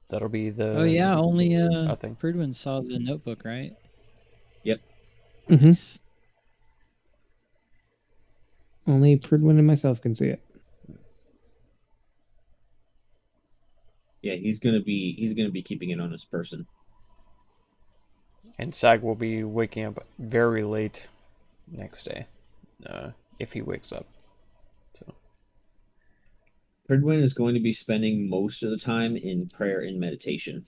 that'll be the
Oh yeah, only
thing.
Prudwin saw the notebook, right?
Yep.
Mm-hmm.
Nice.
Only Pridwin and myself can see it.
Yeah, he's gonna be keeping it on his person.
And Sag will be waking up very late next day, if he wakes up. So
Pridwin is going to be spending most of the time in prayer and meditation.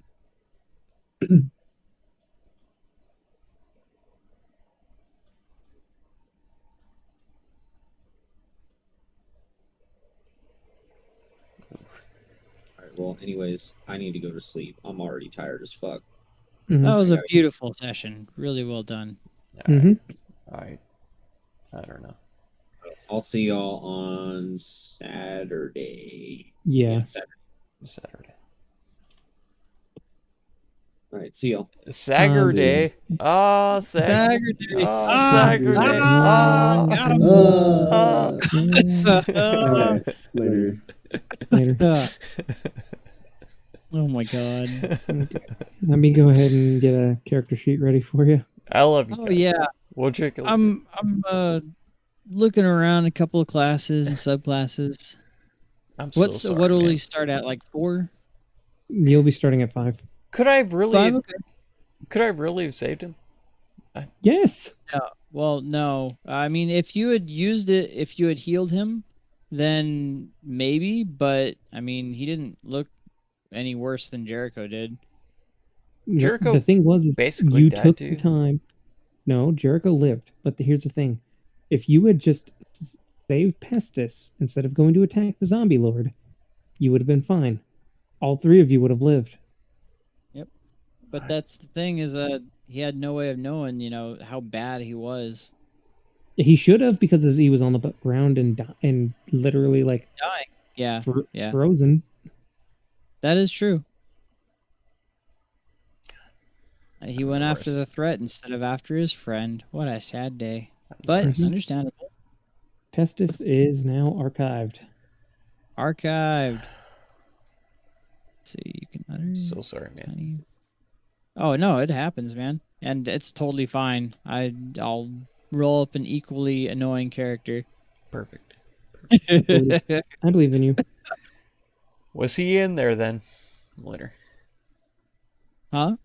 Well, anyways, I need to go to sleep. I'm already tired as fuck.
Mm-hmm.
That was a beautiful session. Really well done.
Mm-hmm.
I don't know.
I'll see y'all on Saturday.
Yeah.
Saturday.
All right, see y'all.
Saturday. Ah,
Saturday.
Saturday.
got him.
All right, later.
Later.
Oh my god.
Okay. Let me go ahead and get a character sheet ready for you.
I love you
Oh
guys.
yeah.
We'll check it.
I'm looking around a couple of classes and subclasses.
I'm so sorry,
What will
man.
we start at? Like 4?
You'll be starting at 5.
Could I have really
5? Okay.
could I have really have saved him?
Yes.
Well, no. I mean, if you had used it, if you had healed him, then maybe. But I mean, he didn't look any worse than Jericho did.
Jericho
The thing was, is
basically
you
died
took
too.
the time. No, Jericho lived. But here's the thing: if you had just saved Pestis instead of going to attack the zombie lord, you would have been fine. All 3 of you would have lived.
But that's the thing is that he had no way of knowing, how bad he was.
He should have, because he was on the ground and literally like
Dying. Yeah. Yeah.
frozen.
That is true. He went
Of
after
course.
the threat instead of after his friend. What a sad day. But
course.
understandable.
Pestis is now archived.
Archived. Let's see, you can utter.
So sorry, man.
Honey. Oh no, it happens, man, and it's totally fine. I'll roll up an equally annoying character.
Perfect.
I believe in you.
Was he in there then? Later.
Huh?